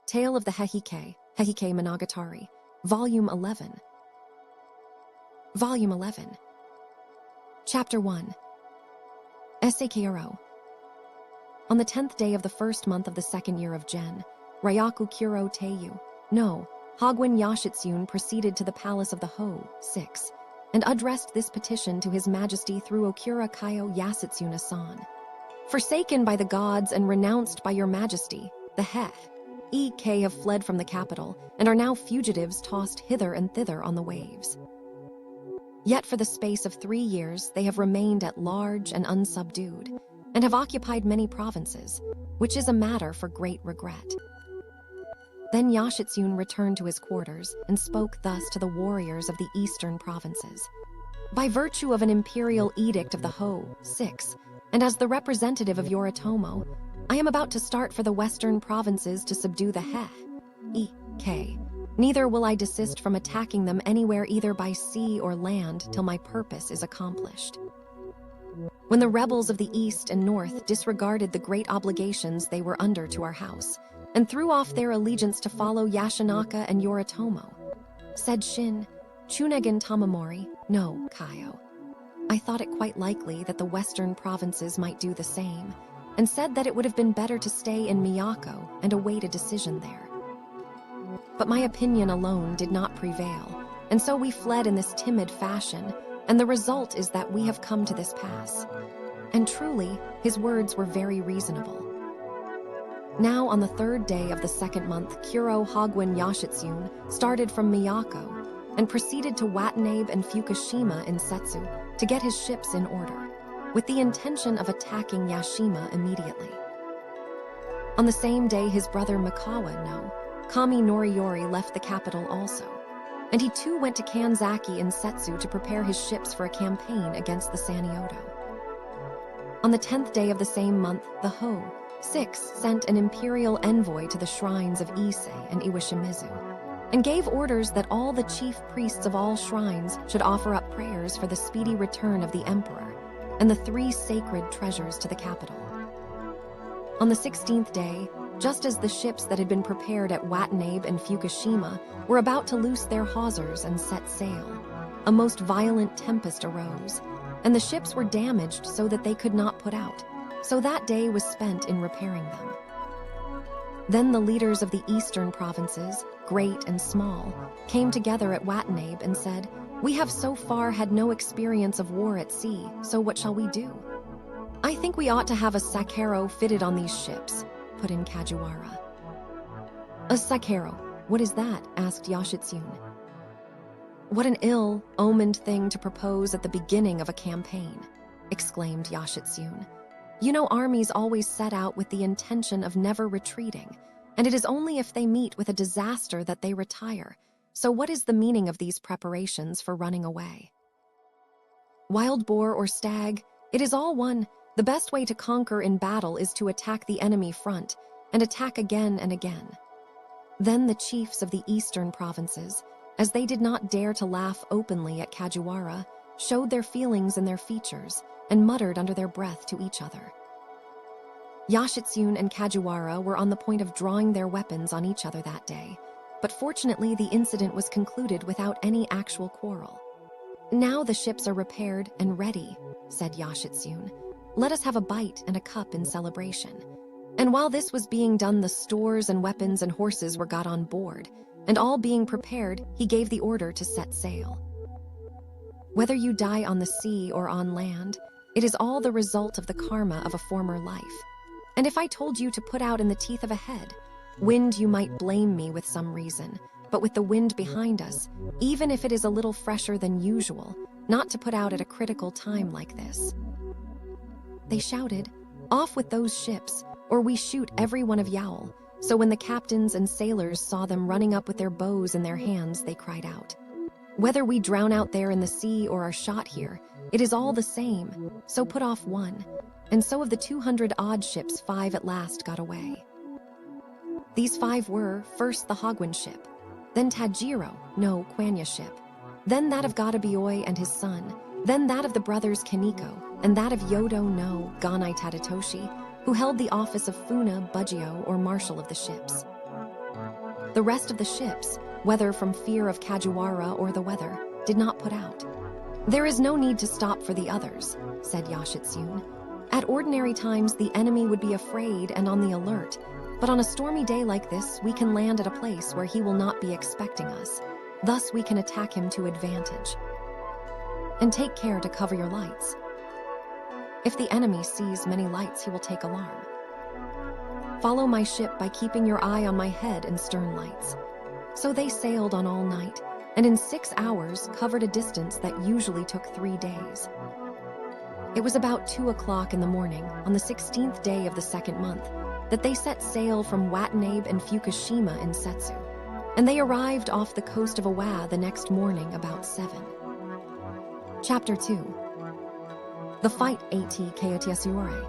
Tale of the Heike Monogatari, Volume 11. Volume 11. Chapter 1. Eseikiro. On the 10th day of the first month of the second year of Gen, Ryaku Kuro Teiyu, no, Hagwin Yashitsune proceeded to the palace of the Ho, 6, and addressed this petition to His Majesty through Go-Shirakawa Yasitsune-san. Forsaken by the gods and renounced by your Majesty, the Heike have fled from the capital and are now fugitives tossed hither and thither on the waves. Yet for the space of 3 years they have remained at large and unsubdued, and have occupied many provinces, which is a matter for great regret. Then Yashitsune returned to his quarters and spoke thus to the warriors of the eastern provinces. By virtue of an imperial edict of the Ho, 6, and as the representative of Yoritomo, I am about to start for the western provinces to subdue the Heike. Neither will I desist from attacking them anywhere either by sea or land till my purpose is accomplished. When the rebels of the east and north disregarded the great obligations they were under to our house, and threw off their allegiance to follow Yashinaka and Yoritomo, said Shin, Chunegin Tamamori, no, Kaio. I thought it quite likely that the western provinces might do the same, and said that it would have been better to stay in Miyako and await a decision there. But my opinion alone did not prevail, and so we fled in this timid fashion, and the result is that we have come to this pass. And truly, his words were very reasonable. Now on the 3rd day of the 2nd month, Kuro Hagwin Yashitsune started from Miyako and proceeded to Watanabe and Fukushima in Setsu to get his ships in order, with the intention of attacking Yashima immediately. On the same day, his brother Mikawa no Kami Noriyori left the capital also, and he too went to Kanzaki in Setsu to prepare his ships for a campaign against the Sanyodo. On the 10th day of the same month, the Ho, 6, sent an imperial envoy to the shrines of Ise and Iwashimizu, and gave orders that all the chief priests of all shrines should offer up prayers for the speedy return of the emperor and the 3 sacred treasures to the capital. On the 16th day, just as the ships that had been prepared at Watanabe and Fukushima were about to loose their hawsers and set sail, a most violent tempest arose, and the ships were damaged so that they could not put out, so that day was spent in repairing them. Then the leaders of the eastern provinces, great and small, came together at Watanabe and said, "We have so far had no experience of war at sea, so what shall we do? I think we ought to have a sakero fitted on these ships," put in Kajiwara. "A sakero, what is that?" asked Yashitsune. "What an ill-omened thing to propose at the beginning of a campaign," exclaimed Yashitsune. "You know, armies always set out with the intention of never retreating, and it is only if they meet with a disaster that they retire. So what is the meaning of these preparations for running away? Wild boar or stag, it is all one. The best way to conquer in battle is to attack the enemy front, and attack again and again." Then the chiefs of the eastern provinces, as they did not dare to laugh openly at Kajiwara, showed their feelings in their features, and muttered under their breath to each other. Yashitsune and Kajiwara were on the point of drawing their weapons on each other that day, but fortunately the incident was concluded without any actual quarrel. "Now the ships are repaired and ready," said Yashitsune. "Let us have a bite and a cup in celebration." And while this was being done, the stores and weapons and horses were got on board, and all being prepared, he gave the order to set sail. Whether you die on the sea or on land, it is all the result of the karma of a former life. And if I told you to put out in the teeth of a head, wind, you might blame me with some reason, but with the wind behind us, even if it is a little fresher than usual, not to put out at a critical time like this. They shouted, "Off with those ships, or we shoot every one of Yowl." So when the captains and sailors saw them running up with their bows in their hands, they cried out, "Whether we drown out there in the sea or are shot here, it is all the same, so put off one." And so of the 200-odd ships, 5 at last got away. These 5 were, first the Hagwin ship, then Tajiro no Kwanya ship, then that of Gadabioi and his son, then that of the brothers Kaneko, and that of Yodo no Ganai Tadatoshi, who held the office of Funa Bugio or Marshal of the ships. The rest of the ships, whether from fear of Kajiwara or the weather, did not put out. "There is no need to stop for the others," said Yashitsune. "At ordinary times, the enemy would be afraid and on the alert, but on a stormy day like this, we can land at a place where he will not be expecting us. Thus, we can attack him to advantage. And take care to cover your lights. If the enemy sees many lights, he will take alarm. Follow my ship by keeping your eye on my head and stern lights." So they sailed on all night, and in 6 hours covered a distance that usually took 3 days. It was about 2 o'clock in the morning, on the 16th day of the 2nd month, that they set sail from Watanabe and Fukushima in Setsu, and they arrived off the coast of Owa the next morning about 7. Chapter 2. The fight at Kaotiasuore.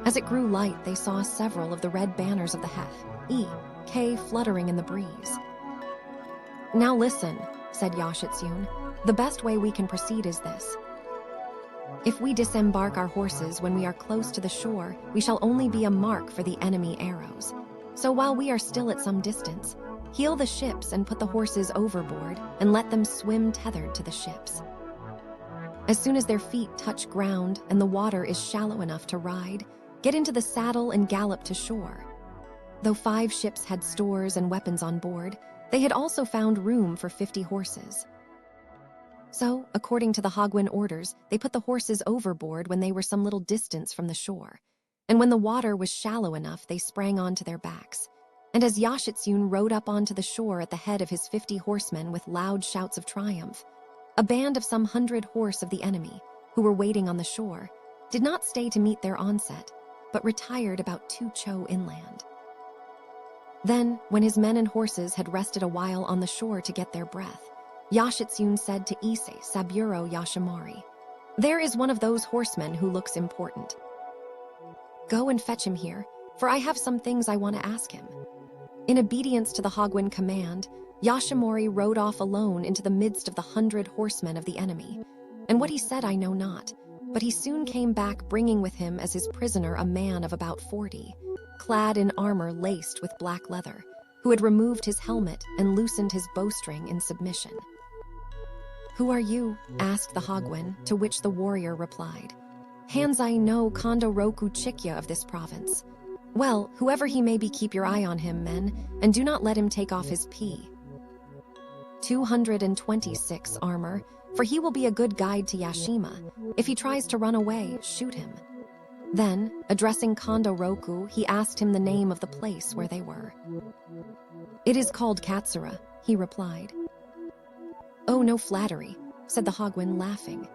As it grew light, they saw several of the red banners of the Hef fluttering in the breeze. "Now listen," said Yashitsune. "The best way we can proceed is this. If we disembark our horses when we are close to the shore, we shall only be a mark for the enemy arrows. So while we are still at some distance, heel the ships and put the horses overboard and let them swim tethered to the ships. As soon as their feet touch ground and the water is shallow enough to ride, get into the saddle and gallop to shore." Though 5 ships had stores and weapons on board, they had also found room for 50 horses. So, according to the Hagwon orders, they put the horses overboard when they were some little distance from the shore, and when the water was shallow enough, they sprang onto their backs. And as Yashitsune rode up onto the shore at the head of his 50 horsemen with loud shouts of triumph, a band of some 100 horse of the enemy, who were waiting on the shore, did not stay to meet their onset, but retired about 2 cho inland. Then, when his men and horses had rested a while on the shore to get their breath, Yashitsune said to Ise Saburo Yashimori, "There is one of those horsemen who looks important. Go and fetch him here, for I have some things I want to ask him." In obedience to the Hagwon command, Yashimori rode off alone into the midst of the 100 horsemen of the enemy, and what he said I know not, but he soon came back bringing with him as his prisoner a man of about 40, clad in armor laced with black leather, who had removed his helmet and loosened his bowstring in submission. "Who are you?" asked the Hagwon, to which the warrior replied, "Hanzai no Kondo Roku Chikya of this province." "Well, whoever he may be, keep your eye on him, men, and do not let him take off his P. 226 armor, for he will be a good guide to Yashima. If he tries to run away, shoot him." Then, addressing Kondo Roku, he asked him the name of the place where they were. "It is called Katsura," he replied. "Oh, no flattery," said the Hagwon, laughing.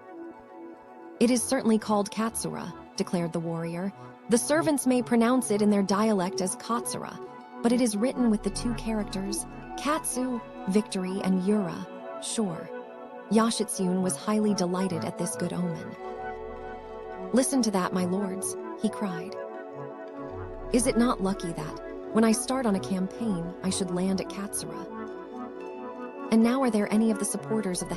"It is certainly called Katsura," declared the warrior. "The servants may pronounce it in their dialect as Katsura, but it is written with the 2 characters, Katsu, victory, and Ura, shore." Yashitsune was highly delighted at this good omen. "Listen to that, my lords," he cried. "Is it not lucky that, when I start on a campaign, I should land at Katsura? And now are there any of the supporters of the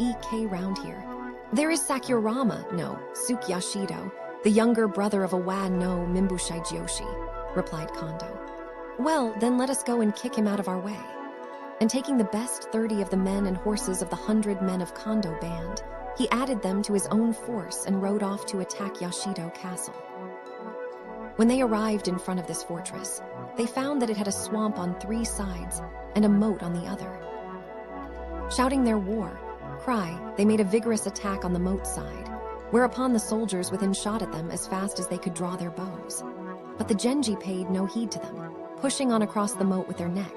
Ek round here?" "There is Sakurama no Tsukyashido, the younger brother of Awa no Mimbushai Joshi," replied Kondo. "Well, then let us go and kick him out of our way." And taking the best 30 of the men and horses of the 100 men of Kondo band, he added them to his own force and rode off to attack Yashido Castle. When they arrived in front of this fortress, they found that it had a swamp on 3 sides and a moat on the other. Shouting their war cry, they made a vigorous attack on the moat side, whereupon the soldiers within shot at them as fast as they could draw their bows. But the Genji paid no heed to them, pushing on across the moat with their neck.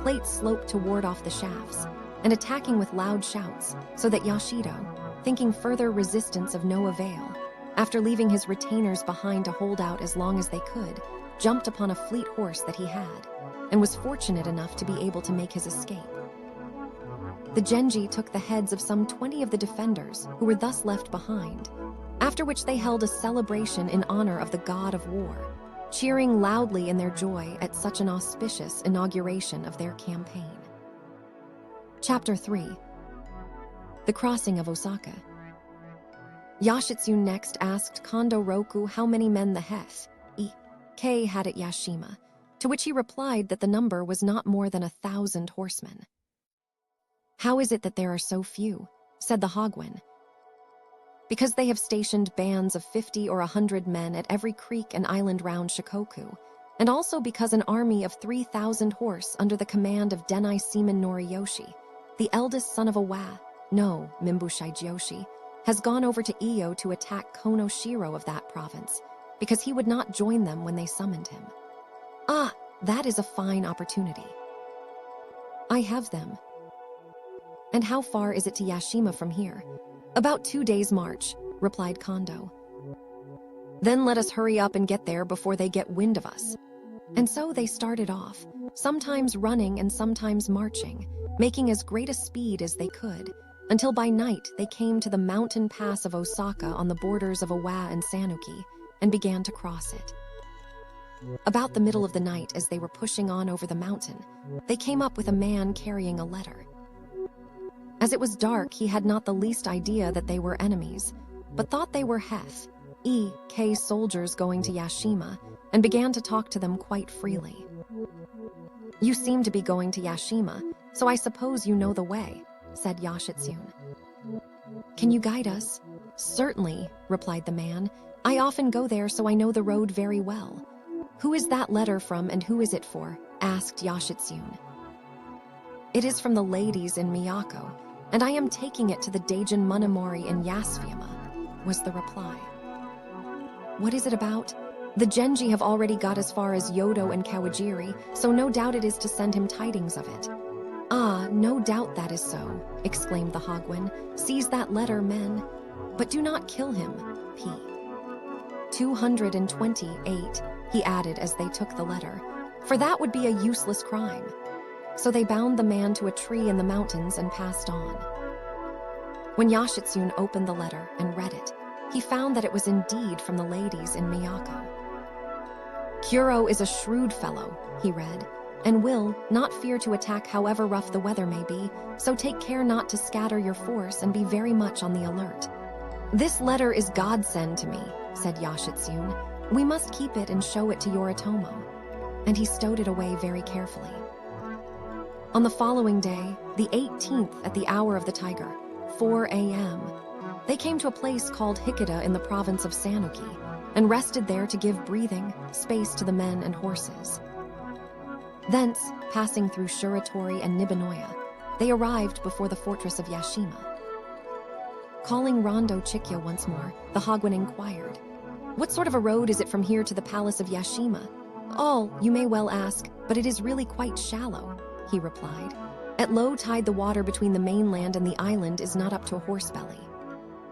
Plates sloped to ward off the shafts, and attacking with loud shouts, so that Yashido, thinking further resistance of no avail, after leaving his retainers behind to hold out as long as they could, jumped upon a fleet horse that he had, and was fortunate enough to be able to make his escape. The Genji took the heads of some 20 of the defenders, who were thus left behind, after which they held a celebration in honor of the god of war, cheering loudly in their joy at such an auspicious inauguration of their campaign. Chapter 3. The Crossing of Osaka. Yashitsune next asked Kondo Roku how many men the Ek had at Yashima, To which he replied that the number was not more than 1,000 horsemen. "How is it that there are so few?" said the Hogwen. "Because they have stationed bands of 50 or 100 men at every creek and island round Shikoku, and also because an army of 3,000 horse under the command of Dan-no-ura Noriyoshi, the eldest son of Awa, no Mimbushai-jyoshi, has gone over to Iyo to attack Konoshiro of that province, because he would not join them when they summoned him." "Ah, that is a fine opportunity." "I have them." "And how far is it to Yashima from here?" "About 2 days' march," replied Kondo. "Then let us hurry up and get there before they get wind of us." And so they started off, sometimes running and sometimes marching, making as great a speed as they could, until by night they came to the mountain pass of Osaka on the borders of Awa and Sanuki, and began to cross it. About the middle of the night, as they were pushing on over the mountain, they came up with a man carrying a letter. As it was dark, he had not the least idea that they were enemies, but thought they were K soldiers going to Yashima, and began to talk to them quite freely. "You seem to be going to Yashima, so I suppose you know the way," said Yoshitsune. "Can you guide us?" "Certainly," replied the man. "I often go there, so I know the road very well." "Who is that letter from, and who is it for?" asked Yoshitsune. "It is from the ladies in Miyako, and I am taking it to the Daijin Monomori in Yasuyama," was the reply. "What is it about?" "The Genji have already got as far as Yodo and Kawajiri, so no doubt it is to send him tidings of it." "Ah, no doubt that is so," exclaimed the Hogwen. "Seize that letter, men. But do not kill him, p. 228, he added as they took the letter, "for that would be a useless crime." So they bound the man to a tree in the mountains and passed on. When Yoshitsune opened the letter and read it, he found that it was indeed from the ladies in Miyako. "Kuro is a shrewd fellow," he read, "and will not fear to attack however rough the weather may be, so take care not to scatter your force and be very much on the alert." "This letter is godsend to me," said Yoshitsune. "We must keep it and show it to Yoritomo." And he stowed it away very carefully. On the following day, the 18th at the hour of the tiger, 4 a.m., they came to a place called Hikeda in the province of Sanuki, and rested there to give breathing space to the men and horses. Thence, passing through Shuratori and Nibanoya, they arrived before the fortress of Yashima. Calling Rondo Chikya once more, the Hogwen inquired, "What sort of a road is it from here to the palace of Yashima?" "All, you may well ask, but it is really quite shallow," he replied. "At low tide the water between the mainland and the island is not up to a horse belly."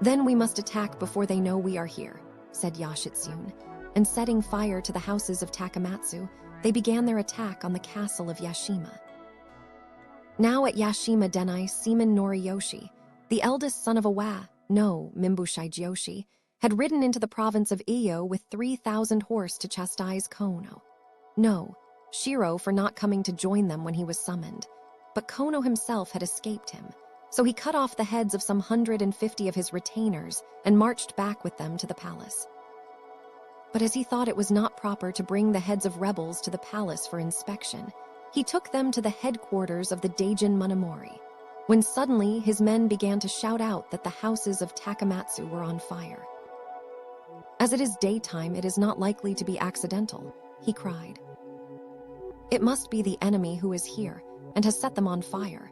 "Then we must attack before they know we are here," said Yoshitsune, and setting fire to the houses of Takamatsu, they began their attack on the castle of Yashima. Now at Yashima Dan-no-ura Noriyoshi, the eldest son of Awa, no Mimbushai-jyoshi, had ridden into the province of Iyo with 3,000 horse to chastise Kono, no Shiro, for not coming to join them when he was summoned. But Kono himself had escaped him, so he cut off the heads of some 150 of his retainers and marched back with them to the palace. But as he thought it was not proper to bring the heads of rebels to the palace for inspection, he took them to the headquarters of the Daijin Monomori, when suddenly his men began to shout out that the houses of Takamatsu were on fire. "As it is daytime, it is not likely to be accidental," he cried. "It must be the enemy who is here and has set them on fire.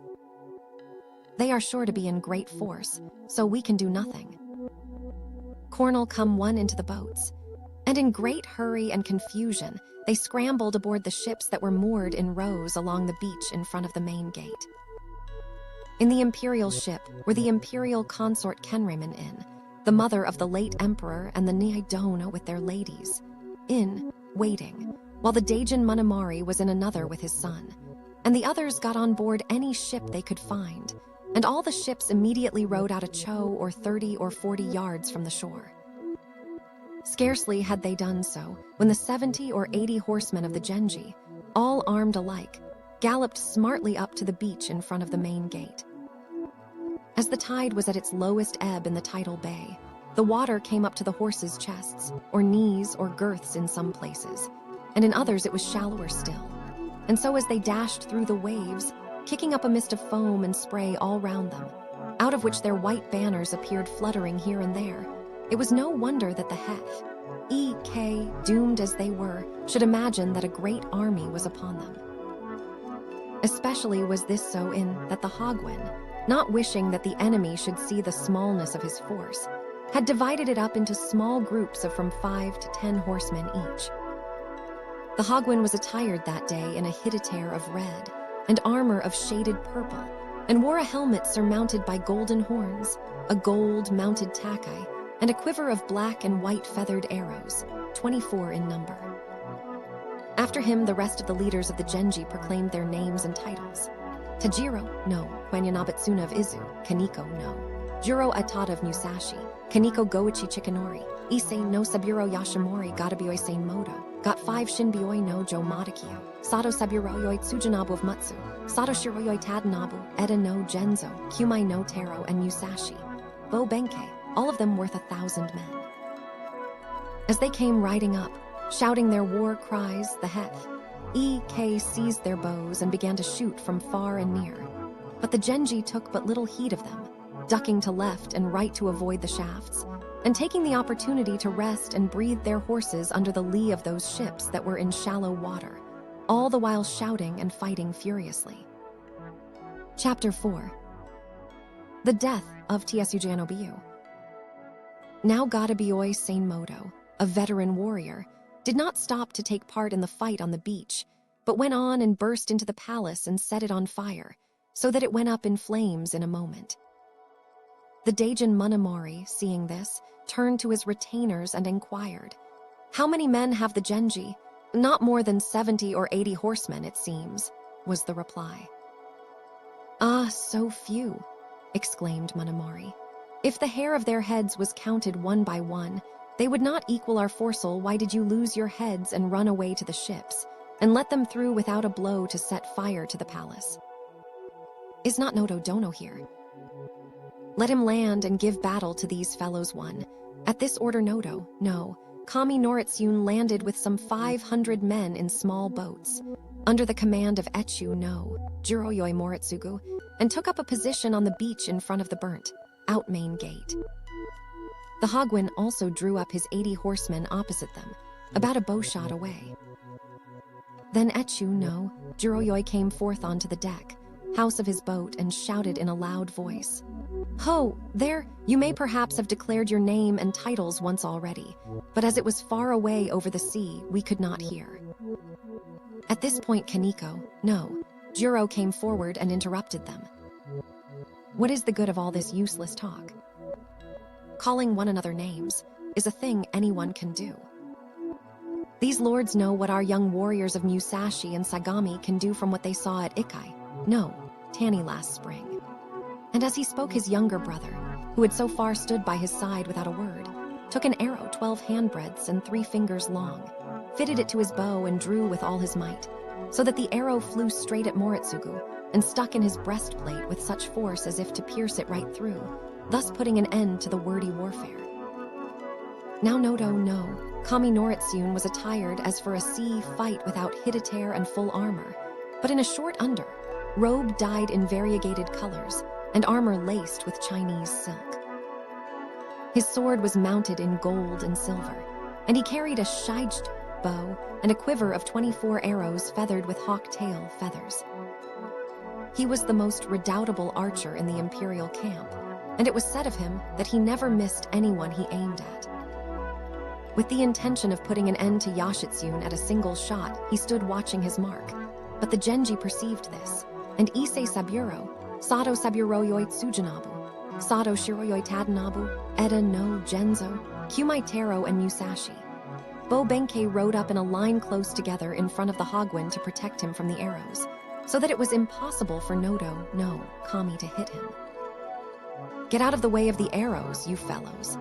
They are sure to be in great force, so we can do nothing. Cornel, come one into the boats." And in great hurry and confusion, they scrambled aboard the ships that were moored in rows along the beach in front of the main gate. In the imperial ship were the imperial consort Kenreimon'in, the mother of the late emperor, and the Nihidona with their ladies, in waiting, while the Daijin Monomori was in another with his son, and the others got on board any ship they could find, and all the ships immediately rowed out a cho or 30 or 40 yards from the shore. Scarcely had they done so when the 70 or 80 horsemen of the Genji, all armed alike, galloped smartly up to the beach in front of the main gate. As the tide was at its lowest ebb in the tidal bay, the water came up to the horses' chests, or knees, or girths in some places, and in others it was shallower still. And so as they dashed through the waves, kicking up a mist of foam and spray all round them, out of which their white banners appeared fluttering here and there, it was no wonder that the Heth, E.K., doomed as they were, should imagine that a great army was upon them. Especially was this so in that the Hagwin, not wishing that the enemy should see the smallness of his force, had divided it up into small groups of from 5 to 10 horsemen each. The Hagwin was attired that day in a hittitair of red and armor of shaded purple, and wore a helmet surmounted by golden horns, a gold-mounted takai, and a quiver of black and white feathered arrows, 24 in number. After him, the rest of the leaders of the Genji proclaimed their names and titles. Tajiro, no. Kwanyanabatsuna of Izu, Kaneko, no. Juro Atada of Musashi, Kaneko Goichi Chikanori, Issei no Saburo Yashimori Gatabioi Sein Moto, Got 5 Shinbioi no Jo Madakyo, Sato Saburoyoi Tsujinabu of Mutsu, Sato Shiroyoi Tadanabu, Eda no Genzo, Kumai no Taro, and Musashi. Bo Benkei, all of them worth 1,000 men. As they came riding up, shouting their war cries, the Heth, E.K. seized their bows and began to shoot from far and near. But the Genji took but little heed of them, ducking to left and right to avoid the shafts, and taking the opportunity to rest and breathe their horses under the lee of those ships that were in shallow water, all the while shouting and fighting furiously. Chapter 4. The Death of Tsuji Nobiyu. Now Gatabioi Sainmoto, a veteran warrior, did not stop to take part in the fight on the beach, but went on and burst into the palace and set it on fire, so that it went up in flames in a moment. The Daijin Munamori, seeing this, turned to his retainers and inquired, "How many men have the Genji?" "Not more than 70 or 80 horsemen, it seems," was the reply. "Ah, so few," exclaimed Munamori. "If the hair of their heads was counted one by one, they would not equal our forcel. Why did you lose your heads and run away to the ships, and let them through without a blow to set fire to the palace? Is not Noto Dono here? Let him land and give battle to these fellows one." At this order Noto, no, Kami Noritsune landed with some 500 men in small boats, under the command of Echu no, Jiroyoi Moritsugu, and took up a position on the beach in front of the burnt-out main gate. The Hagwin also drew up his 80 horsemen opposite them, about a bowshot away. Then Echu no, Jiroyoi came forth onto the deck, house of his boat, and shouted in a loud voice, "Ho, there, you may perhaps have declared your name and titles once already, but as it was far away over the sea, we could not hear." At this point Kaneko, no, Jiro came forward and interrupted them. "What is the good of all this useless talk? Calling one another names is a thing anyone can do. These lords know what our young warriors of Musashi and Sagami can do from what they saw at Ikai, no, Tani last spring." And as he spoke, his younger brother, who had so far stood by his side without a word, took an arrow 12 handbreadths and 3 fingers long, fitted it to his bow and drew with all his might, so that the arrow flew straight at Moritsugu and stuck in his breastplate with such force as if to pierce it right through, thus putting an end to the wordy warfare. Now Noto no, Kami Noritsune was attired as for a sea fight without hittitair and full armor, but in a short under, robe dyed in variegated colors, and armor laced with Chinese silk. His sword was mounted in gold and silver, and he carried a shijt bow and a quiver of 24 arrows feathered with hawk tail feathers. He was the most redoubtable archer in the imperial camp, and it was said of him that he never missed anyone he aimed at. With the intention of putting an end to Yashitsune at a single shot, he stood watching his mark, but the Genji perceived this, and Issei Saburo, Sato Saburoyoi Tsujinabu, Sato Shiroyoi Tadanabu, Eda no Genzo, Kumai Taro, and Musashi. Bo Benkei rode up in a line close together in front of the Hagwin to protect him from the arrows, so that it was impossible for Noto no, Kami to hit him. "Get out of the way of the arrows, you fellows,"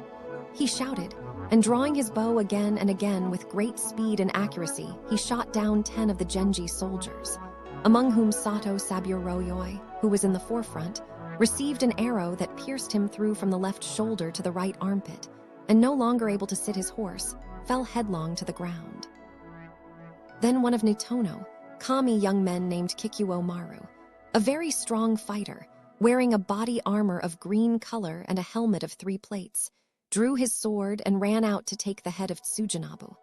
he shouted, and drawing his bow again and again with great speed and accuracy, he shot down 10 of the Genji soldiers, among whom Sato Saburoyoi, who was in the forefront, received an arrow that pierced him through from the left shoulder to the right armpit, and no longer able to sit his horse, fell headlong to the ground. Then one of Nitono, Kami young men named Kikuo Maru, a very strong fighter, wearing a body armor of green color and a helmet of 3 plates, drew his sword and ran out to take the head of Tsujinabu.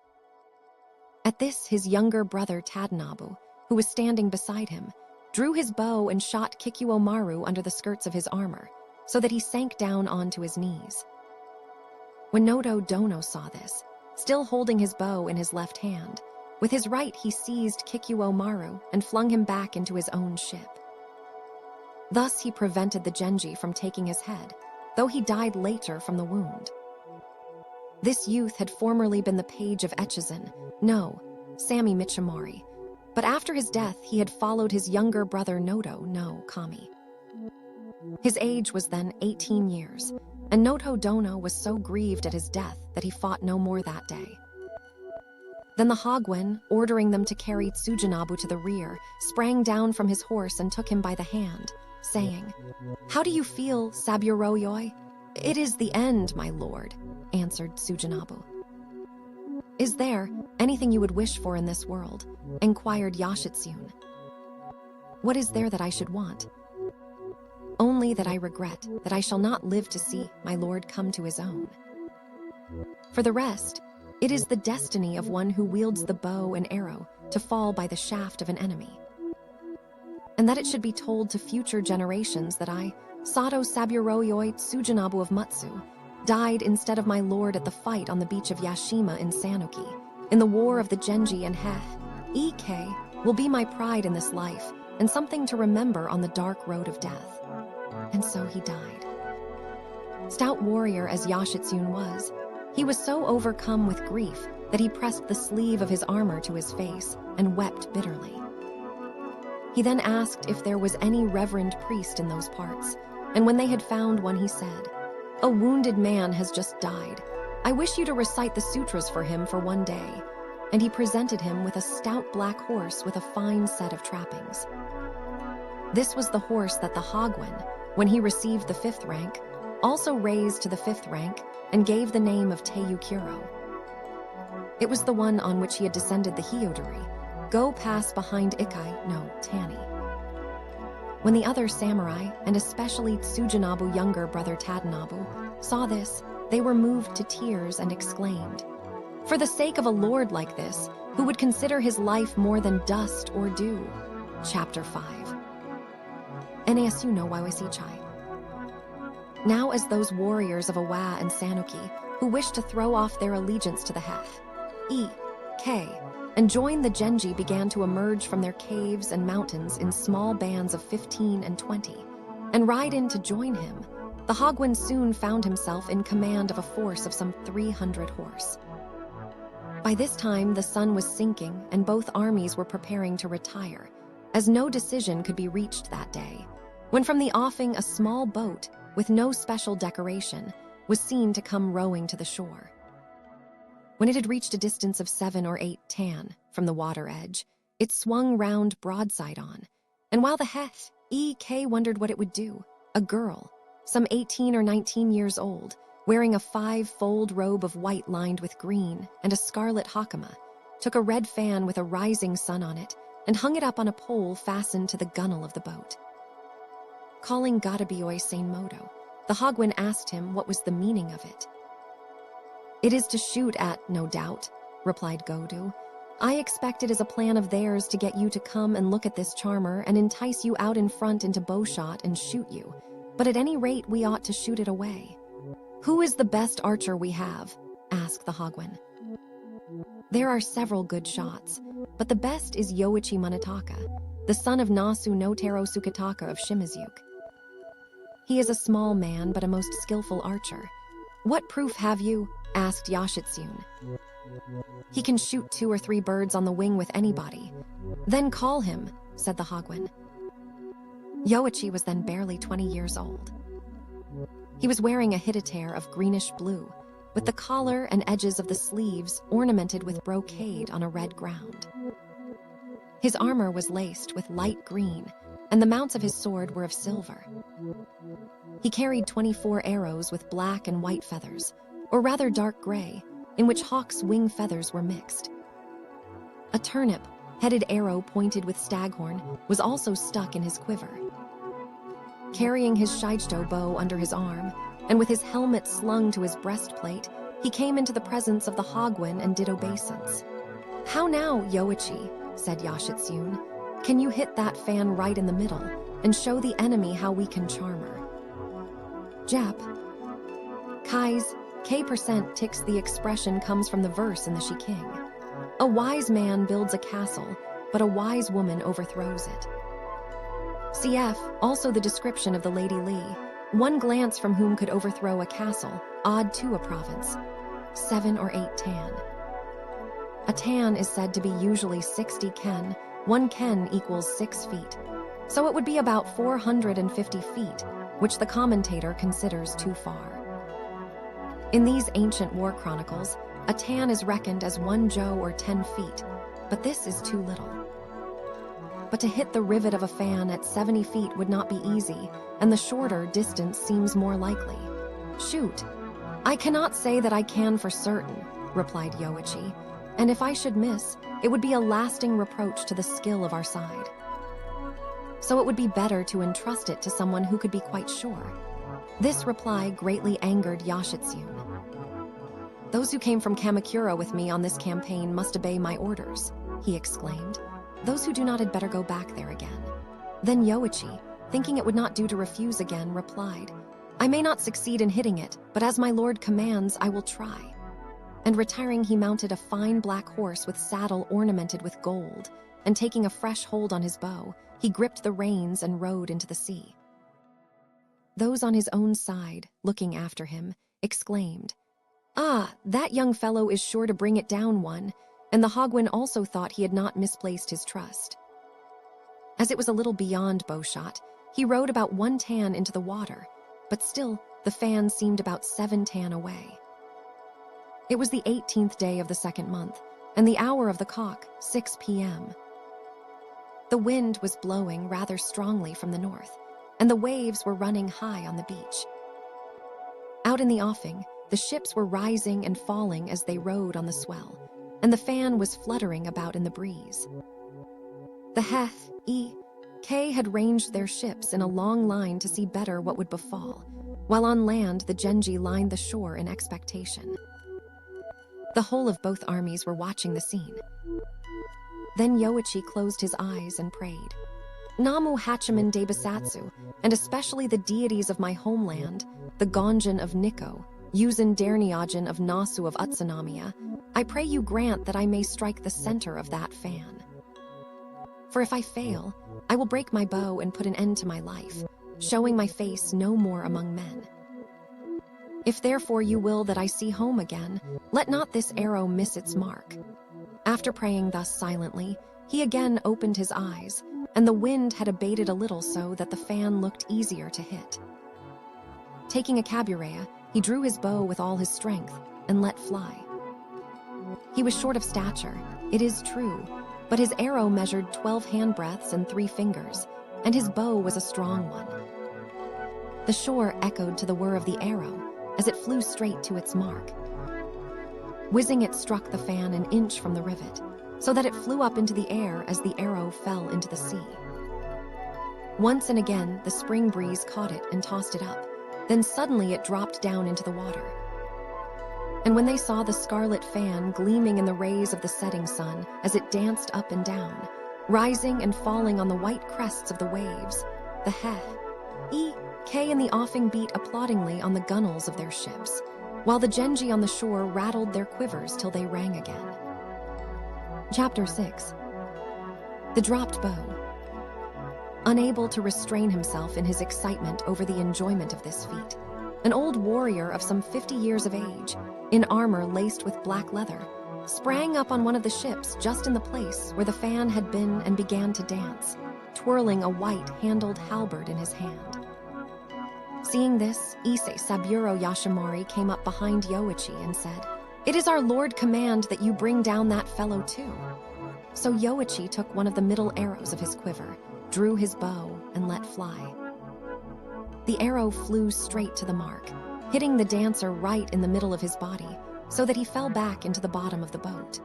At this, his younger brother Tadanobu, who was standing beside him, drew his bow and shot Kikuo Maru under the skirts of his armor, so that he sank down onto his knees. When Nodo Dono saw this, still holding his bow in his left hand, with his right he seized Kikuo Maru and flung him back into his own ship. Thus he prevented the Genji from taking his head, though he died later from the wound. This youth had formerly been the page of Echizen, no, Sami Michimori, but after his death he had followed his younger brother Nodo no Kami. His age was then 18 years, and Nodo Dono was so grieved at his death that he fought no more that day. Then the Hagwon, ordering them to carry Tsujinabu to the rear, sprang down from his horse and took him by the hand, saying, "How do you feel, Saburoyoi?" "It is the end, my lord," answered Tsujinabu. "Is there anything you would wish for in this world?" inquired Yoshitsune. "What is there that I should want?" "Only that I regret that I shall not live to see my lord come to his own. For the rest, it is the destiny of one who wields the bow and arrow to fall by the shaft of an enemy. And that it should be told to future generations that I, Sato Saburoyoi Tsujinabu of Mutsu, died instead of my lord at the fight on the beach of Yashima in Sanuki, in the war of the Genji and Ek, will be my pride in this life and something to remember on the dark road of death." And so he died. Stout warrior as Yoshitsune was, he was so overcome with grief that he pressed the sleeve of his armor to his face and wept bitterly. He then asked if there was any reverend priest in those parts, and when they had found one he said, "A wounded man has just died. I wish you to recite the sutras for him for one day." And he presented him with a stout black horse with a fine set of trappings. This was the horse that the Hagwon, when he received the 5th rank, also raised to the 5th rank and gave the name of Teiyukuro. It was the one on which he had descended the Hyodori, go pass behind Ikai no Tani. When the other samurai, and especially Tsujinabu younger brother Tadanobu, saw this, they were moved to tears and exclaimed, "For the sake of a lord like this, who would consider his life more than dust or dew." Chapter 5. NASU no Chai. Now as those warriors of Awa and Sanuki, who wished to throw off their allegiance to the Ek, and join the Genji began to emerge from their caves and mountains in small bands of 15 and 20, and ride in to join him, the Hagwon soon found himself in command of a force of some 300 horse. By this time the sun was sinking and both armies were preparing to retire, as no decision could be reached that day, when from the offing a small boat, with no special decoration, was seen to come rowing to the shore. When it had reached a distance of 7 or 8 tan from the water edge, it swung round broadside on, and while the Ek wondered what it would do, a girl, some 18 or 19 years old, wearing a 5-fold robe of white lined with green and a scarlet hakama, took a red fan with a rising sun on it and hung it up on a pole fastened to the gunwale of the boat. Calling Gadabioi Seinomoto, the Hagwon asked him what was the meaning of it. "It is to shoot at, no doubt," replied Godu. "I expect it is a plan of theirs to get you to come and look at this charmer and entice you out in front into bowshot and shoot you, but at any rate we ought to shoot it away." "Who is the best archer we have?" asked the Hagwon. "There are several good shots, but the best is Yoichi Munetaka, the son of Nasu no Taro Sukataka of Shimizuke. He is a small man but a most skillful archer." "What proof have you?" asked Yoshitsune. "He can shoot 2 or 3 birds on the wing with anybody." "Then call him," said the Hagwon. Yoichi was then barely 20 years old. He was wearing a hitotare of greenish blue, with the collar and edges of the sleeves ornamented with brocade on a red ground. His armor was laced with light green, and the mounts of his sword were of silver. He carried 24 arrows with black and white feathers, or rather dark gray, in which hawk's wing feathers were mixed. A turnip-headed arrow pointed with staghorn was also stuck in his quiver. Carrying his shichito bow under his arm, and with his helmet slung to his breastplate, he came into the presence of the Hagwon and did obeisance. "How now, Yoichi," said Yashitsune. "Can you hit that fan right in the middle and show the enemy how we can charm her?" Jap. Kai's K% ticks the expression comes from the verse in the She King. A wise man builds a castle, but a wise woman overthrows it. Cf. Also the description of the Lady Li, one glance from whom could overthrow a castle, odd to a province. 7 or 8 tan. A tan is said to be usually 60 ken, 1 ken equals 6 feet. So it would be about 450 feet, which the commentator considers too far. In these ancient war chronicles, a tan is reckoned as 1 jo or 10 feet, but this is too little. But to hit the rivet of a fan at 70 feet would not be easy, and the shorter distance seems more likely. "Shoot. I cannot say that I can for certain," replied Yoichi, "and if I should miss, it would be a lasting reproach to the skill of our side. So it would be better to entrust it to someone who could be quite sure." This reply greatly angered Yashitsune. "Those who came from Kamakura with me on this campaign must obey my orders," he exclaimed. "Those who do not had better go back there again." Then Yoichi, thinking it would not do to refuse again, replied, "I may not succeed in hitting it, but as my lord commands, I will try." And retiring, he mounted a fine black horse with saddle ornamented with gold, and taking a fresh hold on his bow, he gripped the reins and rode into the sea. Those on his own side, looking after him, exclaimed, "Ah, that young fellow is sure to bring it down one," and the Hagwon also thought he had not misplaced his trust. As it was a little beyond bowshot, he rode about 1 tan into the water, but still, the fan seemed about 7 tan away. It was the 18th day of the 2nd month, and the hour of the cock, 6 p.m. The wind was blowing rather strongly from the north, and the waves were running high on the beach. Out in the offing, the ships were rising and falling as they rode on the swell, and the fan was fluttering about in the breeze. The K had ranged their ships in a long line to see better what would befall, while on land the Genji lined the shore in expectation. The whole of both armies were watching the scene. Then Yoichi closed his eyes and prayed, "Namu Hachiman de Basatsu, and especially the deities of my homeland, the Gonjin of Nikko, Yuzin Derniajan of Nasu of Utsunomiya, I pray you grant that I may strike the center of that fan. For if I fail, I will break my bow and put an end to my life, showing my face no more among men. If therefore you will that I see home again, let not this arrow miss its mark." After praying thus silently, he again opened his eyes, and the wind had abated a little so that the fan looked easier to hit. Taking a kabureya, he drew his bow with all his strength and let fly. He was short of stature, it is true, but his arrow measured 12 handbreadths and 3 fingers, and his bow was a strong one. The shore echoed to the whir of the arrow as it flew straight to its mark. Whizzing, it struck the fan an inch from the rivet, so that it flew up into the air as the arrow fell into the sea. Once and again, the spring breeze caught it and tossed it up. Then suddenly it dropped down into the water. And when they saw the scarlet fan gleaming in the rays of the setting sun as it danced up and down, rising and falling on the white crests of the waves, the K in the offing beat applaudingly on the gunwales of their ships, while the Genji on the shore rattled their quivers till they rang again. Chapter 6. The Dropped Bow. Unable to restrain himself in his excitement over the enjoyment of this feat, an old warrior of some 50 years of age, in armor laced with black leather, sprang up on one of the ships just in the place where the fan had been and began to dance, twirling a white-handled halberd in his hand. Seeing this, Issei Saburo Yashimari came up behind Yoichi and said, "It is our lord command that you bring down that fellow too." So Yoichi took one of the middle arrows of his quiver, drew his bow, and let fly. The arrow flew straight to the mark, hitting the dancer right in the middle of his body, so that he fell back into the bottom of the boat.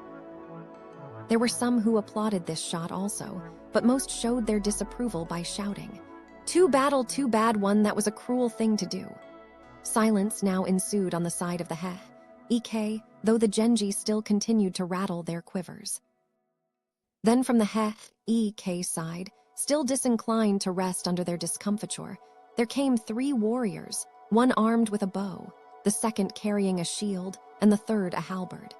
There were some who applauded this shot also, but most showed their disapproval by shouting, "Too bad one, that was a cruel thing to do." Silence now ensued on the side of the Heike, though the Genji still continued to rattle their quivers. Then from the Heike side, still disinclined to rest under their discomfiture, there came 3 warriors, one armed with a bow, the second carrying a shield, and the third a halberd.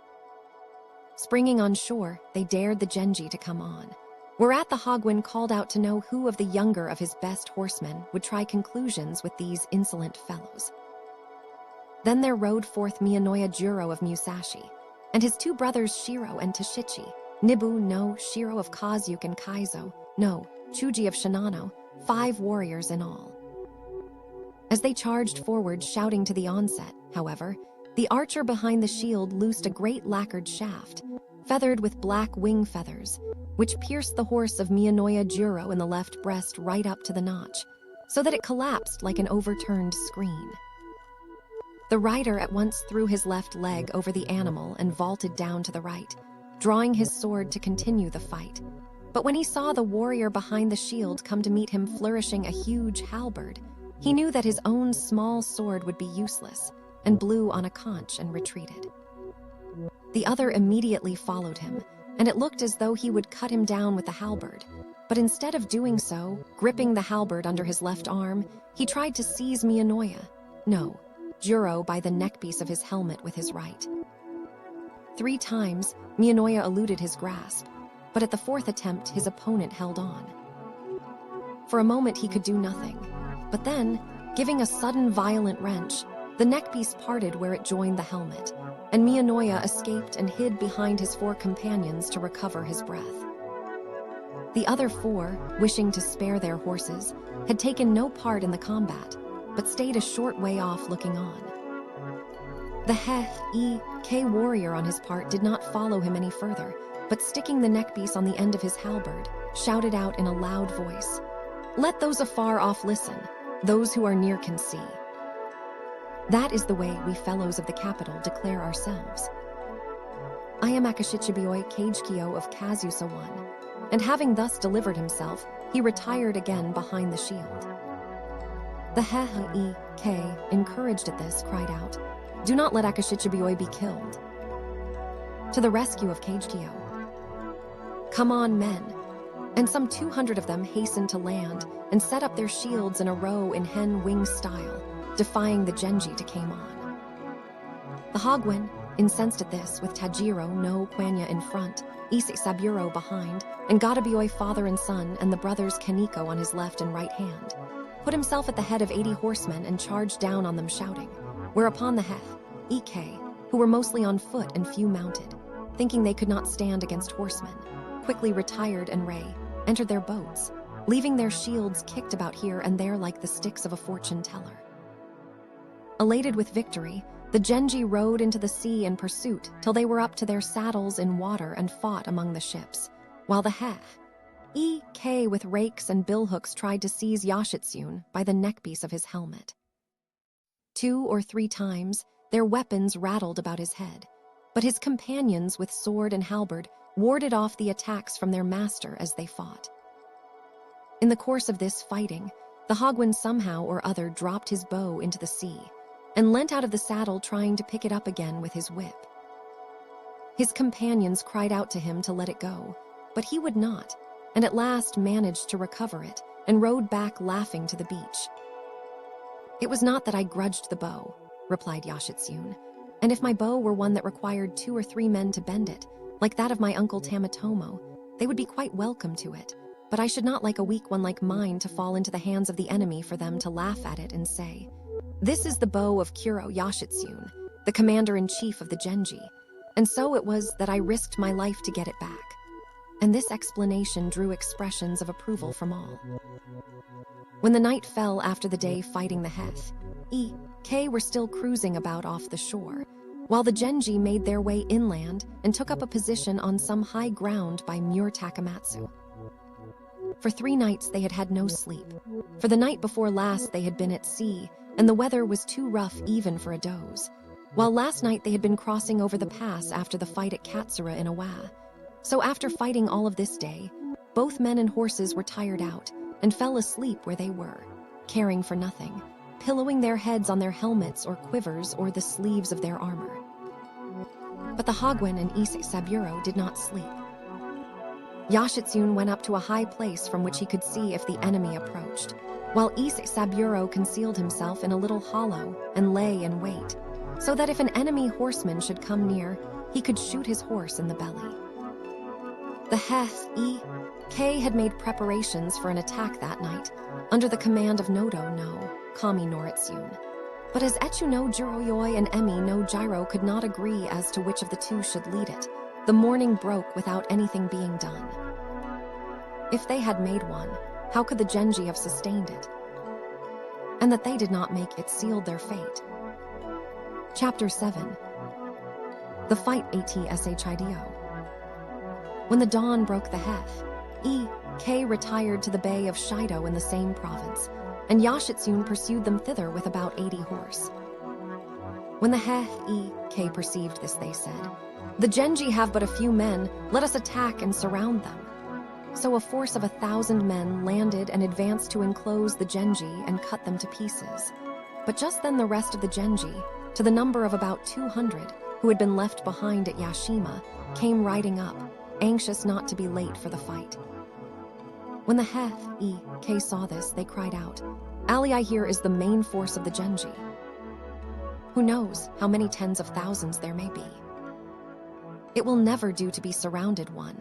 Springing on shore, they dared the Genji to come on, whereat the Hagwon called out to know who of the younger of his best horsemen would try conclusions with these insolent fellows. Then there rode forth Miyanoya Juro of Musashi, and his 2 brothers Shiro and Tashichi, Nibu no Shiro of Kazuke and Kaizo, no Chuji of Shinano, 5 warriors in all. As they charged forward shouting to the onset, however, the archer behind the shield loosed a great lacquered shaft, feathered with black wing feathers, which pierced the horse of Miyanoya Juro in the left breast right up to the notch, so that it collapsed like an overturned screen. The rider at once threw his left leg over the animal and vaulted down to the right, drawing his sword to continue the fight. But when he saw the warrior behind the shield come to meet him flourishing a huge halberd, he knew that his own small sword would be useless, and blew on a conch and retreated. The other immediately followed him, and it looked as though he would cut him down with the halberd. But instead of doing so, gripping the halberd under his left arm, he tried to seize Juro by the neckpiece of his helmet with his right. 3 times, Miyanoya eluded his grasp, but at the 4th attempt his opponent held on. For a moment he could do nothing, but then, giving a sudden violent wrench, the neckpiece parted where it joined the helmet, and Miyanoya escaped and hid behind his 4 companions to recover his breath. The other 4, wishing to spare their horses, had taken no part in the combat, but stayed a short way off looking on. The Heike warrior on his part did not follow him any further, but sticking the neckpiece on the end of his halberd, shouted out in a loud voice, "Let those afar off listen, those who are near can see." That is the way we fellows of the capital declare ourselves. I am Akashichibioi Kagekyo of Kazusa 1, and having thus delivered himself, he retired again behind the shield. The Heike, encouraged at this, cried out, "Do not let Akashichibioi be killed." To the rescue of Kagekyo. "Come on, men." And some 200 of them hastened to land and set up their shields in a row in hen wing style, defying the Genji to come on. The Hagwon, incensed at this, with Tajiro no Kwanya in front, Ise Saburo behind, and Gadabioi father and son and the brothers Kaneko on his left and right hand, put himself at the head of 80 horsemen and charged down on them shouting, whereupon the Heike, who were mostly on foot and few mounted, thinking they could not stand against horsemen, quickly retired and entered their boats, leaving their shields kicked about here and there like the sticks of a fortune teller. Elated with victory, the Genji rowed into the sea in pursuit till they were up to their saddles in water and fought among the ships, while the Heike with rakes and billhooks tried to seize Yoshitsune by the neckpiece of his helmet. 2 or 3 times, their weapons rattled about his head, but his companions with sword and halberd warded off the attacks from their master as they fought. In the course of this fighting, the Hagwon somehow or other dropped his bow into the sea, and leant out of the saddle trying to pick it up again with his whip. His companions cried out to him to let it go, but he would not, and at last managed to recover it, and rode back laughing to the beach. "It was not that I grudged the bow," replied Yoshitsune, "and if my bow were one that required 2 or 3 men to bend it, like that of my uncle Tamatomo, they would be quite welcome to it, but I should not like a weak one like mine to fall into the hands of the enemy for them to laugh at it and say, 'This is the bow of Kuro Yoshitsune, the commander-in-chief of the Genji,' and so it was that I risked my life to get it back." And this explanation drew expressions of approval from all. When the night fell after the day fighting the Heike were still cruising about off the shore, while the Genji made their way inland and took up a position on some high ground by Mure Takamatsu. For 3 nights they had had no sleep, for the night before last they had been at sea, and the weather was too rough even for a doze, while last night they had been crossing over the pass after the fight at Katsura in Awa, So after fighting all of this day, both men and horses were tired out and fell asleep where they were, caring for nothing, pillowing their heads on their helmets or quivers or the sleeves of their armor. But the Hagwon and Ise Saburo did not sleep. Yashitsune went up to a high place from which he could see if the enemy approached, while Ise Saburo concealed himself in a little hollow and lay in wait, so that if an enemy horseman should come near, he could shoot his horse in the belly. The Heike had made preparations for an attack that night, under the command of Nodo no Kami Noritsune. But as Echu no Jiroyoi and Emi no Jiro could not agree as to which of the two should lead it, the morning broke without anything being done. If they had made one, how could the Genji have sustained it? And that they did not make it sealed their fate. Chapter 7. The Fight ATSHIDO. When the dawn broke, the Heike retired to the Bay of Shido in the same province, and Yashitsune pursued them thither with about 80 horse. When the Heike perceived this, they said, "The Genji have but a few men, let us attack and surround them." So a force of 1,000 men landed and advanced to enclose the Genji and cut them to pieces. But just then the rest of the Genji, to the number of about 200, who had been left behind at Yashima, came riding up, anxious not to be late for the fight. When the Heike saw this, they cried out, "Ali, here is the main force of the Genji. Who knows how many tens of thousands there may be? It will never do to be surrounded one."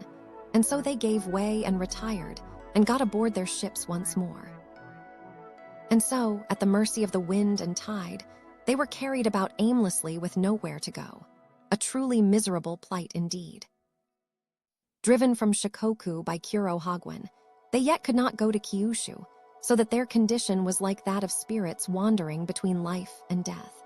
And so they gave way and retired, and got aboard their ships once more. And so, at the mercy of the wind and tide, they were carried about aimlessly with nowhere to go. A truly miserable plight indeed. Driven from Shikoku by Kuro Hagwon, they yet could not go to Kyushu, so that their condition was like that of spirits wandering between life and death.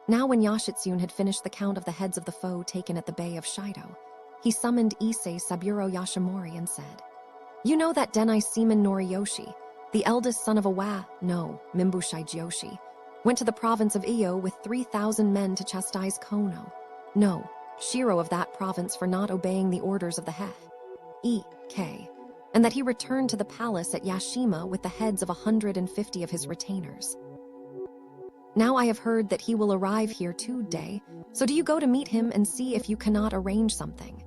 Now when Yashitsune had finished the count of the heads of the foe taken at the Bay of Shido, he summoned Ise Saburo Yashimori and said, "You know that Dan-no-ura Noriyoshi, the eldest son of Mimbushai Joshi, went to the province of Iyo with 3,000 men to chastise Kono, Shiro of that province, for not obeying the orders of the Heike, and that he returned to the palace at Yashima with the heads of 150 of his retainers. Now I have heard that he will arrive here today, so do you go to meet him and see if you cannot arrange something."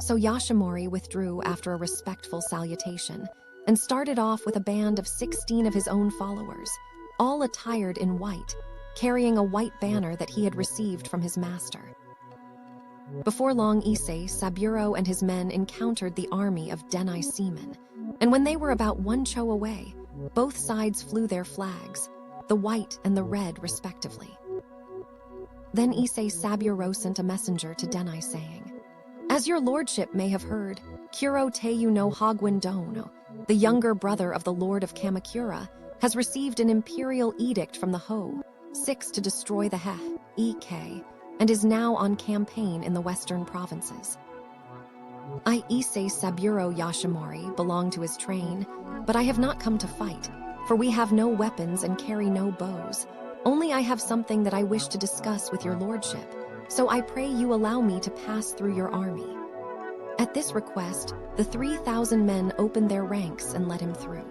So Yashimori withdrew after a respectful salutation, and started off with a band of 16 of his own followers, all attired in white, carrying a white banner that he had received from his master. Before long, Ise Saburo and his men encountered the army of Dan-no-ura, and when they were about 1 cho away, both sides flew their flags, the white and the red respectively. Then Ise Saburo sent a messenger to Dan-no, saying, "As your lordship may have heard, Kuro Teyu no Hagwon Dono, the younger brother of the Lord of Kamakura, has received an imperial edict from the Ho-6 to destroy the Heike, and is now on campaign in the western provinces. I, Ise Saburo Yashimori, belong to his train, but I have not come to fight, for we have no weapons and carry no bows. Only I have something that I wish to discuss with your lordship, so I pray you allow me to pass through your army." At this request, the 3,000 men opened their ranks and let him through.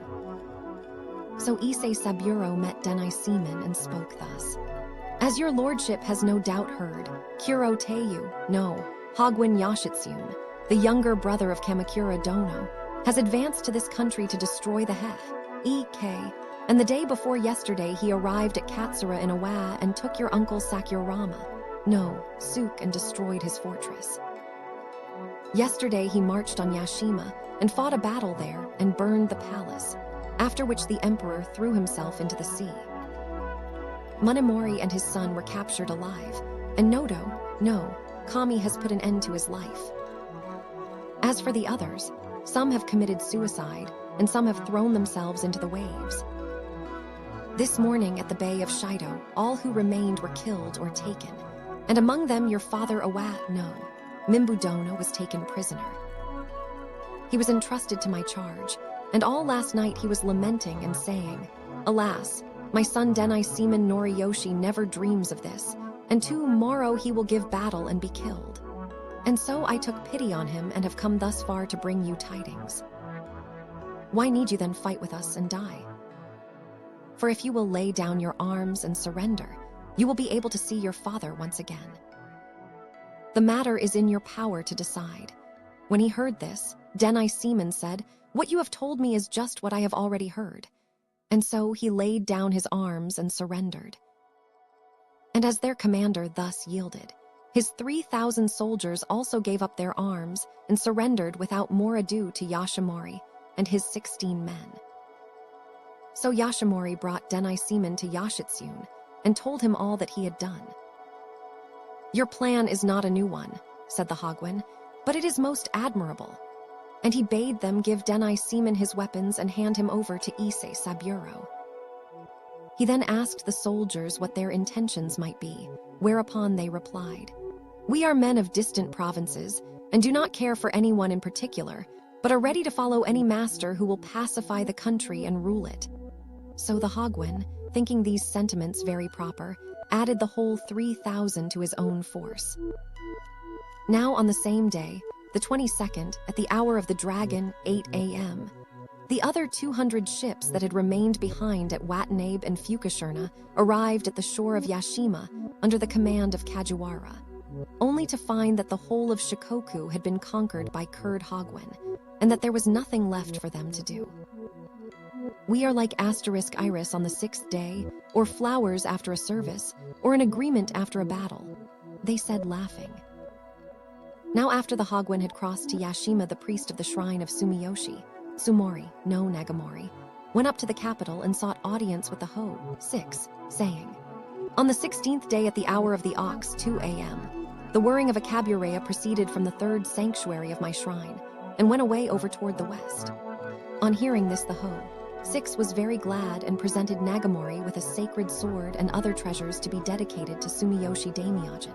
So Ise Saburo met Dan-no-ura and spoke thus: "As your lordship has no doubt heard, Kuro Teyu no Hagwon Yashitsune, the younger brother of Kamakura Dono, has advanced to this country to destroy the Heike, and the day before yesterday he arrived at Katsura in Awa and took your uncle Sakurama, Suke, and destroyed his fortress. Yesterday he marched on Yashima and fought a battle there and burned the palace, after which the emperor threw himself into the sea. Monomori and his son were captured alive, and Nodo Kami has put an end to his life. As for the others, some have committed suicide, and some have thrown themselves into the waves. This morning at the Bay of Shido, all who remained were killed or taken, and among them your father Mimbu Dono was taken prisoner. He was entrusted to my charge, and all last night he was lamenting and saying, 'Alas, my son Dan-no-ura Noriyoshi never dreams of this, and tomorrow he will give battle and be killed.' And so I took pity on him and have come thus far to bring you tidings. Why need you then fight with us and die? For if you will lay down your arms and surrender, you will be able to see your father once again. The matter is in your power to decide." When he heard this, Dan-no-ura said, "What you have told me is just what I have already heard." And so he laid down his arms and surrendered. And as their commander thus yielded, his 3,000 soldiers also gave up their arms and surrendered without more ado to Yoshinori and his 16 men. So Yoshinori brought Dan-no-ura to Yoshitsune and told him all that he had done. "Your plan is not a new one," said the Hagwon, "but it is most admirable." And he bade them give Dan-no-ura his weapons and hand him over to Ise Saburo. He then asked the soldiers what their intentions might be, whereupon they replied, "We are men of distant provinces and do not care for anyone in particular, but are ready to follow any master who will pacify the country and rule it." So the Hagwon, thinking these sentiments very proper, added the whole 3,000 to his own force. Now on the same day, the 22nd, at the hour of the dragon, 8 a.m., the other 200 ships that had remained behind at Watanabe and Fukushima arrived at the shore of Yashima under the command of Kajiwara, only to find that the whole of Shikoku had been conquered by Kurd Hagwon, and that there was nothing left for them to do. "We are like asterisk iris on the 6th day, or flowers after a service, or an agreement after a battle," they said laughing. Now after the Hagwon had crossed to Yashima, the priest of the shrine of Sumiyoshi, Sumori, no Nagamori, went up to the capital and sought audience with the Ho, 6, saying, "On the 16th day at the hour of the ox, 2 a.m., the whirring of a kabureya proceeded from the 3rd sanctuary of my shrine, and went away over toward the west." On hearing this, the Ho, 6 was very glad and presented Nagamori with a sacred sword and other treasures to be dedicated to Sumiyoshi Daimyojin.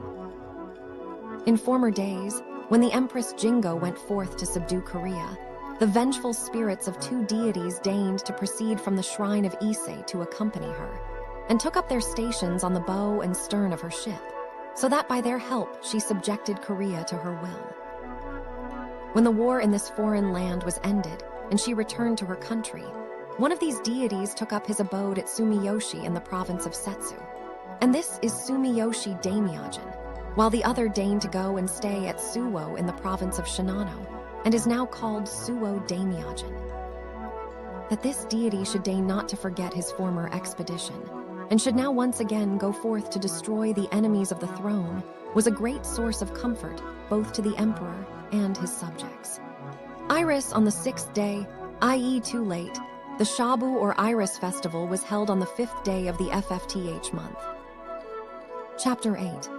In former days, when the Empress Jingo went forth to subdue Korea, the vengeful spirits of 2 deities deigned to proceed from the shrine of Ise to accompany her, and took up their stations on the bow and stern of her ship, so that by their help she subjected Korea to her will. When the war in this foreign land was ended, and she returned to her country, one of these deities took up his abode at Sumiyoshi in the province of Setsu, and this is Sumiyoshi Daimyojin, while the other deigned to go and stay at Suwo in the province of Shinano, and is now called Suwo Daimyojin. That this deity should deign not to forget his former expedition, and should now once again go forth to destroy the enemies of the throne, was a great source of comfort both to the emperor and his subjects. Iris on the 6th day, i.e. too late, the Shabu or Iris festival was held on the 5th day of the FFTH month. Chapter 8.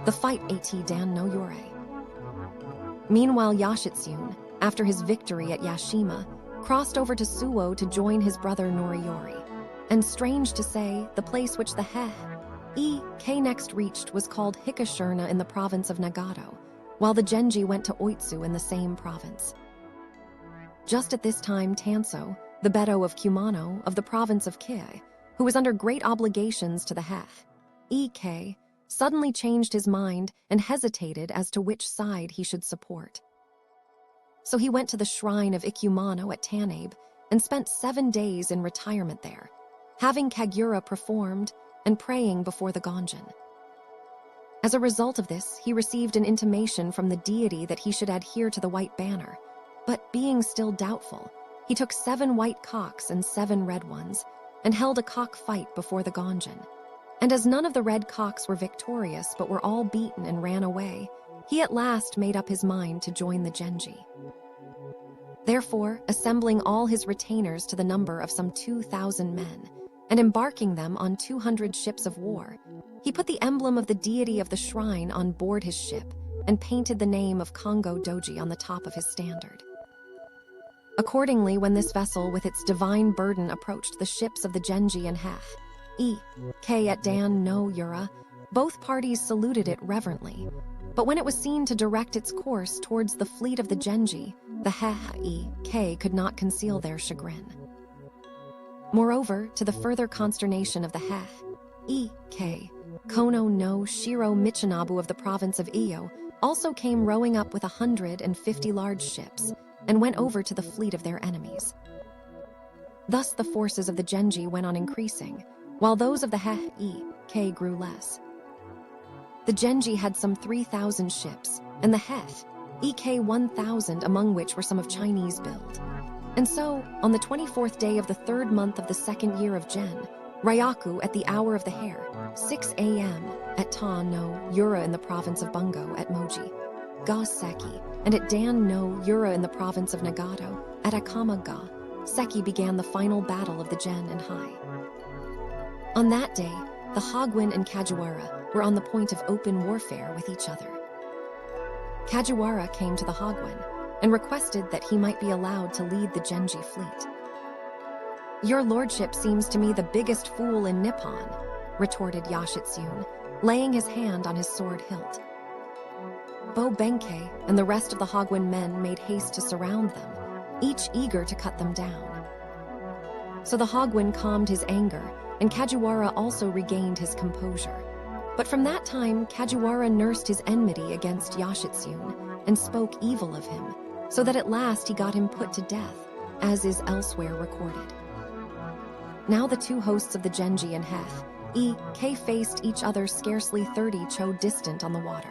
The fight at Dan-no-ura. Meanwhile, Yoshitsune, after his victory at Yashima, crossed over to Suwo to join his brother Noriyori. And strange to say, the place which the Heike next reached was called Hikushirna in the province of Nagato, while the Genji went to Oitsu in the same province. Just at this time, Tanso, the Beto of Kumano of the province of Kei, who was under great obligations to the Heike, suddenly changed his mind and hesitated as to which side he should support. So he went to the shrine of Ikumano at Tanabe and spent 7 days in retirement there, having Kagura performed and praying before the Gonjin. As a result of this, he received an intimation from the deity that he should adhere to the white banner, but being still doubtful, he took 7 white cocks and 7 red ones and held a cock fight before the Gonjin. And as none of the red cocks were victorious but were all beaten and ran away, he at last made up his mind to join the Genji. Therefore, assembling all his retainers to the number of some 2,000 men, and embarking them on 200 ships of war, he put the emblem of the deity of the shrine on board his ship and painted the name of Kongo Doji on the top of his standard. Accordingly, when this vessel with its divine burden approached the ships of the Genji and Heike at Dan-no-ura, both parties saluted it reverently. But when it was seen to direct its course towards the fleet of the Genji, the Heike could not conceal their chagrin. Moreover, to the further consternation of the Heike, Kono no Shiro Michinabu of the province of Iyo, also came rowing up with 150 large ships and went over to the fleet of their enemies. Thus the forces of the Genji went on increasing, while those of the Heike grew less. The Genji had some 3,000 ships, and the Heike 1,000, among which were some of Chinese build. And so, on the 24th day of the 3rd month of the 2nd year of Gen, Ryaku, at the hour of the hare, 6 a.m., at Dan-no-ura in the province of Bungo at Moji, Ga-seki, and at Dan-no-ura in the province of Nagato, at Akama-ga-seki began the final battle of the Gen and Hai. On that day, the Hagwon and Kajiwara were on the point of open warfare with each other. Kajiwara came to the Hagwon and requested that he might be allowed to lead the Genji fleet. "Your lordship seems to me the biggest fool in Nippon," retorted Yoshitsune, laying his hand on his sword hilt. Bo Benkei and the rest of the Hagwon men made haste to surround them, each eager to cut them down. So the Hagwon calmed his anger, and Kajiwara also regained his composure. But from that time, Kajiwara nursed his enmity against Yoshitsune and spoke evil of him, so that at last he got him put to death, as is elsewhere recorded. Now the two hosts of the Genji and Heike faced each other scarcely 30 cho distant on the water.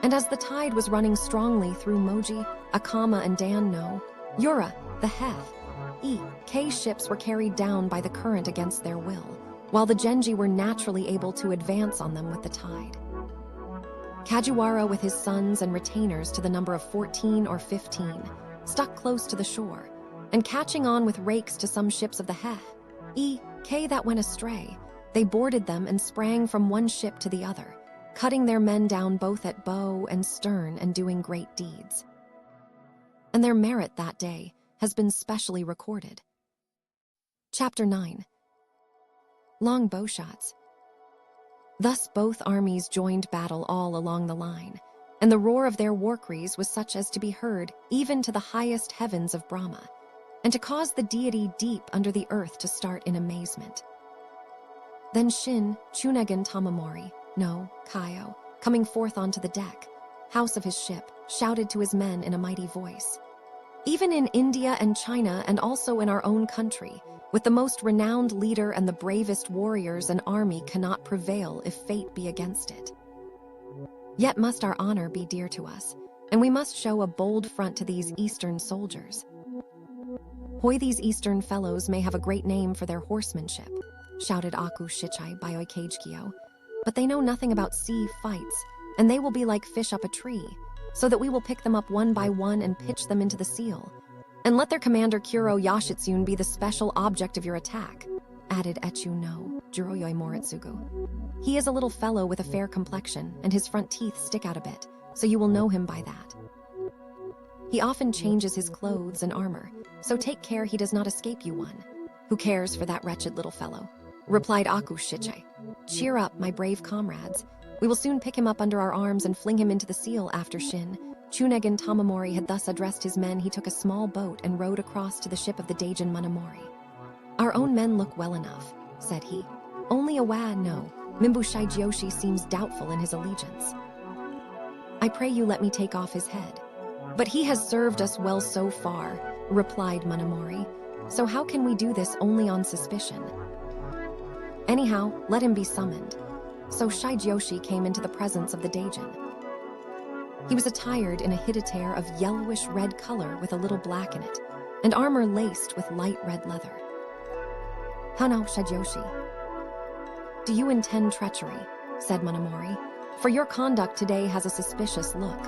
And as the tide was running strongly through Moji, Akama, and Dan-no-ura, the Heike ships were carried down by the current against their will, while the Genji were naturally able to advance on them with the tide. Kajiwara, with his sons and retainers to the number of 14 or 15, stuck close to the shore, and catching on with rakes to some ships of the Heike that went astray, they boarded them and sprang from one ship to the other, cutting their men down both at bow and stern and doing great deeds. And their merit that day has been specially recorded. Chapter 9. Long bowshots. Thus both armies joined battle all along the line, and the roar of their warcries was such as to be heard even to the highest heavens of Brahma, and to cause the deity deep under the earth to start in amazement. Then Shin Chunegan Tamamori, no Kaio, coming forth onto the deck, house of his ship, shouted to his men in a mighty voice. Even in India and China, and also in our own country, with the most renowned leader and the bravest warriors, an army cannot prevail if fate be against it. Yet must our honor be dear to us, and we must show a bold front to these Eastern soldiers. Hoy, these Eastern fellows may have a great name for their horsemanship, shouted Aku Shichai by Oikagekyo, but they know nothing about sea fights, and they will be like fish up a tree, so that we will pick them up one by one and pitch them into the seal. And let their commander Kuro Yoshitsune be the special object of your attack, added Echu no Jiroyoi Moritsugu. He is a little fellow with a fair complexion, and his front teeth stick out a bit, so you will know him by that. He often changes his clothes and armor, so take care he does not escape you one. Who cares for that wretched little fellow? Replied Aku Shichai. Cheer up, my brave comrades. We will soon pick him up under our arms and fling him into the seal. After Shin Chunegan Tamamori had thus addressed his men, he took a small boat and rowed across to the ship of the Daijin Manamori. Our own men look well enough, said he. Only no, Mimbu Shigeyoshi seems doubtful in his allegiance. I pray you let me take off his head. But he has served us well so far, replied Manamori. So how can we do this only on suspicion? Anyhow, let him be summoned. So Shigeyoshi came into the presence of the Daijin. He was attired in a hidetere of yellowish-red color with a little black in it, and armor laced with light red leather. How now, Shigeyoshi? Do you intend treachery? Said Manamori, for your conduct today has a suspicious look.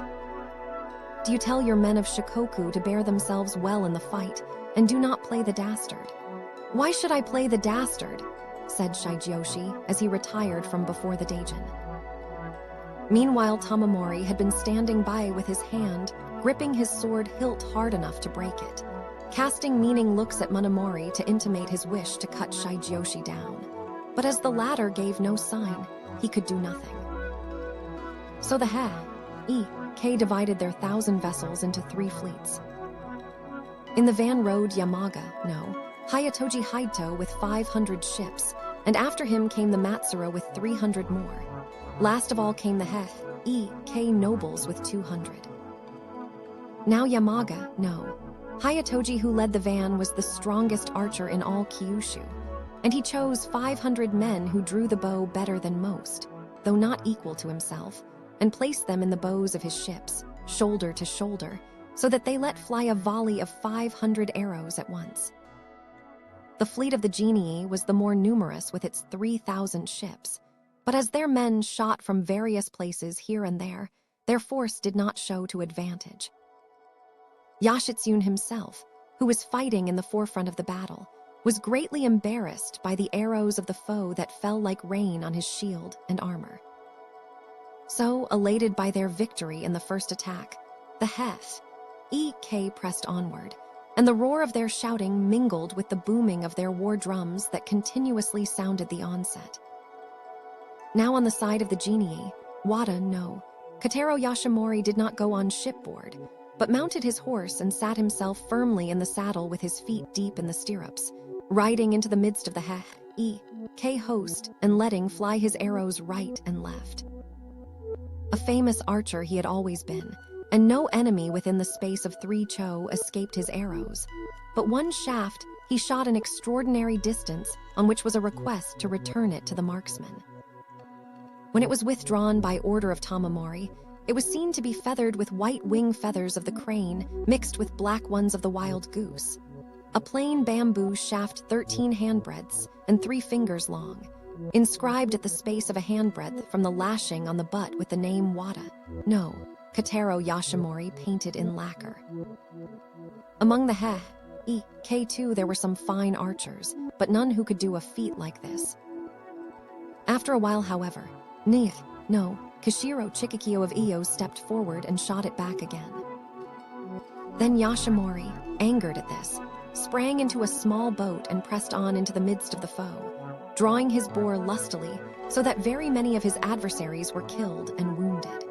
Do you tell your men of Shikoku to bear themselves well in the fight, and do not play the dastard? Why should I play the dastard? Said Shigeyoshi as he retired from before the Daijin. Meanwhile, Tamamori had been standing by with his hand, gripping his sword hilt hard enough to break it, casting meaning looks at Manamori to intimate his wish to cut Shigeyoshi down. But as the latter gave no sign, he could do nothing. So the Heike divided their 1,000 vessels into 3 fleets. In the van rode Yamaga, no, Hayatoji Haito with 500 ships, and after him came the Matsura with 300 more. Last of all came the nobles with 200. Now Yamaga, no. Hayatoji, who led the van, was the strongest archer in all Kyushu, and he chose 500 men who drew the bow better than most, though not equal to himself, and placed them in the bows of his ships, shoulder to shoulder, so that they let fly a volley of 500 arrows at once. The fleet of the genii was the more numerous with its 3,000 ships, but as their men shot from various places here and there, their force did not show to advantage. Yoshitsune himself, who was fighting in the forefront of the battle, was greatly embarrassed by the arrows of the foe that fell like rain on his shield and armor. So, elated by their victory in the first attack, the Heike pressed onward, and the roar of their shouting mingled with the booming of their war drums that continuously sounded the onset. Now on the side of the genii, Wada no. Kotaro Yashimori did not go on shipboard, but mounted his horse and sat himself firmly in the saddle with his feet deep in the stirrups, riding into the midst of the Heike host and letting fly his arrows right and left. A famous archer he had always been, and no enemy within the space of 3 cho escaped his arrows, but one shaft he shot an extraordinary distance on which was a request to return it to the marksman. When it was withdrawn by order of Tamamori, it was seen to be feathered with white wing feathers of the crane mixed with black ones of the wild goose. A plain bamboo shaft 13 handbreadths and 3 fingers long, inscribed at the space of a handbreadth from the lashing on the butt with the name Wada no. Kotaro Yashimori painted in lacquer. Among the Heike too there were some fine archers, but none who could do a feat like this. After a while, however, Kishiro Chikakyo of Iyo stepped forward and shot it back again. Then Yashimori, angered at this, sprang into a small boat and pressed on into the midst of the foe, drawing his boar lustily so that very many of his adversaries were killed and wounded.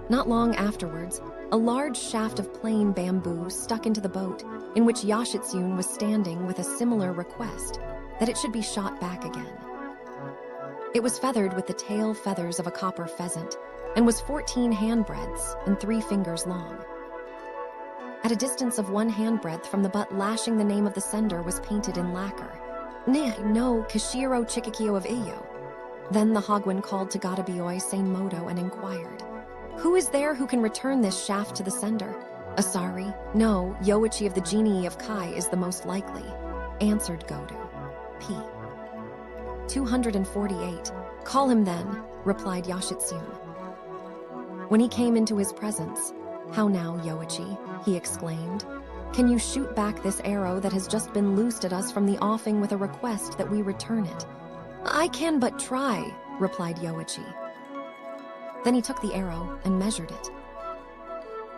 Not long afterwards, a large shaft of plain bamboo stuck into the boat in which Yoshitsune was standing with a similar request that it should be shot back again. It was feathered with the tail feathers of a copper pheasant and was 14 handbreadths and 3 fingers long. At a distance of 1 handbreadth from the butt lashing the name of the sender was painted in lacquer. No Kishiro Chikakyo of Iyo. Then the Hagwon called to Gadabioi Sain-moto and inquired, "Who is there who can return this shaft to the sender?" "Asari, no, Yoichi of the genii of Kai is the most likely," answered Godo. P. 248. "Call him then," replied Yoshitsune. When he came into his presence, "How now, Yoichi?" he exclaimed. "Can you shoot back this arrow that has just been loosed at us from the offing with a request that we return it?" "I can but try," replied Yoichi. Then he took the arrow and measured it.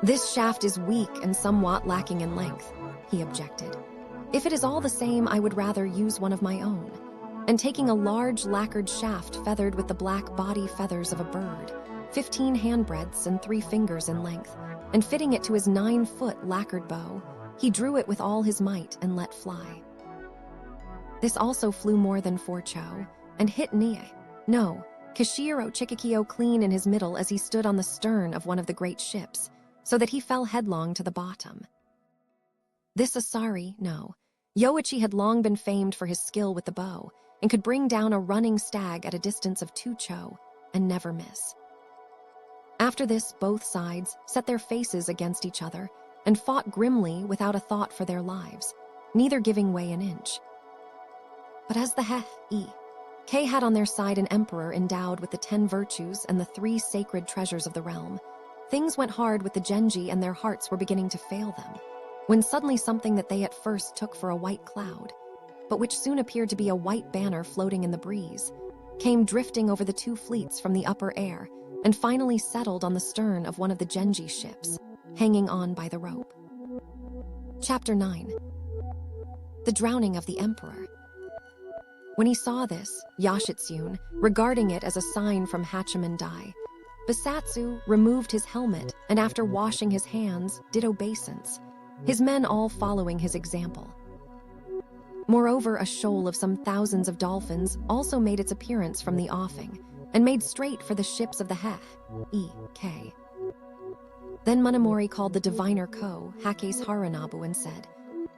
"This shaft is weak and somewhat lacking in length," he objected. "If it is all the same, I would rather use one of my own." And taking a large lacquered shaft feathered with the black body feathers of a bird, 15 handbreadths and 3 fingers in length, and fitting it to his 9-foot lacquered bow, he drew it with all his might and let fly. This also flew more than 4 cho, and hit Kishiro Chikakyo clean in his middle as he stood on the stern of one of the great ships, so that he fell headlong to the bottom. This Asari, Yoichi had long been famed for his skill with the bow, and could bring down a running stag at a distance of 2 cho and never miss. After this, both sides set their faces against each other and fought grimly without a thought for their lives, neither giving way an inch. But as the Heike had on their side an emperor endowed with the 10 virtues and the 3 sacred treasures of the realm, things went hard with the Genji and their hearts were beginning to fail them, when suddenly something that they at first took for a white cloud, but which soon appeared to be a white banner floating in the breeze, came drifting over the 2 fleets from the upper air and finally settled on the stern of one of the Genji ships, hanging on by the rope. Chapter 9. The Drowning of the Emperor. When he saw this, Yoshitsune, regarding it as a sign from Hachiman Dai, Bisatsu removed his helmet and after washing his hands did obeisance, his men all following his example. Moreover, a shoal of some thousands of dolphins also made its appearance from the offing, and made straight for the ships of the Heike. Then Monomori called the diviner Ko, Hake's Haranabu, and said,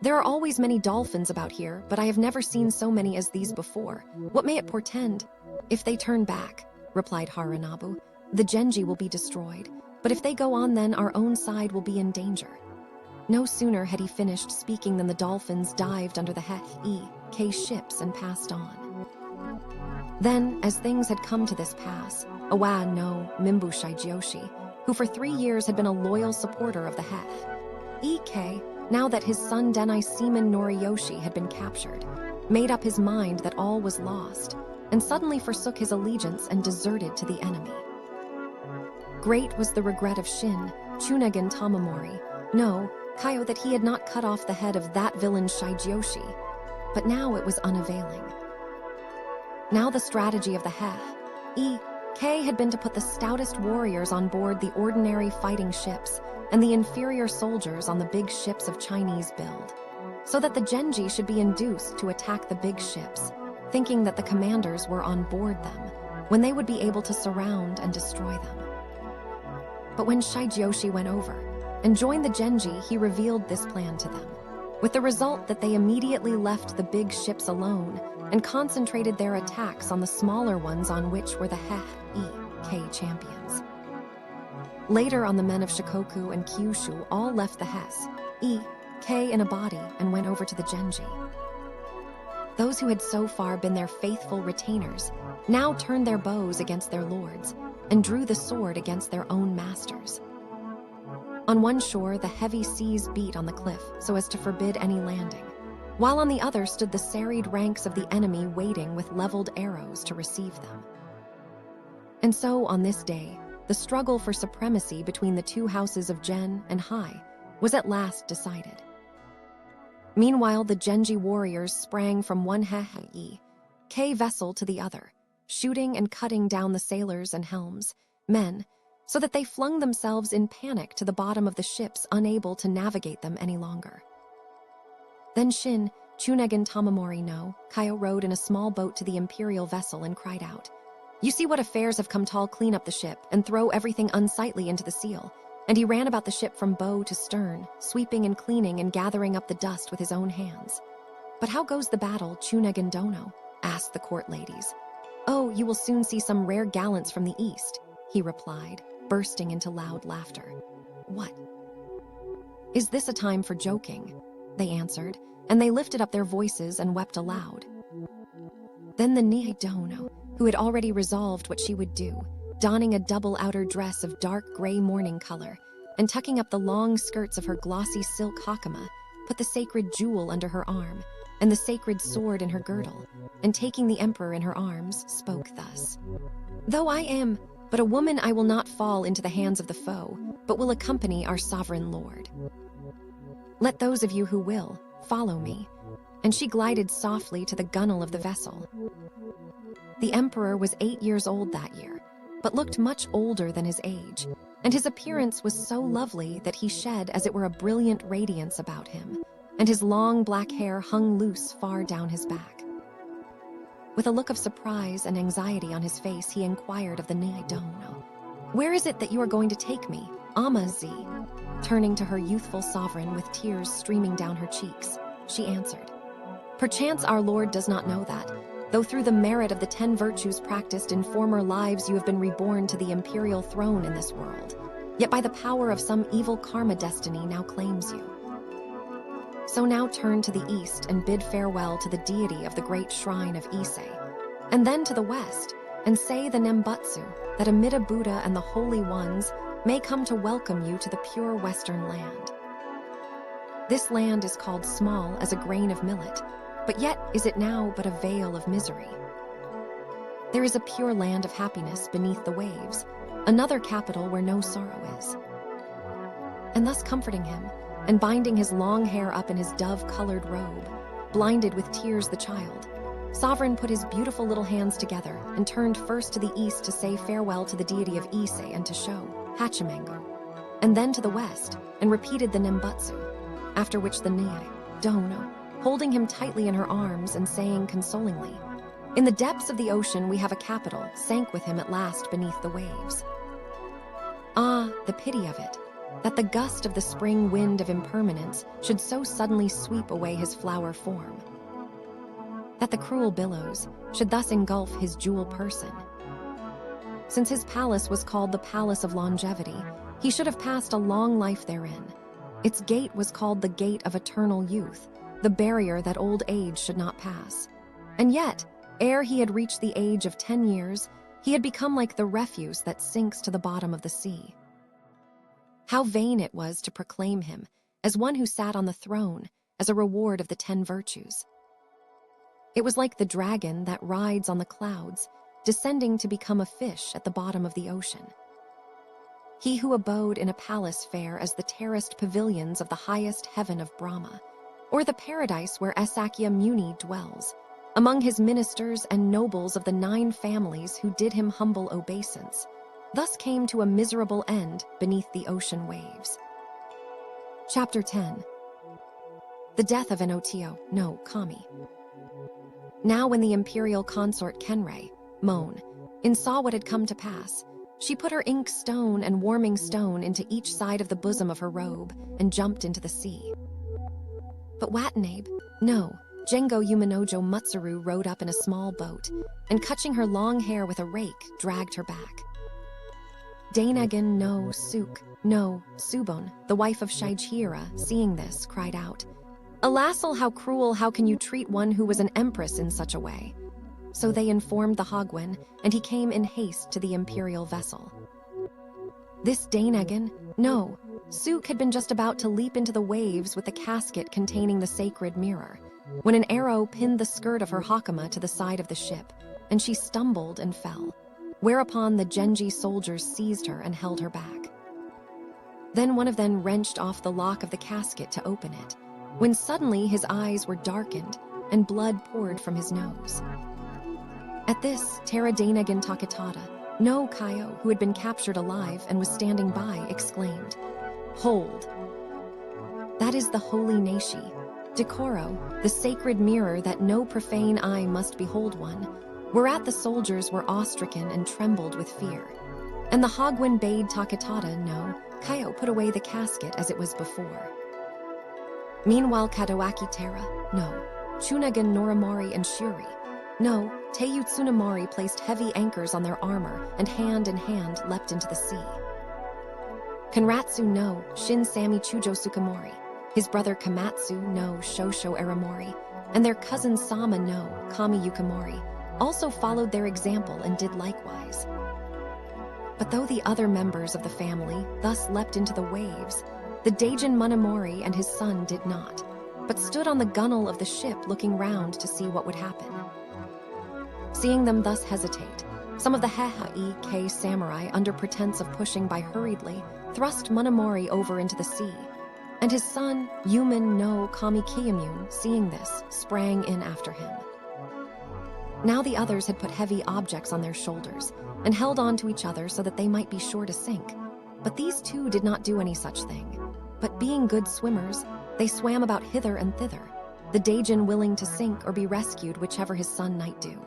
"There are always many dolphins about here, but I have never seen so many as these before. What may it portend?" "If they turn back," replied Haranabu, "the Genji will be destroyed. But if they go on, then our own side will be in danger." No sooner had he finished speaking than the dolphins dived under the Heike ships and passed on. Then, as things had come to this pass, Awa no Mimbu Shigeyoshi, who for 3 years had been a loyal supporter of the Heike, now that his son Denai Seaman Noriyoshi had been captured, made up his mind that all was lost, and suddenly forsook his allegiance and deserted to the enemy. Great was the regret of Chunagen Tamamori, no, Kaio, that he had not cut off the head of that villain Shigeyoshi, but now it was unavailing. Now the strategy of the Heike had been to put the stoutest warriors on board the ordinary fighting ships and the inferior soldiers on the big ships of Chinese build, so that the Genji should be induced to attack the big ships, thinking that the commanders were on board them, when they would be able to surround and destroy them. But when Shigeyoshi went over and joined the Genji, he revealed this plan to them, with the result that they immediately left the big ships alone and concentrated their attacks on the smaller ones, on which were the Heike champions. Later on, the men of Shikoku and Kyushu all left the Heike in a body and went over to the Genji. Those who had so far been their faithful retainers now turned their bows against their lords and drew the sword against their own masters. On one shore, the heavy seas beat on the cliff so as to forbid any landing, while on the other stood the serried ranks of the enemy waiting with leveled arrows to receive them. And so, on this day, the struggle for supremacy between the two houses of Gen and Hai was at last decided. Meanwhile, the Genji warriors sprang from one Heike vessel to the other, shooting and cutting down the sailors and helms, men, so that they flung themselves in panic to the bottom of the ships, unable to navigate them any longer. Then Chunagen Tamamori no Kaio rowed in a small boat to the imperial vessel and cried out, "You see what affairs have come, tall, clean up the ship and throw everything unsightly into the seal." And he ran about the ship from bow to stern, sweeping and cleaning and gathering up the dust with his own hands. "But how goes the battle, Chunagen Dono?" asked the court ladies. "Oh, you will soon see some rare gallants from the east," he replied, bursting into loud laughter. "What? Is this a time for joking?" they answered, and they lifted up their voices and wept aloud. Then the Dono, who had already resolved what she would do, donning a double outer dress of dark gray morning color and tucking up the long skirts of her glossy silk hakama, put the sacred jewel under her arm and the sacred sword in her girdle, and taking the emperor in her arms, spoke thus: "Though I am but a woman, I will not fall into the hands of the foe, but will accompany our sovereign lord. Let those of you who will, follow me." And she glided softly to the gunwale of the vessel. The emperor was 8 years old that year, but looked much older than his age, and his appearance was so lovely that he shed as it were a brilliant radiance about him, and his long black hair hung loose far down his back. With a look of surprise and anxiety on his face, he inquired of the Dono, "Where is it that you are going to take me, Ama-zi?" Turning to her youthful sovereign with tears streaming down her cheeks, she answered, "Perchance our lord does not know that, though through the merit of the 10 virtues practiced in former lives you have been reborn to the imperial throne in this world, yet by the power of some evil karma destiny now claims you. So now turn to the east and bid farewell to the deity of the great shrine of Ise, and then to the west, and say the Nembutsu, that Amida Buddha and the holy ones may come to welcome you to the pure western land. This land is called small as a grain of millet, but yet is it now but a veil of misery. There is a pure land of happiness beneath the waves, another capital where no sorrow is." And thus comforting him, and binding his long hair up in his dove-colored robe, blinded with tears the child, Sovereign put his beautiful little hands together and turned first to the east to say farewell to the deity of Ise and to show Hachimango, and then to the west and repeated the Nembutsu, after which the Dono, holding him tightly in her arms and saying consolingly, In the depths of the ocean we have a capital, sank with him at last beneath the waves. Ah, the pity of it, that the gust of the spring wind of impermanence should so suddenly sweep away his flower form. That the cruel billows should thus engulf his jewel person. Since his palace was called the Palace of Longevity, he should have passed a long life therein. Its gate was called the Gate of Eternal Youth, the barrier that old age should not pass. And yet, ere he had reached the age of 10 years, he had become like the refuse that sinks to the bottom of the sea. How vain it was to proclaim him as one who sat on the throne as a reward of the 10 virtues. It was like the dragon that rides on the clouds, descending to become a fish at the bottom of the ocean. He who abode in a palace fair as the terraced pavilions of the highest heaven of Brahma, or the paradise where Sakya Muni dwells, among his ministers and nobles of the 9 families who did him humble obeisance, thus came to a miserable end beneath the ocean waves. Chapter 10. The death of no Kami. Now when the imperial consort Kenreimon'in saw what had come to pass, she put her ink stone and warming stone into each side of the bosom of her robe and jumped into the sea. But Watanabe, no, Jengo Yumanojo Mutsuru rode up in a small boat, and catching her long hair with a rake, dragged her back. Dainagan no Subon, the wife of Shichihira, seeing this, cried out, "Alasal, how cruel, how can you treat one who was an empress in such a way?" So they informed the Hogwen, and he came in haste to the imperial vessel. This Dainagan, no, Suk had been just about to leap into the waves with the casket containing the sacred mirror, when an arrow pinned the skirt of her hakama to the side of the ship, and she stumbled and fell, whereupon the Genji soldiers seized her and held her back. Then one of them wrenched off the lock of the casket to open it, when suddenly his eyes were darkened and blood poured from his nose. At this, Taira Dainagan Taketada, no Kaio, who had been captured alive and was standing by, exclaimed, "Hold! That is the holy Nashi, Decoro, the sacred mirror that no profane eye must behold one," whereat the soldiers were awe-stricken and trembled with fear. And the Hogwen bade Taketada, no Kaio, put away the casket as it was before. Meanwhile Kadawaki Taira, no Chunagan Norimori and Shuri, no Teiyu Tsunamori placed heavy anchors on their armor and hand in hand leapt into the sea. Kanratsu no Shin Sami Chujo Sukamori, his brother Kamatsu no Shosho Aramori, and their cousin Sama no Kami Yukamori also followed their example and did likewise. But though the other members of the family thus leapt into the waves, the Daijin Munamori and his son did not, but stood on the gunwale of the ship looking round to see what would happen. Seeing them thus hesitate, some of the Heihaike samurai, under pretense of pushing by hurriedly, thrust Munamori over into the sea, and his son, Yuman no Kami Kiyamune, seeing this, sprang in after him. Now the others had put heavy objects on their shoulders and held on to each other so that they might be sure to sink, but these two did not do any such thing, but being good swimmers, they swam about hither and thither, the Daijin willing to sink or be rescued whichever his son might do.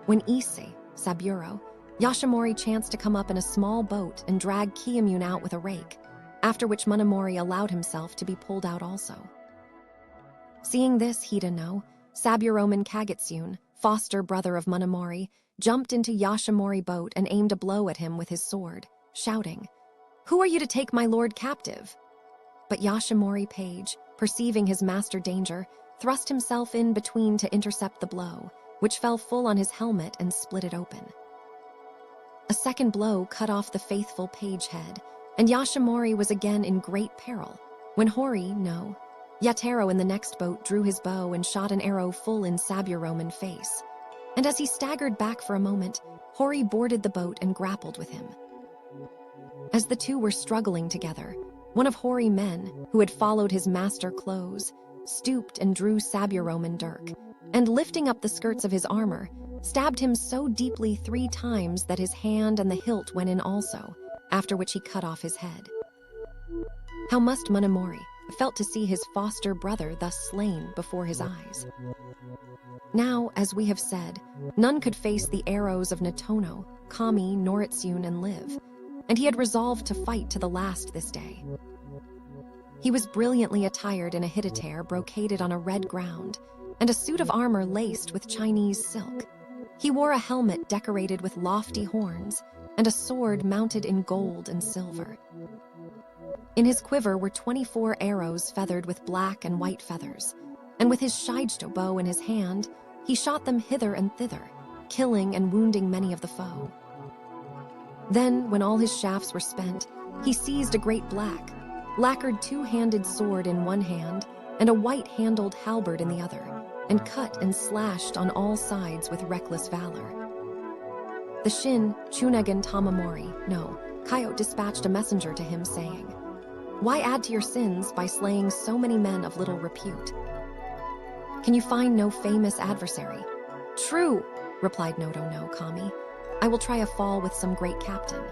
When Issei, Saburo, Yashamori chanced to come up in a small boat and drag Kiyamune out with a rake, after which Munamori allowed himself to be pulled out also. Seeing this, Hida no Saburoman Kagetsune, foster brother of Munamori, jumped into Yashamori boat and aimed a blow at him with his sword, shouting, "Who are you to take my lord captive?" But Yashamori page, perceiving his master danger, thrust himself in between to intercept the blow, which fell full on his helmet and split it open. A second blow cut off the faithful page head, and Yashamori was again in great peril, when Hori no Yatero in the next boat drew his bow and shot an arrow full in Saburoman face. And as he staggered back for a moment, Hori boarded the boat and grappled with him. As the two were struggling together, one of Hori men, who had followed his master close, stooped and drew Saburoman dirk, and lifting up the skirts of his armor, stabbed him so deeply 3 times that his hand and the hilt went in also, after which he cut off his head. How must Munamori, felt to see his foster brother thus slain before his eyes. Now, as we have said, none could face the arrows of Notono, Kami, Noritsune, and live, and he had resolved to fight to the last this day. He was brilliantly attired in a hitatare brocaded on a red ground, and a suit of armor laced with Chinese silk. He wore a helmet decorated with lofty horns, and a sword mounted in gold and silver. In his quiver were 24 arrows feathered with black and white feathers, and with his shigeto bow in his hand, he shot them hither and thither, killing and wounding many of the foe. Then, when all his shafts were spent, he seized a great black, lacquered two-handed sword in one hand and a white-handled halberd in the other, and cut and slashed on all sides with reckless valor. The Shin, Chunagan Tamamori, no, Kaio dispatched a messenger to him saying, "Why add to your sins by slaying so many men of little repute? Can you find no famous adversary?" "True," replied Noto no Kami. "I will try a fall with some great captain."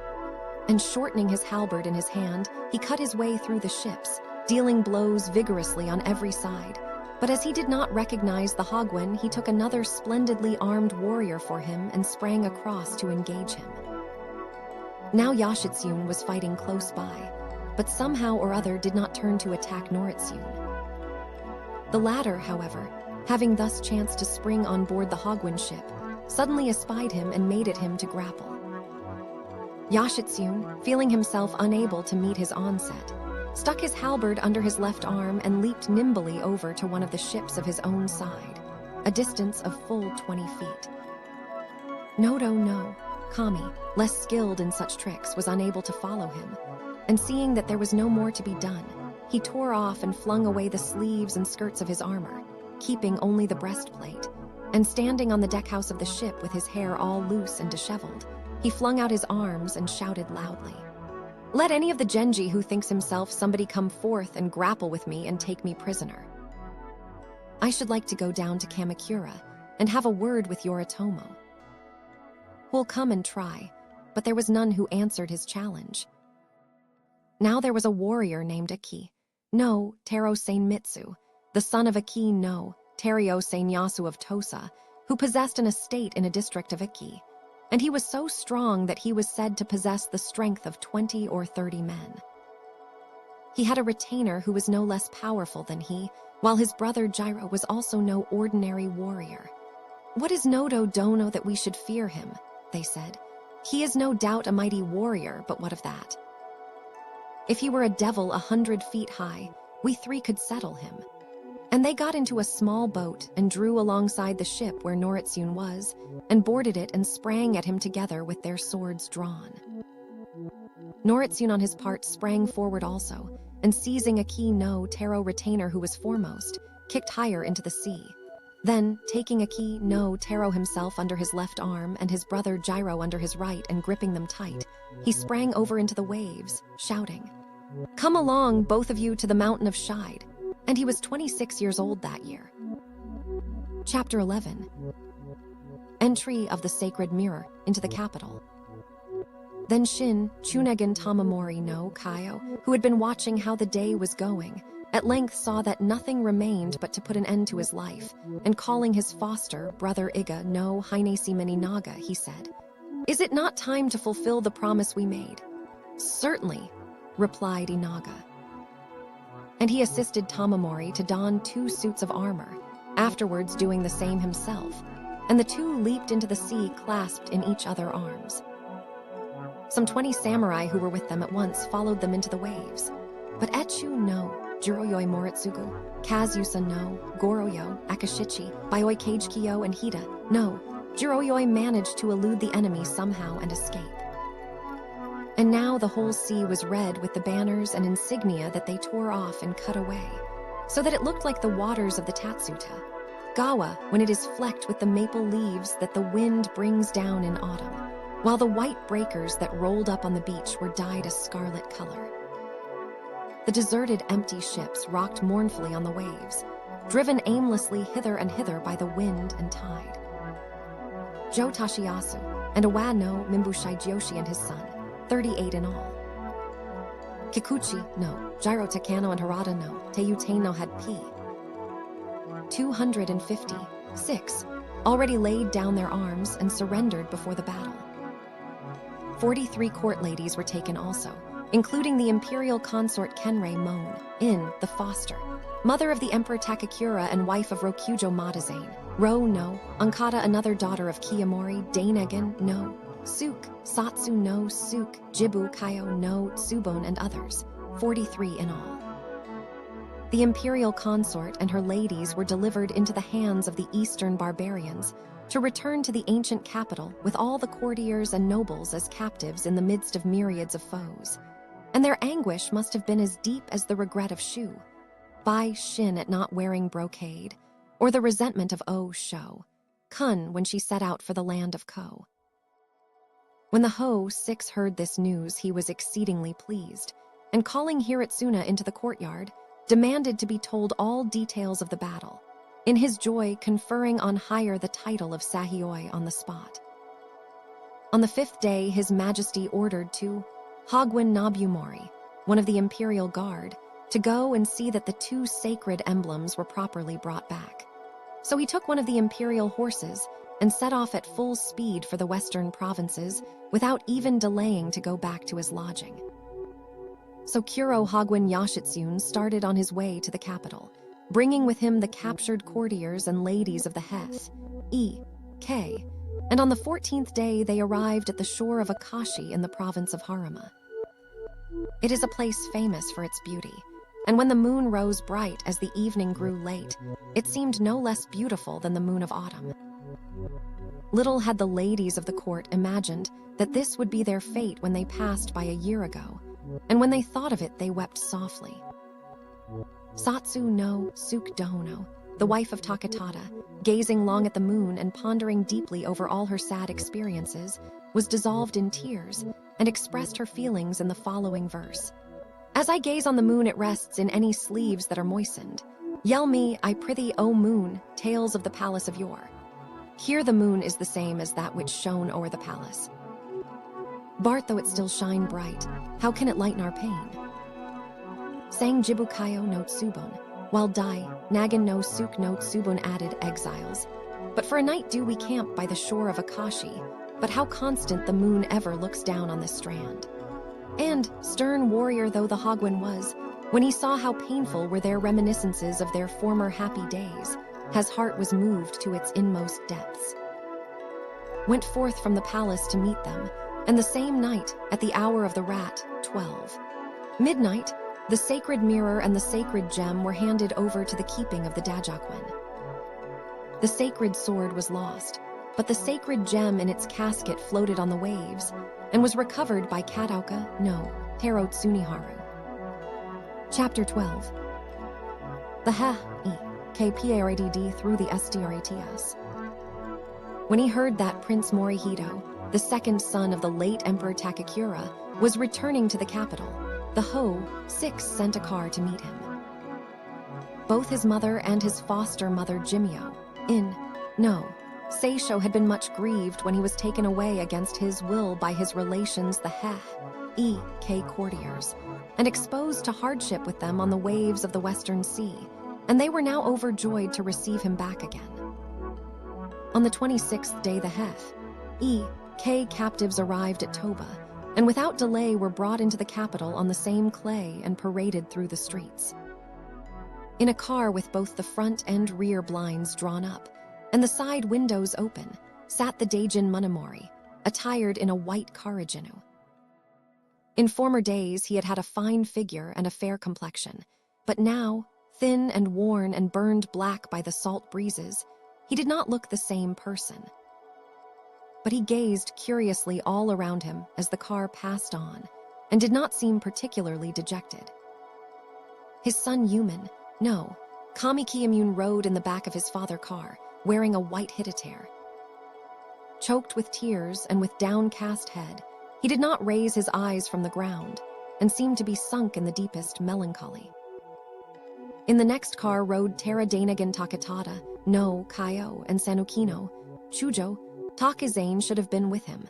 And shortening his halberd in his hand, he cut his way through the ships, dealing blows vigorously on every side. But as he did not recognize the Hagwon, he took another splendidly armed warrior for him and sprang across to engage him. Now Yashitsune was fighting close by, but somehow or other did not turn to attack Noritsune. The latter, however, having thus chanced to spring on board the Hagwon ship, suddenly espied him and made at him to grapple. Yashitsune, feeling himself unable to meet his onset, stuck his halberd under his left arm and leaped nimbly over to one of the ships of his own side, a distance of full 20 feet. Noto no Kami, less skilled in such tricks, was unable to follow him, and seeing that there was no more to be done, he tore off and flung away the sleeves and skirts of his armor, keeping only the breastplate, and standing on the deckhouse of the ship with his hair all loose and disheveled, he flung out his arms and shouted loudly, "Let any of the Genji who thinks himself somebody come forth and grapple with me and take me prisoner. I should like to go down to Kamakura and have a word with Yoritomo." "Who'll come and try," but there was none who answered his challenge. Now there was a warrior named Aki no Taro Seinmitsu, the son of Aki no Terio Seinyasu of Tosa, who possessed an estate in a district of Iki, and he was so strong that he was said to possess the strength of 20 or 30 men. He had a retainer who was no less powerful than he, while his brother Jiro was also no ordinary warrior. "What is Noto Dono that we should fear him?" they said. "He is no doubt a mighty warrior, but what of that? If he were a devil 100 feet high, we three could settle him." And they got into a small boat and drew alongside the ship where Noritsune was, and boarded it and sprang at him together with their swords drawn. Noritsune on his part sprang forward also, and seizing Aki no Taro retainer who was foremost, kicked higher into the sea. Then, taking Aki no Taro himself under his left arm and his brother Jiro under his right and gripping them tight, he sprang over into the waves, shouting, "Come along, both of you, to the mountain of Shide." And he was 26 years old that year. Chapter 11. Entry of the Sacred Mirror into the capital. Then Shin, Chunagan Tamamori no Kaio, who had been watching how the day was going, at length saw that nothing remained but to put an end to his life, and calling his foster, brother Iga no Hinesi Mininaga, he said, "Is it not time to fulfill the promise we made?" "Certainly," replied Inaga. And he assisted Tamamori to don 2 suits of armor, afterwards doing the same himself, and the two leaped into the sea clasped in each other's arms. Some 20 samurai who were with them at once followed them into the waves, but Echu no Jiroyoi Moritsugu, Kazusa no Goroyo, Akashichi, Bayoi Kagekyo, and Hida no Jiroyoi managed to elude the enemy somehow and escape. And now the whole sea was red with the banners and insignia that they tore off and cut away, so that it looked like the waters of the Tatsuta, Gawa, when it is flecked with the maple leaves that the wind brings down in autumn, while the white breakers that rolled up on the beach were dyed a scarlet color. The deserted, empty ships rocked mournfully on the waves, driven aimlessly hither and hither by the wind and tide. Jo Tashiyasu and Awa no Mimbushai Joshi and his son, 38 in all, Kikuchi no, Jiro Takano and Harada no, Teiyute no had P. 256 already laid down their arms and surrendered before the battle. 43 court ladies were taken also, including the imperial consort Kenreimon'in, the foster, mother of the Emperor Takakura and wife of Rokujo Madazane, Ro no, Ankata another daughter of Kiyomori, Dainagan no, Suk, Satsu no Suk, Jibu Kaio no Tsubon and others, 43 in all. The imperial consort and her ladies were delivered into the hands of the eastern barbarians to return to the ancient capital with all the courtiers and nobles as captives in the midst of myriads of foes. And their anguish must have been as deep as the regret of Shu, Bai Shin at not wearing brocade, or the resentment of O Sho, Kun when she set out for the land of Ko. When the Ho 6 heard this news, he was exceedingly pleased, and calling Hiritsuna into the courtyard, demanded to be told all details of the battle, in his joy conferring on hire the title of Sahioi on the spot. On the 5th day, His Majesty ordered to Hagwin Nobumori, one of the imperial guard, to go and see that the 2 sacred emblems were properly brought back. So he took one of the imperial horses and set off at full speed for the western provinces without even delaying to go back to his lodging. So Kuro Hagwin Yoshitsune started on his way to the capital, bringing with him the captured courtiers and ladies of the Heth, E.K., and on the 14th day they arrived at the shore of Akashi in the province of Haruma. It is a place famous for its beauty, and when the moon rose bright as the evening grew late, it seemed no less beautiful than the moon of autumn. Little had the ladies of the court imagined that this would be their fate when they passed by a year ago, and when they thought of it, they wept softly. Satsu no Suk Dohono, the wife of Takatada, gazing long at the moon and pondering deeply over all her sad experiences, was dissolved in tears and expressed her feelings in the following verse. As I gaze on the moon, it rests in any sleeves that are moistened. Yell me, I prithee, O moon, tales of the palace of yore. Here the moon is the same as that which shone o'er the palace. Bart, though it still shine bright, how can it lighten our pain? Sang Jibukayo no Tsubon, while Dai, Nagan no Suk no Tsubon added exiles. But for a night do we camp by the shore of Akashi, but how constant the moon ever looks down on this strand. And, stern warrior though the Hagwin was, when he saw how painful were their reminiscences of their former happy days, his heart was moved to its inmost depths. Went forth from the palace to meet them, and the same night, at the hour of the rat, 12 midnight, the sacred mirror and the sacred gem were handed over to the keeping of the Dajakwin. The sacred sword was lost, but the sacred gem in its casket floated on the waves and was recovered by Kataoka no Taro Tsuniharu. Chapter 12. The KPRADD through the SDRATS. When he heard that Prince Morihito, the second son of the late Emperor Takakura, was returning to the capital, the Ho 6 sent a car to meet him. Both his mother and his foster mother Jimyo, Seisho, had been much grieved when he was taken away against his will by his relations the E.K. courtiers, and exposed to hardship with them on the waves of the Western Sea, and they were now overjoyed to receive him back again. On the 26th day the E.K. captives arrived at Toba, and without delay were brought into the capital on the same clay and paraded through the streets. In a car with both the front and rear blinds drawn up, and the side windows open, sat the Daijin Munemori, attired in a white karajinu. In former days he had had a fine figure and a fair complexion, but now, thin and worn and burned black by the salt breezes, he did not look the same person. But he gazed curiously all around him as the car passed on, and did not seem particularly dejected. His son Yumin, Kami Kiyomune, rode in the back of his father car, wearing a white hitatare. Choked with tears and with downcast head, he did not raise his eyes from the ground, and seemed to be sunk in the deepest melancholy. In the next car rode Taira Dainagan Takatada, Kaio, and Sanukino. Chujo, Takazane should have been with him,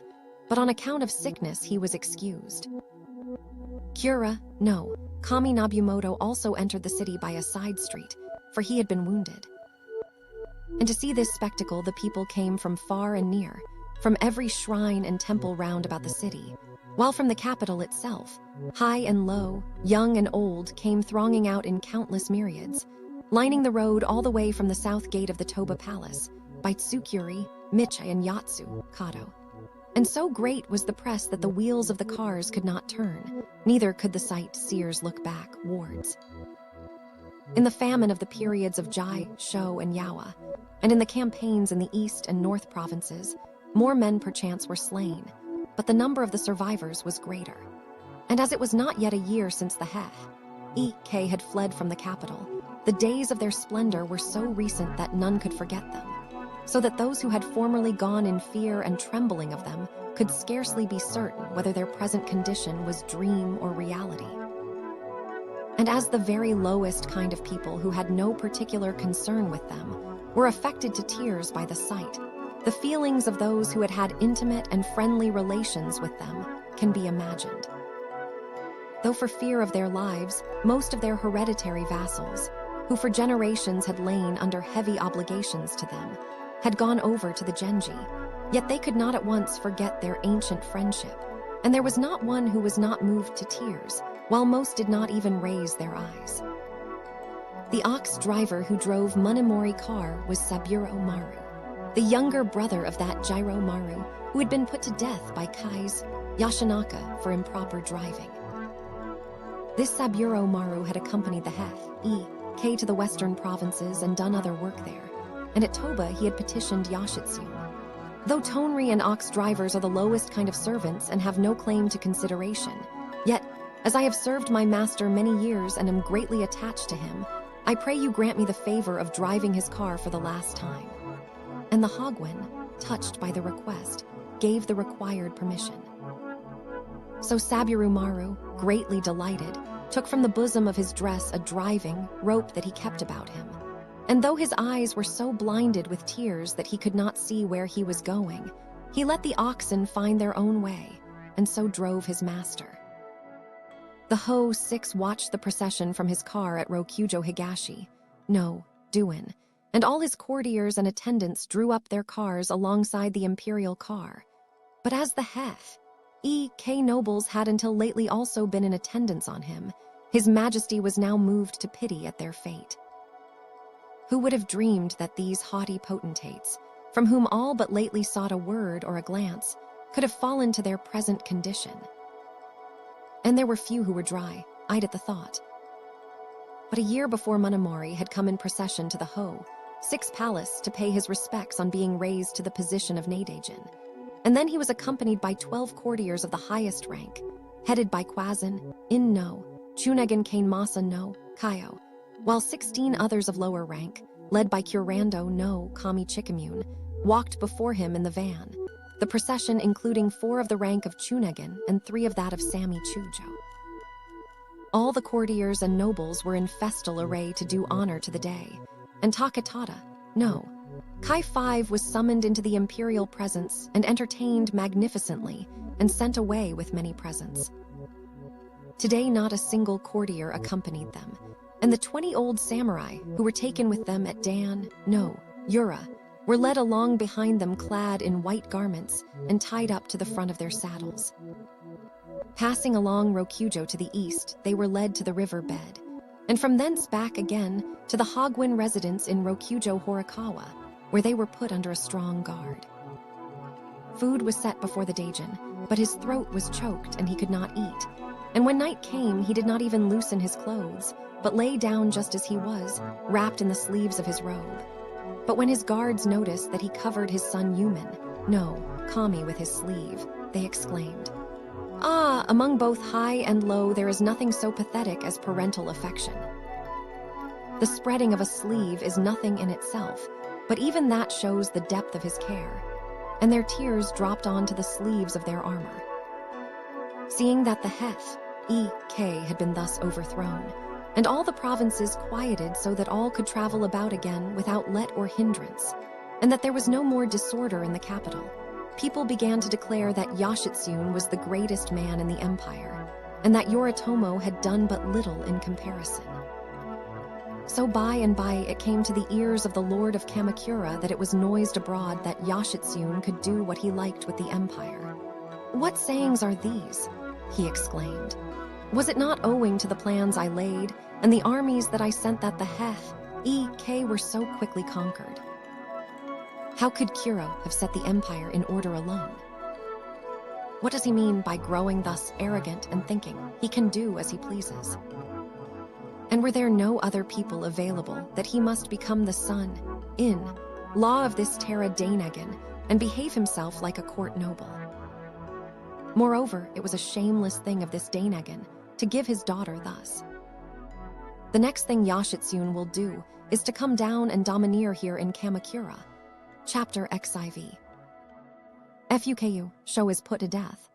but on account of sickness he was excused. Kura, no, Kami Nobumoto also entered the city by a side street, for he had been wounded. And to see this spectacle the people came from far and near, from every shrine and temple round about the city, while from the capital itself, high and low, young and old came thronging out in countless myriads, lining the road all the way from the south gate of the Toba Palace, by Tsukuri, Michi and Yatsu, Kato. And so great was the press that the wheels of the cars could not turn, neither could the sightseers look back wards. In the famine of the periods of Jai, Sho, and Yawa, and in the campaigns in the east and north provinces, more men perchance were slain, but the number of the survivors was greater. And as it was not yet a year since the Heike had fled from the capital, the days of their splendor were so recent that none could forget them, so that those who had formerly gone in fear and trembling of them could scarcely be certain whether their present condition was dream or reality. And as the very lowest kind of people who had no particular concern with them were affected to tears by the sight, the feelings of those who had had intimate and friendly relations with them can be imagined. Though for fear of their lives, most of their hereditary vassals, who for generations had lain under heavy obligations to them, had gone over to the Genji, yet they could not at once forget their ancient friendship, and there was not one who was not moved to tears, while most did not even raise their eyes. The ox driver who drove Monomori car was Saburo Maru, the younger brother of that Jiro Maru who had been put to death by Kai's Yashinaka for improper driving. This Saburo Maru had accompanied the Heike to the western provinces and done other work there, and at Toba he had petitioned Yoshitsune. Though tonri and ox drivers are the lowest kind of servants and have no claim to consideration, yet, as I have served my master many years and am greatly attached to him, I pray you grant me the favor of driving his car for the last time. And the Hogwen, touched by the request, gave the required permission. So Saburo Maru, greatly delighted, took from the bosom of his dress a driving rope that he kept about him. And though his eyes were so blinded with tears that he could not see where he was going, he let the oxen find their own way, and so drove his master. The Ho-6 watched the procession from his car at Rokujo Higashi, no, Duin, and all his courtiers and attendants drew up their cars alongside the imperial car. But as the Heike nobles had until lately also been in attendance on him, his majesty was now moved to pity at their fate. Who would have dreamed that these haughty potentates, from whom all but lately sought a word or a glance, could have fallen to their present condition? And there were few who were dry-eyed at the thought. But a year before Monomori had come in procession to the Ho-6 palace to pay his respects on being raised to the position of Naidajin. And then he was accompanied by 12 courtiers of the highest rank, headed by Kwazan, In-no, Chunegan Kainmasa no, Kaio, while 16 others of lower rank, led by Kurando no Kami Chikamune, walked before him in the van, the procession including 4 of the rank of Chunegan and 3 of that of Sami Chujo. All the courtiers and nobles were in festal array to do honor to the day, and Takatada, no, Kai 5 was summoned into the imperial presence and entertained magnificently and sent away with many presents. Today not a single courtier accompanied them, and the 20 old samurai who were taken with them at Dan-no-ura were led along behind them clad in white garments and tied up to the front of their saddles. Passing along Rokujo to the east, they were led to the river bed, and from thence back again to the Hogwen residence in Rokujo Horikawa, where they were put under a strong guard. Food was set before the Daijin, but his throat was choked and he could not eat, and when night came he did not even loosen his clothes, but lay down just as he was, wrapped in the sleeves of his robe. But when his guards noticed that he covered his son Yumen, no, Kami, with his sleeve, they exclaimed, "Ah, among both high and low there is nothing so pathetic as parental affection." The spreading of a sleeve is nothing in itself, but even that shows the depth of his care, and their tears dropped onto the sleeves of their armor. Seeing that the Heike had been thus overthrown, and all the provinces quieted so that all could travel about again without let or hindrance, and that there was no more disorder in the capital, people began to declare that Yoshitsune was the greatest man in the empire, and that Yoritomo had done but little in comparison. So by and by it came to the ears of the Lord of Kamakura that it was noised abroad that Yoshitsune could do what he liked with the empire. "What sayings are these?" he exclaimed. "Was it not owing to the plans I laid, and the armies that I sent that the Heike were so quickly conquered? How could Kuro have set the empire in order alone? What does he mean by growing thus arrogant and thinking he can do as he pleases? And were there no other people available that he must become the son-in-law of this Taira Dainagon and behave himself like a court noble? Moreover, it was a shameless thing of this Dainagon to give his daughter thus. The next thing Yoshitsune will do is to come down and domineer here in Kamakura." Chapter XIV. Fuku show is put to death.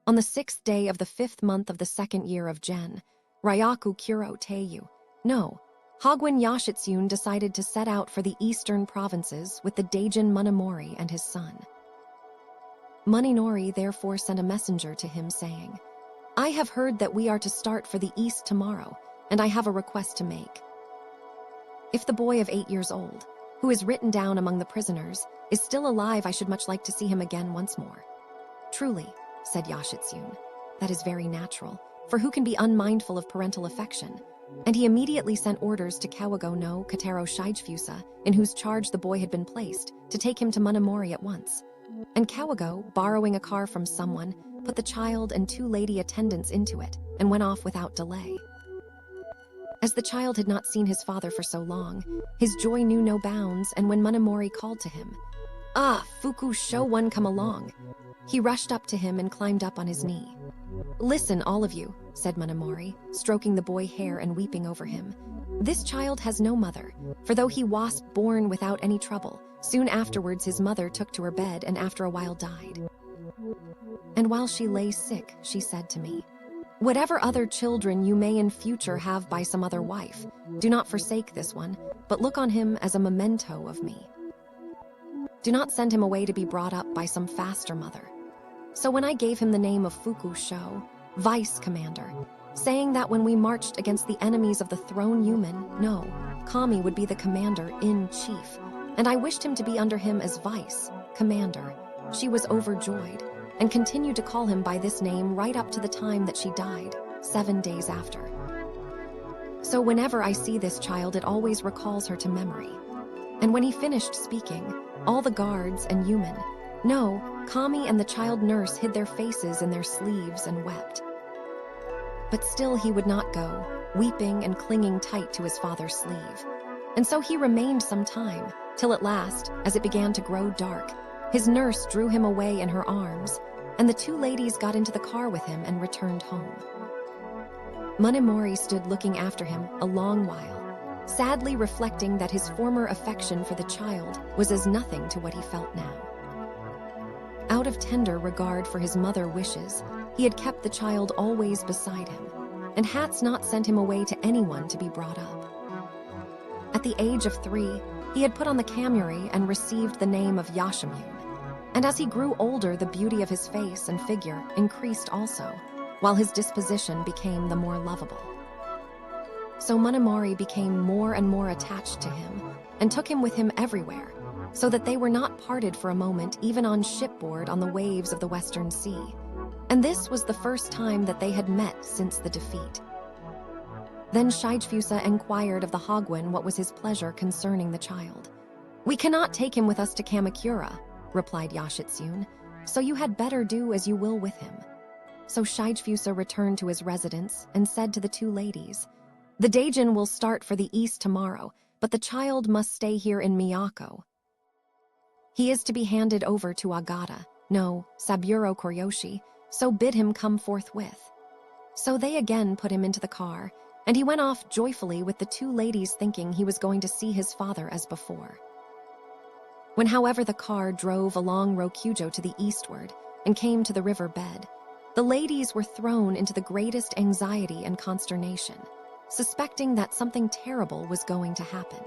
On the 6th day of the 5th month of the 2nd year of Gen, Ryaku Kuro Teiyu, no, Hagwin Yoshitsune decided to set out for the eastern provinces with the Daijin Munemori and his son. Muninori therefore sent a messenger to him saying, "I have heard that we are to start for the east tomorrow, and I have a request to make. If the boy of 8 years old, who is written down among the prisoners, is still alive, I should much like to see him again once more." "Truly," said Yoshitsune, "that is very natural, for who can be unmindful of parental affection?" And he immediately sent orders to Kawago no Kataro Shigefusa, in whose charge the boy had been placed, to take him to Munemori at once. And Kawago, borrowing a car from someone, put the child and 2 lady attendants into it, and went off without delay. As the child had not seen his father for so long, his joy knew no bounds, and when Munemori called to him, "Ah, Fuku, show one come along," he rushed up to him and climbed up on his knee. "Listen, all of you," said Munemori, stroking the boy hair and weeping over him. "This child has no mother, for though he was born without any trouble, soon afterwards his mother took to her bed and after a while died. And while she lay sick, she said to me, 'Whatever other children you may in future have by some other wife, do not forsake this one, but look on him as a memento of me. Do not send him away to be brought up by some faster mother.' So when I gave him the name of Fuku Sho, Vice Commander, saying that when we marched against the enemies of the throne human, no, Kami would be the commander-in-chief, and I wished him to be under him as Vice Commander, she was overjoyed, and continued to call him by this name right up to the time that she died, 7 days after. So whenever I see this child, it always recalls her to memory." And when he finished speaking, all the guards and human, no, Kami and the child nurse hid their faces in their sleeves and wept. But still he would not go, weeping and clinging tight to his father's sleeve. And so he remained some time, till at last, as it began to grow dark, his nurse drew him away in her arms, and the 2 ladies got into the car with him and returned home. Munemori stood looking after him a long while, sadly reflecting that his former affection for the child was as nothing to what he felt now. Out of tender regard for his mother's wishes, he had kept the child always beside him, and had not sent him away to anyone to be brought up. At the age of 3, he had put on the kamuri and received the name of Yashamune. And as he grew older, the beauty of his face and figure increased also, while his disposition became the more lovable. So Munemori became more and more attached to him, and took him with him everywhere, so that they were not parted for a moment even on shipboard on the waves of the Western Sea. And this was the first time that they had met since the defeat. Then Shigefusa inquired of the Hagwin what was his pleasure concerning the child. "We cannot take him with us to Kamakura," replied Yoshitsune, "so you had better do as you will with him." So Shigefusa returned to his residence and said to the 2 ladies, "The Daijin will start for the east tomorrow, but the child must stay here in Miyako. He is to be handed over to Agata, no, Saburo Koryoshi, so bid him come forthwith." So they again put him into the car, and he went off joyfully with the 2 ladies, thinking he was going to see his father as before. When, however, the car drove along Rokujo to the eastward and came to the river bed, the ladies were thrown into the greatest anxiety and consternation, suspecting that something terrible was going to happen.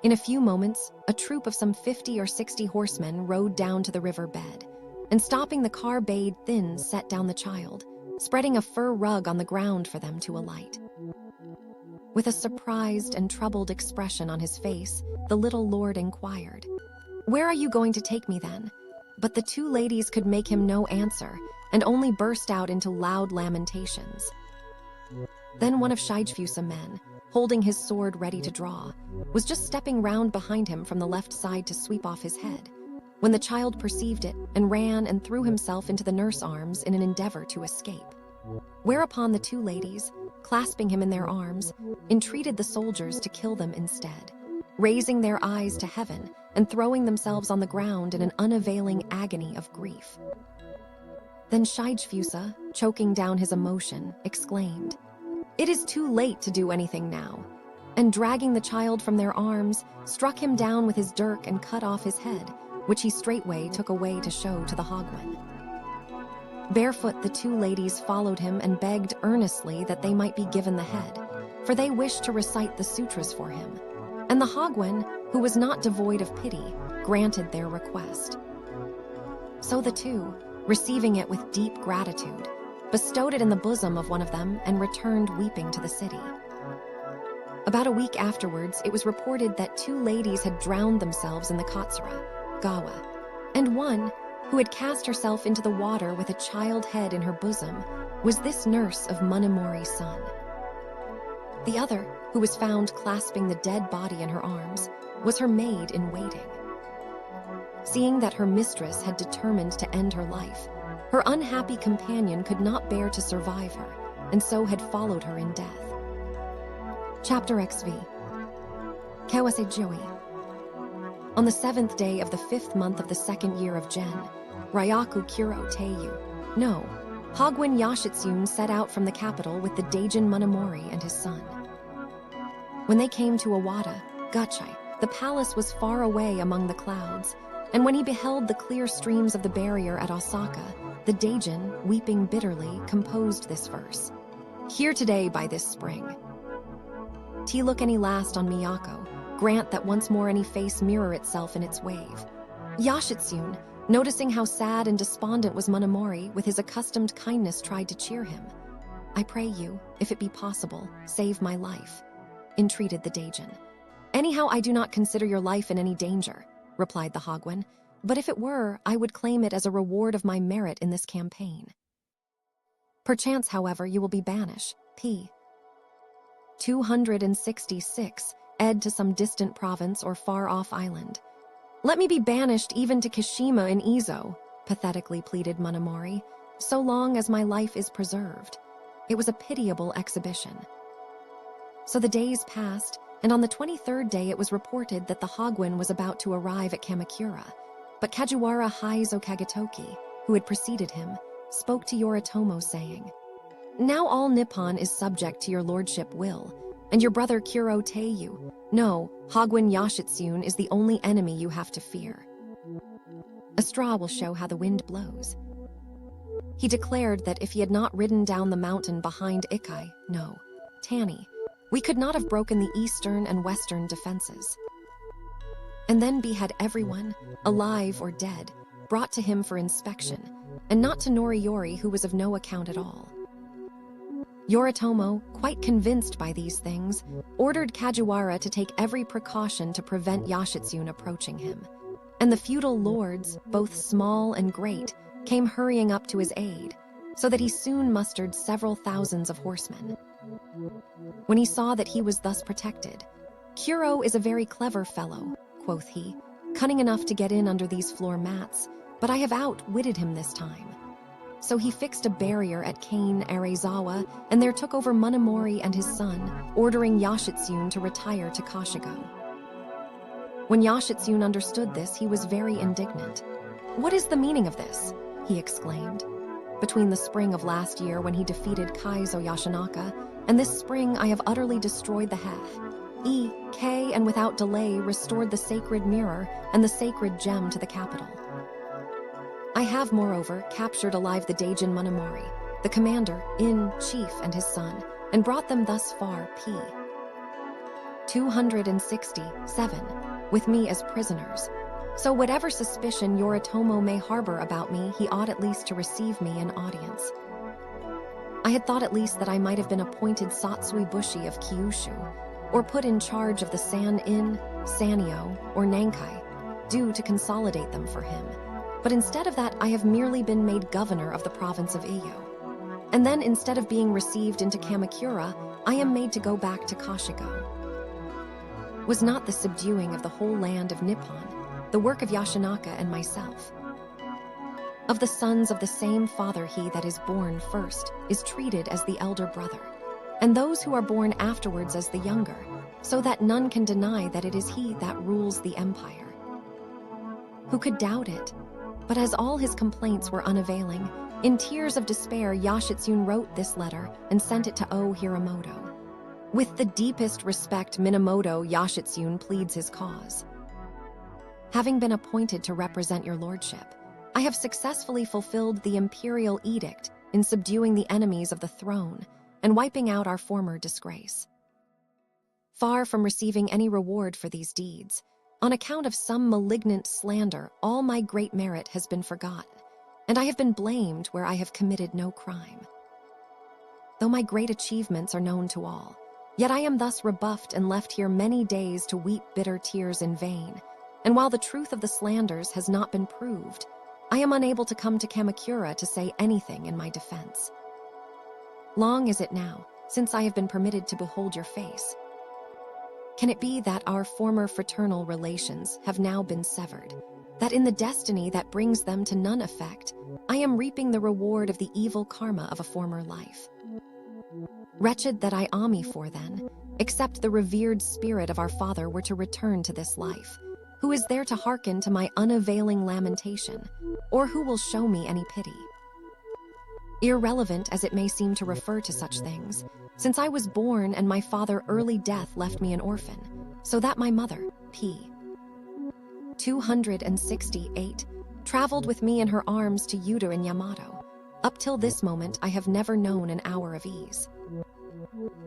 In a few moments, a troop of some 50 or 60 horsemen rode down to the river bed, and stopping the car bade Thin set down the child, spreading a fur rug on the ground for them to alight. With a surprised and troubled expression on his face, the little lord inquired, "Where are you going to take me then?" But the two ladies could make him no answer and only burst out into loud lamentations. Then one of Shaifusa's men, holding his sword ready to draw, was just stepping round behind him from the left side to sweep off his head, when the child perceived it and ran and threw himself into the nurse's arms in an endeavor to escape. Whereupon the two ladies, clasping him in their arms, entreated the soldiers to kill them instead, raising their eyes to heaven and throwing themselves on the ground in an unavailing agony of grief. Then Shaifusa, choking down his emotion, exclaimed, "It is too late to do anything now," and dragging the child from their arms, struck him down with his dirk and cut off his head, which he straightway took away to show to the Hogwen. Barefoot, the two ladies followed him and begged earnestly that they might be given the head, for they wished to recite the sutras for him, and the Hogwen, who was not devoid of pity, granted their request. So the two, receiving it with deep gratitude, bestowed it in the bosom of one of them and returned weeping to the city. About a week afterwards, it was reported that two ladies had drowned themselves in the Katsura, Gawa, and one, who had cast herself into the water with a child head in her bosom, was this nurse of Monomori's son. The other, who was found clasping the dead body in her arms, was her maid in waiting. Seeing that her mistress had determined to end her life, her unhappy companion could not bear to survive her, and so had followed her in death. Chapter XV. Kawase Joi. On the 7th day of the 5th month of the 2nd year of Gen, Ryaku Kuro Teiyu, no, Hogwen Yashitsune set out from the capital with the Daijin Monomori and his son. When they came to Awada, Gachai, the palace was far away among the clouds, and when he beheld the clear streams of the barrier at Osaka, the Daijin, weeping bitterly, composed this verse. "Here today by this spring. Look any last on Miyako, grant that once more any face mirror itself in its wave." Yashitsune, noticing how sad and despondent was Monomori, with his accustomed kindness tried to cheer him. "I pray you, if it be possible, save my life," entreated the Daijin. "Anyhow, I do not consider your life in any danger," replied the Hogwen, "but if it were, I would claim it as a reward of my merit in this campaign. Perchance, however, you will be banished, p. 266, ed to some distant province or far-off island. "Let me be banished even to Kashima in Izo," pathetically pleaded Monomori, "so long as my life is preserved." It was a pitiable exhibition. So the days passed, and on the 23rd day it was reported that the Hogwen was about to arrive at Kamakura, but Kajiwara Heizo Kagetoki, who had preceded him, spoke to Yoritomo saying, "Now all Nippon is subject to your lordship will, and your brother Kuro Teiyu, no, Hogwen Yashitsune is the only enemy you have to fear. A straw will show how the wind blows." He declared that if he had not ridden down the mountain behind Ikai, no, Tani, we could not have broken the eastern and western defenses. And then behead everyone, alive or dead, brought to him for inspection, and not to Noriyori, who was of no account at all. Yoritomo, quite convinced by these things, ordered Kajiwara to take every precaution to prevent Yashitsune approaching him, and the feudal lords, both small and great, came hurrying up to his aid, so that he soon mustered several thousands of horsemen. When he saw that he was thus protected, "Kuro is a very clever fellow," quoth he, "cunning enough to get in under these floor mats, but I have outwitted him this time." So he fixed a barrier at Kane Arezawa and there took over Monomori and his son, ordering Yashitsune to retire to Kashigo. When Yashitsune understood this, he was very indignant. "What is the meaning of this?" he exclaimed. "Between the spring of last year when he defeated Kaizo Yashinaka and this spring I have utterly destroyed the Hef, and without delay restored the sacred mirror and the sacred gem to the capital. I have, moreover, captured alive the Daijin Monomori, the commander-in-chief and his son, and brought them thus far, p. 267, with me as prisoners. So whatever suspicion Yoritomo may harbor about me, he ought at least to receive me in audience." I had thought at least that I might have been appointed Satsui Bushi of Kyushu, or put in charge of the San-in, Sanyo, or Nankai, due to consolidate them for him. But instead of that, I have merely been made governor of the province of Iyo. And then, instead of being received into Kamakura, I am made to go back to Kashigo. Was not the subduing of the whole land of Nippon the work of Yashinaka and myself? Of the sons of the same father, he that is born first is treated as the elder brother, and those who are born afterwards as the younger, so that none can deny that it is he that rules the empire. Who could doubt it? But as all his complaints were unavailing, in tears of despair Yoshitsune wrote this letter and sent it to O Hiramoto. With the deepest respect, Minamoto Yoshitsune pleads his cause. Having been appointed to represent your lordship, I have successfully fulfilled the imperial edict in subduing the enemies of the throne and wiping out our former disgrace. Far from receiving any reward for these deeds, on account of some malignant slander, all my great merit has been forgotten, and I have been blamed where I have committed no crime. Though my great achievements are known to all, yet I am thus rebuffed and left here many days to weep bitter tears in vain, and while the truth of the slanders has not been proved, I am unable to come to Kamakura to say anything in my defense. Long is it now since I have been permitted to behold your face. Can it be that our former fraternal relations have now been severed, that in the destiny that brings them to none effect, I am reaping the reward of the evil karma of a former life? Wretched that I ami for then, except the revered spirit of our father were to return to this life, who is there to hearken to my unavailing lamentation, or who will show me any pity? Irrelevant as it may seem to refer to such things, since I was born and my father early death left me an orphan, so that my mother, p. 268, traveled with me in her arms to Yudo in Yamato. Up till this moment, I have never known an hour of ease.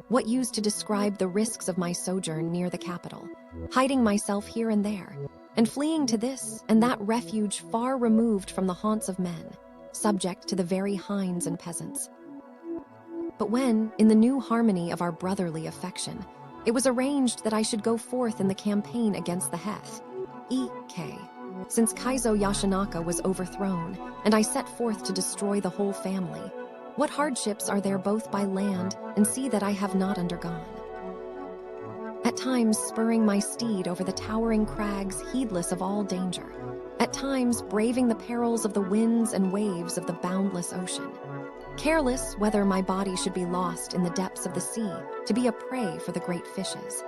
What used to describe the risks of my sojourn near the capital, hiding myself here and there, and fleeing to this and that refuge far removed from the haunts of men, subject to the very hinds and peasants. But when, in the new harmony of our brotherly affection, it was arranged that I should go forth in the campaign against the Heth, E.K., since Kaizo Yashinaka was overthrown, and I set forth to destroy the whole family, what hardships are there both by land and sea that I have not undergone? At times spurring my steed over the towering crags, heedless of all danger, at times braving the perils of the winds and waves of the boundless ocean, careless whether my body should be lost in the depths of the sea to be a prey for the great fishes.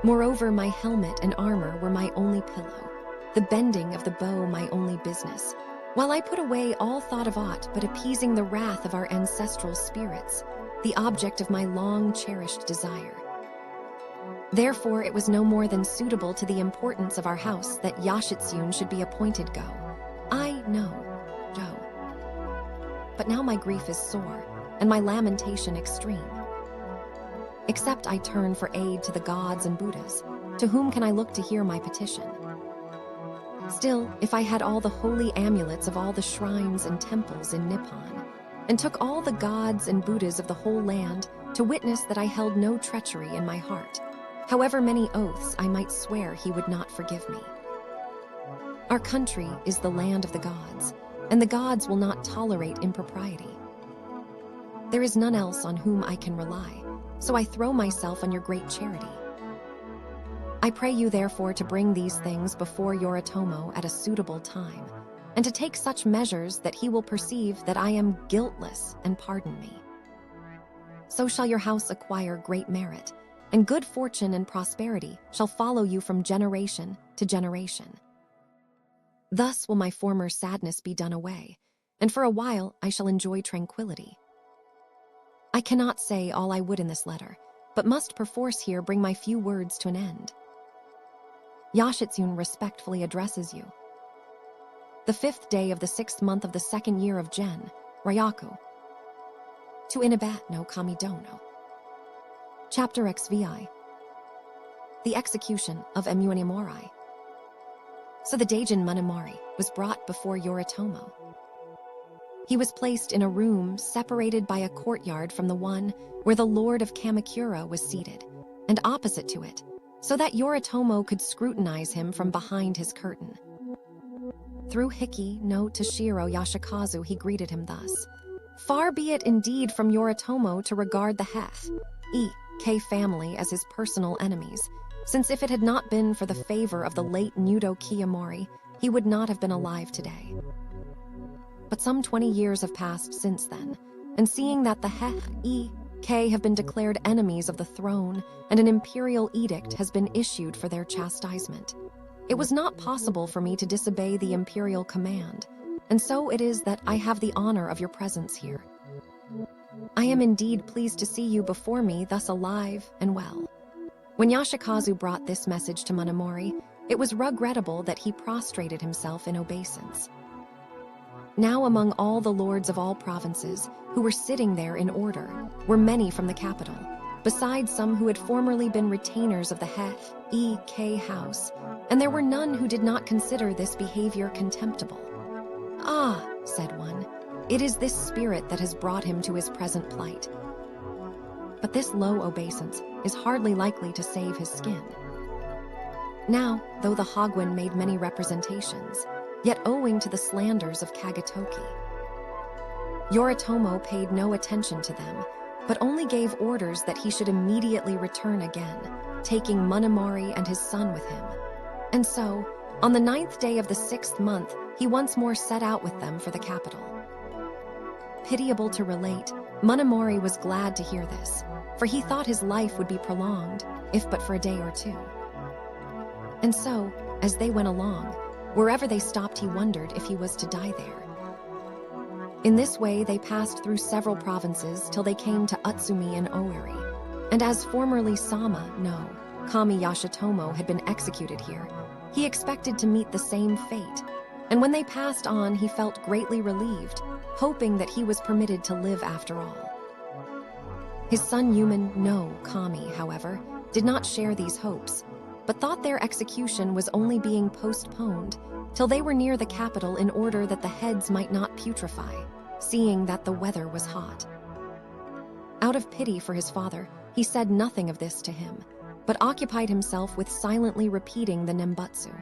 Moreover, my helmet and armor were my only pillow, the bending of the bow my only business, while I put away all thought of aught but appeasing the wrath of our ancestral spirits, the object of my long-cherished desire. Therefore, it was no more than suitable to the importance of our house that Yoshitsune should be appointed Go. I know, Joe. But now my grief is sore, and my lamentation extreme. Except I turn for aid to the gods and Buddhas, to whom can I look to hear my petition? Still, if I had all the holy amulets of all the shrines and temples in Nippon, and took all the gods and Buddhas of the whole land to witness that I held no treachery in my heart, however many oaths I might swear he would not forgive me. Our country is the land of the gods, and the gods will not tolerate impropriety. There is none else on whom I can rely, so I throw myself on your great charity. I pray you therefore to bring these things before Yoritomo at a suitable time, and to take such measures that he will perceive that I am guiltless and pardon me. So shall your house acquire great merit, and good fortune and prosperity shall follow you from generation to generation. Thus will my former sadness be done away, and for a while I shall enjoy tranquility. I cannot say all I would in this letter, but must perforce here bring my few words to an end. Yoshitsune respectfully addresses you. The 5th day of the 6th month of the 2nd year of Gen, Ryaku. To Inabat no Kamidono. Chapter XVI. The execution of Emuanimori. So the Daijin Munimori was brought before Yoritomo. He was placed in a room separated by a courtyard from the one where the Lord of Kamakura was seated, and opposite to it, so that Yoritomo could scrutinize him from behind his curtain. Through Heike no Toshiro Yashikazu, he greeted him thus: "Far be it indeed from Yoritomo to regard the Heike family as his personal enemies, since if it had not been for the favor of the late Nudo Kiyomori, he would not have been alive today. But some 20 years have passed since then, and seeing that the Heike have been declared enemies of the throne and an imperial edict has been issued for their chastisement, it was not possible for me to disobey the imperial command, and so it is that I have the honor of your presence here. I am indeed pleased to see you before me thus alive and well." When Yashikazu brought this message to Monomori, it was regrettable that he prostrated himself in obeisance. Now among all the lords of all provinces who were sitting there in order were many from the capital, besides some who had formerly been retainers of the Heike house, and there were none who did not consider this behavior contemptible. "Ah," said one, "it is this spirit that has brought him to his present plight." But this low obeisance is hardly likely to save his skin. Now, though the Hagwon made many representations, yet owing to the slanders of Kagetoki, Yoritomo paid no attention to them, but only gave orders that he should immediately return again, taking Monomori and his son with him. And so, on the 9th day of the 6th month, he once more set out with them for the capital. Pitiable to relate, Monomori was glad to hear this, for he thought his life would be prolonged, if but for a day or two. And so, as they went along, wherever they stopped he wondered if he was to die there. In this way they passed through several provinces till they came to Utsumi and Oiri, and as formerly Sama no Kami Yashitomo had been executed here, he expected to meet the same fate, and when they passed on he felt greatly relieved, hoping that he was permitted to live after all. His son Yuman no Kami, however, did not share these hopes, but thought their execution was only being postponed till they were near the capital in order that the heads might not putrefy, seeing that the weather was hot. Out of pity for his father, he said nothing of this to him, but occupied himself with silently repeating the Nembutsu.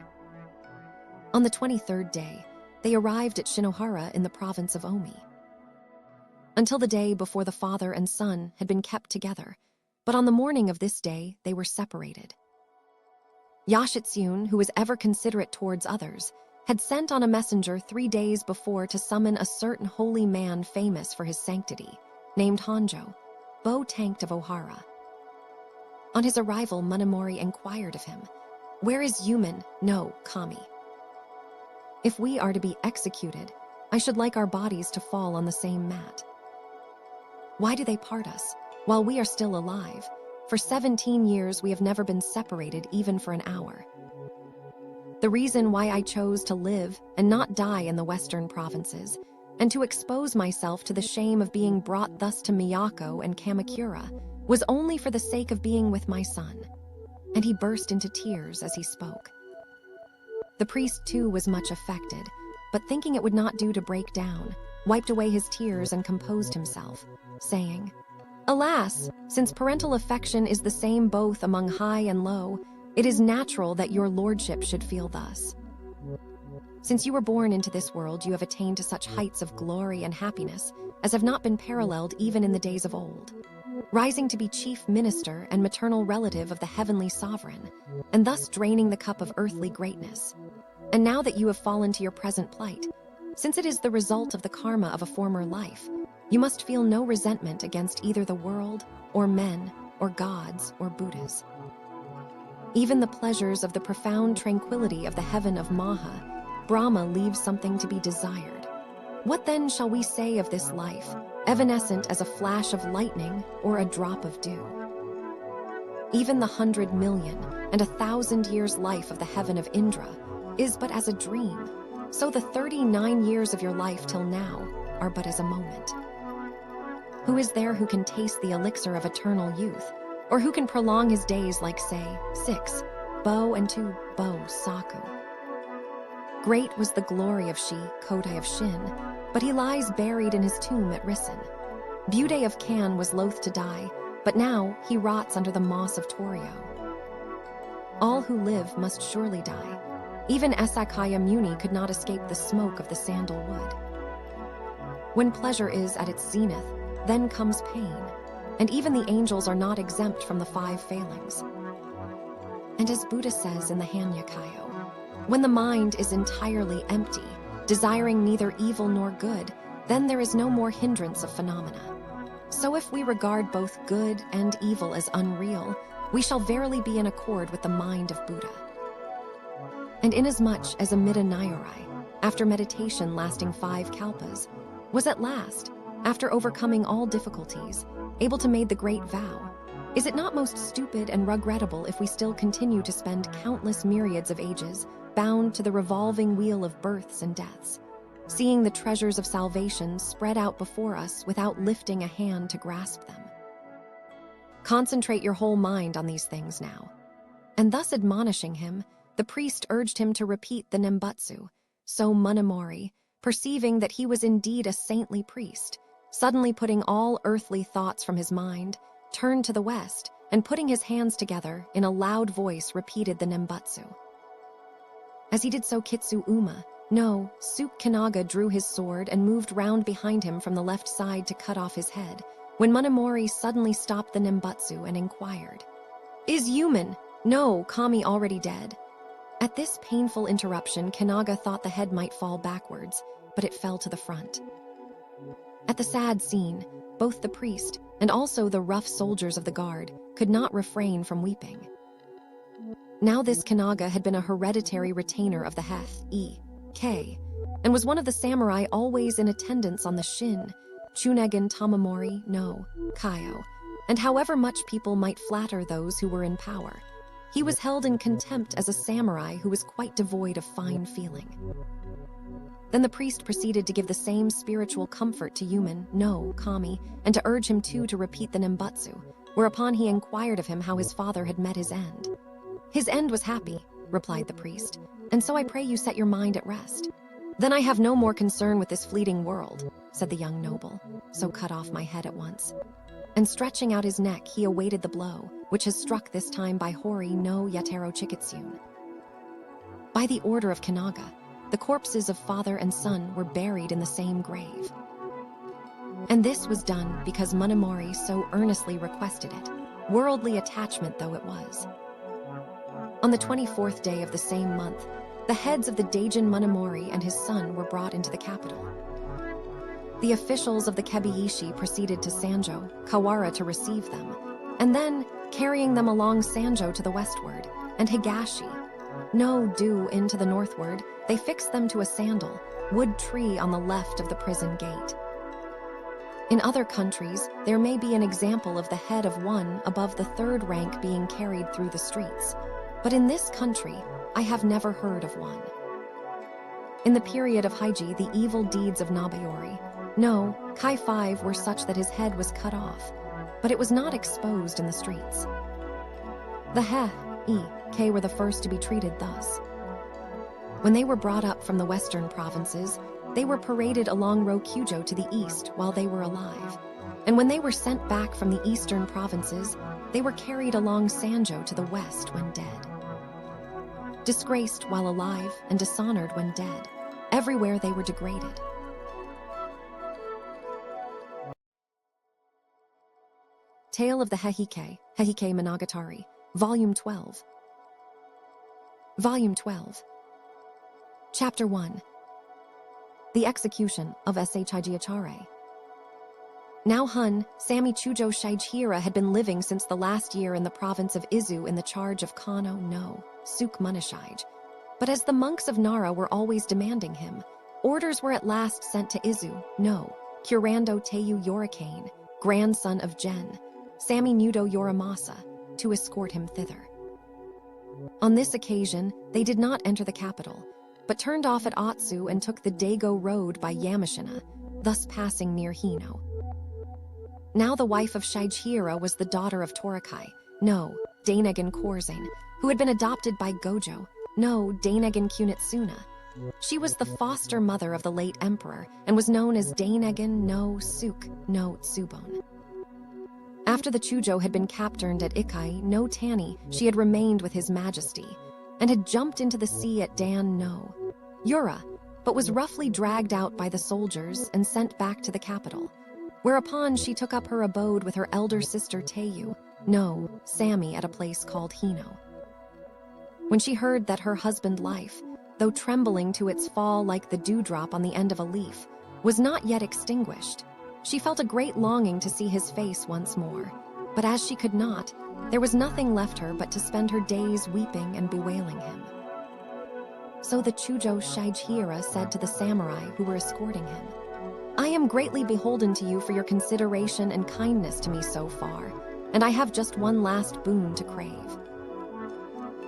On the 23rd day, they arrived at Shinohara in the province of Omi. Until the day before, the father and son had been kept together, but on the morning of this day they were separated. Yashitsune, who was ever considerate towards others, had sent on a messenger 3 days before to summon a certain holy man famous for his sanctity, named Honjo, Bo-Tanked of Ohara. On his arrival, Monomori inquired of him, "Where is Yuman no Kami? If we are to be executed, I should like our bodies to fall on the same mat. Why do they part us, while we are still alive? For 17 years we have never been separated even for an hour." The reason why I chose to live and not die in the western provinces, and to expose myself to the shame of being brought thus to Miyako and Kamakura, was only for the sake of being with my son. And he burst into tears as he spoke. The priest too was much affected, but thinking it would not do to break down, wiped away his tears and composed himself, saying, "Alas, since parental affection is the same both among high and low, it is natural that your lordship should feel thus. Since you were born into this world, you have attained to such heights of glory and happiness as have not been paralleled even in the days of old, rising to be chief minister and maternal relative of the heavenly sovereign, and thus draining the cup of earthly greatness. And now that you have fallen to your present plight, since it is the result of the karma of a former life, you must feel no resentment against either the world, or men, or gods, or Buddhas. Even the pleasures of the profound tranquility of the heaven of Maha, Brahma, leaves something to be desired. What then shall we say of this life, evanescent as a flash of lightning or a drop of dew? Even the 100 million and 1,000 years life of the heaven of Indra is but as a dream, so the 39 years of your life till now are but as a moment. Who is there who can taste the elixir of eternal youth, or who can prolong his days like, say, 6 Bo and 2 Bo Saku? Great was the glory of Shi, Kodai of Shin, but he lies buried in his tomb at Risen. Bude of Kan was loath to die, but now he rots under the moss of Torio. All who live must surely die. Even Esakaya Muni could not escape the smoke of the sandalwood. When pleasure is at its zenith, then comes pain, and even the angels are not exempt from the 5 failings. And as Buddha says in the Hanyakayo, when the mind is entirely empty, desiring neither evil nor good, then there is no more hindrance of phenomena. So if we regard both good and evil as unreal, we shall verily be in accord with the mind of Buddha. And inasmuch as Amida Nyorai, after meditation lasting 5 kalpas, was at last, after overcoming all difficulties, able to make the great vow, is it not most stupid and regrettable if we still continue to spend countless myriads of ages bound to the revolving wheel of births and deaths, seeing the treasures of salvation spread out before us without lifting a hand to grasp them? Concentrate your whole mind on these things now. And thus admonishing him, the priest urged him to repeat the Nembutsu. So Monomori, perceiving that he was indeed a saintly priest, suddenly putting all earthly thoughts from his mind, turned to the west and putting his hands together in a loud voice repeated the Nembutsu. As he did so, Kitsu Uma, no, Suk Kanaga drew his sword and moved round behind him from the left side to cut off his head, when Monomori suddenly stopped the Nembutsu and inquired, "Is Yuman, no, Kami already dead?" At this painful interruption, Kanaga thought the head might fall backwards, but it fell to the front. At the sad scene, both the priest and also the rough soldiers of the guard could not refrain from weeping. Now this Kanaga had been a hereditary retainer of the Heth-e-K, and was one of the samurai always in attendance on the Shin, Chunegan Tamamori no Kaio, and however much people might flatter those who were in power, he was held in contempt as a samurai who was quite devoid of fine feeling. Then the priest proceeded to give the same spiritual comfort to Yuman no Kami, and to urge him too to repeat the Nembutsu, whereupon he inquired of him how his father had met his end. "His end was happy," replied the priest, "and so I pray you set your mind at rest." "Then I have no more concern with this fleeting world," said the young noble, "so cut off my head at once." And stretching out his neck, he awaited the blow, which has struck this time by Hori no Yatero Chikitsun. By the order of Kanaga, the corpses of father and son were buried in the same grave. And this was done because Monomori so earnestly requested it, worldly attachment though it was. On the 24th day of the same month, the heads of the Daijin Monomori and his son were brought into the capital. The officials of the Kebiishi proceeded to Sanjo, Kawara to receive them, and then, carrying them along Sanjo to the westward, and Higashi, no Do into the northward, they fixed them to a sandal, wood tree on the left of the prison gate. In other countries, there may be an example of the head of one above the 3rd rank being carried through the streets, but in this country, I have never heard of one. In the period of Heiji, the evil deeds of Nabayori, no, Kai 5 were such that his head was cut off, but it was not exposed in the streets. The He-e-K were the first to be treated thus. When they were brought up from the western provinces, they were paraded along Rokujo to the east while they were alive, and when they were sent back from the eastern provinces, they were carried along Sanjo to the west when dead. Disgraced while alive and dishonored when dead, everywhere they were degraded. Tale of the Heike Monogatari, Volume 12. Volume 12. Chapter 1. The Execution of S.H. Hijiachare. Now Hun, Sami Chujo Shichihira had been living since the last year in the province of Izu in the charge of Kano no Suk Munashige. But as the monks of Nara were always demanding him, orders were at last sent to Izu no Kurando Teyu Yorikane, grandson of Gen, Sami Nudo Yoramasa, to escort him thither. On this occasion, they did not enter the capital, but turned off at Otsu and took the Dago road by Yamashina, thus passing near Hino. Now the wife of Shichihira was the daughter of Torakai, no Dainagan Korzane, who had been adopted by Gojo, no Dainagan Kunitsuna, She was the foster mother of the late emperor and was known as Dan-no-ura no Tsubon. After the Chujo had been captured at Ikai no Tani, she had remained with his majesty and had jumped into the sea at Dan-no-ura, but was roughly dragged out by the soldiers and sent back to the capital, whereupon she took up her abode with her elder sister Teiyu no Sami at a place called Hino. When she heard that her husband's life, though trembling to its fall like the dewdrop on the end of a leaf, was not yet extinguished, she felt a great longing to see his face once more. But as she could not, there was nothing left her but to spend her days weeping and bewailing him. So the Chujo Shijihira said to the samurai who were escorting him, "I am greatly beholden to you for your consideration and kindness to me so far, and I have just one last boon to crave.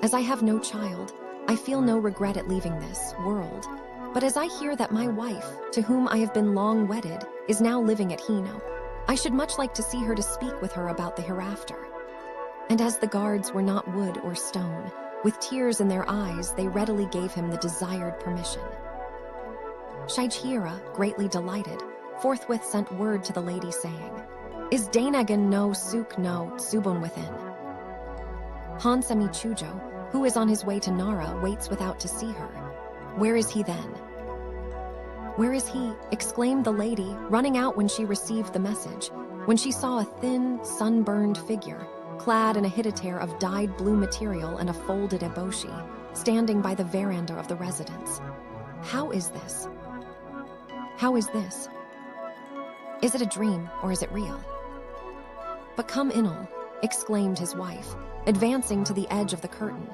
As I have no child, I feel no regret at leaving this world, but as I hear that my wife, to whom I have been long wedded, is now living at Hino, I should much like to see her to speak with her about the hereafter." And as the guards were not wood or stone, with tears in their eyes they readily gave him the desired permission. Shijihira, greatly delighted, forthwith sent word to the lady saying, "Is Dan-no-ura no Tsubon within?" Hansemi Chujo, who is on his way to Nara, waits without to see her. "Where is he then?" "Where is he?" exclaimed the lady, running out when she received the message, when she saw a thin, sunburned figure, clad in a hitotare of dyed blue material and a folded eboshi, standing by the veranda of the residence. How is this? How is this? Is it a dream or is it real? "But come, Inul," exclaimed his wife, advancing to the edge of the curtain.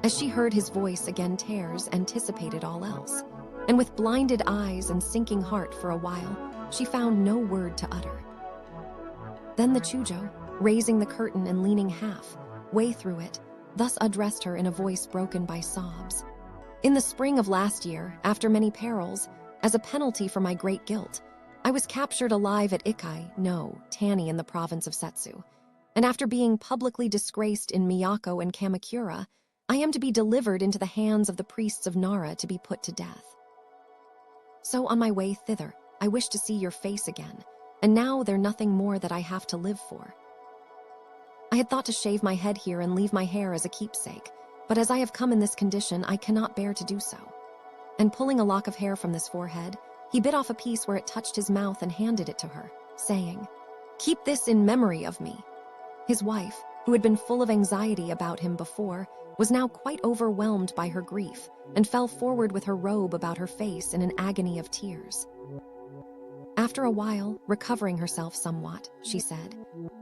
As she heard his voice again, Tears anticipated all else, and with blinded eyes and sinking heart for a while, she found no word to utter. Then the Chujo, raising the curtain and leaning half-way through it, thus addressed her in a voice broken by sobs. "In the spring of last year, after many perils, as a penalty for my great guilt, I was captured alive at Ikai no Tani in the province of Setsu, and after being publicly disgraced in Miyako and Kamakura, I am to be delivered into the hands of the priests of Nara to be put to death. So on my way thither, I wish to see your face again, and now there's nothing more that I have to live for. I had thought to shave my head here and leave my hair as a keepsake, but as I have come in this condition, I cannot bear to do so." And pulling a lock of hair from this forehead, he bit off a piece where it touched his mouth and handed it to her, saying, "Keep this in memory of me." His wife, who had been full of anxiety about him before, was now quite overwhelmed by her grief and fell forward with her robe about her face in an agony of tears. After a while, recovering herself somewhat, she said,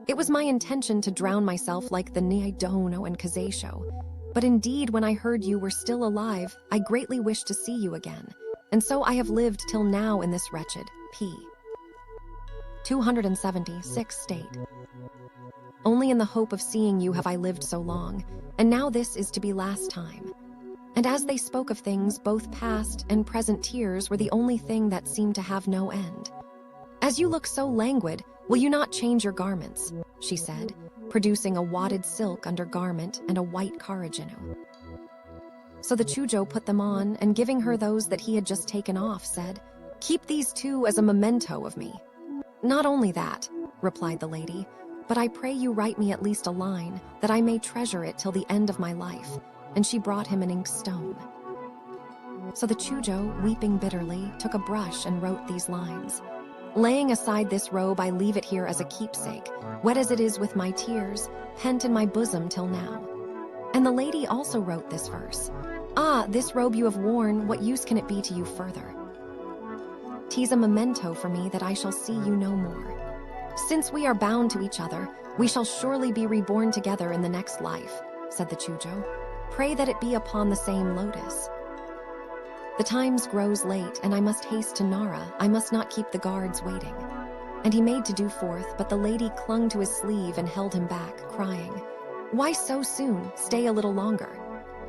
"It was my intention to drown myself like the Nidono and Kazeisho, but indeed when I heard you were still alive, I greatly wished to see you again, and so I have lived till now in this wretched p. 276 state. Only in the hope of seeing you have I lived so long, and now this is to be last time." And as they spoke of things, both past and present tears were the only thing that seemed to have no end. "As you look so languid, will you not change your garments?" she said, producing a wadded silk undergarment and a white karajinu. So the Chujo put them on, and giving her those that he had just taken off, said, "Keep these too as a memento of me." "Not only that," replied the lady, "but I pray you write me at least a line, that I may treasure it till the end of my life." And she brought him an inkstone. So the Chujo, weeping bitterly, took a brush and wrote these lines. "Laying aside this robe, I leave it here as a keepsake, wet as it is with my tears, pent in my bosom till now." And the lady also wrote this verse. "Ah, this robe you have worn, what use can it be to you further? 'Tis a memento for me that I shall see you no more. Since we are bound to each other, we shall surely be reborn together in the next life," said the Chujo. "Pray that it be upon the same lotus. The times grows late, and I must haste to Nara. I must not keep the guards waiting." And he made to do forth, but the lady clung to his sleeve and held him back, crying, "Why so soon? Stay a little longer."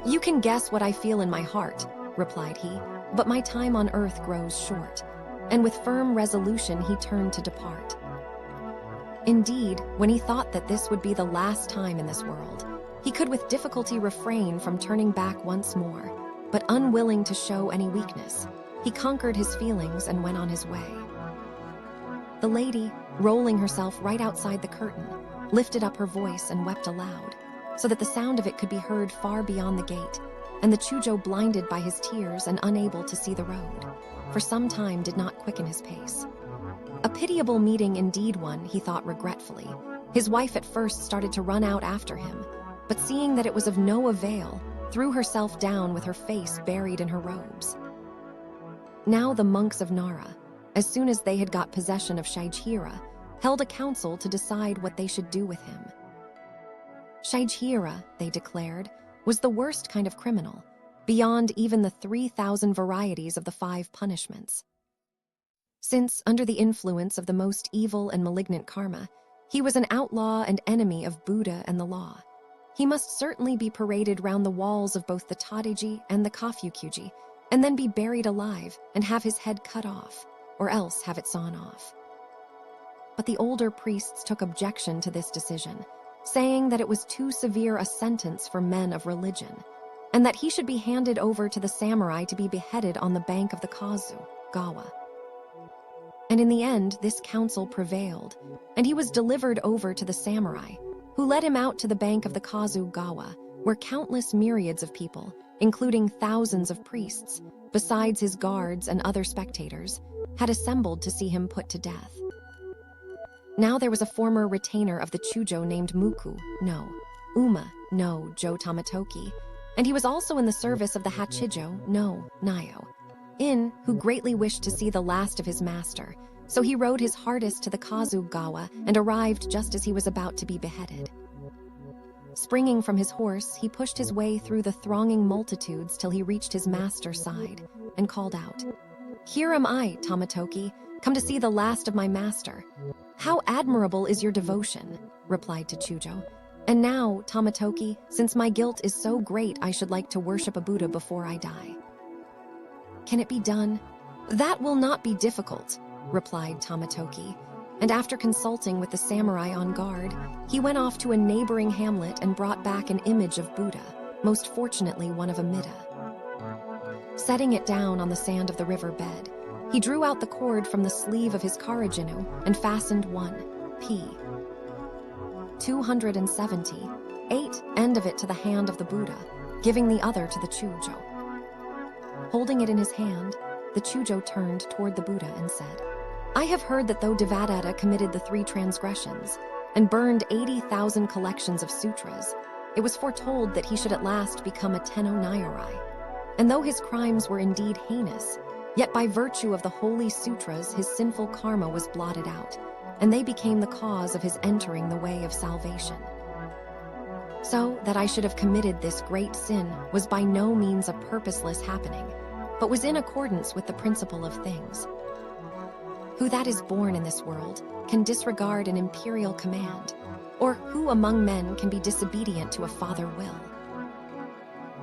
"You can guess what I feel in my heart," replied he, "but my time on earth grows short." And with firm resolution he turned to depart. Indeed, when he thought that this would be the last time in this world, he could with difficulty refrain from turning back once more, but unwilling to show any weakness, he conquered his feelings and went on his way. The lady, rolling herself right outside the curtain, lifted up her voice and wept aloud, so that the sound of it could be heard far beyond the gate, and the Chujo, blinded by his tears and unable to see the road, for some time did not quicken his pace. A pitiable meeting indeed, one, he thought regretfully. His wife at first started to run out after him, but seeing that it was of no avail, threw herself down with her face buried in her robes. Now the monks of Nara, as soon as they had got possession of Shaijhira, held a council to decide what they should do with him. Shaijhira, they declared, was the worst kind of criminal, beyond even the 3,000 varieties of the 5 punishments. Since, under the influence of the most evil and malignant karma, he was an outlaw and enemy of Buddha and the law, he must certainly be paraded round the walls of both the Tadeji and the Kafukuji, and then be buried alive and have his head cut off, or else have it sawn off. But the older priests took objection to this decision, saying that it was too severe a sentence for men of religion, and that he should be handed over to the samurai to be beheaded on the bank of the Gawa. And in the end, this counsel prevailed, and he was delivered over to the samurai, who led him out to the bank of the Gawa, where countless myriads of people, including thousands of priests, besides his guards and other spectators, had assembled to see him put to death. Now there was a former retainer of the Chujo named Muku no Uma no Jo Tamatoki, and he was also in the service of the Hachijo no Nyo In, who greatly wished to see the last of his master, so he rode his hardest to the Gawa and arrived just as he was about to be beheaded. Springing from his horse, he pushed his way through the thronging multitudes till he reached his master's side and called out, "Here am I, Tamatoki, come to see the last of my master." "How admirable is your devotion," replied Chujo. "And now, Tamatoki, since my guilt is so great, I should like to worship a Buddha before I die." "Can it be done?" "That will not be difficult," replied Tamatoki, and after consulting with the samurai on guard, he went off to a neighboring hamlet and brought back an image of Buddha, most fortunately one of Amida. Setting it down on the sand of the river bed, he drew out the cord from the sleeve of his karajinu and fastened one, p. 278, end of it to the hand of the Buddha, giving the other to the Chujo. Holding it in his hand, the Chujo turned toward the Buddha and said, "I have heard that though Devadatta committed the 3 transgressions and burned 80,000 collections of sutras, it was foretold that he should at last become a Tenno Nyorai. And though his crimes were indeed heinous, yet by virtue of the holy sutras his sinful karma was blotted out, and they became the cause of his entering the way of salvation. So that I should have committed this great sin was by no means a purposeless happening, but was in accordance with the principle of things. Who that is born in this world can disregard an imperial command, or who among men can be disobedient to a father will?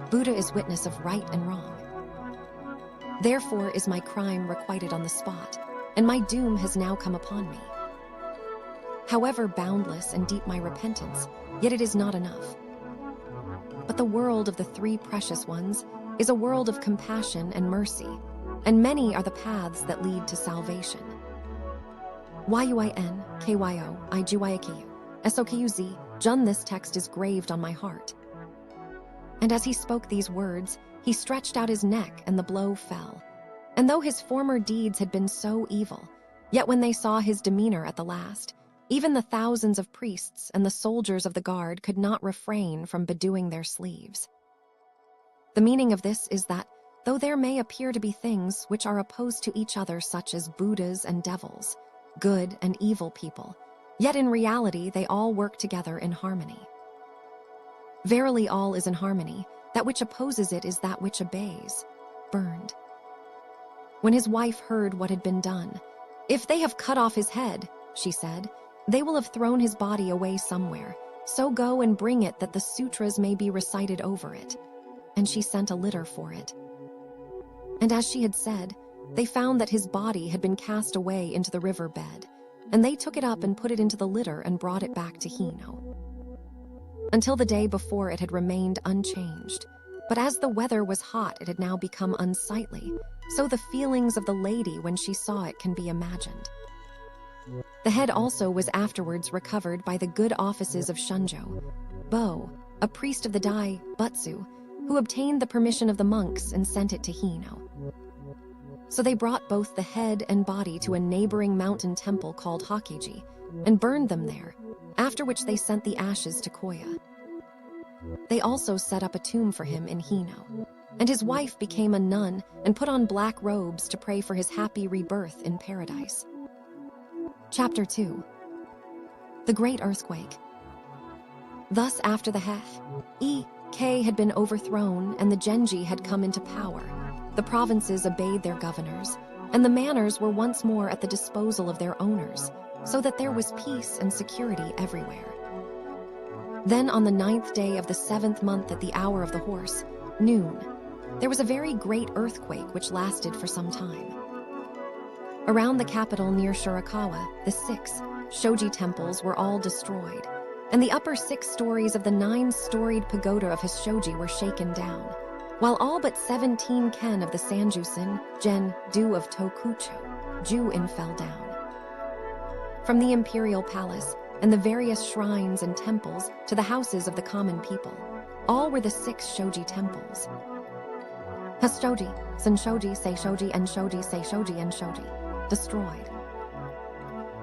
Buddha is witness of right and wrong. Therefore is my crime requited on the spot, and my doom has now come upon me. However boundless and deep my repentance, yet it is not enough. But the world of the 3 precious ones is a world of compassion and mercy, and many are the paths that lead to salvation. Yuin, Kyo, Ijuyakiyu, Sokuz, Jun, this text is graved on my heart. And as he spoke these words, he stretched out his neck and the blow fell. And though his former deeds had been so evil, yet when they saw his demeanor at the last, even the thousands of priests and the soldiers of the guard could not refrain from bedewing their sleeves. The meaning of this is that, though there may appear to be things which are opposed to each other, such as Buddhas and devils, good and evil people, yet in reality they all work together in harmony. Verily all is in harmony, that which opposes it is that which obeys, burned. When his wife heard what had been done, "If they have cut off his head," she said, "they will have thrown his body away somewhere, so go and bring it that the sutras may be recited over it." And she sent a litter for it. And as she had said, they found that his body had been cast away into the river bed, and they took it up and put it into the litter and brought it back to Hino. Until the day before it had remained unchanged, But as the weather was hot, it had now become unsightly, so the feelings of the lady when she saw it can be imagined. The head also was afterwards recovered by the good offices of Shunjo, Bo, a priest of the Dai, Butsu, who obtained the permission of the monks and sent it to Hino. So they brought both the head and body to a neighboring mountain temple called Hakeji and burned them there, after which they sent the ashes to Koya. They also set up a tomb for him in Hino, and his wife became a nun and put on black robes to pray for his happy rebirth in paradise. Chapter 2. The Great Earthquake. Thus after the Heike had been overthrown and the Genji had come into power, the provinces obeyed their governors, and the manors were once more at the disposal of their owners, so that there was peace and security everywhere. Then on the 9th day of the 7th month at the hour of the horse, noon, there was a very great earthquake which lasted for some time. Around the capital near Shirakawa, the 6 shoji temples were all destroyed, and the upper 6 stories of the 9-storied pagoda of Hisshoji were shaken down, while all but 17 ken of the Sanjusen, Gen-du of Tokucho, Ju-in fell down. From the imperial palace and the various shrines and temples to the houses of the common people, all were the 6 shoji temples. Hisshoji, Senshoji, Seishoji, and Shoji, Seishoji, and Shoji, destroyed.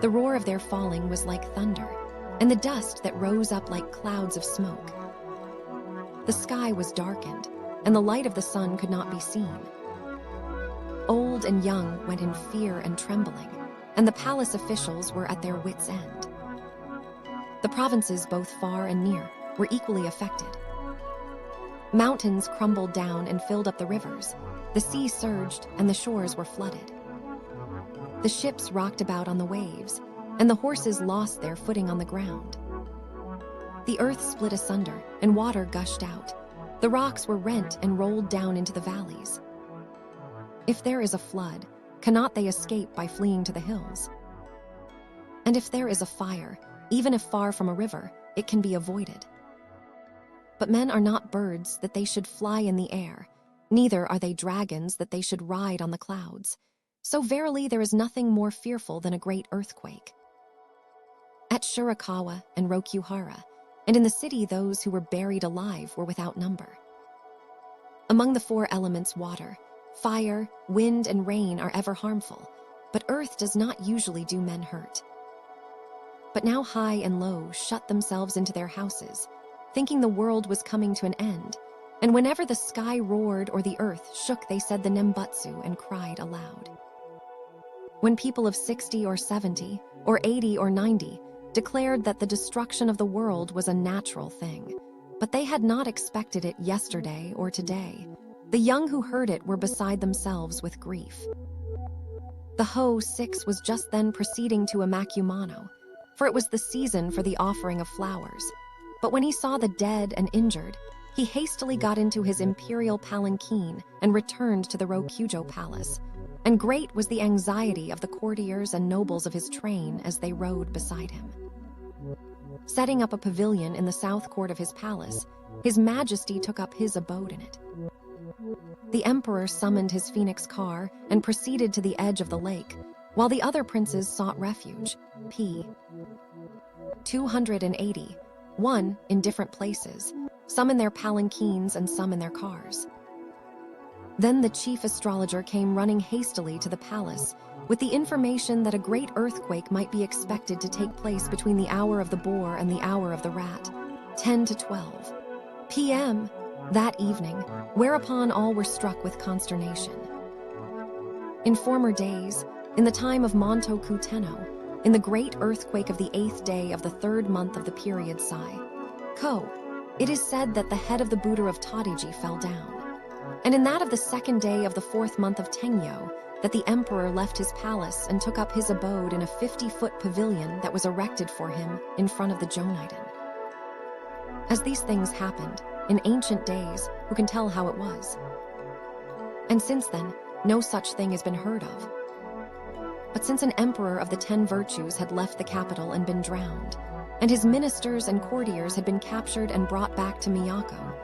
The roar of their falling was like thunder, and the dust that rose up like clouds of smoke. The sky was darkened, and the light of the sun could not be seen. Old and young went in fear and trembling, and the palace officials were at their wits' end. The provinces, both far and near, were equally affected. Mountains crumbled down and filled up the rivers, the sea surged, and the shores were flooded. The ships rocked about on the waves, and the horses lost their footing on the ground. The earth split asunder, and water gushed out. The rocks were rent and rolled down into the valleys. If there is a flood, cannot they escape by fleeing to the hills? And if there is a fire, even if far from a river, it can be avoided. But men are not birds that they should fly in the air, neither are they dragons that they should ride on the clouds. So verily there is nothing more fearful than a great earthquake. At Shirakawa and Rokuhara, and in the city those who were buried alive were without number. Among the 4 elements, water, fire, wind, and rain are ever harmful, but earth does not usually do men hurt. But now high and low shut themselves into their houses, thinking the world was coming to an end, and whenever the sky roared or the earth shook they said the Nembutsu and cried aloud. When people of 60 or 70 or 80 or 90 declared that the destruction of the world was a natural thing, but they had not expected it yesterday or today, the young who heard it were beside themselves with grief. The Ho-6 was just then proceeding to a Makumano, for it was the season for the offering of flowers. But when he saw the dead and injured, he hastily got into his imperial palanquin and returned to the Rokujo palace, and great was the anxiety of the courtiers and nobles of his train as they rode beside him. Setting up a pavilion in the south court of his palace, His Majesty took up his abode in it. The emperor summoned his phoenix car and proceeded to the edge of the lake, while the other princes sought refuge, p. 280, one in different places, some in their palanquins and some in their cars. Then the chief astrologer came running hastily to the palace with the information that a great earthquake might be expected to take place between the hour of the boar and the hour of the rat, 10 to 12 p.m. that evening, whereupon all were struck with consternation. In former days, in the time of Montoku Tenno, in the great earthquake of the 8th day of the 3rd month of the period Sai, Ko, it is said that the head of the Buddha of Tadiji fell down. And in that of the 2nd day of the 4th month of Tengyo, that the emperor left his palace and took up his abode in a 50-foot pavilion that was erected for him in front of the Jonaiden. As these things happened, in ancient days, who can tell how it was? And since then, no such thing has been heard of. But since an emperor of the 10 virtues had left the capital and been drowned, and his ministers and courtiers had been captured and brought back to Miyako,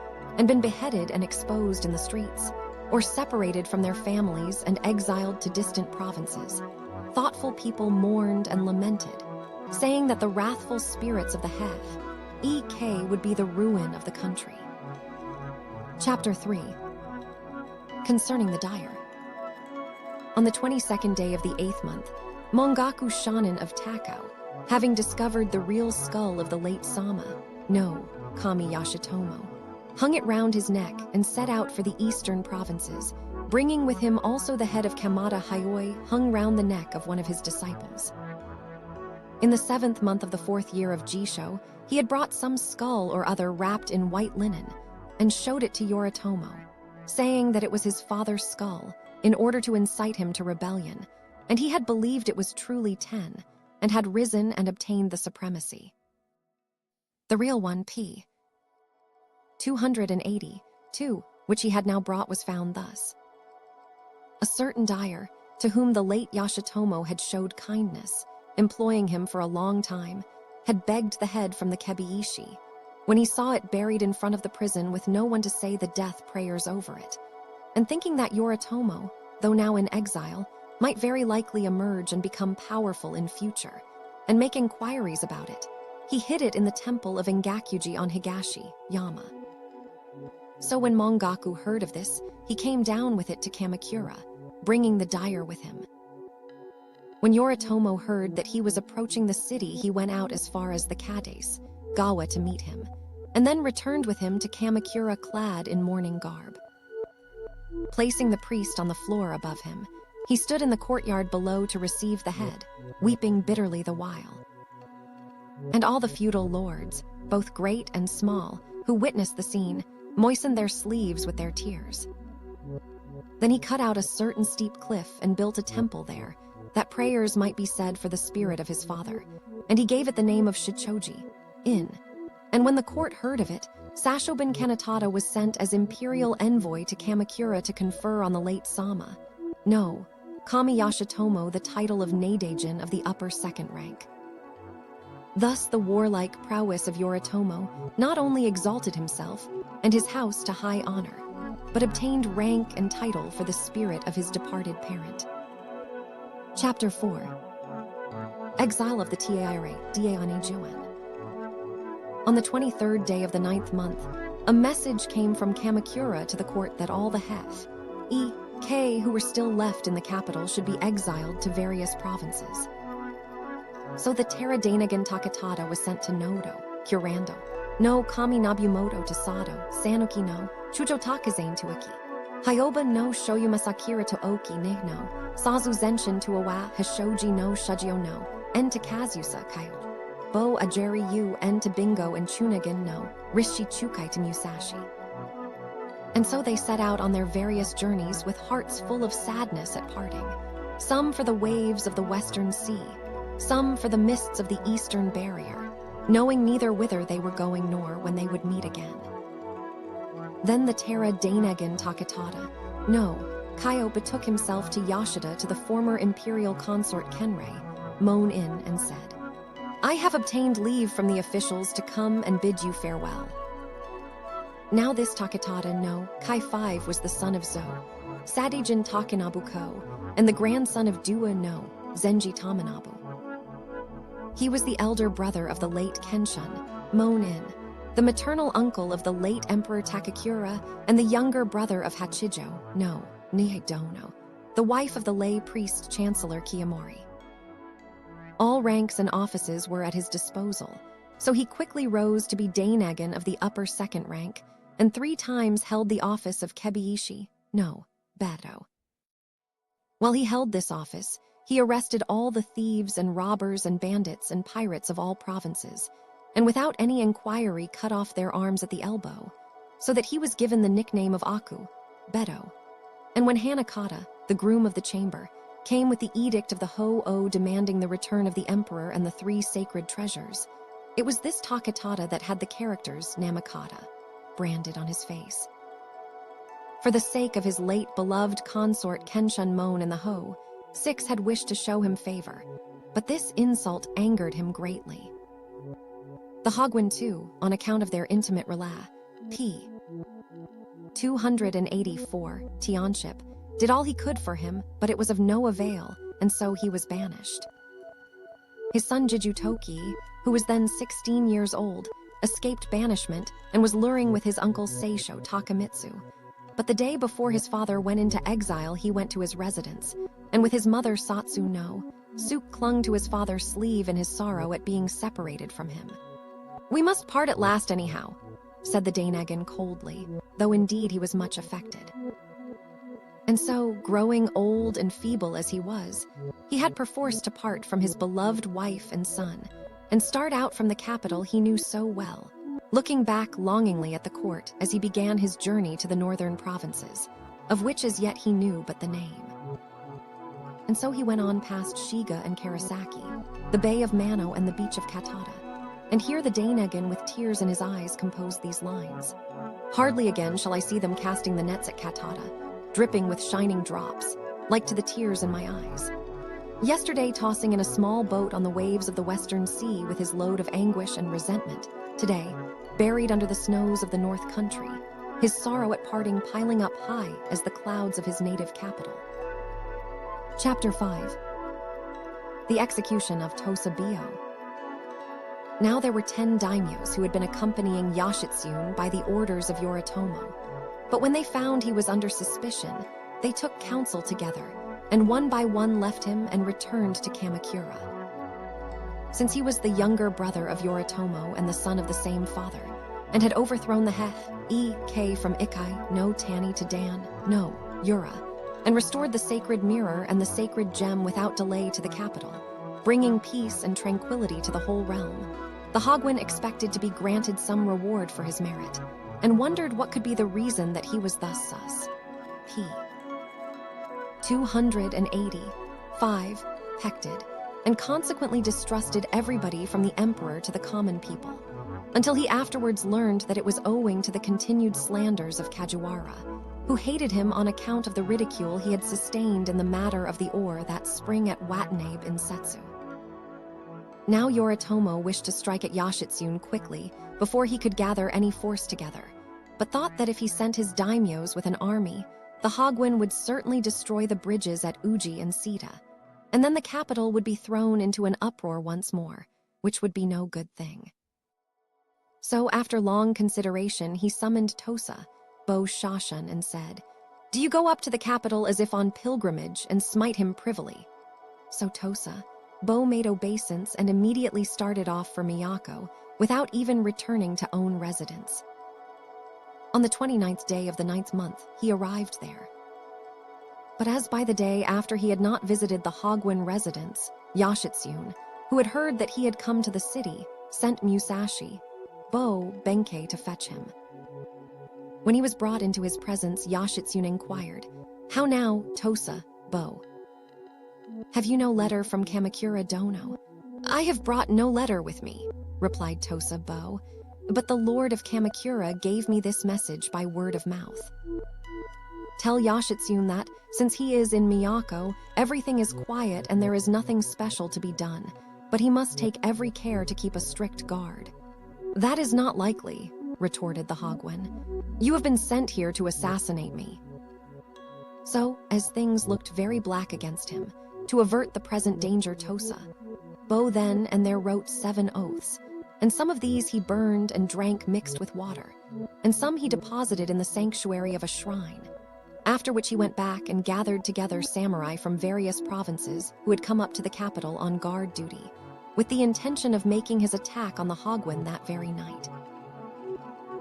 and been beheaded and exposed in the streets, or separated from their families and exiled to distant provinces, thoughtful people mourned and lamented, saying that the wrathful spirits of the Heth, EK, would be the ruin of the country. Chapter 3. Concerning the dyer. On the 22nd day of the 8th month, Mongaku Shonin of Takao, having discovered the real skull of the late Sama, no Kami Yashitomo, hung it round his neck and set out for the eastern provinces, bringing with him also the head of Kamada Hayoi hung round the neck of one of his disciples. In the 7th month of the 4th year of Jisho, he had brought some skull or other wrapped in white linen, and showed it to Yoritomo, saying that it was his father's skull, in order to incite him to rebellion, and he had believed it was truly 10, and had risen and obtained the supremacy. The real one, p. 282, which he had now brought, was found thus. A certain dyer, to whom the late Yashitomo had showed kindness, employing him for a long time, had begged the head from the Kebeishi, when he saw it buried in front of the prison with no one to say the death prayers over it, and thinking that Yoritomo, though now in exile, might very likely emerge and become powerful in future, and make inquiries about it, he hid it in the temple of Engakuji on Higashi, Yama. So when Mongaku heard of this, he came down with it to Kamakura, bringing the dyer with him. When Yoritomo heard that he was approaching the city, he went out as far as the Kades, Gawa, to meet him, and then returned with him to Kamakura clad in mourning garb. Placing the priest on the floor above him, he stood in the courtyard below to receive the head, weeping bitterly the while. And all the feudal lords, both great and small, who witnessed the scene, moistened their sleeves with their tears. Then he cut out a certain steep cliff and built a temple there, that prayers might be said for the spirit of his father, and he gave it the name of Shichoji, Inn. And when the court heard of it, Sashobin Kanatada was sent as imperial envoy to Kamakura to confer on the late Sama, no, Kami Yashitomo, the title of Neidajin of the upper 2nd rank. Thus the warlike prowess of Yoritomo not only exalted himself and his house to high honor, but obtained rank and title for the spirit of his departed parent. Chapter 4. Exile of the Taira, Daeane Juan. On the 23rd day of the 9th month, a message came from Kamakura to the court that all the Heth, E.K. who were still left in the capital should be exiled to various provinces. So the Taira Dainagan Takatada was sent to Nodo, Kurando, no Kami Nabumoto to Sado, Sanuki no, Chujo Takazane to Iki, Hyoba no Shoyumasakira to Oki no, Sazu Zenshin to Awa Hashoji no Shujio no, En to Kazusa Kayo, Bo Ajeri Yu En to Bingo and Chunagan no, Rishi Chukai to Musashi. And so they set out on their various journeys with hearts full of sadness at parting, some for the waves of the western sea, some for the mists of the eastern barrier, knowing neither whither they were going nor when they would meet again. Then the Taira Dainagan Takatada, no, Kaio, betook himself to Yashida to the former imperial consort Kenreimon'in and said, I have obtained leave from the officials to come and bid you farewell. Now this Takatada no, Kai 5 was the son of Zo, Sadijin Takanabuko, and the grandson of Dua no, Zenji Tamanabu. He was the elder brother of the late Kenshin, Monin, the maternal uncle of the late Emperor Takakura, and the younger brother of Hachijo, no, Nihidono, the wife of the lay priest Chancellor Kiyomori. All ranks and offices were at his disposal, so he quickly rose to be Dainagan of the upper 2nd rank, and 3 times held the office of Kebeishi, no, Beto. While he held this office, he arrested all the thieves and robbers and bandits and pirates of all provinces, and without any inquiry cut off their arms at the elbow, so that he was given the nickname of Aku, Beto. And when Hanakata, the groom of the chamber, came with the edict of the Ho-Oh demanding the return of the emperor and the 3 sacred treasures, it was this Takatada that had the characters Namakata branded on his face. For the sake of his late beloved consort Kenshin Mon and the Ho, 6 had wished to show him favor, but this insult angered him greatly. The Hogwen too, on account of their intimate rela, p. 284, Tianship, did all he could for him, but it was of no avail, and so he was banished. His son Jijutoki, who was then 16 years old, escaped banishment and was luring with his uncle Seisho Takamitsu. But the day before his father went into exile, he went to his residence, and with his mother Satsu no, Suk clung to his father's sleeve in his sorrow at being separated from him. "We must part at last anyhow," said the Dainagon coldly, though indeed he was much affected. And so, growing old and feeble as he was, he had perforce to part from his beloved wife and son, and start out from the capital he knew so well, looking back longingly at the court as he began his journey to the northern provinces, of which as yet he knew but the name. And so he went on past Shiga and Karasaki, the Bay of Mano and the beach of Katata, and here the Dainagon with tears in his eyes composed these lines. "Hardly again shall I see them casting the nets at Katata, dripping with shining drops, like to the tears in my eyes. Yesterday tossing in a small boat on the waves of the western sea with his load of anguish and resentment, today, buried under the snows of the north country, his sorrow at parting piling up high as the clouds of his native capital." Chapter 5. The Execution of Tosa Bio. Now there were 10 daimyos who had been accompanying Yashitsune by the orders of Yoritomo. But when they found he was under suspicion, they took counsel together, and one by one left him and returned to Kamakura. Since he was the younger brother of Yoritomo and the son of the same father, and had overthrown the Hek from Ikai no Tani to Dan-no-ura, and restored the sacred mirror and the sacred gem without delay to the capital, bringing peace and tranquility to the whole realm, the Hagwon expected to be granted some reward for his merit, and wondered what could be the reason that he was thus sus. P. 285 pected, and consequently distrusted everybody from the emperor to the common people, until he afterwards learned that it was owing to the continued slanders of Kajiwara, who hated him on account of the ridicule he had sustained in the matter of the ore that spring at Watanabe in Setsu. Now Yoritomo wished to strike at Yashitsune quickly, before he could gather any force together, but thought that if he sent his daimyos with an army, the Hagwon would certainly destroy the bridges at Uji and Sita, and then the capital would be thrown into an uproar once more, which would be no good thing. So after long consideration, he summoned Tosa, Go-Shirakawa, and said, "Do you go up to the capital as if on pilgrimage and smite him privily?" So Tosa, Bo made obeisance and immediately started off for Miyako, without even returning to own residence. On the 29th day of the 9th month, he arrived there. But as by the day after he had not visited the Hagwon residence, Yashitsune, who had heard that he had come to the city, sent Musashi, Bo Benkei to fetch him. When he was brought into his presence, Yashitsune inquired, "How now, Tosa, Bo? Have you no letter from Kamakura Dono?" "I have brought no letter with me," replied Tosa Bo, "but the Lord of Kamakura gave me this message by word of mouth. Tell Yashitsune that, since he is in Miyako, everything is quiet and there is nothing special to be done, but he must take every care to keep a strict guard." "That is not likely," retorted the Hagwon. "You have been sent here to assassinate me." So, as things looked very black against him, to avert the present danger Tosa, Bo then and there wrote 7 oaths, and some of these he burned and drank mixed with water, and some he deposited in the sanctuary of a shrine, after which he went back and gathered together samurai from various provinces who had come up to the capital on guard duty, with the intention of making his attack on the Hagwon that very night.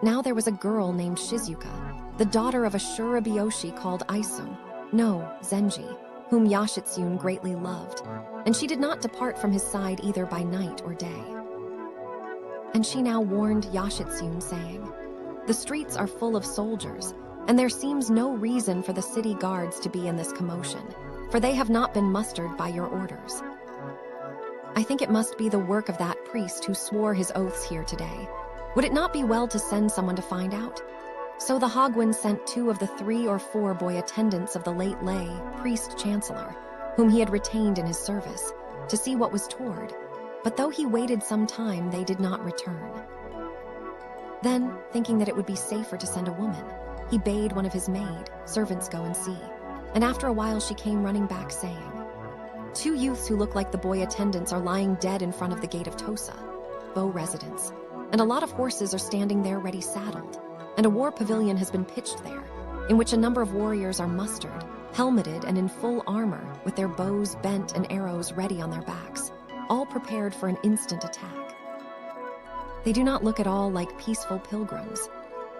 Now there was a girl named Shizuka, the daughter of a shurabyoshi called Aiso, no, Zenji, whom Yashitsune greatly loved, and she did not depart from his side either by night or day. And she now warned Yashitsune, saying, "The streets are full of soldiers, and there seems no reason for the city guards to be in this commotion, for they have not been mustered by your orders. I think it must be the work of that priest who swore his oaths here today. Would it not be well to send someone to find out?" So the Hagwon sent 2 of the 3 or 4 boy attendants of the late lay priest-chancellor, whom he had retained in his service, to see what was toward, but though he waited some time, they did not return. Then, thinking that it would be safer to send a woman, he bade one of his maid servants go and see, and after a while she came running back saying, "Two youths who look like the boy attendants are lying dead in front of the gate of Tosa, Bo residence, and a lot of horses are standing there ready saddled, and a war pavilion has been pitched there, in which a number of warriors are mustered, helmeted and in full armor, with their bows bent and arrows ready on their backs, all prepared for an instant attack. They do not look at all like peaceful pilgrims."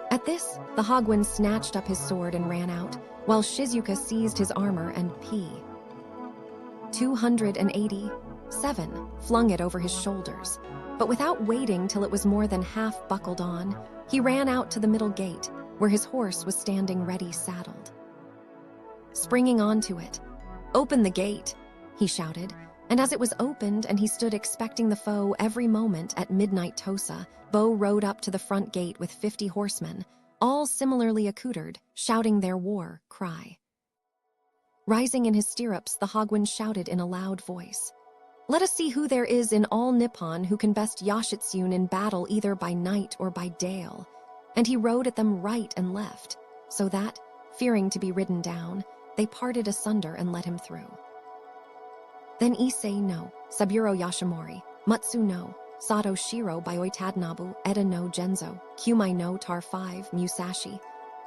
At this, the Hagwon snatched up his sword and ran out, while Shizuka seized his armor and p. 287 flung it over his shoulders. But without waiting till it was more than half buckled on, he ran out to the middle gate, where his horse was standing ready saddled. Springing onto it, "Open the gate," he shouted, and as it was opened and he stood expecting the foe every moment at midnight Tosa, Bo rode up to the front gate with 50 horsemen, all similarly accoutered, shouting their war cry. Rising in his stirrups, the Hagwon shouted in a loud voice, "Let us see who there is in all Nippon who can best Yashitsune in battle either by night or by dale." And he rode at them right and left, so that, fearing to be ridden down, they parted asunder and let him through. Then Issei no, Saburo Yashimori, Mutsu no, Sato Shiro Byoi Tadanabu, Eda no Genzo, Kyumai no Tar 5 Musashi,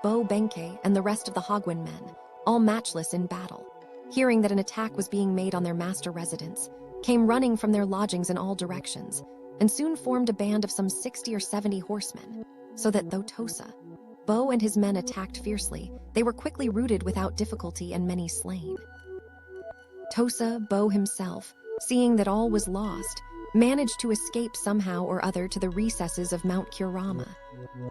Bo Benkei, and the rest of the Hagwon men, all matchless in battle, hearing that an attack was being made on their master residence, came running from their lodgings in all directions, and soon formed a band of some 60 or 70 horsemen, so that though Tosa, Bo and his men attacked fiercely, they were quickly routed without difficulty and many slain. Tosa, Bo himself, seeing that all was lost, managed to escape somehow or other to the recesses of Mount Kurama.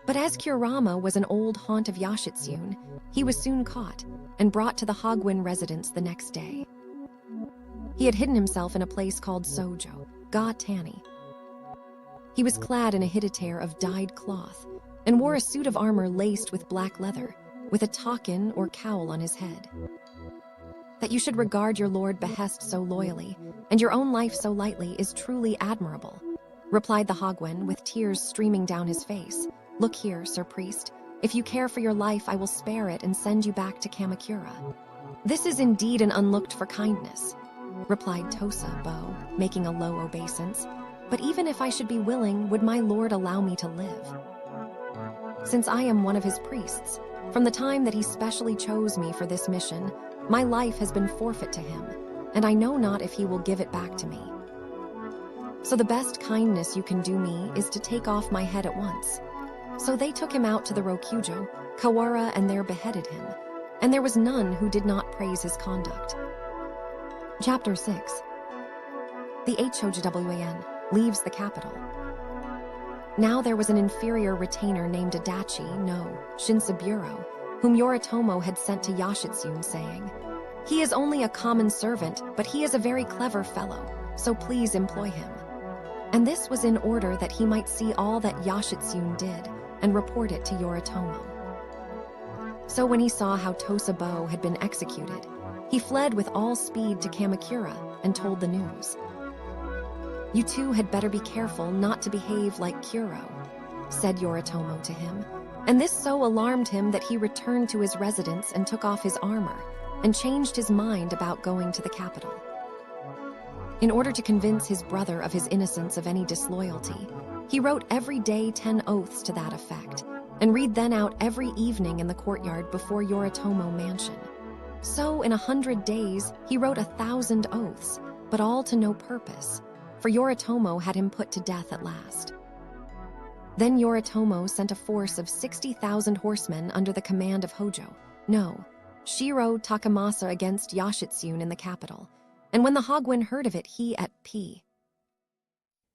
But as Kurama was an old haunt of Yashitsune, he was soon caught and brought to the Hagwon residence the next day. He had hidden himself in a place called Sojo, Ga-Tani. He was clad in a hidetere of dyed cloth and wore a suit of armor laced with black leather, with a takin or cowl on his head. That you should regard your lord behest so loyally, and your own life so lightly, is truly admirable, replied the Hagwon with tears streaming down his face. "Look here, Sir Priest. If you care for your life, I will spare it and send you back to Kamakura." "This is indeed an unlooked-for kindness," replied Tosa Bo, making a low obeisance. "But even if I should be willing, would my lord allow me to live? Since I am one of his priests, from the time that he specially chose me for this mission, my life has been forfeit to him, and I know not if he will give it back to me. So the best kindness you can do me is to take off my head at once." So they took him out to the Rokujo, Kawara, and there beheaded him, and there was none who did not praise his conduct. Chapter 6. The HOJWAN leaves the capital. Now there was an inferior retainer named Adachi no Shinsaburo, whom Yoritomo had sent to Yashitsune, saying, "He is only a common servant, but he is a very clever fellow, so please employ him." And this was in order that he might see all that Yashitsune did and report it to Yoritomo. So when he saw how Tosa Bo had been executed, he fled with all speed to Kamakura and told the news. "You two had better be careful not to behave like Kuro," said Yoritomo to him, and this so alarmed him that he returned to his residence and took off his armor and changed his mind about going to the capital. In order to convince his brother of his innocence of any disloyalty, he wrote every day 10 oaths to that effect, and read them out every evening in the courtyard before Yoritomo Mansion. So in 100 days he wrote 1,000 oaths, but all to no purpose, for Yoritomo had him put to death at last. Then Yoritomo sent a force of 60,000 horsemen under the command of Hojo no Shiro Takamasa against Yashitsune in the capital, and when the Hagwon heard of it, he at p.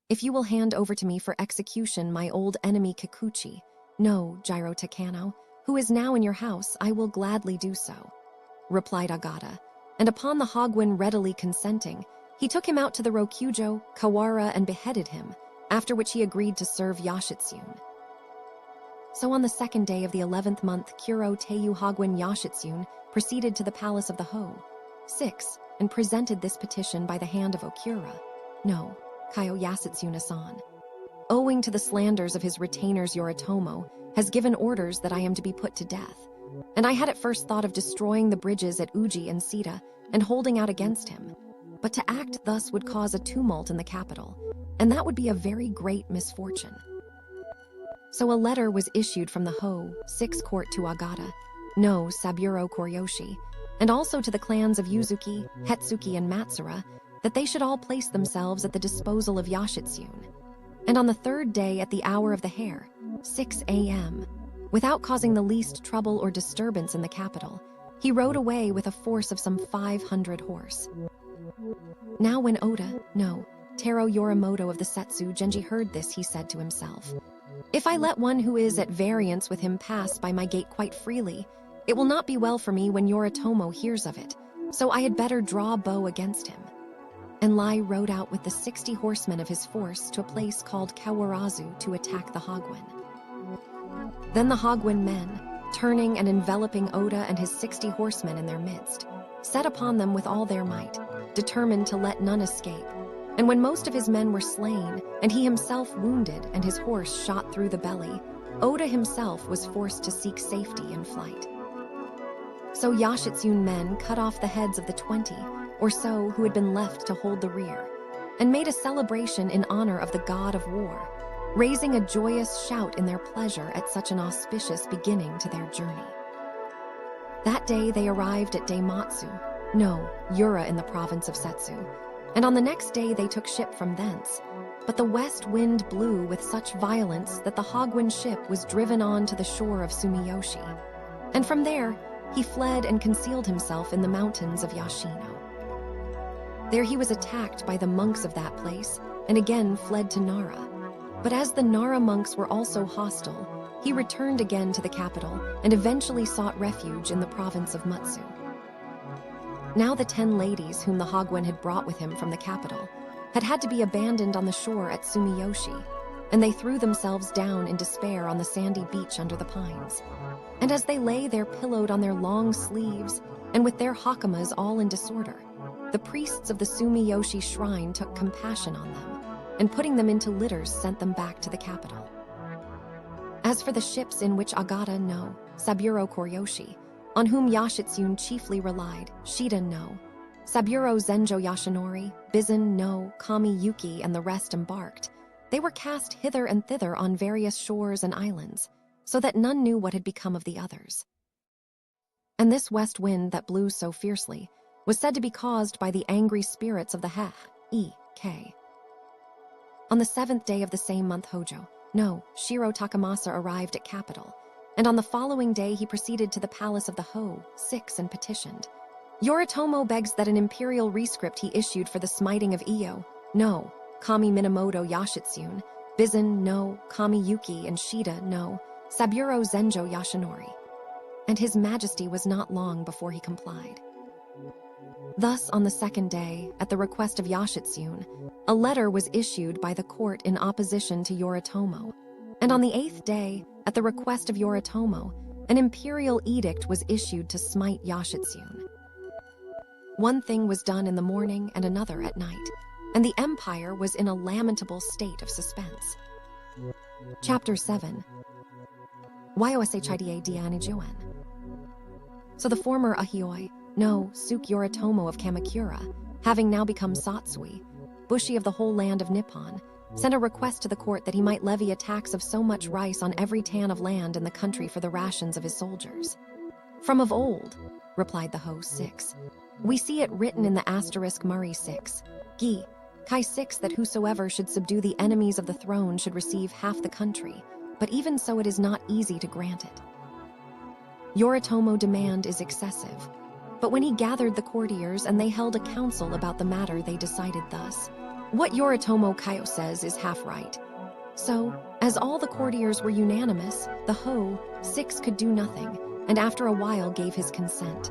"If you will hand over to me for execution my old enemy Kikuchi no Jiro Takano, who is now in your house, I will gladly do so," replied Agata, and upon the Hagwon readily consenting, he took him out to the Rokujo, Kawara, and beheaded him, after which he agreed to serve Yashitsune. So on the 2nd day of the 11th month, Kuro Teiyu Hagwon Yashitsune proceeded to the palace of the Ho 6 and presented this petition by the hand of Okura no Kaio Yasutsune-san. owing to the slanders of his retainers Yoritomo, has given orders that I am to be put to death. And I had at first thought of destroying the bridges at Uji and Sita and holding out against him. But to act thus would cause a tumult in the capital, and that would be a very great misfortune. So a letter was issued from the Ho 6 court to Agata, no Saburo Koryoshi, and also to the clans of Yuzuki, Hetsuki, and Matsura, that they should all place themselves at the disposal of Yashitsune. And on the third day at the hour of the hare, 6 a.m., without causing the least trouble or disturbance in the capital, he rode away with a force of some 500 horse. Now when Oda, no, Taro Yorimoto of the Setsu Genji heard this, he said to himself, "If I let one who is at variance with him pass by my gate quite freely, it will not be well for me when Yoritomo hears of it, so I had better draw bow against him." And Lai rode out with the 60 horsemen of his force to a place called Kawarazu to attack the Hagwon. Then the Hagwon men, turning and enveloping Oda and his 60 horsemen in their midst, set upon them with all their might, determined to let none escape. And when most of his men were slain, and he himself wounded and his horse shot through the belly, Oda himself was forced to seek safety in flight. So Yashitsune men cut off the heads of the 20 or so who had been left to hold the rear, and made a celebration in honor of the god of war, raising a joyous shout in their pleasure at such an auspicious beginning to their journey. That day they arrived at Daimatsu, no, Ura in the province of Setsu, and on the next day they took ship from thence. But the west wind blew with such violence that the Hagwon ship was driven on to the shore of Sumiyoshi, and from there he fled and concealed himself in the mountains of Yashino. There he was attacked by the monks of that place, and again fled to Nara. But as the Nara monks were also hostile, he returned again to the capital and eventually sought refuge in the province of Mutsu. Now the 10 ladies whom the Hagwon had brought with him from the capital had to be abandoned on the shore at Sumiyoshi, and they threw themselves down in despair on the sandy beach under the pines. And as they lay there pillowed on their long sleeves and with their hakamas all in disorder, the priests of the Sumiyoshi shrine took compassion on them, and putting them into litters sent them back to the capital. As for the ships in which Agata no Saburo Koryoshi, on whom Yashitsune chiefly relied, Shida no Saburo Zenjo Yashinori, Bizen no Kami Yuki, and the rest embarked, they were cast hither and thither on various shores and islands, so that none knew what had become of the others. And this west wind that blew so fiercely was said to be caused by the angry spirits of the He-E-K. On the 7th day of the same month Hojo, no, Shiro Takamasa arrived at capital, and on the following day he proceeded to the palace of the Ho 6 and petitioned. Yoritomo begs that an imperial rescript he issued for the smiting of Iyo, no, Kami Minamoto Yashitsune, Bizen no Kami Yuki, and Shida no Saburo Zenjo Yashinori. And his majesty was not long before he complied. Thus, on the 2nd day, at the request of Yashitsune, a letter was issued by the court in opposition to Yoritomo, and on the 8th day, at the request of Yoritomo, an imperial edict was issued to smite Yashitsune. One thing was done in the morning and another at night, and the empire was in a lamentable state of suspense. Chapter 7. Yoshichida Dianijoen. So the former Ahioi, no, Suke Yoritomo of Kamakura, having now become Satsui, Bushi of the whole land of Nippon, sent a request to the court that he might levy a tax of so much rice on every tan of land in the country for the rations of his soldiers. From of old, replied the Ho 6, we see it written in the asterisk Murray 6, Gi, Kai 6, that whosoever should subdue the enemies of the throne should receive half the country, but even so it is not easy to grant it. Yoritomo demand is excessive. But when he gathered the courtiers and they held a council about the matter, they decided thus: what Yoritomo Kaio says is half right. So, as all the courtiers were unanimous, the Ho 6 could do nothing, and after a while gave his consent.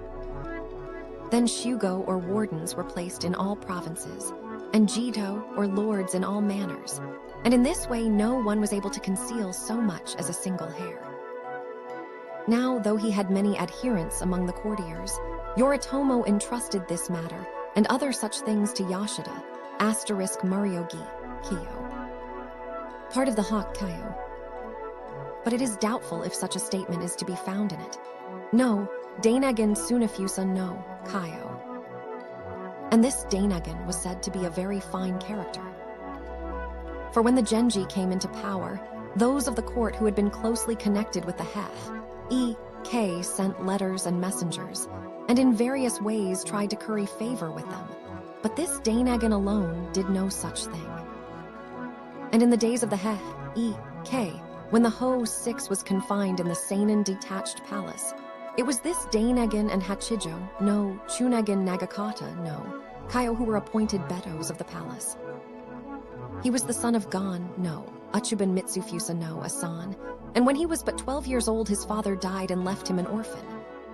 Then Shugo or wardens were placed in all provinces, and Jito or lords in all manors, and in this way no one was able to conceal so much as a single hair. Now, though he had many adherents among the courtiers, Yoritomo entrusted this matter and other such things to Yashida, asterisk Muriogi, Kiyo. part of the Hokkaido. But it is doubtful if such a statement is to be found in it. No, Dainagon Sunafusa no Kaio. And this Dainagon was said to be a very fine character. For when the Genji came into power, those of the court who had been closely connected with the Heth, E.K. sent letters and messengers, and in various ways tried to curry favor with them. But this Dainagon alone did no such thing. And in the days of the Heth, E.K., when the Ho-6 was confined in the Seinen detached palace, it was this Dainagon and Hachijo no Chunagon Nagakata no Kaio who were appointed betos of the palace. He was the son of Gon no Uchuban Mitsufusa no Asan, and when he was but 12 years old his father died and left him an orphan.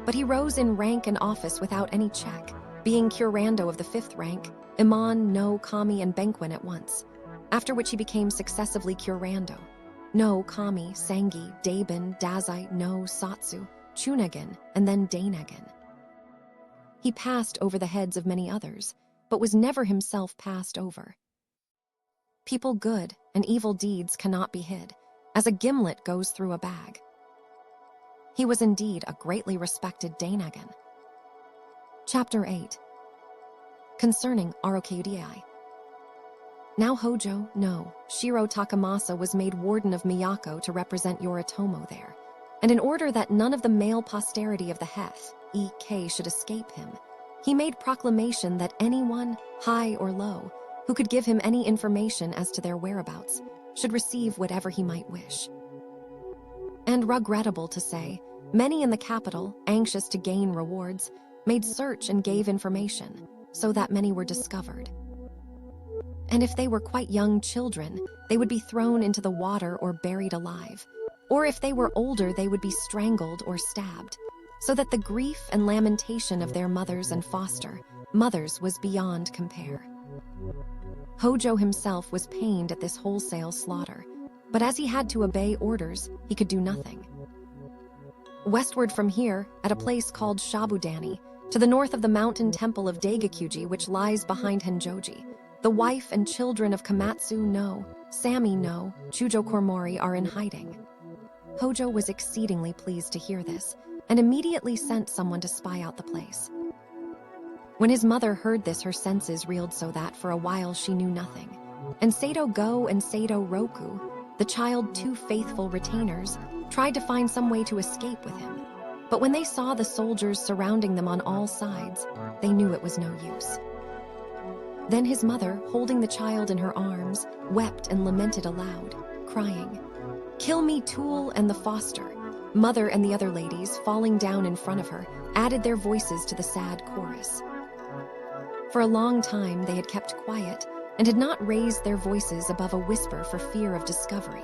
But he rose in rank and office without any check, being Kurando of the 5th rank, Imon no Kami and Benquin at once, after which he became successively Kurando no Kami, Sangi, Daibin, Dazai no Satsu, Chunagon, and then Dainagon. He passed over the heads of many others, but was never himself passed over. People good and evil deeds cannot be hid, as a gimlet goes through a bag. He was indeed a greatly respected Dainagon. Chapter 8. Concerning Arokeudii. Now Hojo no Shiro Takamasa was made warden of Miyako to represent Yoritomo there, and in order that none of the male posterity of the Heth, E.K., should escape him, he made proclamation that anyone, high or low, who could give him any information as to their whereabouts, should receive whatever he might wish. And regrettable to say, many in the capital, anxious to gain rewards, made search and gave information, so that many were discovered. And if they were quite young children, they would be thrown into the water or buried alive. Or if they were older, they would be strangled or stabbed, so that the grief and lamentation of their mothers and foster mothers was beyond compare. Hojo himself was pained at this wholesale slaughter, but as he had to obey orders, he could do nothing. Westward from here, at a place called Shabudani, to the north of the mountain temple of Daigakuji, which lies behind Henjoji, the wife and children of Kamatsu no Sami no Chujo Kormori are in hiding. Hojo was exceedingly pleased to hear this, and immediately sent someone to spy out the place. When his mother heard this, her senses reeled so that for a while she knew nothing. And Sato Go and Sato Roku, the child 2 faithful retainers, tried to find some way to escape with him. But when they saw the soldiers surrounding them on all sides, they knew it was no use. Then his mother, holding the child in her arms, wept and lamented aloud, crying, "Kill me, Tool and the foster." Mother and the other ladies, falling down in front of her, added their voices to the sad chorus. For a long time they had kept quiet and had not raised their voices above a whisper for fear of discovery.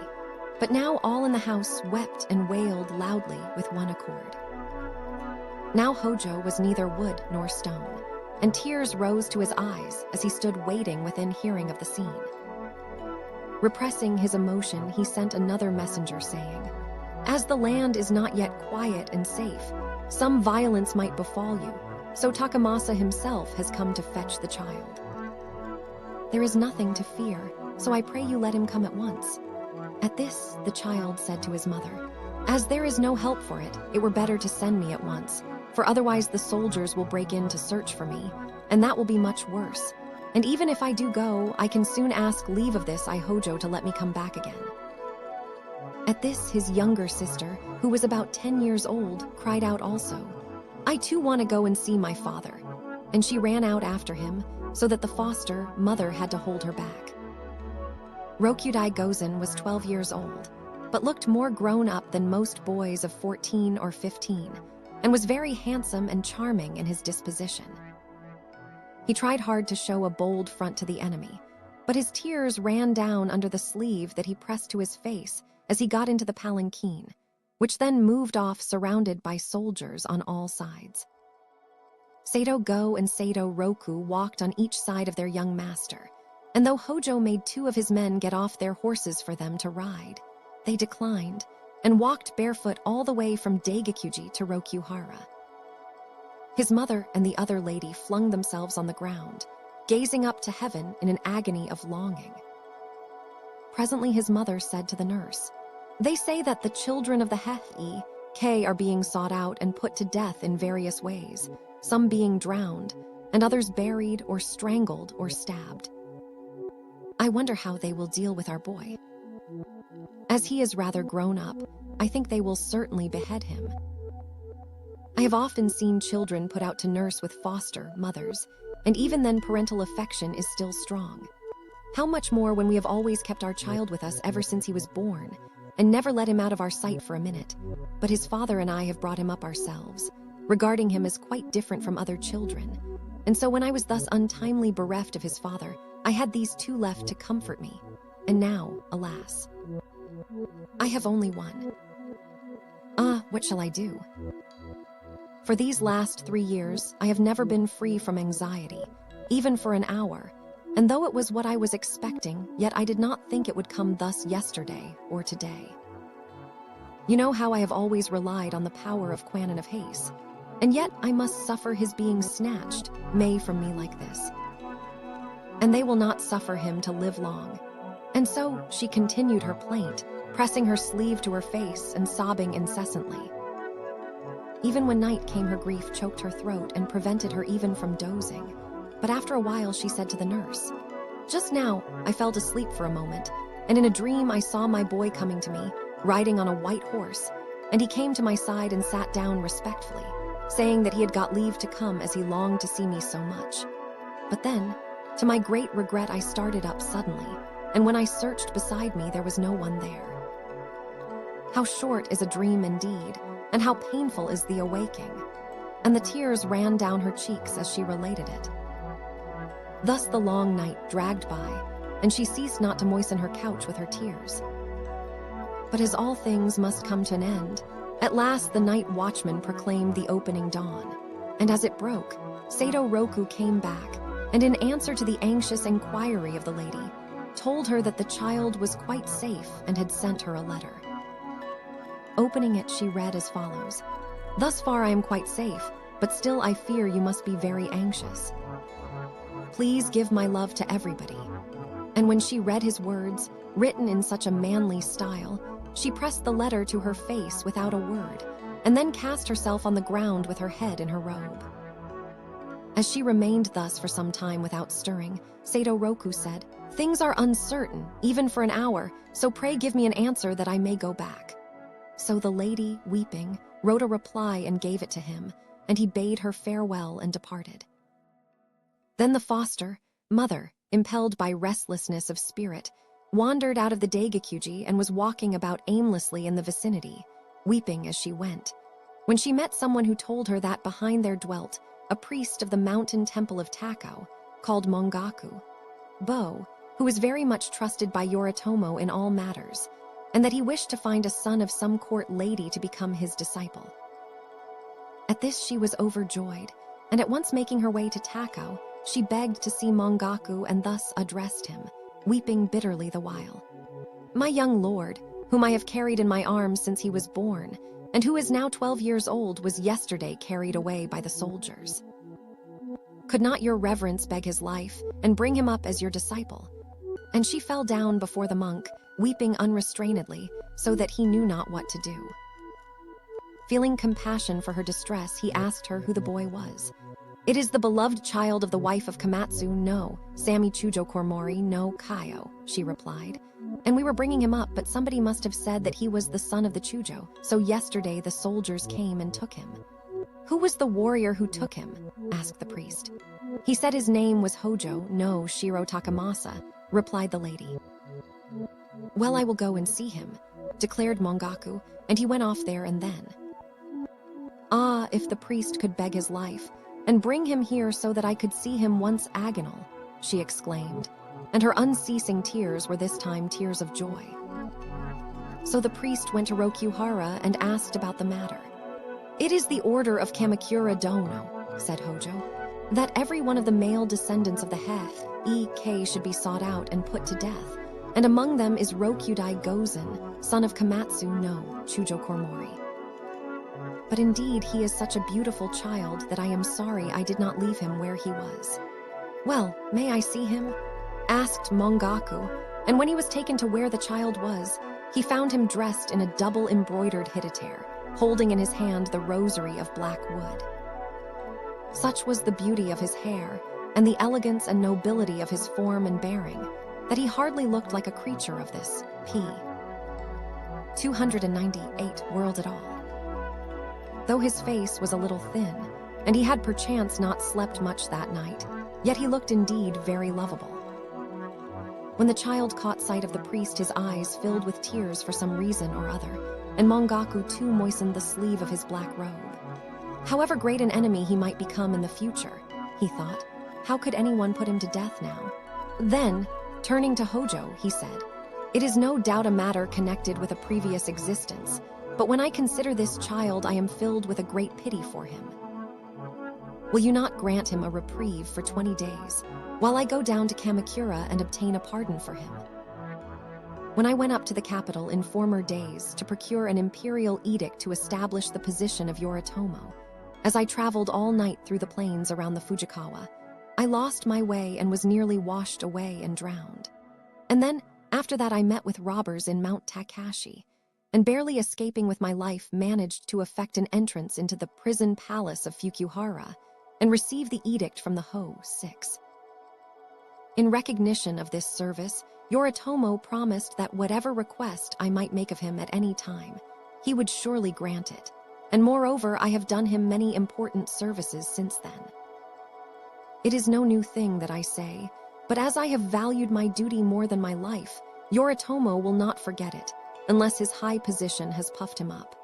But now all in the house wept and wailed loudly with one accord. Now Hojo was neither wood nor stone, and tears rose to his eyes as he stood waiting within hearing of the scene. Repressing his emotion, he sent another messenger saying, "As the land is not yet quiet and safe, some violence might befall you, so Takamasa himself has come to fetch the child. There is nothing to fear, so I pray you let him come at once." At this, the child said to his mother, "As there is no help for it, it were better to send me at once, for otherwise the soldiers will break in to search for me, and that will be much worse. And even if I do go, I can soon ask leave of this Hojo to let me come back again." At this, his younger sister, who was about 10 years old, cried out also, "I too want to go and see my father." And she ran out after him, so that the foster mother had to hold her back. Rokudai Gozen was 12 years old, but looked more grown up than most boys of 14 or 15, and was very handsome and charming in his disposition. He tried hard to show a bold front to the enemy, but his tears ran down under the sleeve that he pressed to his face as he got into the palanquin, which then moved off surrounded by soldiers on all sides. Sato Go and Sato Roku walked on each side of their young master, and though Hojo made 2 of his men get off their horses for them to ride, they declined and walked barefoot all the way from Daigakuji to Rokuhara. His mother and the other lady flung themselves on the ground, gazing up to heaven in an agony of longing. Presently his mother said to the nurse, "They say that the children of the Heike are being sought out and put to death in various ways, some being drowned, and others buried or strangled or stabbed. I wonder how they will deal with our boy. As he is rather grown up, I think they will certainly behead him. I have often seen children put out to nurse with foster mothers, and even then parental affection is still strong. How much more when we have always kept our child with us ever since he was born, and never let him out of our sight for a minute. But his father and I have brought him up ourselves, regarding him as quite different from other children. And so when I was thus untimely bereft of his father, I had these two left to comfort me. And now, alas, I have only one. What shall I do? For these last 3 years, I have never been free from anxiety, even for an hour. And though it was what I was expecting, yet I did not think it would come thus yesterday or today. You know how I have always relied on the power of Kwannon of Haste, and yet I must suffer his being snatched, from me like this. And they will not suffer him to live long." And so she continued her plaint, pressing her sleeve to her face and sobbing incessantly. Even when night came, her grief choked her throat and prevented her even from dozing. But after a while she said to the nurse, "Just now I fell asleep for a moment, and in a dream I saw my boy coming to me, riding on a white horse, and he came to my side and sat down respectfully, saying that he had got leave to come as he longed to see me so much. But then, to my great regret, I started up suddenly, and when I searched beside me there was no one there. How short is a dream indeed, and how painful is the awaking." And the tears ran down her cheeks as she related it. Thus the long night dragged by, and she ceased not to moisten her couch with her tears. But as all things must come to an end, at last the night watchman proclaimed the opening dawn, and as it broke, Sato Roku came back, and in answer to the anxious inquiry of the lady, told her that the child was quite safe and had sent her a letter. Opening it, she read as follows: "Thus far I am quite safe, but still I fear you must be very anxious. Please give my love to everybody." And when she read his words, written in such a manly style, she pressed the letter to her face without a word, and then cast herself on the ground with her head in her robe. As she remained thus for some time without stirring, Sato Roku said, "Things are uncertain, even for an hour, so pray give me an answer that I may go back." So the lady, weeping, wrote a reply and gave it to him, and he bade her farewell and departed. Then the foster mother, impelled by restlessness of spirit, wandered out of the Daigakuji and was walking about aimlessly in the vicinity, weeping as she went, when she met someone who told her that behind there dwelt a priest of the mountain temple of Takao, called Mongaku, who was very much trusted by Yoritomo in all matters, and that he wished to find a son of some court lady to become his disciple. At this she was overjoyed, and at once making her way to Takao, she begged to see Mongaku and thus addressed him, weeping bitterly the while. "My young lord, whom I have carried in my arms since he was born, and who is now 12 years old, was yesterday carried away by the soldiers. Could not your reverence beg his life and bring him up as your disciple?" And she fell down before the monk, weeping unrestrainedly, so that he knew not what to do. Feeling compassion for her distress, he asked her who the boy was. "It is the beloved child of the wife of Komatsu no Sami Chujo Kormori no Kaio," she replied. "And we were bringing him up, but somebody must have said that he was the son of the Chujo, so yesterday the soldiers came and took him." "Who was the warrior who took him?" asked the priest. "He said his name was Hojo no Shiro Takamasa," replied the lady. "Well, I will go and see him," declared Mongaku, and he went off there and then. If the priest could beg his life, and bring him here so that I could see him once agonal," she exclaimed, and her unceasing tears were this time tears of joy. So the priest went to Rokuhara and asked about the matter. "It is the order of Kamakura Dono," said Hojo, "that every one of the male descendants of the Heike should be sought out and put to death, and among them is Rokudai Gozen, son of Komatsu no Chujo Kormori. But indeed he is such a beautiful child that I am sorry I did not leave him where he was." "Well, may I see him?" asked Mongaku, and when he was taken to where the child was, he found him dressed in a double embroidered hittitere, holding in his hand the rosary of black wood. Such was the beauty of his hair, and the elegance and nobility of his form and bearing, that he hardly looked like a creature of this p. 298 world at all. Though his face was a little thin, and he had perchance not slept much that night, yet he looked indeed very lovable. When the child caught sight of the priest, his eyes filled with tears for some reason or other, and Mongaku too moistened the sleeve of his black robe. However great an enemy he might become in the future, he thought, how could anyone put him to death now? Then, turning to Hojo, he said, "It is no doubt a matter connected with a previous existence, but when I consider this child, I am filled with a great pity for him. Will you not grant him a reprieve for 20 days, while I go down to Kamakura and obtain a pardon for him?" When I went up to the capital in former days to procure an imperial edict to establish the position of Yoritomo, as I traveled all night through the plains around the Fujikawa, I lost my way and was nearly washed away and drowned. And then, after that, I met with robbers in Mount Takashi, and barely escaping with my life, managed to effect an entrance into the prison palace of Fukuhara and receive the edict from the Ho 6. In recognition of this service, Yoritomo promised that whatever request I might make of him at any time, he would surely grant it, and moreover, I have done him many important services since then. It is no new thing that I say, but as I have valued my duty more than my life, Yoritomo will not forget it, unless his high position has puffed him up.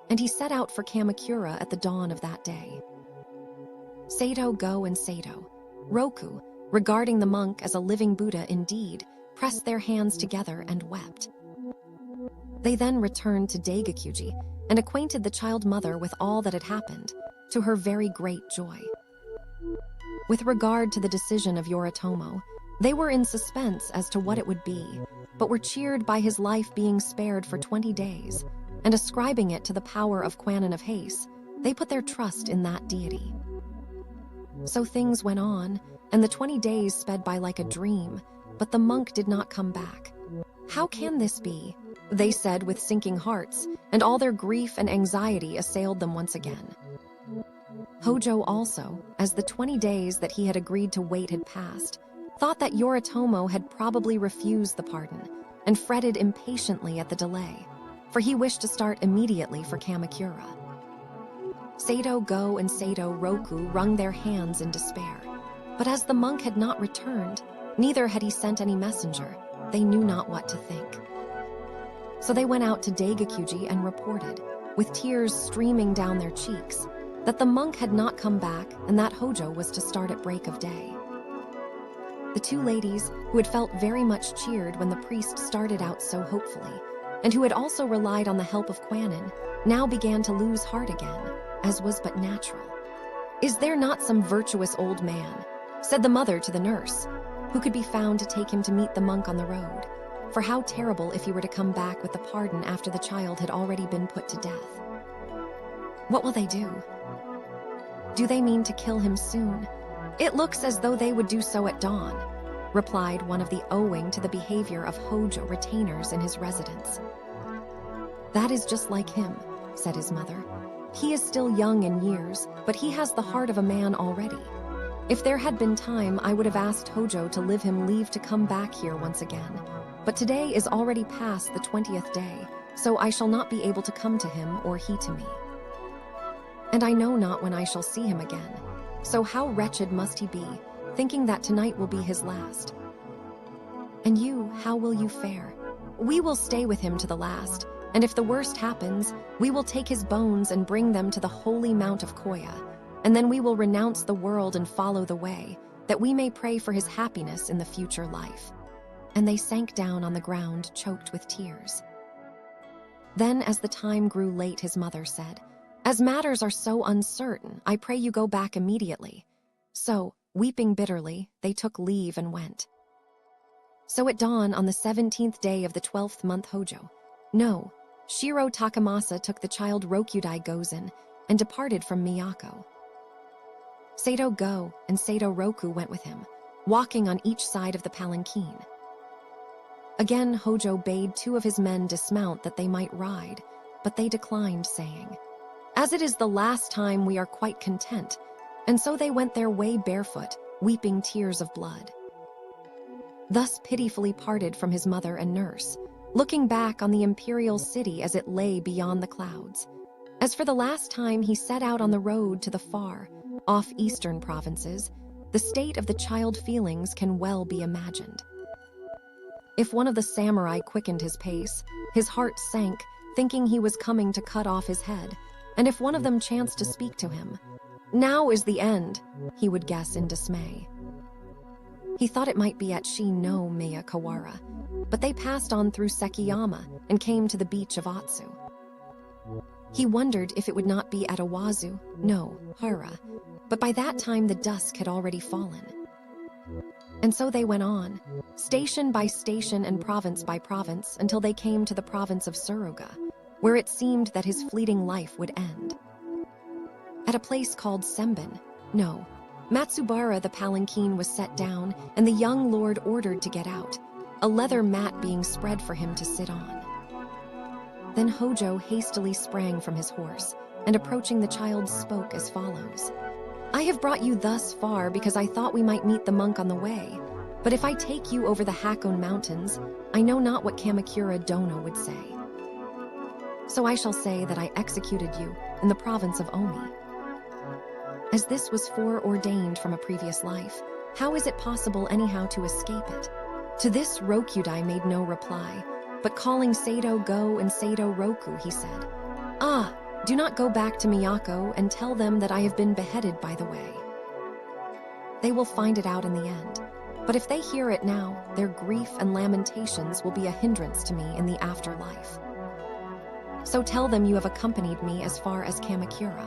And he set out for Kamakura at the dawn of that day. Sato Go and Sato Roku, regarding the monk as a living Buddha indeed, pressed their hands together and wept. They then returned to Daigakuji and acquainted the child mother with all that had happened, to her very great joy. With regard to the decision of Yoritomo, they were in suspense as to what it would be, but were cheered by his life being spared for 20 days, and ascribing it to the power of Kwannon of Hase, they put their trust in that deity. So things went on, and the 20 days sped by like a dream, but the monk did not come back. "How can this be?" they said with sinking hearts, and all their grief and anxiety assailed them once again. Hojo also, as the 20 days that he had agreed to wait had passed, thought that Yoritomo had probably refused the pardon, and fretted impatiently at the delay, for he wished to start immediately for Kamakura. Sato Go and Sato Roku wrung their hands in despair, but as the monk had not returned, neither had he sent any messenger, they knew not what to think. So they went out to Daigakuji and reported, with tears streaming down their cheeks, that the monk had not come back and that Hojo was to start at break of day. The two ladies, who had felt very much cheered when the priest started out so hopefully, and who had also relied on the help of Kwannon, now began to lose heart again, as was but natural. "Is there not some virtuous old man," said the mother to the nurse, "who could be found to take him to meet the monk on the road? For how terrible if he were to come back with the pardon after the child had already been put to death. What will they do? Do they mean to kill him soon? It looks as though they would do so at dawn," replied one of the owing to the behavior of Hojo retainers in his residence. "That is just like him," said his mother. "He is still young in years, but he has the heart of a man already. If there had been time, I would have asked Hojo to give him leave to come back here once again. But today is already past the 20th day, so I shall not be able to come to him or he to me. And I know not when I shall see him again, so how wretched must he be, thinking that tonight will be his last. And you, how will you fare? We will stay with him to the last, and if the worst happens, we will take his bones and bring them to the holy mount of Koya, and then we will renounce the world and follow the way, that we may pray for his happiness in the future life." And they sank down on the ground, choked with tears. Then, as the time grew late, his mother said, "As matters are so uncertain, I pray you go back immediately." So, weeping bitterly, they took leave and went. So at dawn on the 17th day of the 12th month Hojo, no, Shiro Takamasa took the child Rokudai Gozen and departed from Miyako. Sato Go and Sato Roku went with him, walking on each side of the palanquin. Again, Hojo bade 2 of his men dismount that they might ride, but they declined, saying, "As it is the last time, we are quite content." And so they went their way barefoot, weeping tears of blood. Thus pitifully parted from his mother and nurse, looking back on the imperial city as it lay beyond the clouds. As for the last time he set out on the road to the far, off eastern provinces, the state of the child feelings can well be imagined. If one of the samurai quickened his pace, his heart sank, thinking he was coming to cut off his head, and if one of them chanced to speak to him, "Now is the end," he would guess in dismay. He thought it might be at Shi-no-Miyakawara, but they passed on through Sekiyama and came to the beach of Otsu. He wondered if it would not be at Awazu, no, Hara, but by that time the dusk had already fallen. And so they went on, station by station and province by province, until they came to the province of Suruga, where it seemed that his fleeting life would end. At a place called Senbin, no, Matsubara the palanquin was set down, and the young lord ordered to get out, a leather mat being spread for him to sit on. Then Hojo hastily sprang from his horse, and approaching the child spoke as follows. "I have brought you thus far because I thought we might meet the monk on the way, but if I take you over the Hakone Mountains, I know not what Kamakura Dono would say. So I shall say that I executed you in the province of Omi. As this was foreordained from a previous life, how is it possible anyhow to escape it?" To this Rokyudai made no reply, but calling Sado Go and Sado Roku, he said, "Ah, do not go back to Miyako and tell them that I have been beheaded by the way. They will find it out in the end, but if they hear it now, their grief and lamentations will be a hindrance to me in the afterlife. So tell them you have accompanied me as far as Kamakura."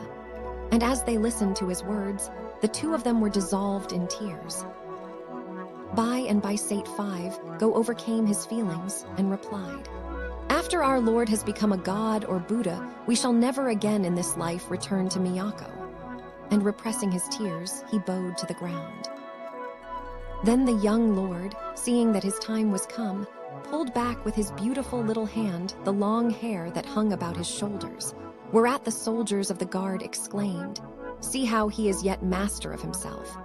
And as they listened to his words, the 2 of them were dissolved in tears. By and by Sate 5, Go overcame his feelings and replied, "After our Lord has become a god or Buddha, we shall never again in this life return to Miyako." And repressing his tears, he bowed to the ground. Then the young lord, seeing that his time was come, pulled back with his beautiful little hand the long hair that hung about his shoulders, whereat the soldiers of the guard exclaimed, "See how he is yet master of himself."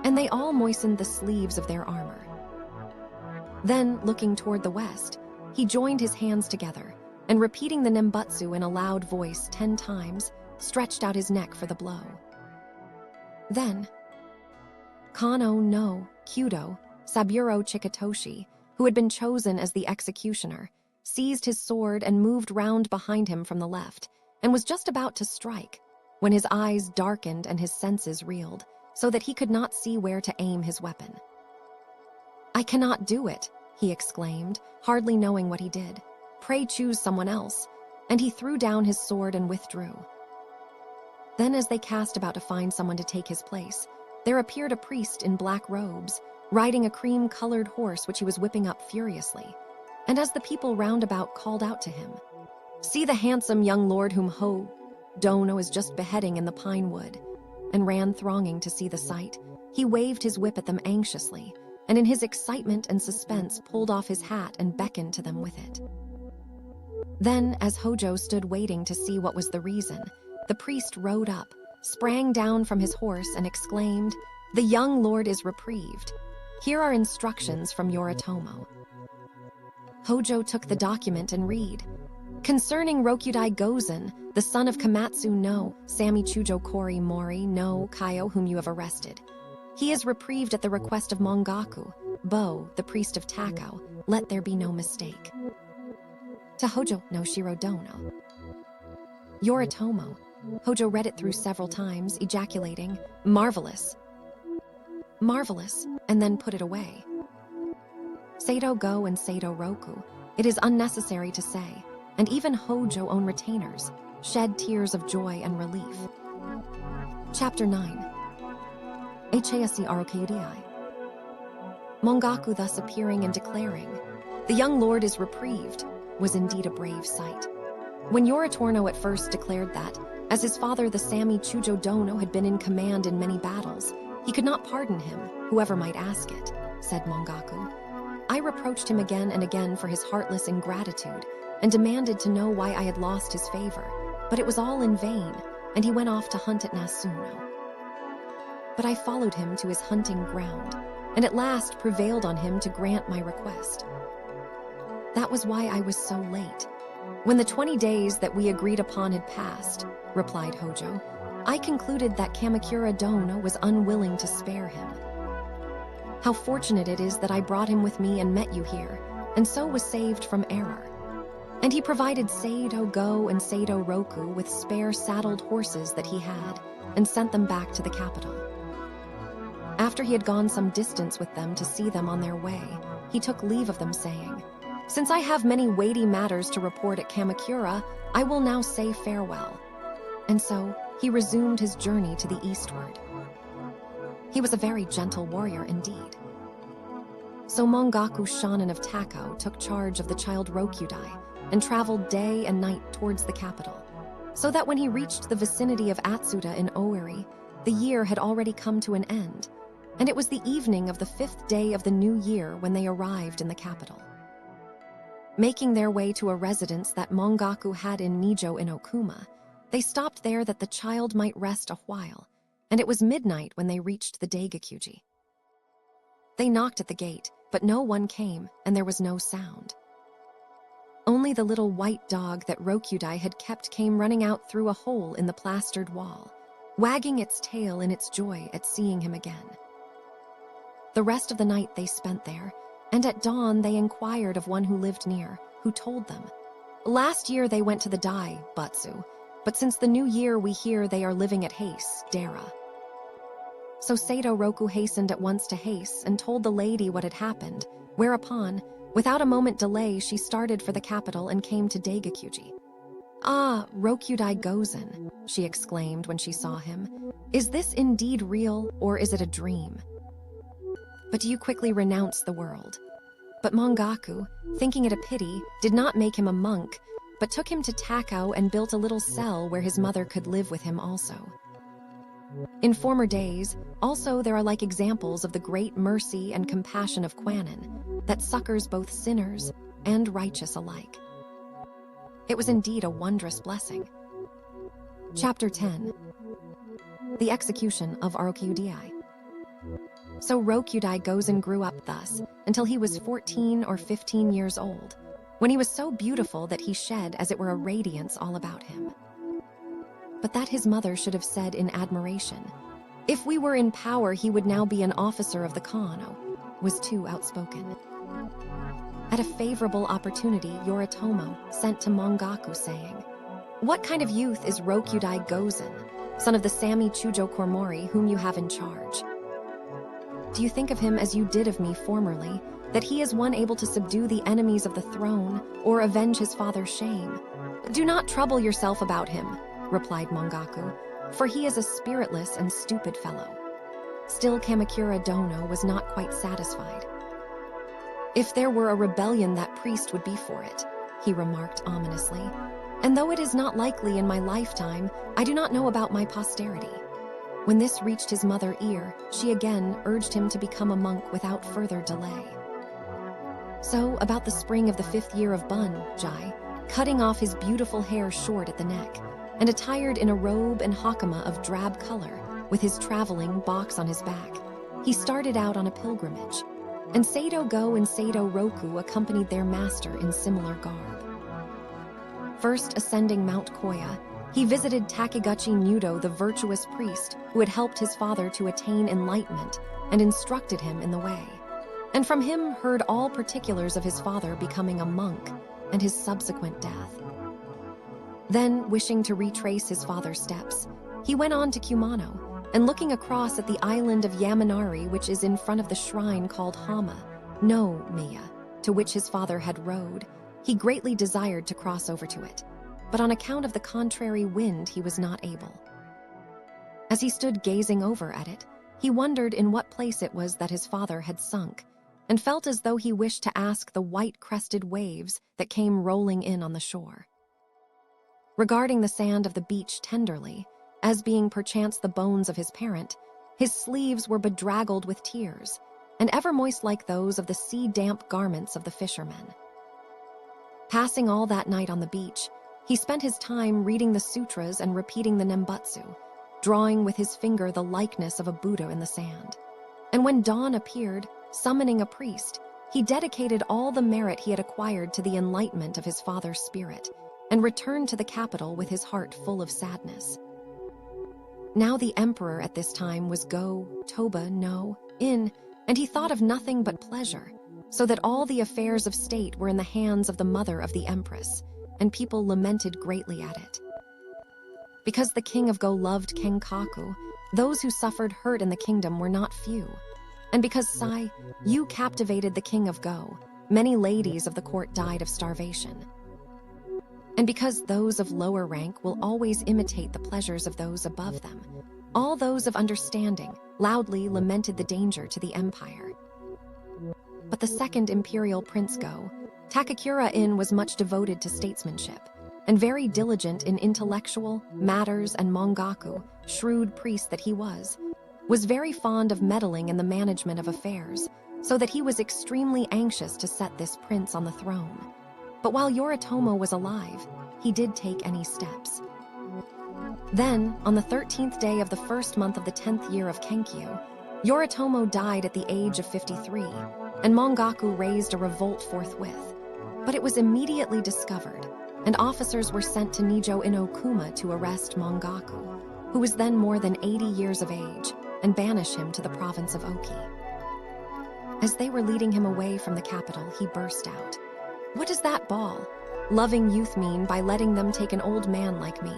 And they all moistened the sleeves of their armor. Then, looking toward the west, he joined his hands together, and repeating the Nembutsu in a loud voice 10 times, stretched out his neck for the blow. Then, Kano no Kyudo, Saburo Chikatoshi, who had been chosen as the executioner, seized his sword and moved round behind him from the left, and was just about to strike, when his eyes darkened and his senses reeled, so that he could not see where to aim his weapon. "I cannot do it," he exclaimed, hardly knowing what he did. "Pray choose someone else." And he threw down his sword and withdrew. Then as they cast about to find someone to take his place, there appeared a priest in black robes, riding a cream-colored horse which he was whipping up furiously. And as the people round about called out to him, "See the handsome young lord whom Dono is just beheading in the pine wood," and ran thronging to see the sight, he waved his whip at them anxiously, and in his excitement and suspense pulled off his hat and beckoned to them with it. Then, as Hojo stood waiting to see what was the reason, the priest rode up, sprang down from his horse, and exclaimed, "The young lord is reprieved. Here are instructions from Yoritomo." Hojo took the document and read, "Concerning Rokyudai Gozen, the son of Kamatsu no Sami Chujo Kori Mori no Kaio, whom you have arrested. He is reprieved at the request of Mongaku, Bo, the priest of Takao. Let there be no mistake." To Hojo no Shiro Dono. Yoritomo. Hojo read it through several times, ejaculating, "Marvelous. Marvelous," and then put it away. Sado Go and Sado Roku, it is unnecessary to say, and even Hojo own retainers, shed tears of joy and relief. Chapter 9. Heiasi Arokayudai. Mongaku thus appearing and declaring, "The young lord is reprieved," was indeed a brave sight. When Yoritomo at first declared that, as his father the Sami Chujo Dono had been in command in many battles, he could not pardon him, whoever might ask it, said Mongaku, I reproached him again and again for his heartless ingratitude and demanded to know why I had lost his favor, but it was all in vain, and he went off to hunt at Nasuno. But I followed him to his hunting ground, and at last prevailed on him to grant my request. That was why I was so late. When the 20 days that we agreed upon had passed, replied Hojo, I concluded that Kamakura Dono was unwilling to spare him. How fortunate it is that I brought him with me and met you here, and so was saved from error. And he provided Seido Go and Seido Roku with spare saddled horses that he had, and sent them back to the capital. After he had gone some distance with them to see them on their way, he took leave of them, saying, Since I have many weighty matters to report at Kamakura, I will now say farewell. And so he resumed his journey to the eastward. He was a very gentle warrior indeed. So Mongaku Shonin of Takao took charge of the child Rokyudai and traveled day and night towards the capital, so that when he reached the vicinity of Atsuta in Oiri, the year had already come to an end, and it was the evening of the 5th day of the new year when they arrived in the capital. Making their way to a residence that Mongaku had in Nijo in Okuma, they stopped there that the child might rest a while, and it was midnight when they reached the Daigakuji. They knocked at the gate, but no one came, and there was no sound. Only the little white dog that Rokyudai had kept came running out through a hole in the plastered wall, wagging its tail in its joy at seeing him again. The rest of the night they spent there, and at dawn they inquired of one who lived near, who told them, Last year they went to the Dai, Butsu, but since the new year we hear they are living at Hase, Dara. So Seido Roku hastened at once to Hase and told the lady what had happened, whereupon, without a moment delay, she started for the capital and came to Daigakuji. Ah, Rokyudai Gozen, she exclaimed when she saw him. Is this indeed real, or is it a dream? But you quickly renounced the world. But Mongaku, thinking it a pity, did not make him a monk, but took him to Takao and built a little cell where his mother could live with him also. In former days, also there are like examples of the great mercy and compassion of Kwanin, that succors both sinners and righteous alike. It was indeed a wondrous blessing. Chapter 10. The Execution of Rokyudai. So Rokyudai Gozen grew up thus, until he was 14 or 15 years old, when he was so beautiful that he shed as it were a radiance all about him. But that his mother should have said in admiration, If we were in power he would now be an officer of the Kano, was too outspoken. At a favorable opportunity, Yoritomo sent to Mongaku saying, What kind of youth is Rokyudai Gozen, son of the Sami Chujo Kormori whom you have in charge? Do you think of him as you did of me formerly, that he is one able to subdue the enemies of the throne, or avenge his father's shame? Do not trouble yourself about him, replied Mongaku, for he is a spiritless and stupid fellow. Still Kamakura Dono was not quite satisfied. If there were a rebellion, that priest would be for it, he remarked ominously, and though it is not likely in my lifetime, I do not know about my posterity. When this reached his mother's ear, she again urged him to become a monk without further delay. So, about the spring of the 5th year of Bun-jai, cutting off his beautiful hair short at the neck, and attired in a robe and hakama of drab color, with his traveling box on his back, he started out on a pilgrimage, and Seido Go and Seido Roku accompanied their master in similar garb. First ascending Mount Koya, he visited Takeguchi Nudo, the virtuous priest who had helped his father to attain enlightenment and instructed him in the way, and from him heard all particulars of his father becoming a monk and his subsequent death. Then, wishing to retrace his father's steps, he went on to Kumano, and looking across at the island of Yamanari, which is in front of the shrine called Hama, no Miya, to which his father had rowed, he greatly desired to cross over to it, but on account of the contrary wind he was not able. As he stood gazing over at it, he wondered in what place it was that his father had sunk, and felt as though he wished to ask the white-crested waves that came rolling in on the shore. Regarding the sand of the beach tenderly, as being perchance the bones of his parent, his sleeves were bedraggled with tears, and ever moist like those of the sea-damp garments of the fishermen. Passing all that night on the beach, he spent his time reading the sutras and repeating the Nembutsu, drawing with his finger the likeness of a Buddha in the sand. And when dawn appeared, summoning a priest, he dedicated all the merit he had acquired to the enlightenment of his father's spirit, and returned to the capital with his heart full of sadness. Now the emperor at this time was Go-Shirakawa, and he thought of nothing but pleasure, so that all the affairs of state were in the hands of the mother of the empress, and people lamented greatly at it. Because the king of Go loved Kenkaku, those who suffered hurt in the kingdom were not few. And because you captivated the king of Go, many ladies of the court died of starvation. And because those of lower rank will always imitate the pleasures of those above them, all those of understanding loudly lamented the danger to the empire. But the second imperial prince Go-Takakura-in was much devoted to statesmanship, and very diligent in intellectual matters, and Mongaku, shrewd priest that he was very fond of meddling in the management of affairs, so that he was extremely anxious to set this prince on the throne. But while Yoritomo was alive, he did take any steps. Then, on the 13th day of the first month of the 10th year of Kenkyu, Yoritomo died at the age of 53, and Mongaku raised a revolt forthwith. But it was immediately discovered, and officers were sent to Nijo Inokuma to arrest Mongaku, who was then more than 80 years of age, and banish him to the province of Oki. As they were leading him away from the capital, he burst out, "What does that ball loving youth mean by letting them take an old man like me,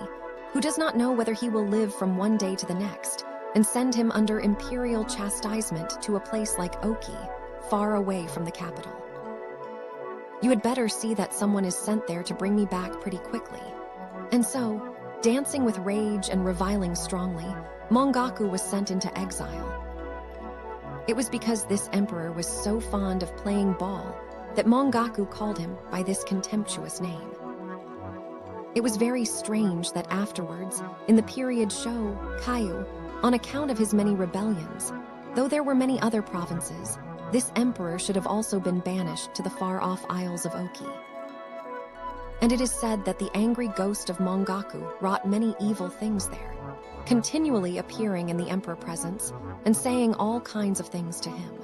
who does not know whether he will live from one day to the next, and send him under imperial chastisement to a place like Oki, far away from the capital? You had better see that someone is sent there to bring me back pretty quickly." And so, dancing with rage and reviling strongly, Mongaku was sent into exile. It was because this emperor was so fond of playing ball that Mongaku called him by this contemptuous name. It was very strange that afterwards, in the period Shō-Kaiu, on account of his many rebellions, though there were many other provinces, this emperor should have also been banished to the far-off Isles of Oki. And it is said that the angry ghost of Mongaku wrought many evil things there, continually appearing in the emperor presence and saying all kinds of things to him.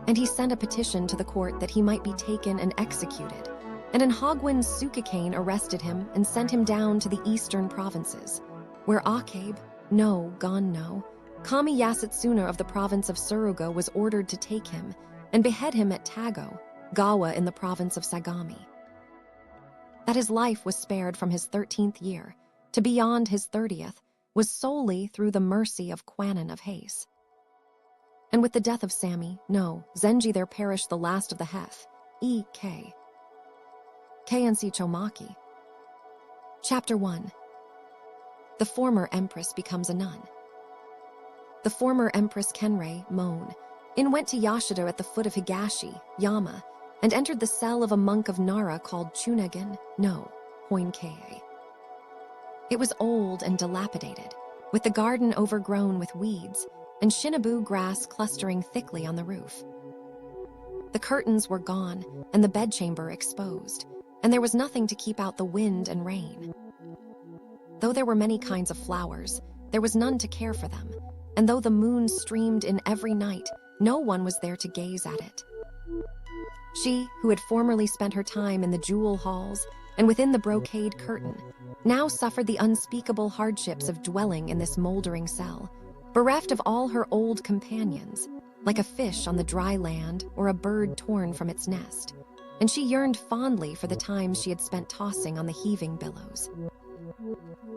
And he sent a petition to the court that he might be taken and executed, and in Hogwen's Tsukikane arrested him and sent him down to the eastern provinces, where Kami Yasutsuna of the province of Suruga was ordered to take him and behead him at Tago, Gawa in the province of Sagami. That his life was spared from his 13th year to beyond his 30th was solely through the mercy of Kwanon of Hase. And with the death of Zenji there perished the last of the Hef, E.K. Keiensi Chomaki. Chapter 1. The former empress becomes a nun. The former empress Kenreimon'in went to Yashido at the foot of Higashi, Yama, and entered the cell of a monk of Nara called Chunagin no Hoinkei. It was old and dilapidated, with the garden overgrown with weeds, and shinabu grass clustering thickly on the roof. The curtains were gone, and the bedchamber exposed, and there was nothing to keep out the wind and rain. Though there were many kinds of flowers, there was none to care for them, and though the moon streamed in every night, no one was there to gaze at it. She, who had formerly spent her time in the jewel halls and within the brocade curtain, now suffered the unspeakable hardships of dwelling in this moldering cell, bereft of all her old companions, like a fish on the dry land or a bird torn from its nest, and she yearned fondly for the times she had spent tossing on the heaving billows.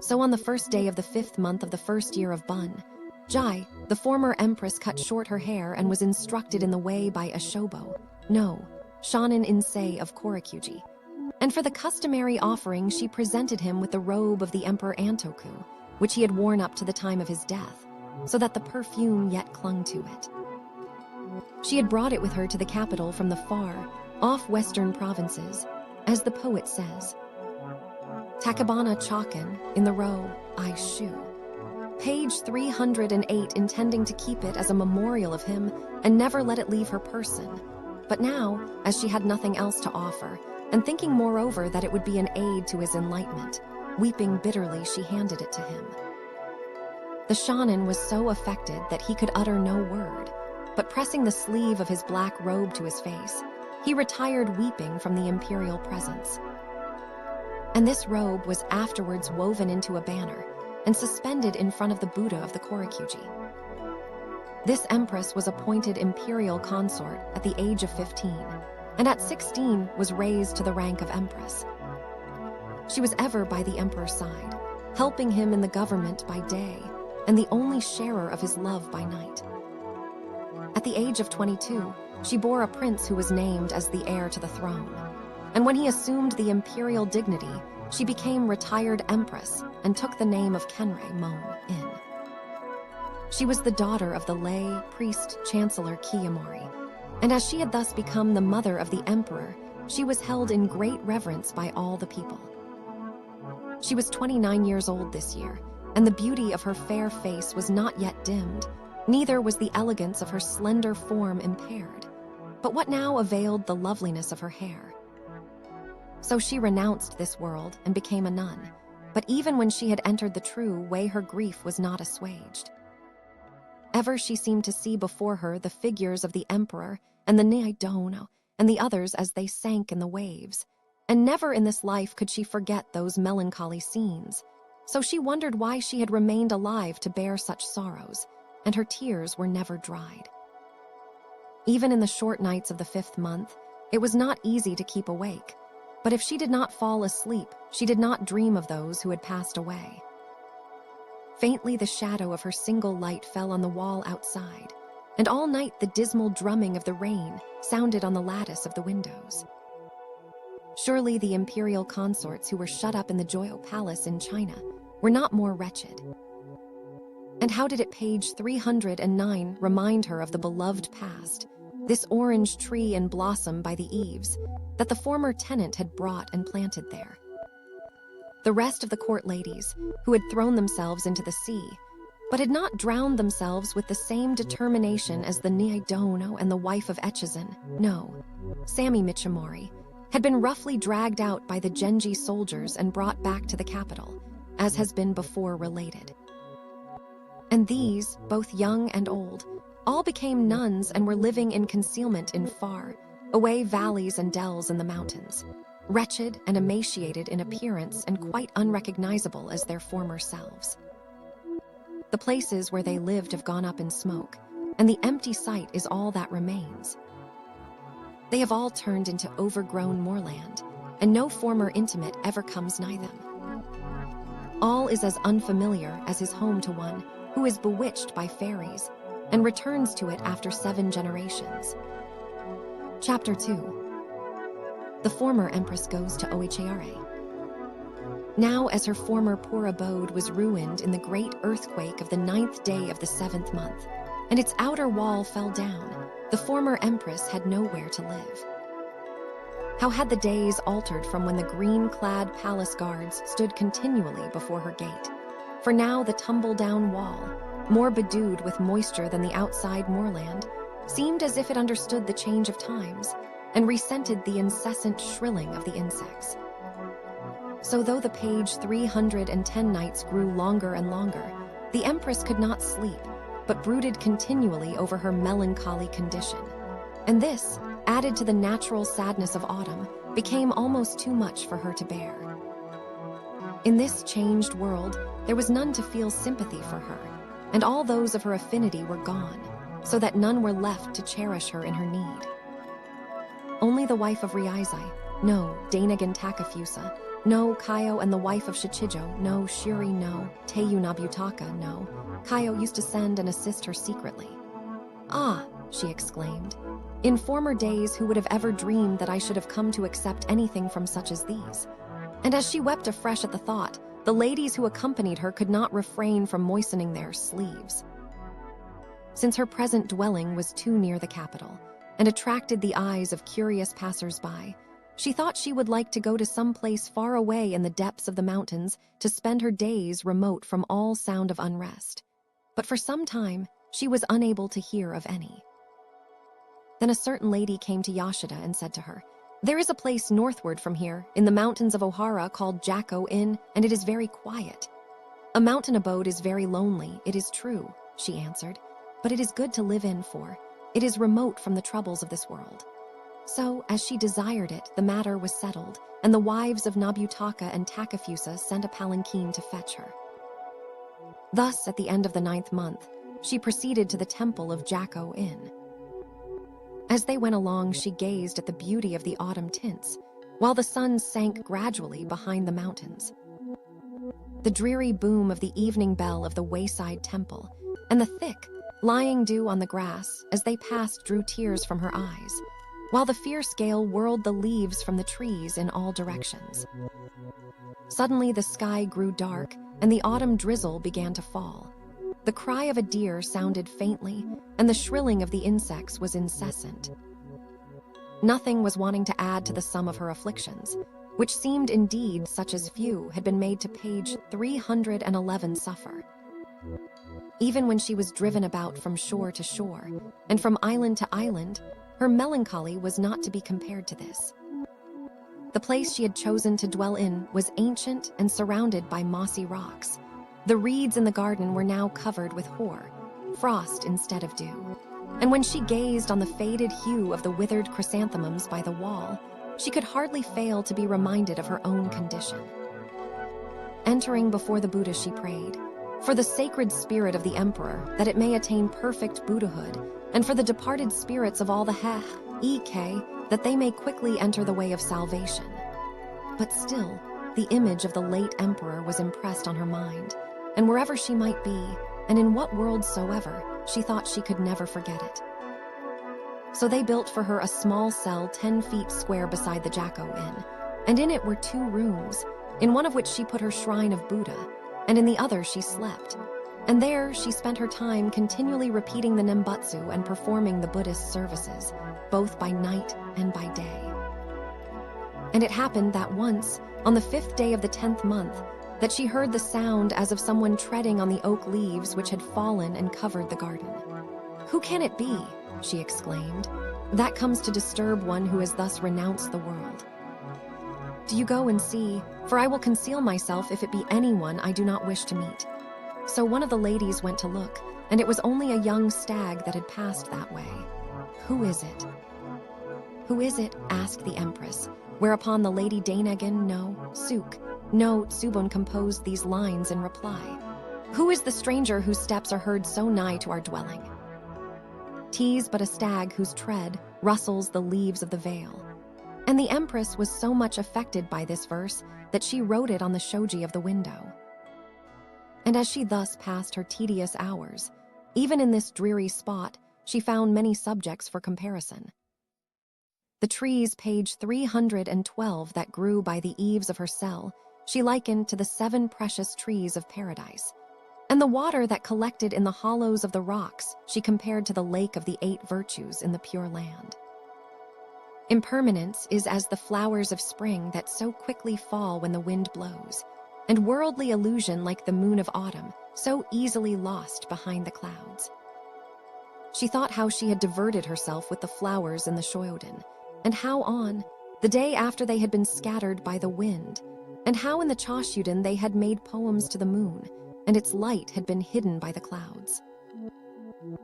So on the first day of the 5th month of the first year of Bun, Jai, the former empress, cut short her hair and was instructed in the way by Ashobo, no Shonin Insei of Korakuji, and for the customary offering she presented him with the robe of the Emperor Antoku, which he had worn up to the time of his death, so that the perfume yet clung to it. She had brought it with her to the capital from the far-off western provinces, as the poet says, Takabana Chakan in the row I shoe, Page 308, intending to keep it as a memorial of him and never let it leave her person. But now, as she had nothing else to offer, and thinking moreover that it would be an aid to his enlightenment, weeping bitterly, she handed it to him. The shaman was so affected that he could utter no word, but pressing the sleeve of his black robe to his face, he retired weeping from the imperial presence. And this robe was afterwards woven into a banner and suspended in front of the Buddha of the Korakuji. This empress was appointed imperial consort at the age of 15, and at 16 was raised to the rank of empress. She was ever by the emperor's side, helping him in the government by day, and the only sharer of his love by night. At the age of 22, she bore a prince who was named as the heir to the throne, and when he assumed the imperial dignity, she became retired empress and took the name of Kenreimon'in. She was the daughter of the lay priest chancellor Kiyomori, and as she had thus become the mother of the emperor, she was held in great reverence by all the people. She was 29 years old this year, and the beauty of her fair face was not yet dimmed, neither was the elegance of her slender form impaired. But what now availed the loveliness of her hair? So she renounced this world and became a nun, but even when she had entered the true way, her grief was not assuaged. Ever she seemed to see before her the figures of the emperor and the Naidono and the others as they sank in the waves, and never in this life could she forget those melancholy scenes. So she wondered why she had remained alive to bear such sorrows, and her tears were never dried. Even in the short nights of the 5th month, it was not easy to keep awake, but if she did not fall asleep, she did not dream of those who had passed away. Faintly the shadow of her single light fell on the wall outside, and all night the dismal drumming of the rain sounded on the lattice of the windows. Surely the imperial consorts who were shut up in the Joyo Palace in China were not more wretched. And how did it, page 309, remind her of the beloved past, this orange tree in blossom by the eaves, that the former tenant had brought and planted there. The rest of the court ladies, who had thrown themselves into the sea, but had not drowned themselves with the same determination as the Naidono and the wife of Echizen, no, Sami Michimori, had been roughly dragged out by the Genji soldiers and brought back to the capital, as has been before related. And these, both young and old, all became nuns and were living in concealment in far away valleys and dells in the mountains, wretched and emaciated in appearance and quite unrecognizable as their former selves. The places where they lived have gone up in smoke, and the empty site is all that remains. They have all turned into overgrown moorland, and no former intimate ever comes nigh them. All is as unfamiliar as his home to one who is bewitched by fairies and returns to it after 7 generations. Chapter 2. The former empress goes to Oichiare. Now, as her former poor abode was ruined in the great earthquake of the 9th day of the 7th month, and its outer wall fell down, the former empress had nowhere to live. How had the days altered from when the green-clad palace guards stood continually before her gate? For now the tumble-down wall, more bedewed with moisture than the outside moorland, seemed as if it understood the change of times and resented the incessant shrilling of the insects. So though the page 310 nights grew longer and longer, the empress could not sleep, but brooded continually over her melancholy condition. And this, added to the natural sadness of autumn, became almost too much for her to bear. In this changed world, there was none to feel sympathy for her, and all those of her affinity were gone, so that none were left to cherish her in her need. Only the wife of Ryizai, no Dainagan Takafusa, no Kaio, and the wife of Shichijo, no Shuri, no Teiyu Nobutaka, no Kaio, used to send and assist her secretly. "Ah," she exclaimed, "in former days who would have ever dreamed that I should have come to accept anything from such as these?" And as she wept afresh at the thought, the ladies who accompanied her could not refrain from moistening their sleeves. Since her present dwelling was too near the capital, and attracted the eyes of curious passers-by, She thought she would like to go to some place far away in the depths of the mountains to spend her days remote from all sound of unrest. But for some time, she was unable to hear of any. Then a certain lady came to Yashida and said to her, "There is a place northward from here, in the mountains of Ohara, called Go-Shirakawa, and it is very quiet." "A mountain abode is very lonely, it is true," she answered, "but it is good to live in, for it is remote from the troubles of this world." So, as she desired it, the matter was settled, and the wives of Nobutaka and Takafusa sent a palanquin to fetch her. Thus, at the end of the 9th month, she proceeded to the temple of Go-Shirakawa. As they went along, she gazed at the beauty of the autumn tints, while the sun sank gradually behind the mountains. The dreary boom of the evening bell of the wayside temple, and the thick, lying dew on the grass as they passed drew tears from her eyes, while the fierce gale whirled the leaves from the trees in all directions. Suddenly the sky grew dark, and the autumn drizzle began to fall. The cry of a deer sounded faintly, and the shrilling of the insects was incessant. Nothing was wanting to add to the sum of her afflictions, which seemed indeed such as few had been made to page 311 suffer. Even when she was driven about from shore to shore, and from island to island, her melancholy was not to be compared to this. The place she had chosen to dwell in was ancient and surrounded by mossy rocks. The reeds in the garden were now covered with hoar, frost instead of dew. And when she gazed on the faded hue of the withered chrysanthemums by the wall, she could hardly fail to be reminded of her own condition. Entering before the Buddha, she prayed, "For the sacred spirit of the emperor, that it may attain perfect Buddhahood, and for the departed spirits of all the Heike, that they may quickly enter the way of salvation." But still, the image of the late emperor was impressed on her mind, and wherever she might be, and in what world soever, she thought she could never forget it. So they built for her a small cell 10 feet square beside the Go-Shirakawa, and in it were 2 rooms, in one of which she put her shrine of Buddha, and in the other she slept. And there she spent her time continually repeating the Nembutsu and performing the Buddhist services, both by night and by day. And it happened that once, on the 5th day of the 10th month, that she heard the sound as of someone treading on the oak leaves which had fallen and covered the garden. "Who can it be?" she exclaimed. "That comes to disturb one who has thus renounced the world. Do you go and see, for I will conceal myself if it be anyone I do not wish to meet." So one of the ladies went to look, and it was only a young stag that had passed that way. "Who is it?" "Who is it?" asked the empress, whereupon the lady Dainagon no Tsubon composed these lines in reply. "Who is the stranger whose steps are heard so nigh to our dwelling? 'Tis but a stag whose tread rustles the leaves of the vale." And the empress was so much affected by this verse that she wrote it on the shoji of the window. And as she thus passed her tedious hours, even in this dreary spot, she found many subjects for comparison. The trees, page 312, that grew by the eaves of her cell, she likened to the 7 precious trees of paradise. And the water that collected in the hollows of the rocks she compared to the lake of the 8 virtues in the pure land. Impermanence is as the flowers of spring that so quickly fall when the wind blows, and worldly illusion like the moon of autumn, so easily lost behind the clouds. She thought how she had diverted herself with the flowers in the Shoyoden, and how on the day after they had been scattered by the wind, and how in the Choshuden they had made poems to the moon, and its light had been hidden by the clouds.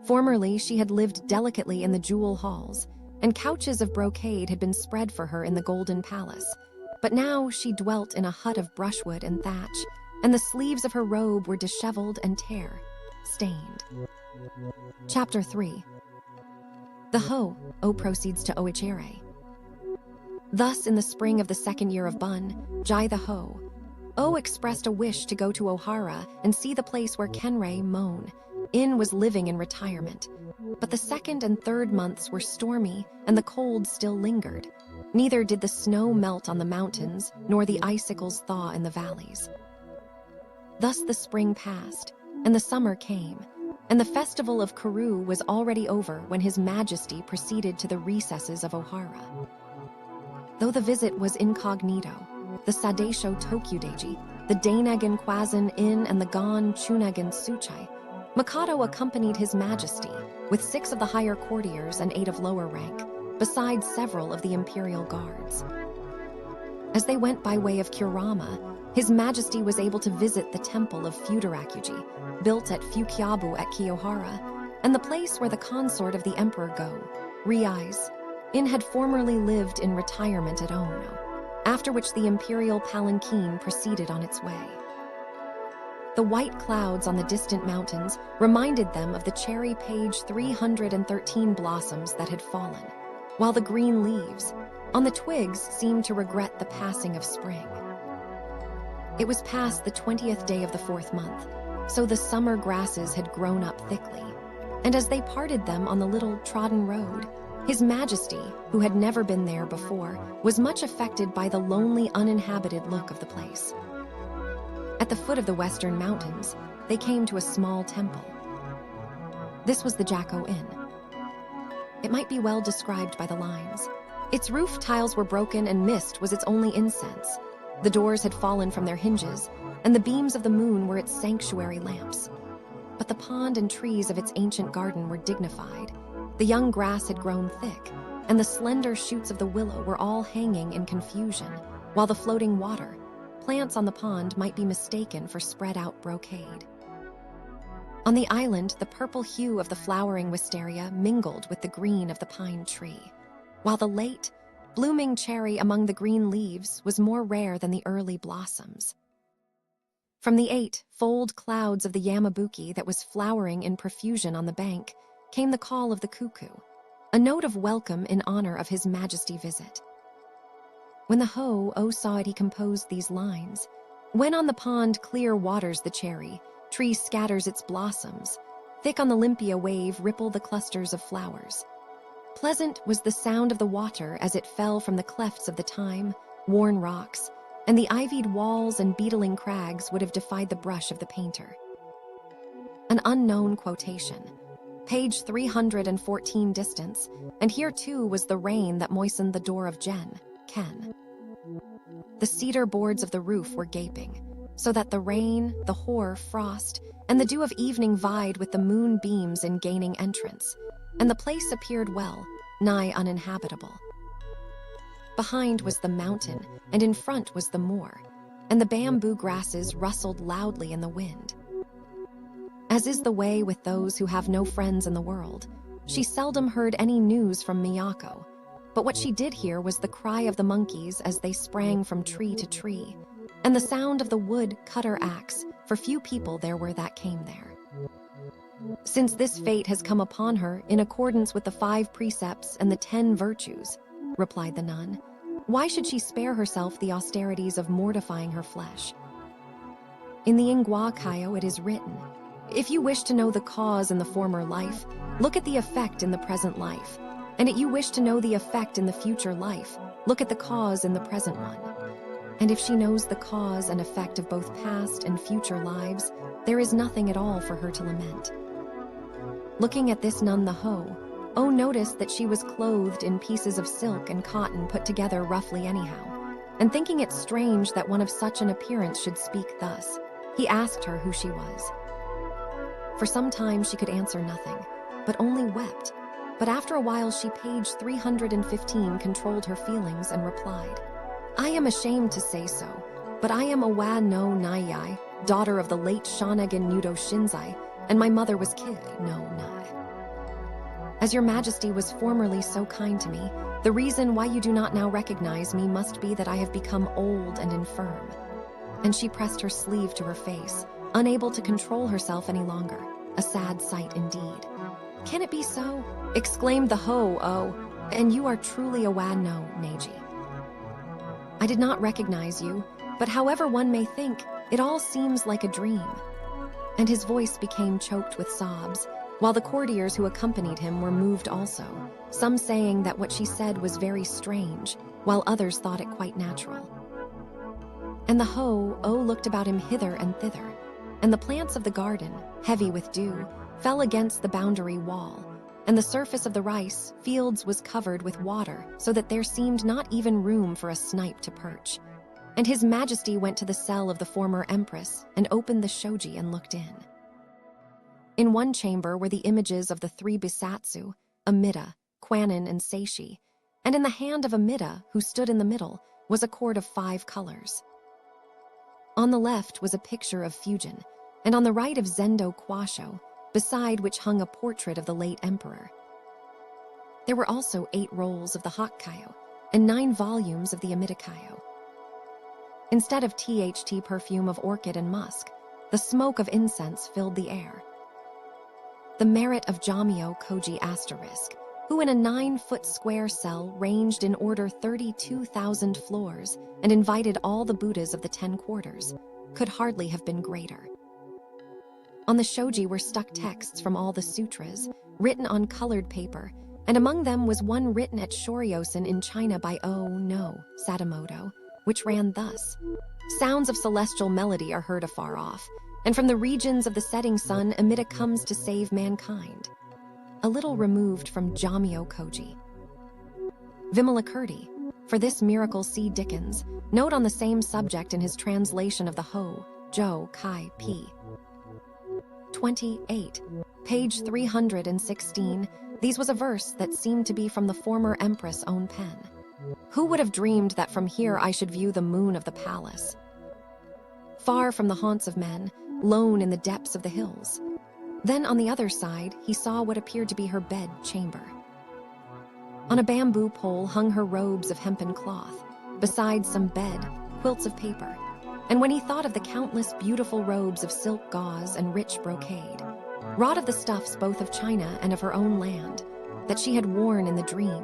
Formerly she had lived delicately in the jewel halls, and couches of brocade had been spread for her in the golden palace, but now she dwelt in a hut of brushwood and thatch, and the sleeves of her robe were disheveled and tear-stained. Chapter 3. The O proceeds to Oichere. Thus, in the spring of the 2nd year of Bun, Jai the O expressed a wish to go to Ohara and see the place where Kenreimon'in was living in retirement. But the 2nd and 3rd months were stormy, and the cold still lingered. Neither did the snow melt on the mountains, nor the icicles thaw in the valleys. Thus the spring passed, and the summer came, and the festival of Kuru was already over when His Majesty proceeded to the recesses of Ohara. Though the visit was incognito, the Sadesho Tokyudeji, the Dainagan Kwazan In, and the Gon Chunagan Suchai, Mikado accompanied His Majesty with 6 of the higher courtiers and 8 of lower rank, besides several of the imperial guards. As they went by way of Kurama, His Majesty was able to visit the temple of Futarakuji, built at Fukyabu at Kiyohara, and the place where the consort of the Emperor Go-Shirakawa had formerly lived in retirement at Ono, after which the imperial palanquin proceeded on its way. The white clouds on the distant mountains reminded them of the cherry page 313 blossoms that had fallen, while the green leaves on the twigs seemed to regret the passing of spring. It was past the 20th day of the 4th month, so the summer grasses had grown up thickly, and as they parted them on the little trodden road, His Majesty, who had never been there before, was much affected by the lonely, uninhabited look of the place. At the foot of the western mountains, they came to a small temple. This was the Jakko Inn. It might be well described by the lines. Its roof tiles were broken and mist was its only incense. The doors had fallen from their hinges, and the beams of the moon were its sanctuary lamps. But the pond and trees of its ancient garden were dignified. The young grass had grown thick, and the slender shoots of the willow were all hanging in confusion, while the floating water, plants on the pond might be mistaken for spread-out brocade. On the island, the purple hue of the flowering wisteria mingled with the green of the pine tree, while the late, blooming cherry among the green leaves was more rare than the early blossoms. From the 8-fold clouds of the Yamabuki that was flowering in profusion on the bank came the call of the cuckoo, a note of welcome in honor of His Majesty's visit. When the Ho-Oh saw it, he composed these lines. When on the pond clear waters the cherry, tree scatters its blossoms, thick on the limpia wave ripple the clusters of flowers. Pleasant was the sound of the water as it fell from the clefts of the time-worn rocks, and the ivied walls and beetling crags would have defied the brush of the painter. An unknown quotation. Page 314 distance, and here too was the rain that moistened the door of Ken. The cedar boards of the roof were gaping, so that the rain, the hoar frost, and the dew of evening vied with the moon beams in gaining entrance, and the place appeared well, nigh uninhabitable. Behind was the mountain, and in front was the moor, and the bamboo grasses rustled loudly in the wind. As is the way with those who have no friends in the world, she seldom heard any news from Miyako, but what she did hear was the cry of the monkeys as they sprang from tree to tree, and the sound of the wood cutter axe, for few people there were that came there. Since this fate has come upon her in accordance with the 5 precepts and the 10 virtues, replied the nun, why should she spare herself the austerities of mortifying her flesh? In the Ingwa Kaio it is written, if you wish to know the cause in the former life, look at the effect in the present life. And if you wish to know the effect in the future life, look at the cause in the present one. And if she knows the cause and effect of both past and future lives, there is nothing at all for her to lament. Looking at this nun the Ho-Oh noticed that she was clothed in pieces of silk and cotton put together roughly anyhow, and thinking it strange that one of such an appearance should speak thus, he asked her who she was. For some time she could answer nothing, but only wept. But after a while page 315 controlled her feelings and replied, I am ashamed to say so, but I am Awa no Nayai, daughter of the late Shonagon Nudo Shinzai, and my mother was Kid no Nai. As your majesty was formerly so kind to me, the reason why you do not now recognize me must be that I have become old and infirm. And she pressed her sleeve to her face, unable to control herself any longer, a sad sight indeed. Can it be so? Exclaimed the Ho-Oh, and you are truly Awa no Neji. I did not recognize you, but however one may think, it all seems like a dream. And his voice became choked with sobs, while the courtiers who accompanied him were moved also, some saying that what she said was very strange, while others thought it quite natural. And the Ho-Oh looked about him hither and thither, and the plants of the garden, heavy with dew, fell against the boundary wall, and the surface of the rice fields was covered with water so that there seemed not even room for a snipe to perch. And His Majesty went to the cell of the former empress and opened the shoji and looked in. In one chamber were the images of the three Bisatsu, Amida, Kwanin, and Seishi, and in the hand of Amida, who stood in the middle, was a cord of 5 colors. On the left was a picture of Fujin, and on the right of Zendo Kwasho, beside which hung a portrait of the late emperor. There were also 8 rolls of the Hokkaido and 9 volumes of the Amidakayo. Instead of THT perfume of orchid and musk, the smoke of incense filled the air. The merit of Jamio Koji Asterisk, who in a 9-foot square cell ranged in order 32,000 floors and invited all the Buddhas of the 10 quarters, could hardly have been greater. On the shoji were stuck texts from all the sutras, written on colored paper, and among them was one written at Shoryosen in China by No Sadamoto, which ran thus: "Sounds of celestial melody are heard afar off, and from the regions of the setting sun Amida comes to save mankind." A little removed from Jamio Koji. Vimalakirti, for this miracle see Dickens, note on the same subject in his translation of the Ho, Jo Kai P. 28, page 316, these was a verse that seemed to be from the former empress' own pen. "Who would have dreamed that from here I should view the moon of the palace? Far from the haunts of men, lone in the depths of the hills." Then on the other side, he saw what appeared to be her bed chamber. On a bamboo pole hung her robes of hempen cloth, besides some bed, quilts of paper. And when he thought of the countless beautiful robes of silk gauze and rich brocade, wrought of the stuffs both of China and of her own land, that she had worn in the dream,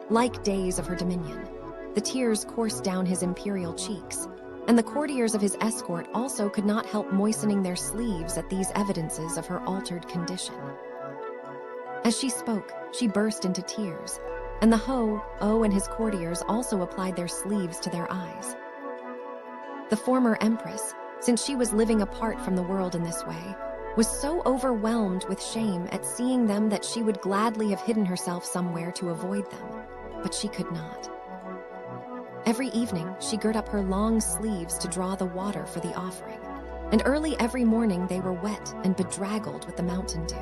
like days of her dominion, the tears coursed down his imperial cheeks, and the courtiers of his escort also could not help moistening their sleeves at these evidences of her altered condition. As she spoke, she burst into tears, and the Ho, and his courtiers also applied their sleeves to their eyes. The former empress, since she was living apart from the world in this way, was so overwhelmed with shame at seeing them that she would gladly have hidden herself somewhere to avoid them, but she could not. Every evening, she girt up her long sleeves to draw the water for the offering, and early every morning they were wet and bedraggled with the mountain dew.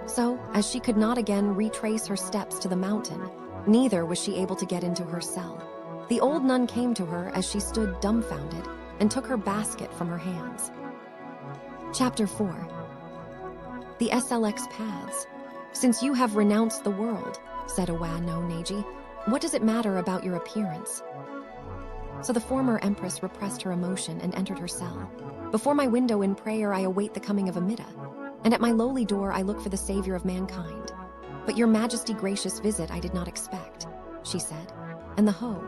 So, as she could not again retrace her steps to the mountain, neither was she able to get into her cell. The old nun came to her as she stood dumbfounded and took her basket from her hands. Chapter 4. The SLX Paths. "Since you have renounced the world," said Awa no Neji, "what does it matter about your appearance?" So the former empress repressed her emotion and entered her cell. "Before my window in prayer I await the coming of Amida, and at my lowly door I look for the savior of mankind. But your majesty gracious visit I did not expect," she said, and the Ho,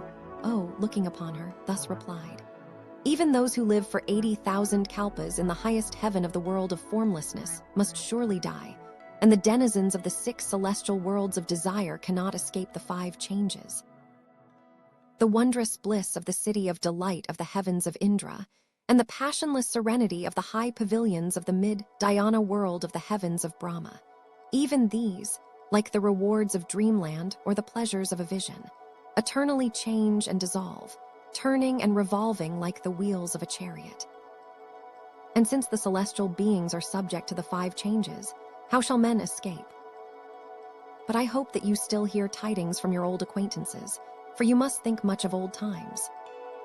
looking upon her, thus replied, "Even those who live for 80,000 kalpas in the highest heaven of the world of formlessness must surely die, and the denizens of the 6 celestial worlds of desire cannot escape the 5 changes. The wondrous bliss of the city of delight of the heavens of Indra, and the passionless serenity of the high pavilions of the mid-dhyana world of the heavens of Brahma, even these, like the rewards of dreamland or the pleasures of a vision, eternally change and dissolve, turning and revolving like the wheels of a chariot. And since the celestial beings are subject to the 5 changes, how shall men escape? But I hope that you still hear tidings from your old acquaintances, for you must think much of old times."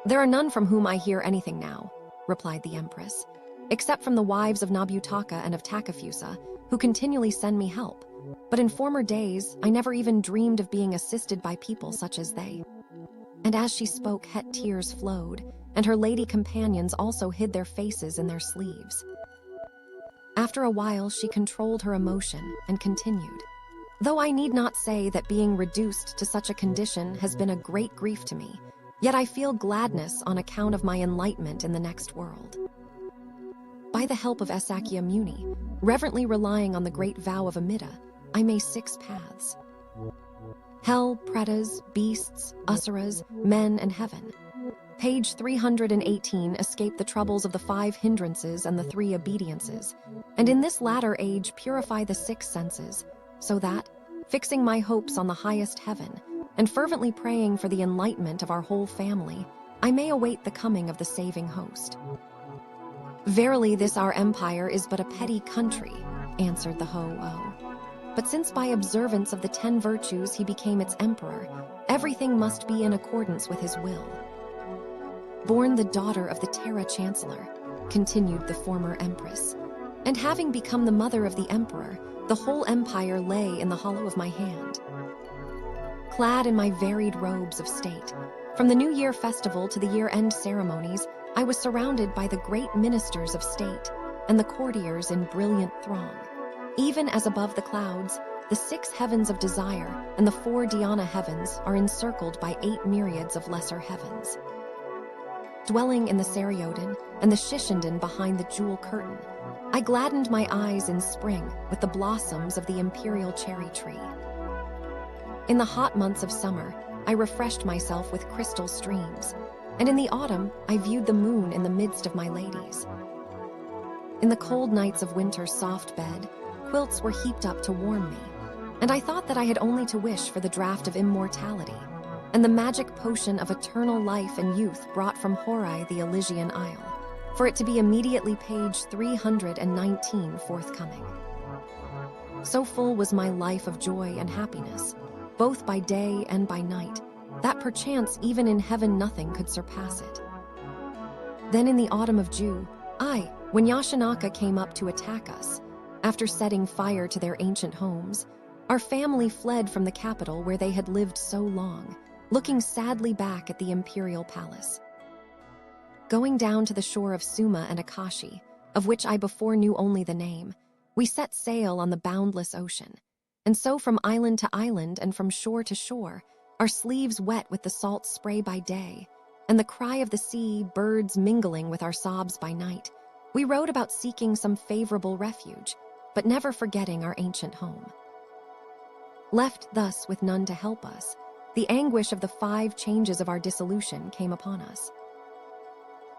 "There are none from whom I hear anything now," replied the empress, "except from the wives of Nobutaka and of Takafusa, who continually send me help. But in former days, I never even dreamed of being assisted by people such as they." And as she spoke, het tears flowed, and her lady companions also hid their faces in their sleeves. After a while, she controlled her emotion and continued, "Though I need not say that being reduced to such a condition has been a great grief to me, yet I feel gladness on account of my enlightenment in the next world. By the help of Sakya Muni, reverently relying on the great vow of Amida, I may 6 paths. Hell, pretas, beasts, asuras, men, and heaven. Page 318 escape the troubles of the 5 hindrances and the 3 obediences, and in this latter age purify the 6 senses, so that, fixing my hopes on the highest heaven, and fervently praying for the enlightenment of our whole family, I may await the coming of the saving host." "Verily, this our empire is but a petty country," answered the Ho-Oh. "But since by observance of the 10 virtues he became its emperor, everything must be in accordance with his will." "Born the daughter of the Taira chancellor," continued the former empress, "and having become the mother of the emperor, the whole empire lay in the hollow of my hand. Clad in my varied robes of state, from the New Year festival to the year-end ceremonies, I was surrounded by the great ministers of state and the courtiers in brilliant throng. Even as above the clouds, the 6 heavens of desire and the 4 dhyana heavens are encircled by 8 myriads of lesser heavens. Dwelling in the Seriodin and the Shishindin behind the jewel curtain, I gladdened my eyes in spring with the blossoms of the imperial cherry tree. In the hot months of summer, I refreshed myself with crystal streams, and in the autumn, I viewed the moon in the midst of my ladies. In the cold nights of winter's soft bed, quilts were heaped up to warm me, and I thought that I had only to wish for the draught of immortality, and the magic potion of eternal life and youth brought from Horai the Elysian Isle, for it to be immediately page 319 forthcoming. So full was my life of joy and happiness, both by day and by night, that perchance even in heaven nothing could surpass it. Then in the autumn of Ju, when Yashinaka came up to attack us, after setting fire to their ancient homes, our family fled from the capital where they had lived so long, looking sadly back at the imperial palace. Going down to the shore of Suma and Akashi, of which I before knew only the name, we set sail on the boundless ocean, and so from island to island and from shore to shore, our sleeves wet with the salt spray by day, and the cry of the sea, birds mingling with our sobs by night, we rode about seeking some favorable refuge, but never forgetting our ancient home. Left thus with none to help us, the anguish of the 5 changes of our dissolution came upon us.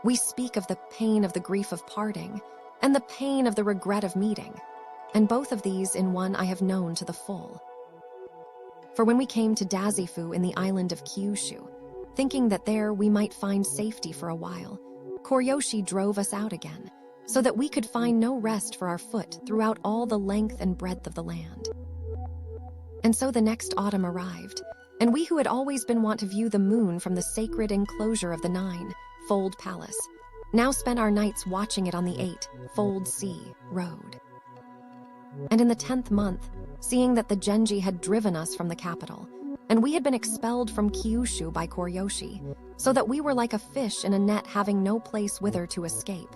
We speak of the pain of the grief of parting, and the pain of the regret of meeting, and both of these in one I have known to the full. For when we came to Dazifu in the island of Kyushu, thinking that there we might find safety for a while, Koryoshi drove us out again, so that we could find no rest for our foot throughout all the length and breadth of the land. And so the next autumn arrived, and we who had always been wont to view the moon from the sacred enclosure of the 9-fold palace, now spent our nights watching it on the 8-fold sea road. And in the 10th month, seeing that the Genji had driven us from the capital, and we had been expelled from Kyushu by Koryoshi, so that we were like a fish in a net having no place whither to escape,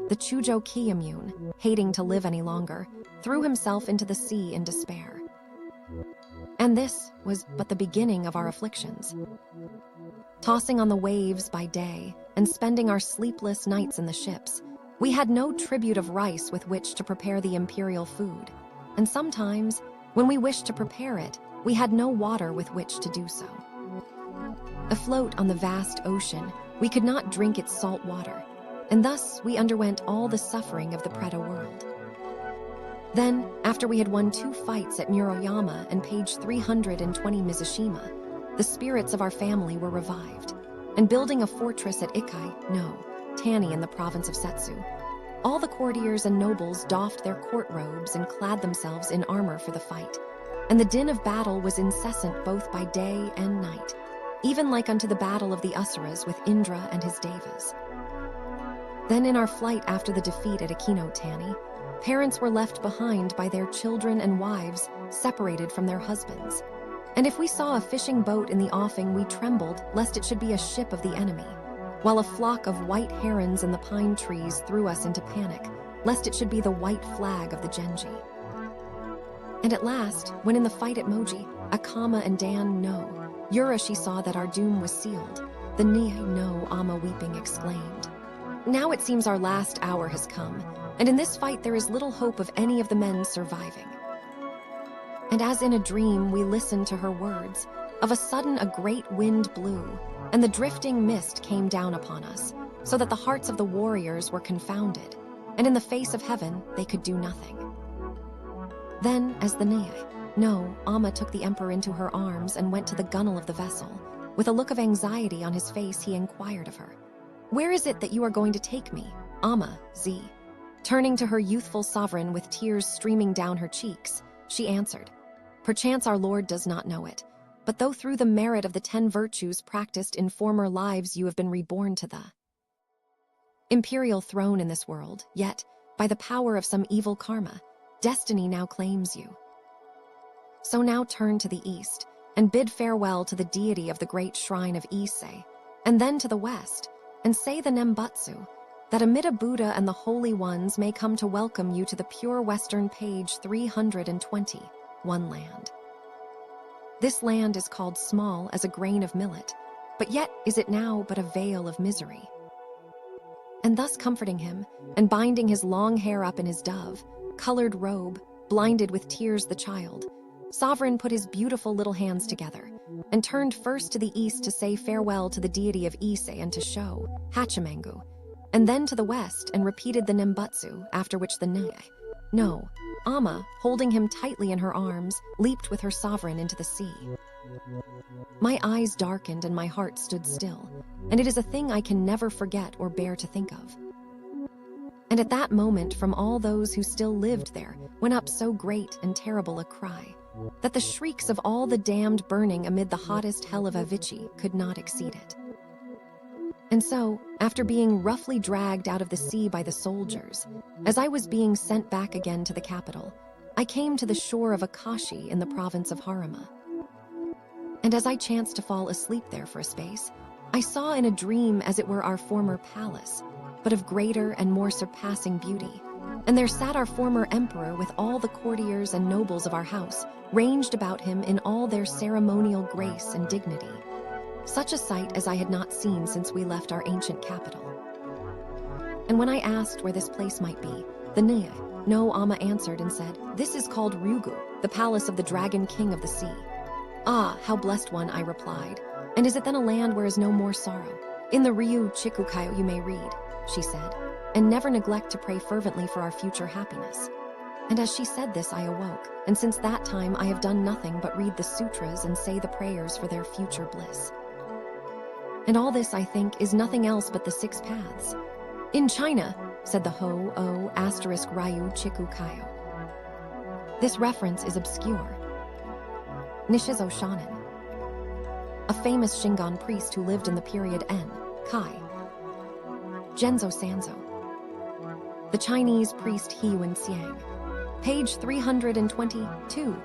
the Chujo Kiyomune, hating to live any longer, threw himself into the sea in despair. And this was but the beginning of our afflictions. Tossing on the waves by day and spending our sleepless nights in the ships, we had no tribute of rice with which to prepare the imperial food, and sometimes, when we wished to prepare it, we had no water with which to do so. Afloat on the vast ocean, we could not drink its salt water, and thus we underwent all the suffering of the Preto world. Then, after we had won 2 fights at Muroyama and page 320 Mizushima, the spirits of our family were revived, and building a fortress at Tani in the province of Setsu, all the courtiers and nobles doffed their court robes and clad themselves in armor for the fight, and the din of battle was incessant both by day and night, even like unto the battle of the Asuras with Indra and his devas. Then in our flight after the defeat at Tani, parents were left behind by their children and wives separated from their husbands. And if we saw a fishing boat in the offing, we trembled lest it should be a ship of the enemy, while a flock of white herons in the pine trees threw us into panic, lest it should be the white flag of the Genji. And at last, when in the fight at Moji, Akama and Dan-no-ura she saw that our doom was sealed, the no-ama weeping exclaimed, "Now it seems our last hour has come, and in this fight there is little hope of any of the men surviving." And as in a dream we listened to her words, of a sudden a great wind blew, and the drifting mist came down upon us, so that the hearts of the warriors were confounded, and in the face of heaven they could do nothing. Then, as the No, Amma took the emperor into her arms and went to the gunwale of the vessel. With a look of anxiety on his face, he inquired of her, "Where is it that you are going to take me, Amma, Z?" Turning to her youthful sovereign with tears streaming down her cheeks, she answered, "Perchance our Lord does not know it, but though through the merit of the 10 virtues practiced in former lives you have been reborn to the imperial throne in this world, yet, by the power of some evil karma, destiny now claims you. So now turn to the east and bid farewell to the deity of the great shrine of Ise, and then to the west, and say the Nembutsu, that amid a Buddha and the holy ones may come to welcome you to the pure western page 320, one land. This land is called small as a grain of millet, but yet is it now but a veil of misery." And thus comforting him, and binding his long hair up in his dove-colored robe, blinded with tears the child, Sovereign put his beautiful little hands together, and turned first to the east to say farewell to the deity of Ise and to show Hachimangu, and then to the west and repeated the Nembutsu, after which the No, Amma, holding him tightly in her arms, leaped with her sovereign into the sea. My eyes darkened and my heart stood still, and it is a thing I can never forget or bear to think of. And at that moment, from all those who still lived there, went up so great and terrible a cry, that the shrieks of all the damned burning amid the hottest hell of Avicii could not exceed it. And so, after being roughly dragged out of the sea by the soldiers, as I was being sent back again to the capital, I came to the shore of Akashi in the province of Harima. And as I chanced to fall asleep there for a space, I saw in a dream as it were our former palace, but of greater and more surpassing beauty. And there sat our former emperor with all the courtiers and nobles of our house, ranged about him in all their ceremonial grace and dignity. Such a sight as I had not seen since we left our ancient capital. And when I asked where this place might be, the No Amma answered and said, "This is called Ryugu, the palace of the dragon king of the sea." "Ah, how blessed one," I replied. "And is it then a land where is no more sorrow?" "In the Ryu Chikukayo you may read," she said, "and never neglect to pray fervently for our future happiness." And as she said this, I awoke, and since that time I have done nothing but read the sutras and say the prayers for their future bliss. And all this, I think, is nothing else but the 6 paths. "In China," said the Ho-O * Ryu Chikukayo. This reference is obscure. Nishizo Shonin, a famous Shingon priest who lived in the period N-Kai. Genzo Sanzo, the Chinese priest He Wen-xiang. Page 322.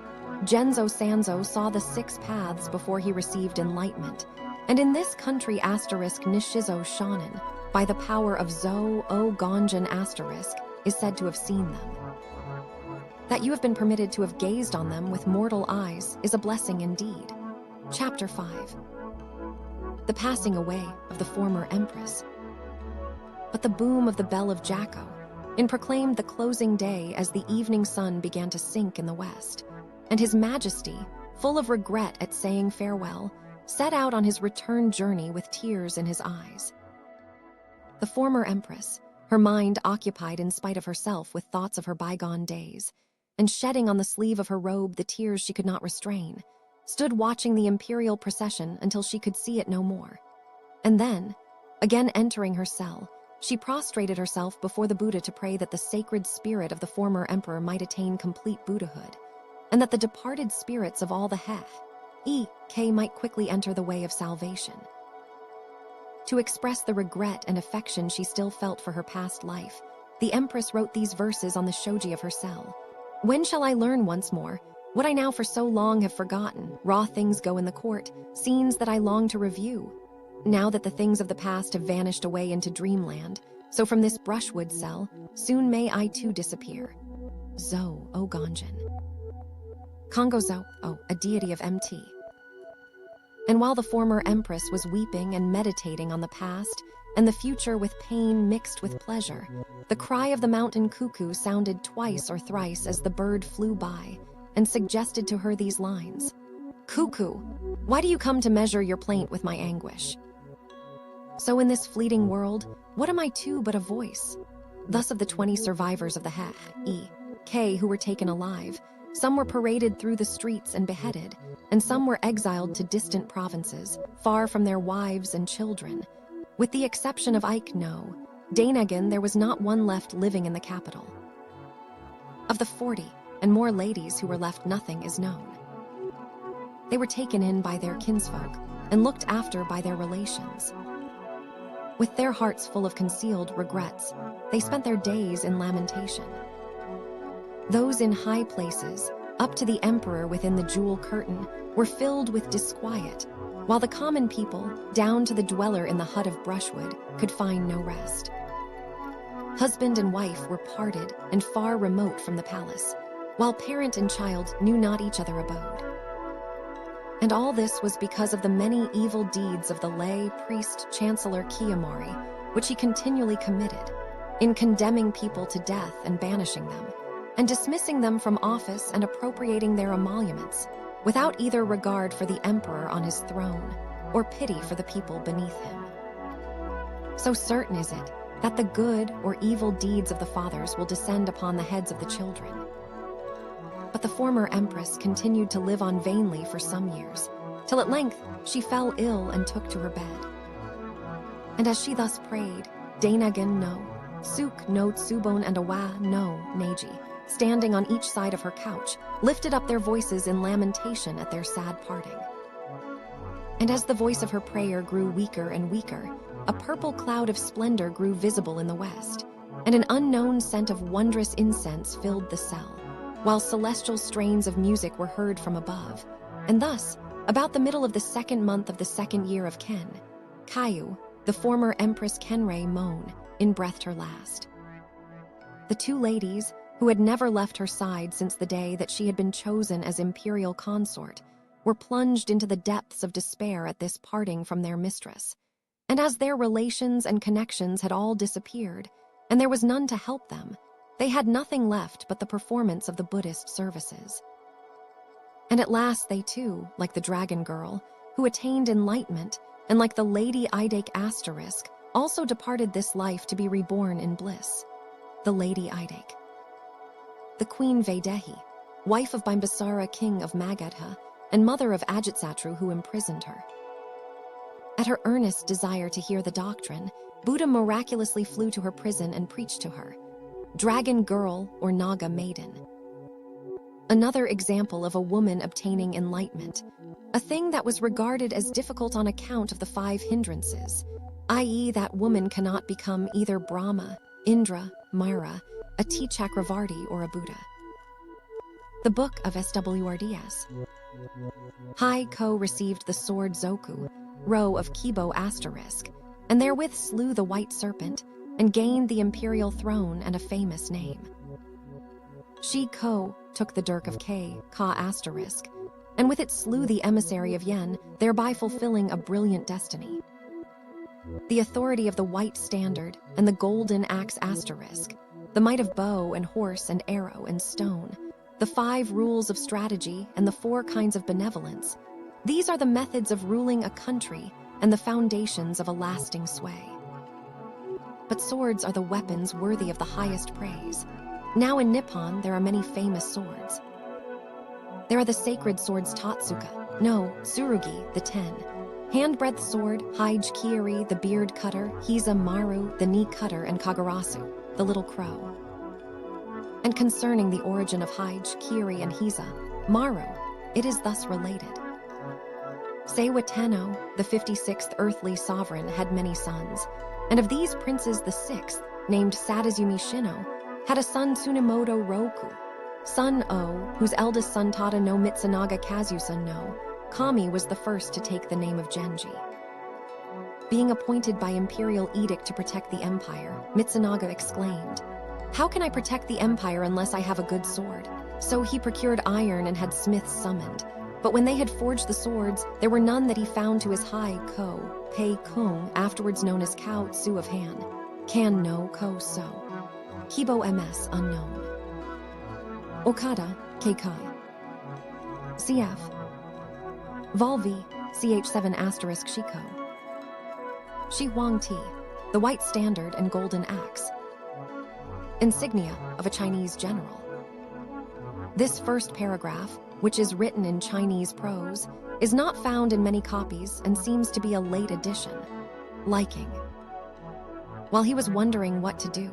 Genzo Sanzo saw the 6 paths before he received enlightenment, and in this country Nishizo Shonin, by the power of Zo-O Gonjin *, is said to have seen them. That you have been permitted to have gazed on them with mortal eyes is a blessing indeed. Chapter 5. The passing away of the former empress. But the boom of the bell of Jacko proclaimed the closing day as the evening sun began to sink in the west, and His Majesty, full of regret at saying farewell, set out on his return journey with tears in his eyes. The former empress, her mind occupied in spite of herself with thoughts of her bygone days, and shedding on the sleeve of her robe the tears she could not restrain, stood watching the imperial procession until she could see it no more. And then, again entering her cell, she prostrated herself before the Buddha to pray that the sacred spirit of the former emperor might attain complete Buddhahood, and that the departed spirits of all the He might quickly enter the way of salvation. To express the regret and affection she still felt for her past life, the empress wrote these verses on the shoji of her cell. "When shall I learn once more what I now for so long have forgotten? Raw things go in the court, scenes that I long to review. Now that the things of the past have vanished away into dreamland, so from this brushwood cell, soon may I too disappear." Zo-O Gonjin. Kongo Zo-O, a deity of MT. And while the former empress was weeping and meditating on the past and the future with pain mixed with pleasure, the cry of the mountain cuckoo sounded twice or thrice as the bird flew by and suggested to her these lines: "Cuckoo, why do you come to measure your plaint with my anguish? So in this fleeting world, what am I too but a voice?" Thus of the 20 survivors of the He who were taken alive, Some were paraded through the streets and beheaded, and some were exiled to distant provinces, far from their wives and children. With the exception of Heike Monogatari, there was not one left living in the capital. Of the 40 and more ladies who were left, nothing is known. They were taken in by their kinsfolk and looked after by their relations. With their hearts full of concealed regrets, they spent their days in lamentation. Those in high places, up to the emperor within the jewel curtain, were filled with disquiet, while the common people, down to the dweller in the hut of brushwood, could find no rest. Husband and wife were parted and far remote from the palace, while parent and child knew not each other abode. And all this was because of the many evil deeds of the lay priest Chancellor Kiyomori, which he continually committed, in condemning people to death and banishing them, and dismissing them from office and appropriating their emoluments, without either regard for the emperor on his throne or pity for the people beneath him. So certain is it that the good or evil deeds of the fathers will descend upon the heads of the children. But the former empress continued to live on vainly for some years, till at length she fell ill and took to her bed. And as she thus prayed, Dainagen no, Suk no Tsubon and Awa no Neji, standing on each side of her couch, lifted up their voices in lamentation at their sad parting. And as the voice of her prayer grew weaker and weaker, a purple cloud of splendor grew visible in the west, and an unknown scent of wondrous incense filled the cell, while celestial strains of music were heard from above. And thus, about the middle of the 2nd month of the 2nd year of Ken, Kayu, the former Empress Kenreimon'in, breathed her last. The two ladies, who had never left her side since the day that she had been chosen as imperial consort, were plunged into the depths of despair at this parting from their mistress. And as their relations and connections had all disappeared, and there was none to help them, they had nothing left but the performance of the Buddhist services. And at last they too, like the dragon girl, who attained enlightenment, and like the Lady Idake Asterisk, also departed this life to be reborn in bliss. The Lady Idake. The Queen Vaidehi, wife of Bimbisara, king of Magadha, and mother of Ajatsattu, who imprisoned her. At her earnest desire to hear the doctrine, Buddha miraculously flew to her prison and preached to her. Dragon girl or Naga maiden. Another example of a woman obtaining enlightenment, a thing that was regarded as difficult on account of the 5 hindrances, i.e. that woman cannot become either Brahma, Indra, Mara, a T. Chakravarti, or a Buddha. The Book of SWRDS. Heike received the sword Zoku, row of Kibo Asterisk, and therewith slew the white serpent, and gained the imperial throne and a famous name. She took the dirk of Ka Asterisk, and with it slew the emissary of Yen, thereby fulfilling a brilliant destiny. The authority of the white standard and the golden axe Asterisk, the might of bow and horse and arrow and stone, the 5 rules of strategy and the 4 kinds of benevolence, these are the methods of ruling a country and the foundations of a lasting sway. But swords are the weapons worthy of the highest praise. Now in Nippon, there are many famous swords. There are the sacred swords Tatsuka, no, Tsurugi, the 10, hand-breadth sword, Heige Kiiri, the beard cutter, Hiza Maru, the knee cutter, and Kagarasu, the little crow. And concerning the origin of Heige Kiiri and Hiza Maru, it is thus related. Seiwa Tenno, the 56th earthly sovereign, had many sons, and of these princes the 6th, named Sadazumi Shino, had a son Tsunemoto Roku. Son O, whose eldest son Tada no Mitsunaga Kazusa no Kami was the first to take the name of Genji. Being appointed by imperial edict to protect the empire, Mitsunaga exclaimed, "How can I protect the empire unless I have a good sword?" So he procured iron and had smiths summoned. But when they had forged the swords, there were none that he found to his high Pei Kung, afterwards known as Kao Tsu of Han. Kan no Ko So. Kibo MS unknown. Okada, Keikai. CF. Volvi, CH7 asterisk Shiko. Shi Huang Ti, the white standard and golden axe. Insignia of a Chinese general. This first paragraph, which is written in Chinese prose, is not found in many copies and seems to be a late addition. Liking. While he was wondering what to do,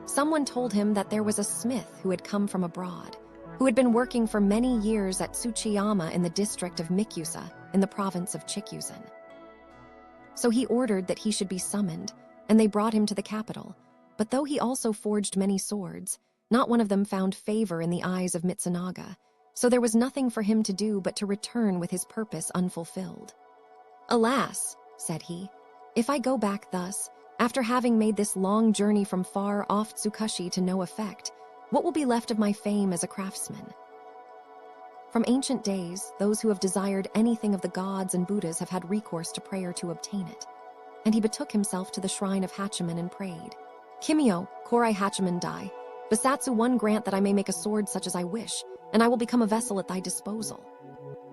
someone told him that there was a smith who had come from abroad, who had been working for many years at Tsuchiyama in the district of Mikusa in the province of Chikuzan. So he ordered that he should be summoned, and they brought him to the capital. But though he also forged many swords, not one of them found favor in the eyes of Mitsunaga, so there was nothing for him to do but to return with his purpose unfulfilled. "Alas," said he, "if I go back thus, after having made this long journey from far-off Tsukushi to no effect, what will be left of my fame as a craftsman?" From ancient days, those who have desired anything of the gods and Buddhas have had recourse to prayer to obtain it. And he betook himself to the shrine of Hachiman and prayed, "Kimio, Korai Hachiman Dai, Basatsu one grant that I may make a sword such as I wish, and I will become a vessel at thy disposal."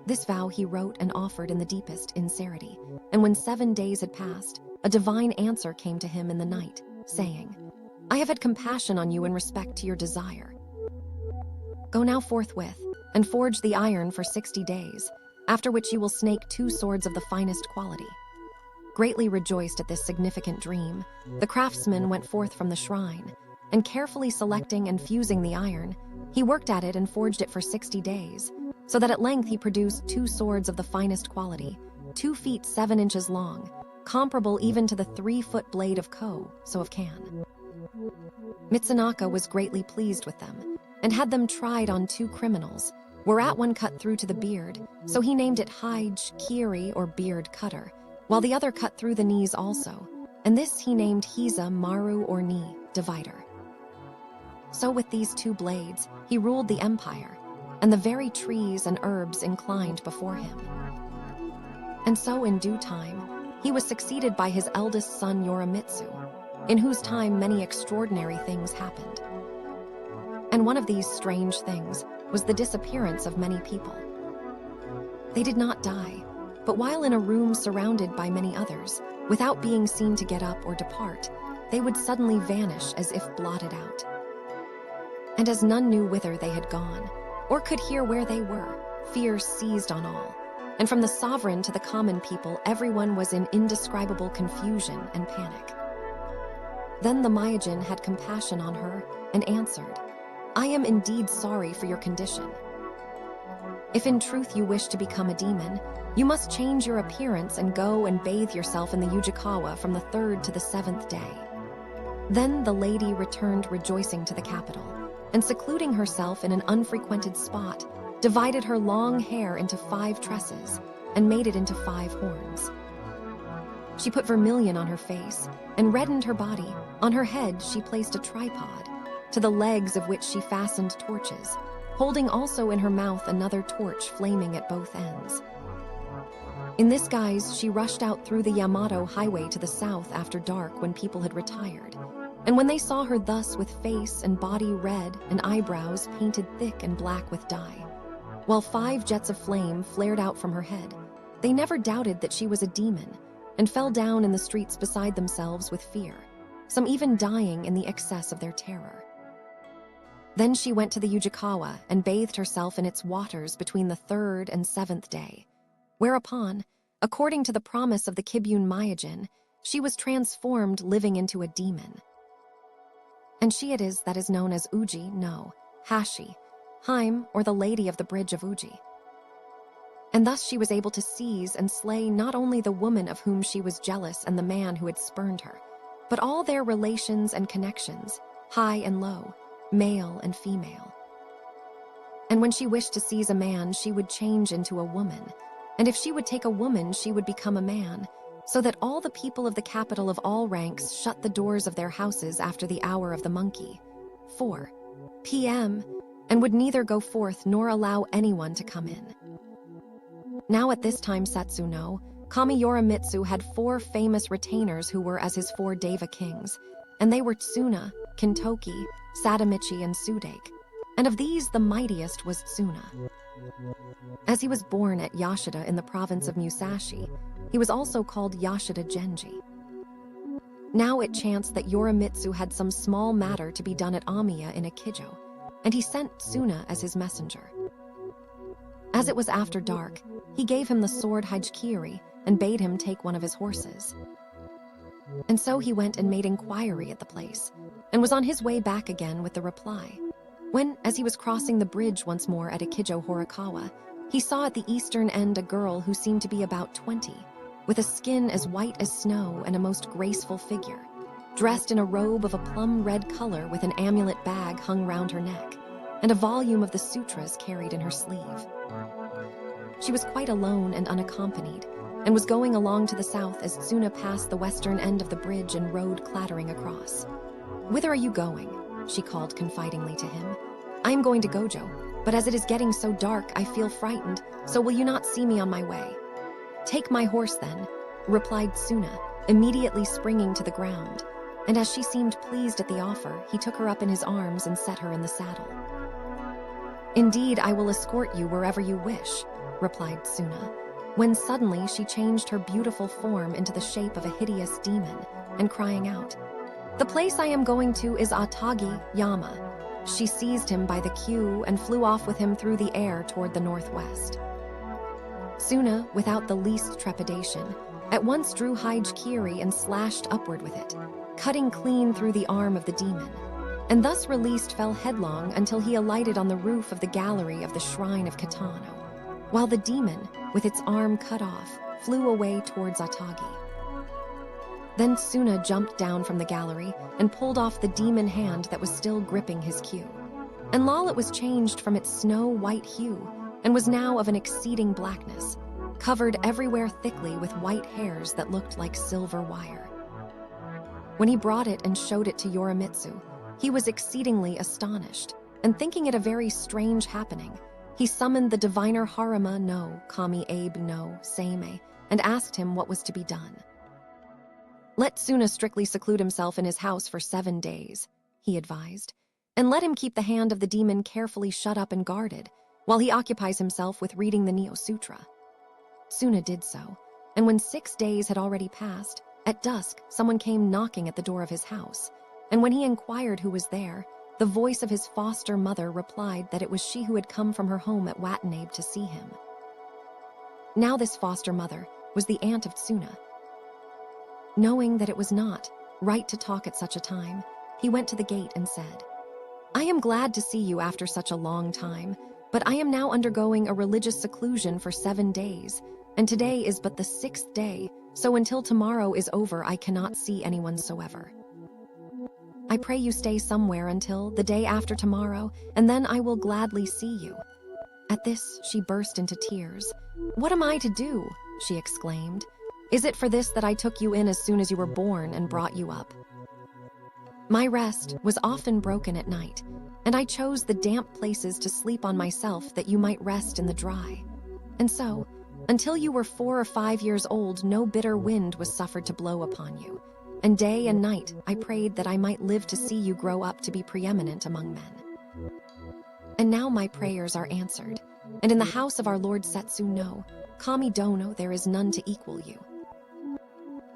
This vow he wrote and offered in the deepest sincerity, and when 7 days had passed, a divine answer came to him in the night, saying, "I have had compassion on you in respect to your desire. Go now forthwith, and forge the iron for 60 days, after which you will snake 2 swords of the finest quality." Greatly rejoiced at this significant dream, the craftsman went forth from the shrine, and carefully selecting and fusing the iron, he worked at it and forged it for 60 days, so that at length he produced 2 swords of the finest quality, 2 feet 7 inches long, comparable even to the 3-foot blade of Ko, so of Kan. Mitsunaka was greatly pleased with them, and had them tried on 2 criminals, whereat one cut through to the beard, so he named it Heige Kiri or beard cutter, while the other cut through the knees also, and this he named Hiza Maru or knee divider. So with these 2 blades, he ruled the empire, and the very trees and herbs inclined before him. And so in due time, he was succeeded by his eldest son Yorimitsu, in whose time many extraordinary things happened. And one of these strange things was the disappearance of many people. They did not die, but while in a room surrounded by many others, without being seen to get up or depart, they would suddenly vanish as if blotted out. And as none knew whither they had gone, or could hear where they were, fear seized on all, and from the sovereign to the common people, everyone was in indescribable confusion and panic. Then the Myojin had compassion on her and answered, "I am indeed sorry for your condition. If in truth you wish to become a demon, you must change your appearance and go and bathe yourself in the Ujikawa from the 3rd to the 7th day." Then the lady returned rejoicing to the capital, and secluding herself in an unfrequented spot, divided her long hair into 5 tresses and made it into 5 horns. She put vermilion on her face and reddened her body. On her head she placed a tripod, to the legs of which she fastened torches, holding also in her mouth another torch flaming at both ends. In this guise she rushed out through the Yamato highway to the south after dark when people had retired. And when they saw her thus with face and body red and eyebrows painted thick and black with dye, while 5 jets of flame flared out from her head, they never doubted that she was a demon, and fell down in the streets beside themselves with fear, some even dying in the excess of their terror. Then she went to the Ujikawa and bathed herself in its waters between the 3rd and 7th day, whereupon, according to the promise of the Kibune Myojin, she was transformed living into a demon. And she it is that is known as Uji no Hashi, Haim, or the Lady of the Bridge of Uji. And thus she was able to seize and slay not only the woman of whom she was jealous and the man who had spurned her, but all their relations and connections, high and low, male and female. And when she wished to seize a man, she would change into a woman, and if she would take a woman, she would become a man, so that all the people of the capital of all ranks shut the doors of their houses after the hour of the monkey, 4 p.m., and would neither go forth nor allow anyone to come in. Now at this time Setsuno, Kami Yorimitsu had 4 famous retainers who were as his 4 Deva kings, and they were Tsuna, Kintoki, Sadamichi, and Sudake, and of these the mightiest was Tsuna. As he was born at Yashida in the province of Musashi, he was also called Yashida Genji. Now it chanced that Yorimitsu had some small matter to be done at Amiya in Akijo, and he sent Tsuna as his messenger. As it was after dark, he gave him the sword Hijikiri and bade him take one of his horses. And so he went and made inquiry at the place, and was on his way back again with the reply, when, as he was crossing the bridge once more at Go-Shirakawa, he saw at the eastern end a girl who seemed to be about 20, with a skin as white as snow and a most graceful figure, dressed in a robe of a plum-red color with an amulet bag hung round her neck, and a volume of the sutras carried in her sleeve. She was quite alone and unaccompanied, and was going along to the south as Tsuna passed the western end of the bridge and rode clattering across. "Whither are you going?" she called confidingly to him. "I am going to Gojo, but as it is getting so dark, I feel frightened, so will you not see me on my way?" "Take my horse, then," replied Tsuna, immediately springing to the ground, and as she seemed pleased at the offer, he took her up in his arms and set her in the saddle. "Indeed, I will escort you wherever you wish," replied Tsuna, when suddenly she changed her beautiful form into the shape of a hideous demon, and crying out, "The place I am going to is Atagi Yama." She seized him by the queue and flew off with him through the air toward the northwest. Tsuna, without the least trepidation, at once drew Hijikiri and slashed upward with it, cutting clean through the arm of the demon, and thus released fell headlong until he alighted on the roof of the gallery of the shrine of Kitano, while the demon, with its arm cut off, flew away towards Atagi. Then Tsuna jumped down from the gallery and pulled off the demon hand that was still gripping his queue. And Lal, it was changed from its snow-white hue and was now of an exceeding blackness, covered everywhere thickly with white hairs that looked like silver wire. When he brought it and showed it to Yorimitsu, he was exceedingly astonished, and thinking it a very strange happening, he summoned the diviner Haruma no Kami Abe no Seimei and asked him what was to be done. "Let Tsuna strictly seclude himself in his house for 7 days," he advised, "and let him keep the hand of the demon carefully shut up and guarded, while he occupies himself with reading the Neo Sutra." Tsuna did so, and when 6 days had already passed, at dusk someone came knocking at the door of his house, and when he inquired who was there, the voice of his foster mother replied that it was she who had come from her home at Watanabe to see him. Now this foster mother was the aunt of Tsuna. Knowing that it was not right to talk at such a time, he went to the gate and said, "I am glad to see you after such a long time, but I am now undergoing a religious seclusion for 7 days, and today is but the 6th day, so until tomorrow is over I cannot see anyone soever. I pray you stay somewhere until the day after tomorrow, and then I will gladly see you." At this, she burst into tears. "What am I to do?" she exclaimed. "Is it for this that I took you in as soon as you were born and brought you up? My rest was often broken at night, and I chose the damp places to sleep on myself that you might rest in the dry. And so, until you were 4 or 5 years old, no bitter wind was suffered to blow upon you. And day and night I prayed that I might live to see you grow up to be preeminent among men. And now my prayers are answered, and in the house of our Lord Setsu no Kami Dono there is none to equal you.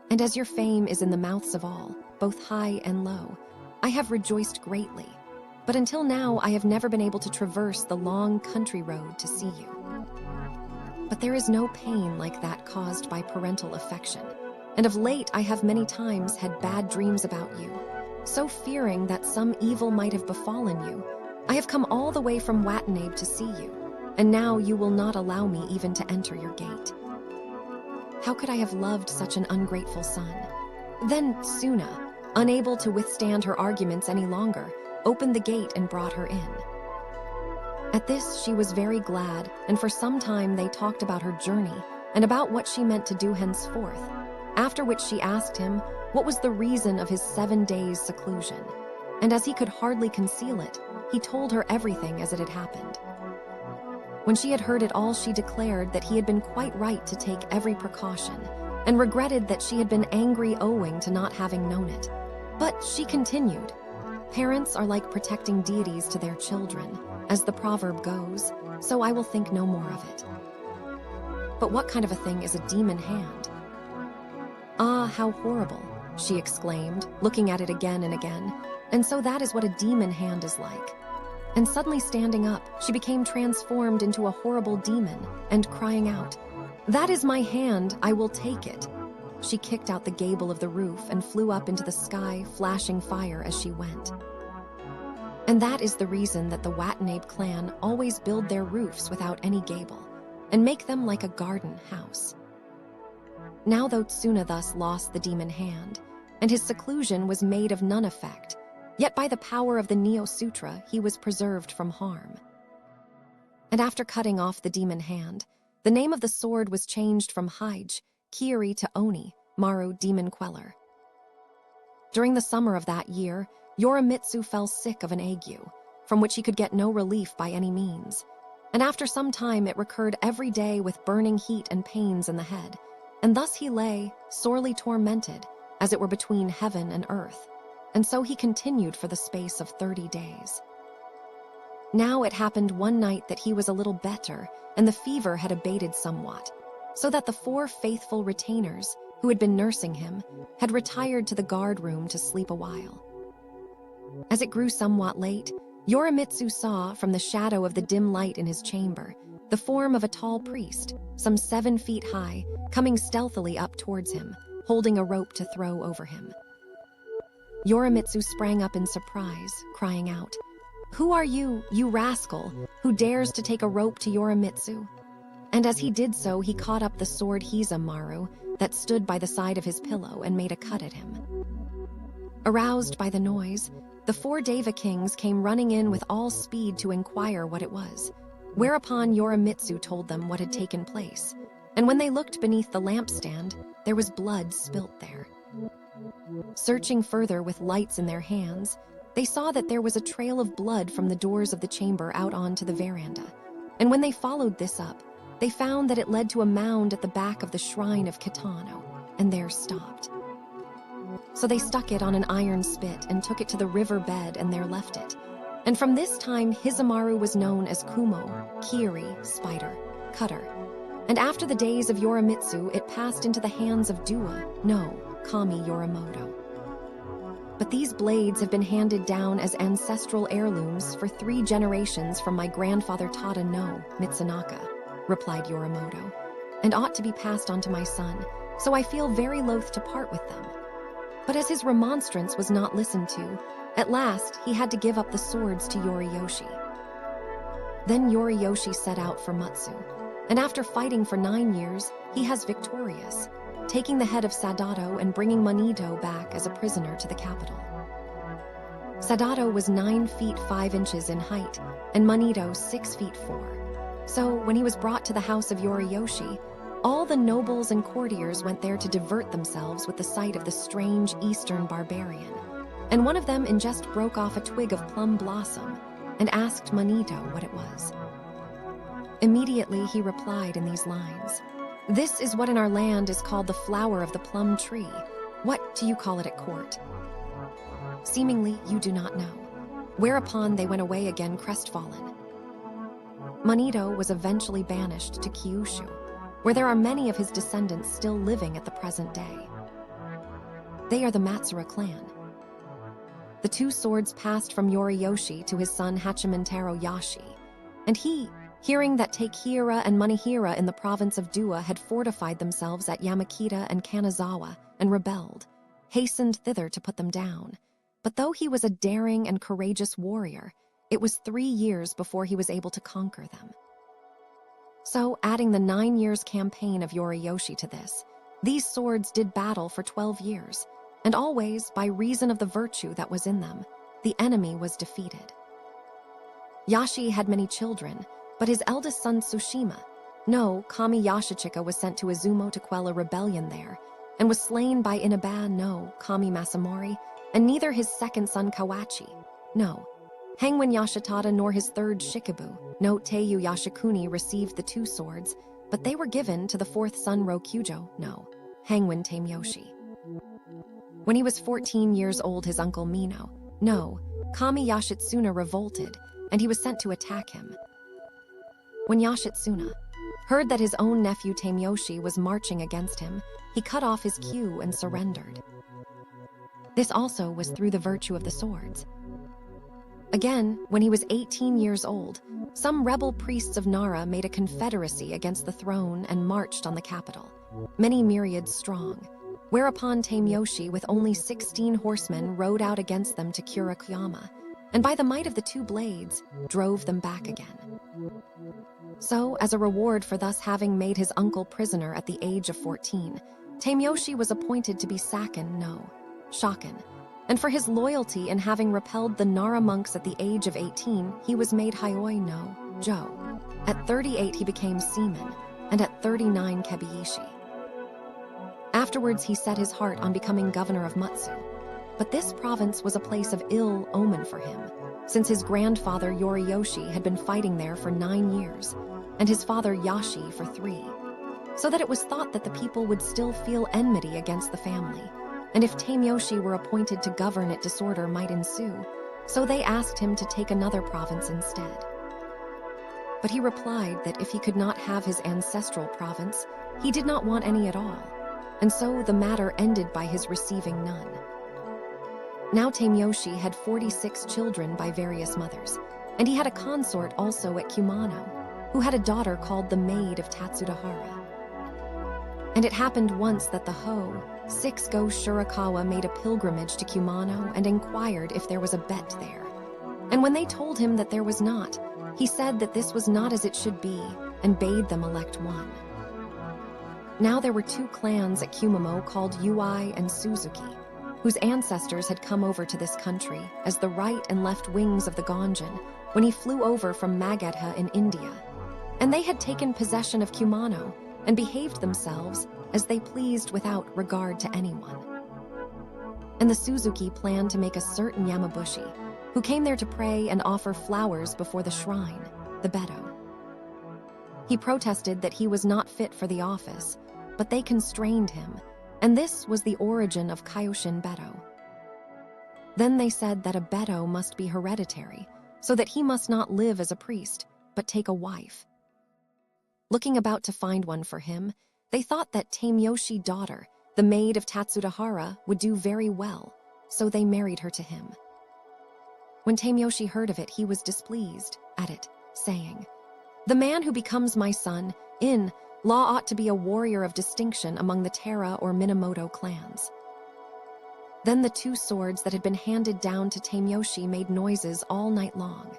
And as your fame is in the mouths of all, both high and low, I have rejoiced greatly, but until now I have never been able to traverse the long country road to see you. But there is no pain like that caused by parental affection, and of late I have many times had bad dreams about you, so fearing that some evil might have befallen you, I have come all the way from Watanabe to see you, and now you will not allow me even to enter your gate. How could I have loved such an ungrateful son?" Then Tsuna, unable to withstand her arguments any longer, opened the gate and brought her in. At this she was very glad, and for some time they talked about her journey and about what she meant to do henceforth, after which she asked him what was the reason of his 7 days' seclusion, and as he could hardly conceal it, he told her everything as it had happened. When she had heard it all, she declared that he had been quite right to take every precaution, and regretted that she had been angry owing to not having known it. But she continued, "Parents are like protecting deities to their children, as the proverb goes, so I will think no more of it. But what kind of a thing is a demon hand?" "Ah, how horrible," she exclaimed, looking at it again and again. "And so that is what a demon hand is like. And suddenly standing up, she became transformed into a horrible demon and crying out, "That is my hand, I will take it." She kicked out the gable of the roof and flew up into the sky, flashing fire as she went. And that is the reason that the Watanabe clan always build their roofs without any gable, and make them like a garden house. Now though Tsuna thus lost the demon hand, and his seclusion was made of none effect, yet by the power of the Neo Sutra he was preserved from harm. And after cutting off the demon hand, the name of the sword was changed from Heige, Kiri to Oni, Maru Demon Queller. During the summer of that year, Yorimitsu fell sick of an ague, from which he could get no relief by any means, and after some time it recurred every day with burning heat and pains in the head, and thus he lay, sorely tormented, as it were between heaven and earth, and so he continued for the space of 30 days. Now it happened one night that he was a little better, and the fever had abated somewhat, so that the 4 faithful retainers, who had been nursing him, had retired to the guard room to sleep a while. As it grew somewhat late, Yorimitsu saw, from the shadow of the dim light in his chamber, the form of a tall priest, some 7 feet high, coming stealthily up towards him, holding a rope to throw over him. Yorimitsu sprang up in surprise, crying out, "Who are you, you rascal, who dares to take a rope to Yorimitsu?" And as he did so, he caught up the sword Maru that stood by the side of his pillow and made a cut at him. Aroused by the noise, the 4 Deva kings came running in with all speed to inquire what it was, whereupon Yorimitsu told them what had taken place, and when they looked beneath the lampstand, there was blood spilt there. Searching further with lights in their hands, they saw that there was a trail of blood from the doors of the chamber out onto the veranda, and when they followed this up, they found that it led to a mound at the back of the shrine of Kitano, and there stopped. So they stuck it on an iron spit and took it to the river bed and there left it. And from this time, Hizumaru was known as Kumo, Kiri, Spider, Cutter. And after the days of Yorimitsu, it passed into the hands of Dua, no, Kami Yorimoto. But these blades have been handed down as ancestral heirlooms for 3 generations from my grandfather Tada no Mitsunaka, replied Yorimoto, and ought to be passed on to my son, so I feel very loath to part with them. But as his remonstrance was not listened to, at last he had to give up the swords to Yoriyoshi. Then Yoriyoshi set out for Mutsu, and after fighting for 9 years, he has victorious, taking the head of Sadato and bringing Manito back as a prisoner to the capital. Sadato was 9 feet 5 inches in height, and Manito 6 feet 4. So when he was brought to the house of Yoriyoshi, all the nobles and courtiers went there to divert themselves with the sight of the strange Eastern barbarian, and one of them in jest broke off a twig of plum blossom and asked Manito what it was. Immediately he replied in these lines, "This is what in our land is called the flower of the plum tree. What do you call it at court?" Seemingly you do not know, whereupon they went away again crestfallen. Manito was eventually banished to Kyushu, where there are many of his descendants still living at the present day. They are the Matsura clan. The 2 swords passed from Yoriyoshi to his son Hachimentaro Yashi, and he, hearing that Takeira and Manihira in the province of Dua had fortified themselves at Yamakita and Kanazawa and rebelled, hastened thither to put them down. But though he was a daring and courageous warrior, it was 3 years before he was able to conquer them. So, adding the 9 years campaign of Yoriyoshi to this, these swords did battle for 12 years, and always, by reason of the virtue that was in them, the enemy was defeated. Yashi had many children, but his eldest son Tsushima, no Kami Yashichika, was sent to Izumo to quell a rebellion there, and was slain by Inaba no Kami Masamori, and neither his second son Kawachi, no Hangwen Yashitada, nor his 3rd Shikabu, no Teiyu Yashikuni, received the 2 swords, but they were given to the 4th son Rokujo, no Hangwen Tameyoshi. When he was 14 years old, his uncle Mino, no Kami Yashitsuna, revolted, and he was sent to attack him. When Yashitsuna heard that his own nephew Tameyoshi was marching against him, he cut off his queue and surrendered. This also was through the virtue of the swords. Again, when he was 18 years old, some rebel priests of Nara made a confederacy against the throne and marched on the capital, many myriads strong, whereupon Tameyoshi with only 16 horsemen rode out against them to Kurokuyama, and by the might of the two blades, drove them back again. So, as a reward for thus having made his uncle prisoner at the age of 14, Tameyoshi was appointed to be Shaken, and for his loyalty in having repelled the Nara monks at the age of 18, he was made Jo. At 38 he became Seaman, and at 39 Kebiishi. Afterwards he set his heart on becoming governor of Mutsu, but this province was a place of ill omen for him, since his grandfather Yoriyoshi had been fighting there for 9 years, and his father Yashi for 3, so that it was thought that the people would still feel enmity against the family, and if Tameyoshi were appointed to govern it, disorder might ensue, so they asked him to take another province instead. But he replied that if he could not have his ancestral province, he did not want any at all, and so the matter ended by his receiving none. Now Tameyoshi had 46 children by various mothers, and he had a consort also at Kumano, who had a daughter called the Maid of Tatsudahara. And it happened once that the 6 Go-Shirakawa made a pilgrimage to Kumano and inquired if there was a bet there. And when they told him that there was not, he said that this was not as it should be, and bade them elect one. Now there were 2 clans at Kumamo called Ui and Suzuki, whose ancestors had come over to this country as the right and left wings of the Gonjin when he flew over from Magadha in India. And they had taken possession of Kumano and behaved themselves as they pleased without regard to anyone. And the Suzuki planned to make a certain Yamabushi, who came there to pray and offer flowers before the shrine, the Beto. He protested that he was not fit for the office, but they constrained him, and this was the origin of Kaioshin Beto. Then they said that a Beto must be hereditary, so that he must not live as a priest, but take a wife. Looking about to find one for him, they thought that Tameyoshi daughter, the maid of Tatsudahara, would do very well, so they married her to him. When Tameyoshi heard of it, he was displeased at it, saying, "The man who becomes my son, in law ought to be a warrior of distinction among the Taira or Minamoto clans." Then the 2 swords that had been handed down to Tameyoshi made noises all night long,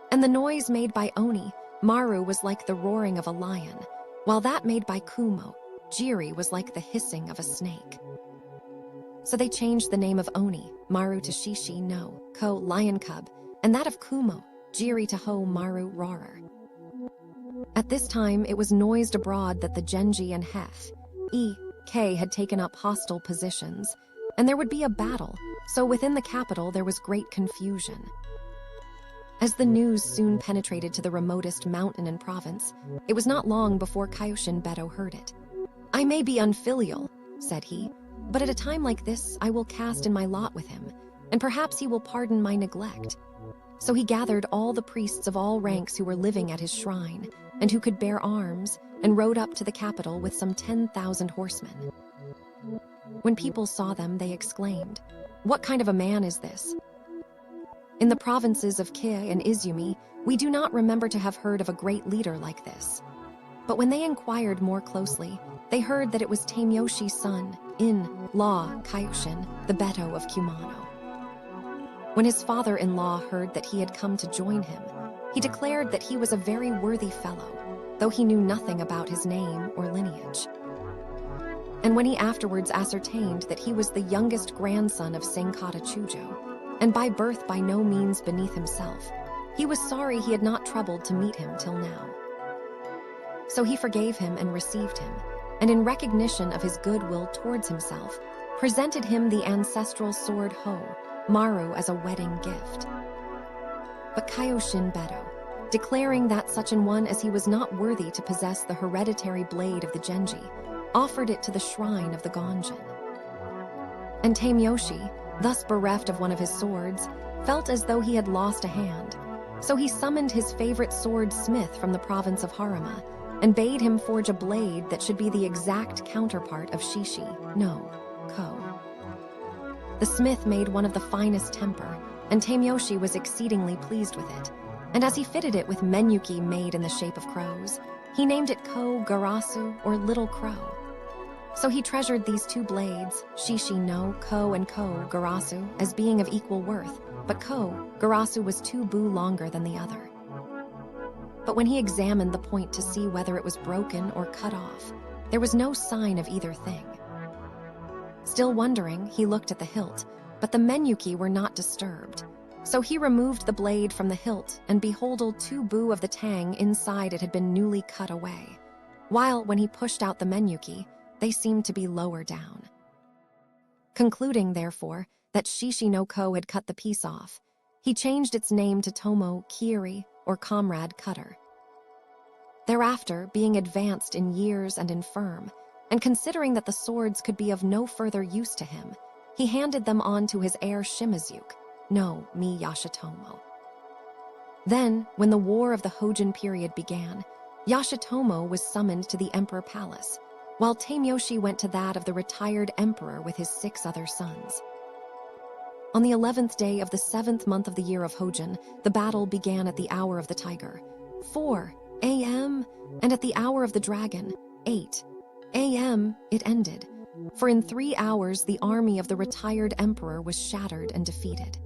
and the noise made by Oni, Maru, was like the roaring of a lion, while that made by Kumo, Jiri, was like the hissing of a snake. So they changed the name of Oni, Maru, to Shishi no Ko, lion cub, and that of Kumo, Jiri, to Ho Maru, roarer. At this time it was noised abroad that the Genji and K had taken up hostile positions, and there would be a battle, so within the capital there was great confusion. As the news soon penetrated to the remotest mountain and province, it was not long before Kaioshin Beto heard it. "I may be unfilial," said he, "but at a time like this I will cast in my lot with him, and perhaps he will pardon my neglect." So he gathered all the priests of all ranks who were living at his shrine, and who could bear arms, and rode up to the capital with some 10,000 horsemen. When people saw them, they exclaimed, "What kind of a man is this?" In the provinces of Ki and Izumi, we do not remember to have heard of a great leader like this. But when they inquired more closely, they heard that it was Tameyoshi's son, in-law Kaioshin, the Beto of Kumano. When his father-in-law heard that he had come to join him, he declared that he was a very worthy fellow, though he knew nothing about his name or lineage. And when he afterwards ascertained that he was the youngest grandson of Senkata Chujo, and by birth by no means beneath himself, he was sorry he had not troubled to meet him till now. So he forgave him and received him, and in recognition of his goodwill towards himself, presented him the ancestral sword Ho, Maru, as a wedding gift. But Kaioshin Beto, declaring that such an one as he was not worthy to possess the hereditary blade of the Genji, offered it to the shrine of the Gonjin. And Tameyoshi, thus bereft of one of his swords, felt as though he had lost a hand. So he summoned his favorite swordsmith from the province of Harima, and bade him forge a blade that should be the exact counterpart of Shishi no Ko. The smith made one of the finest temper, and Tameyoshi was exceedingly pleased with it. And as he fitted it with menyuki made in the shape of crows, he named it Ko-Garasu, or Little Crow. So he treasured these two blades, Shishi no Ko and Ko-Garasu, as being of equal worth, but Ko-Garasu was 2 bu longer than the other. But when he examined the point to see whether it was broken or cut off, there was no sign of either thing. Still wondering, he looked at the hilt, but the menyuki were not disturbed. So he removed the blade from the hilt, and beholded 2 bu of the tang inside it had been newly cut away, while when he pushed out the menyuki, they seemed to be lower down. Concluding, therefore, that Shishi no Ko had cut the piece off, he changed its name to Tomo Kiiri, or Comrade Cutter. Thereafter, being advanced in years and infirm, and considering that the swords could be of no further use to him, he handed them on to his heir Shimazuke, no Mi Yashitomo. Then, when the War of the Hojin period began, Yashitomo was summoned to the Emperor Palace, while Tameyoshi went to that of the retired emperor with his 6 other sons. On the 11th day of the 7th month of the year of Hojin, the battle began at the hour of the tiger, 4 a.m., and at the hour of the dragon, 8 a.m., it ended. For in 3 hours the army of the retired emperor was shattered and defeated.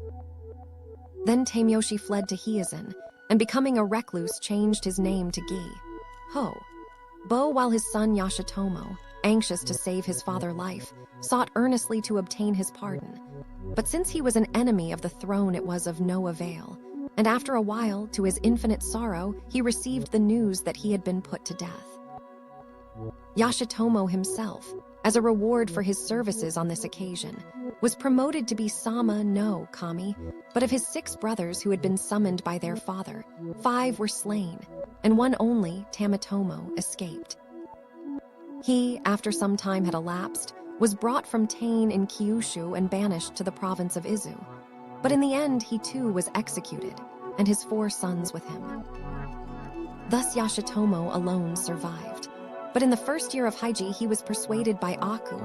Then Tameyoshi fled to Hiezan, and becoming a recluse changed his name to Gi Ho Bo, while his son Yashitomo, anxious to save his father's life, sought earnestly to obtain his pardon. But since he was an enemy of the throne, it was of no avail, and after a while, to his infinite sorrow, he received the news that he had been put to death. Yashitomo himself, as a reward for his services on this occasion, was promoted to be Sama no Kami, but of his 6 brothers who had been summoned by their father, 5 were slain, and 1 only, Tamatomo, escaped. He, after some time had elapsed, was brought from Tain in Kyushu and banished to the province of Izu. But in the end, he too was executed, and his 4 sons with him. Thus Yashitomo alone survived. But in the first year of Heiji, he was persuaded by Aku,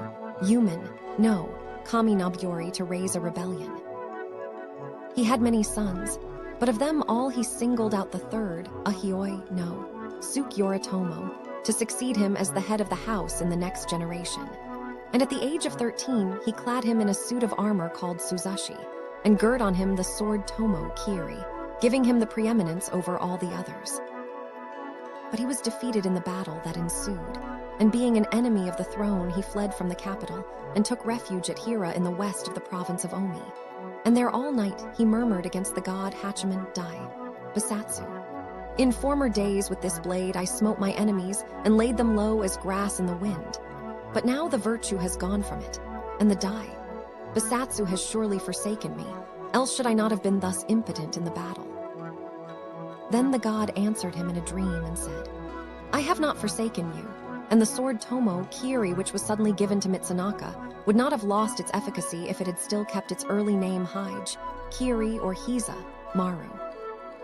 Yumen, no Kami Nobuyori, to raise a rebellion. He had many sons, but of them all he singled out the 3rd, Ahioi no Suke Yoritomo, to succeed him as the head of the house in the next generation. And at the age of 13, he clad him in a suit of armor called Suzashi, and girt on him the sword Tomo Kiiri, giving him the preeminence over all the others. But he was defeated in the battle that ensued, and being an enemy of the throne, he fled from the capital and took refuge at Hira in the west of the province of Omi. And there all night he murmured against the god Hachiman Dai, Basatsu. In former days with this blade I smote my enemies and laid them low as grass in the wind. But now the virtue has gone from it, and the Dai, Basatsu, has surely forsaken me, else should I not have been thus impotent in the battle. Then the god answered him in a dream and said, I have not forsaken you, and the sword Tomo Kiiri, which was suddenly given to Mitsunaka, would not have lost its efficacy if it had still kept its early name Heije, Kiiri, or Hiza, Maru.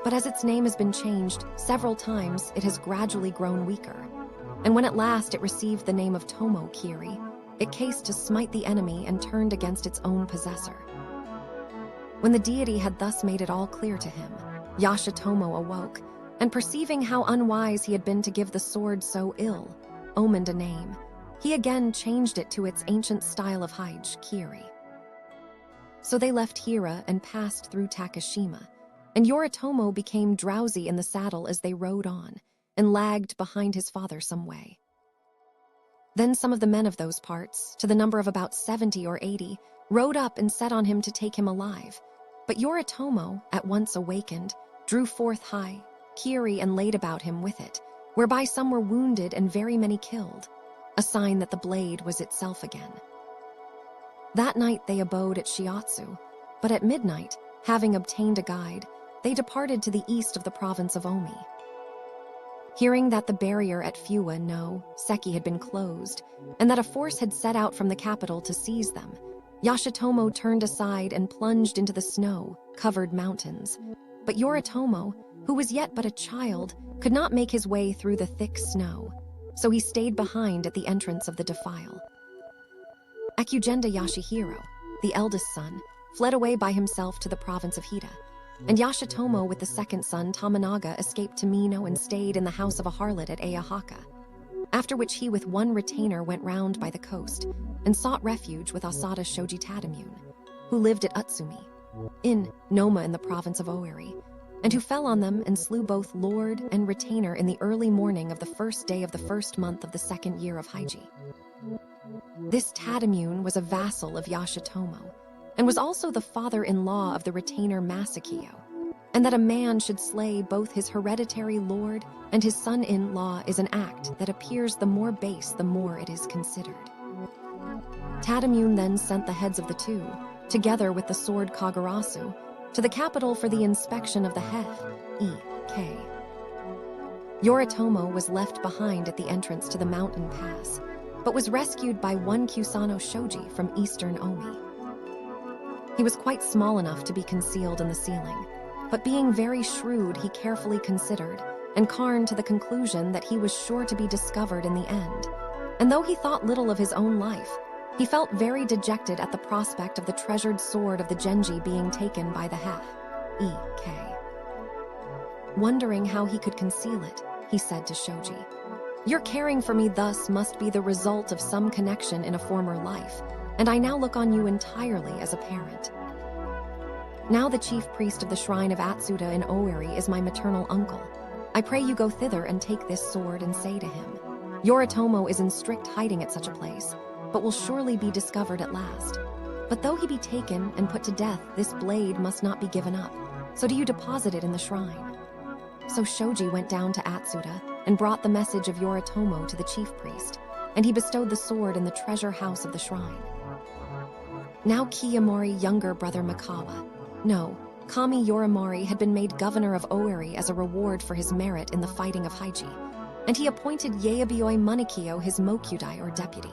But as its name has been changed several times, it has gradually grown weaker. And when at last it received the name of Tomo Kiiri, it cased to smite the enemy and turned against its own possessor. When the deity had thus made it all clear to him, Yashitomo awoke, and perceiving how unwise he had been to give the sword so ill-omened a name, he again changed it to its ancient style of Heije, Kiiri. So they left Hira and passed through Takashima, and Yoritomo became drowsy in the saddle as they rode on, and lagged behind his father some way. Then some of the men of those parts, to the number of about 70 or 80, rode up and set on him to take him alive. But Yoritomo, at once awakened, drew forth Heije, Kiiri, and laid about him with it, whereby some were wounded and very many killed, a sign that the blade was itself again. That night they abode at Shiatsu, but at midnight, having obtained a guide, they departed to the east of the province of Omi. Hearing that the barrier at Fuwa no Seki had been closed, and that a force had set out from the capital to seize them, Yashitomo turned aside and plunged into the snow-covered mountains. But Yoritomo, who was yet but a child, could not make his way through the thick snow, so he stayed behind at the entrance of the defile. Akugenda Yashihiro, the eldest son, fled away by himself to the province of Hida. And Yashitomo with the second son, Tamanaga, escaped to Mino and stayed in the house of a harlot at Ayahaka. After which he with one retainer went round by the coast and sought refuge with Asada Shoji Tadamune, who lived at Utsumi, in Noma in the province of Oiri, and who fell on them and slew both lord and retainer in the early morning of the first day of the first month of the second year of Heiji. This Tadamune was a vassal of Yashitomo, and was also the father-in-law of the retainer Masakio, and that a man should slay both his hereditary lord and his son-in-law is an act that appears the more base the more it is considered. Tadamune then sent the heads of the two, together with the sword Kagurasu, to the capital for the inspection of the Heth, E.K. Yoritomo was left behind at the entrance to the mountain pass, but was rescued by one Kusano Shoji from eastern Omi. He was quite small enough to be concealed in the ceiling, but being very shrewd, he carefully considered and came to the conclusion that he was sure to be discovered in the end. And though he thought little of his own life, he felt very dejected at the prospect of the treasured sword of the Genji being taken by the Heth, E.K. Wondering how he could conceal it, he said to Shoji, "Your caring for me thus must be the result of some connection in a former life, and I now look on you entirely as a parent. Now the chief priest of the shrine of Atsuta in Oiri is my maternal uncle. I pray you go thither and take this sword and say to him, Yoritomo is in strict hiding at such a place, but will surely be discovered at last. But though he be taken and put to death, this blade must not be given up, so do you deposit it in the shrine." So Shoji went down to Atsuta and brought the message of Yoritomo to the chief priest, and he bestowed the sword in the treasure house of the shrine. Now Kiyomori younger brother Kami Yorimori had been made governor of Oiri as a reward for his merit in the fighting of Heiji, and he appointed Yaebioi Munikio his Mokudai or deputy.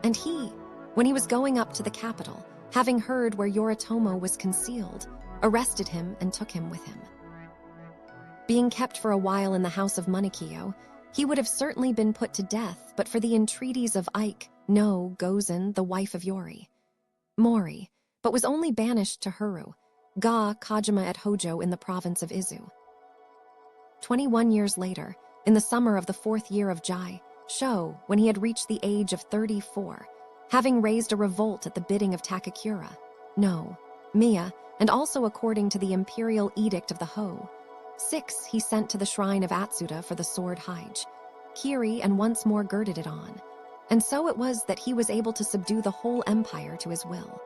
And he, when he was going up to the capital, having heard where Yoritomo was concealed, arrested him and took him with him. Being kept for a while in the house of Munikio, he would have certainly been put to death but for the entreaties of Ike no Gozen, the wife of Mori, but was only banished to Huru, Ga Kajima at Hojo in the province of Izu. 21 years later, in the summer of the 4th year of Jai, Sho, when he had reached the age of 34, having raised a revolt at the bidding of Takakura, Miya, and also according to the imperial edict of the Ho, 6 he sent to the shrine of Atsuta for the sword Heige, Kiri, and once more girded it on. And so it was that he was able to subdue the whole empire to his will.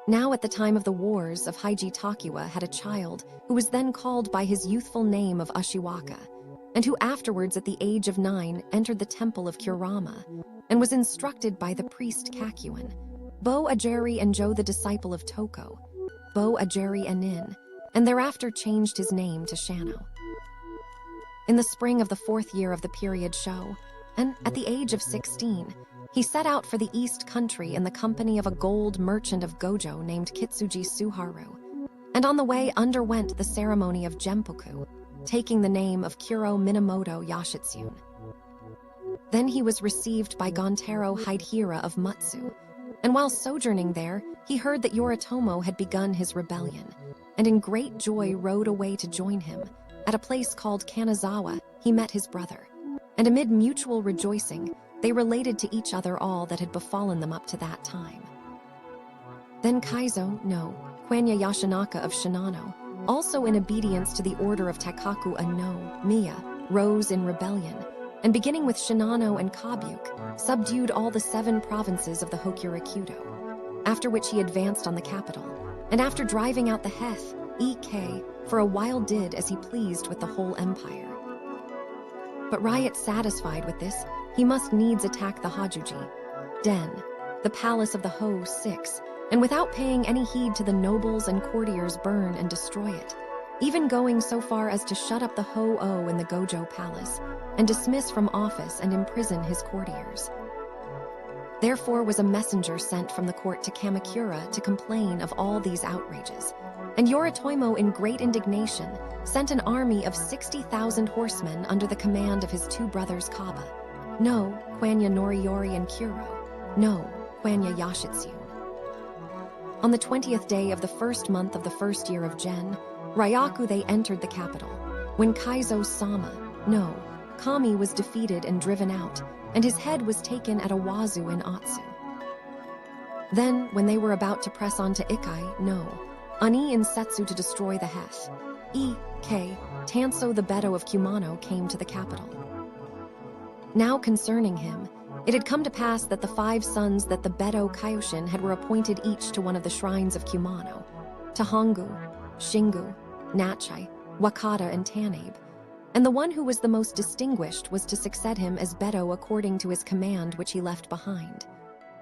Now at the time of the wars of Heiji Takiwa had a child who was then called by his youthful name of Ashiwaka, and who afterwards at the age of 9 entered the temple of Kurama, and was instructed by the priest Kakuin, Bo Ajeri and Jo the disciple of Toko, Bo Ajeri Anin, and thereafter changed his name to Shano. In the spring of the 4th year of the period Sho, and at the age of 16, he set out for the East Country in the company of a gold merchant of Gojo named Kitsuji Suharu, and on the way underwent the ceremony of Jempuku, taking the name of Kuro Minamoto Yashitsune. Then he was received by Gontaro Hidehira of Mutsu, and while sojourning there, he heard that Yoritomo had begun his rebellion, and in great joy rode away to join him. At a place called Kanazawa, he met his brother, and amid mutual rejoicing, they related to each other all that had befallen them up to that time. Then Kaizo Kwanya Yashinaka of Shinano, also in obedience to the order of Takaku Miya, rose in rebellion, and beginning with Shinano and Kabuki, subdued all the 7 provinces of the Hokurikyudo, after which he advanced on the capital, and after driving out the Heth, E.K., for a while did as he pleased with the whole empire. But Riot satisfied with this, he must needs attack the Hajuji, Den, the palace of the Ho 6, and without paying any heed to the nobles and courtiers burn and destroy it, even going so far as to shut up the Ho-Oh in the Gojo palace, and dismiss from office and imprison his courtiers. Therefore was a messenger sent from the court to Kamakura to complain of all these outrages, and Yoritomo in great indignation sent an army of 60,000 horsemen under the command of his 2 brothers Kaba, Kwanya Noriyori and Kuro, Kwanya Yashitsune. On the 20th day of the first month of the first year of Gen, Ryaku they entered the capital, when Kaizo Sama, no, Kami was defeated and driven out, and his head was taken at Awazu in Atsu. Then, when they were about to press on to Ikai, no, Ani in Setsu to destroy the Heth, E.K., Tanso the Bedo of Kumano came to the capital. Now concerning him, it had come to pass that the 5 sons that the Bedo Kaioshin had were appointed each to one of the shrines of Kumano, to Hongu, Shingu, Nachai, Wakata, and Tanabe, and the one who was the most distinguished was to succeed him as Bedo according to his command which he left behind.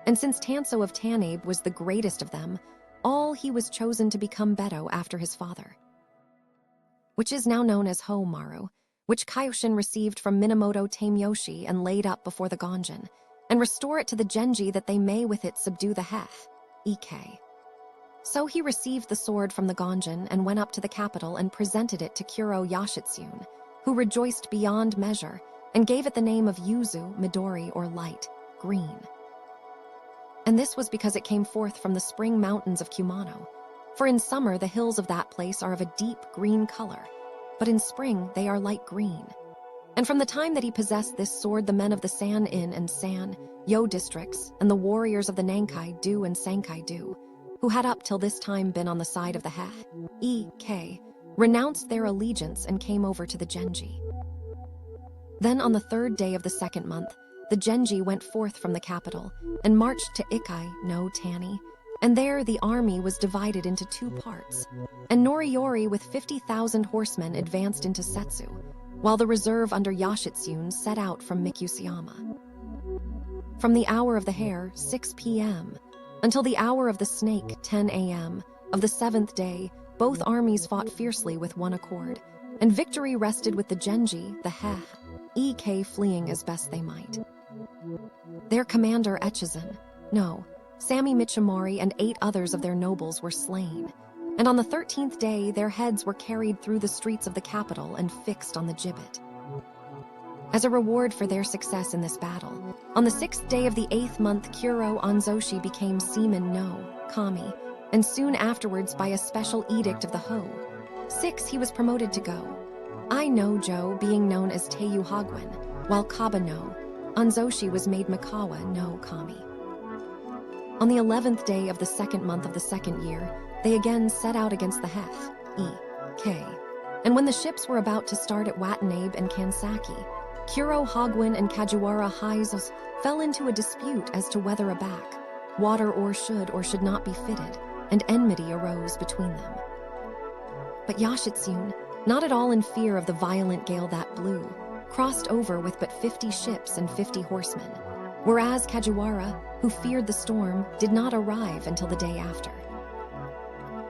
And since Tanso of Tanabe was the greatest of them, all he was chosen to become Bedo after his father, which is now known as Ho-Maru, which Kaioshin received from Minamoto Tameyoshi and laid up before the Gonjin, and restore it to the Genji that they may with it subdue the Heth, E.K. So he received the sword from the Gonjin and went up to the capital and presented it to Kuro Yashitsune, who rejoiced beyond measure and gave it the name of Yuzu, Midori, or light, green. And this was because it came forth from the spring mountains of Kumano, for in summer the hills of that place are of a deep green color, but in spring they are light green. And from the time that he possessed this sword, the men of the San-in and San-yo districts, and the warriors of the Nankai-do and Sankai-do, who had up till this time been on the side of the Heth, E.K., renounced their allegiance and came over to the Genji. Then on the 3rd day of the 2nd month, the Genji went forth from the capital and marched to Ikai no Tani, and there the army was divided into 2 parts, and Noriyori with 50,000 horsemen advanced into Setsu, while the reserve under Yashitsune set out from Mikusayama. From the hour of the hare, 6 p.m., until the hour of the snake, 10 a.m., of the 7th day, both armies fought fiercely with one accord, and victory rested with the Genji, the Heth, E.K. fleeing as best they might. Their commander Echizen, no, Sami Michimori and 8 others of their nobles were slain, and on the 13th day their heads were carried through the streets of the capital and fixed on the gibbet. As a reward for their success in this battle, on the 6th day of the 8th month Kuro Onzoshi became Seaman no Kami, and soon afterwards by a special edict of the Ho. 6 he was promoted to Go. I no Jo being known as Teiyu Hagwin, while Kaba no Onzoshi was made Mikawa no Kami. On the 11th day of the 2nd month of the 2nd year, they again set out against the Heth, E.K. And when the ships were about to start at Watanabe and Kansaki, Kuro Hagwin and Kajiwara Haizos fell into a dispute as to whether a back, water or should not be fitted, and enmity arose between them. But Yashitsune, not at all in fear of the violent gale that blew, crossed over with but 50 ships and 50 horsemen, whereas Kajiwara, who feared the storm, did not arrive until the day after.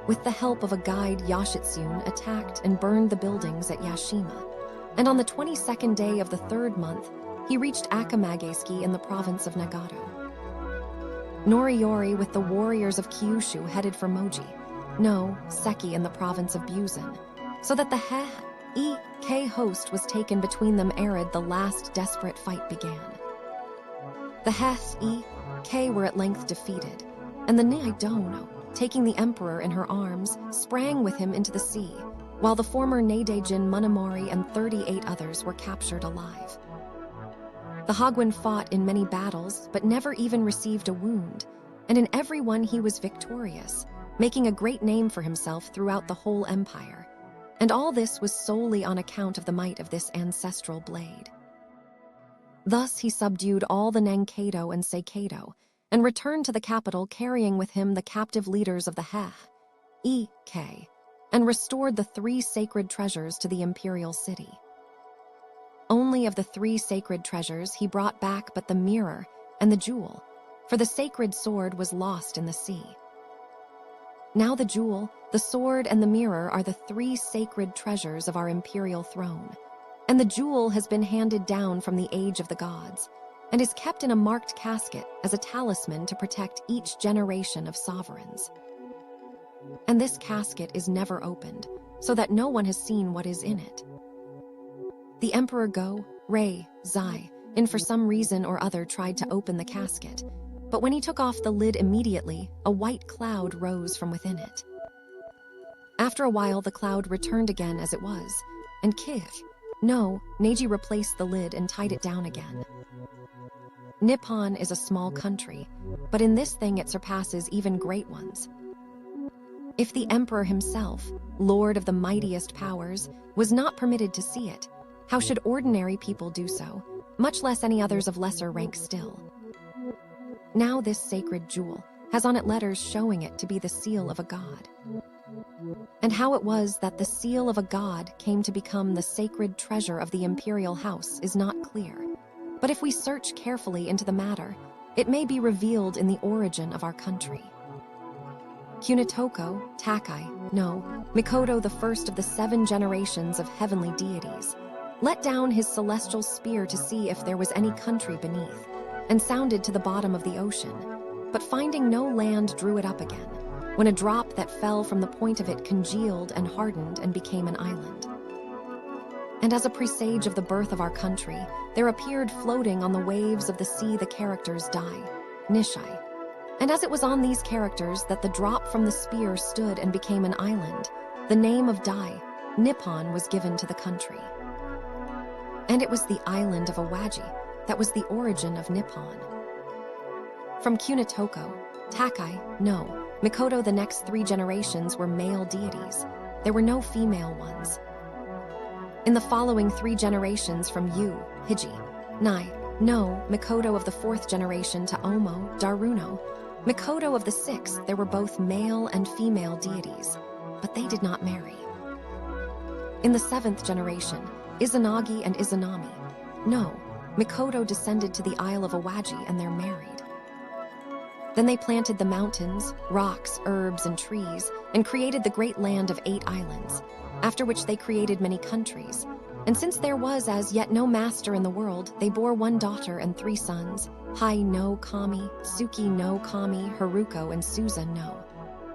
With the help of a guide, Yashitsune attacked and burned the buildings at Yashima, and on the 22nd day of the 3rd month, he reached Akamageski in the province of Nagato. Noriyori with the warriors of Kyushu headed for Moji, no, Seki in the province of Buzan, so that the E.K. host was taken between them ere the last desperate fight began. The Heth E.K. were at length defeated, and the Naidono, taking the emperor in her arms, sprang with him into the sea, while the former Neidejin Munamori and 38 others were captured alive. The Hagwin fought in many battles, but never even received a wound, and in every one he was victorious, making a great name for himself throughout the whole empire. And all this was solely on account of the might of this ancestral blade. Thus he subdued all the Nankado and Seikado, and returned to the capital carrying with him the captive leaders of the Heth, E.K., and restored the 3 sacred treasures to the imperial city. Only of the 3 sacred treasures he brought back but the mirror and the jewel, for the sacred sword was lost in the sea. Now the jewel, the sword, and the mirror are the 3 sacred treasures of our imperial throne, and the jewel has been handed down from the age of the gods, and is kept in a marked casket as a talisman to protect each generation of sovereigns. And this casket is never opened, so that no one has seen what is in it. The Emperor Go-Shirakawa for some reason or other tried to open the casket, but when he took off the lid immediately, a white cloud rose from within it. After a while, the cloud returned again as it was, and Neji replaced the lid and tied it down again. Nippon is a small country, but in this thing it surpasses even great ones. If the emperor himself, lord of the mightiest powers, was not permitted to see it, how should ordinary people do so, much less any others of lesser rank still? Now this sacred jewel has on it letters showing it to be the seal of a god. And how it was that the seal of a god came to become the sacred treasure of the imperial house is not clear. But if we search carefully into the matter, it may be revealed in the origin of our country. Kunitoko, Takai, no, Mikoto, the first of the 7 generations of heavenly deities, let down his celestial spear to see if there was any country beneath, and sounded to the bottom of the ocean, but finding no land drew it up again, when a drop that fell from the point of it congealed and hardened and became an island. And as a presage of the birth of our country, there appeared floating on the waves of the sea the characters Dai, Nishai. And as it was on these characters that the drop from the spear stood and became an island, the name of Dai, Nippon, was given to the country. And it was the island of Awaji that was the origin of Nippon. From Kunitoko, Takai, no, Mikoto, the next 3 generations were male deities. There were no female ones. In the following 3 generations from Yu, Hiji, Nai, no, Mikoto of the 4th generation to Omo, Daruno, Mikoto of the 6th, there were both male and female deities, but they did not marry. In the 7th generation, Izanagi and Izanami, no, Mikoto descended to the Isle of Awaji and they're married. Then they planted the mountains, rocks, herbs, and trees, and created the great land of 8 islands, after which they created many countries. And since there was as yet no master in the world, they bore 1 daughter and 3 sons, Hai no Kami, Tsuki no Kami, Haruko, and Suza no.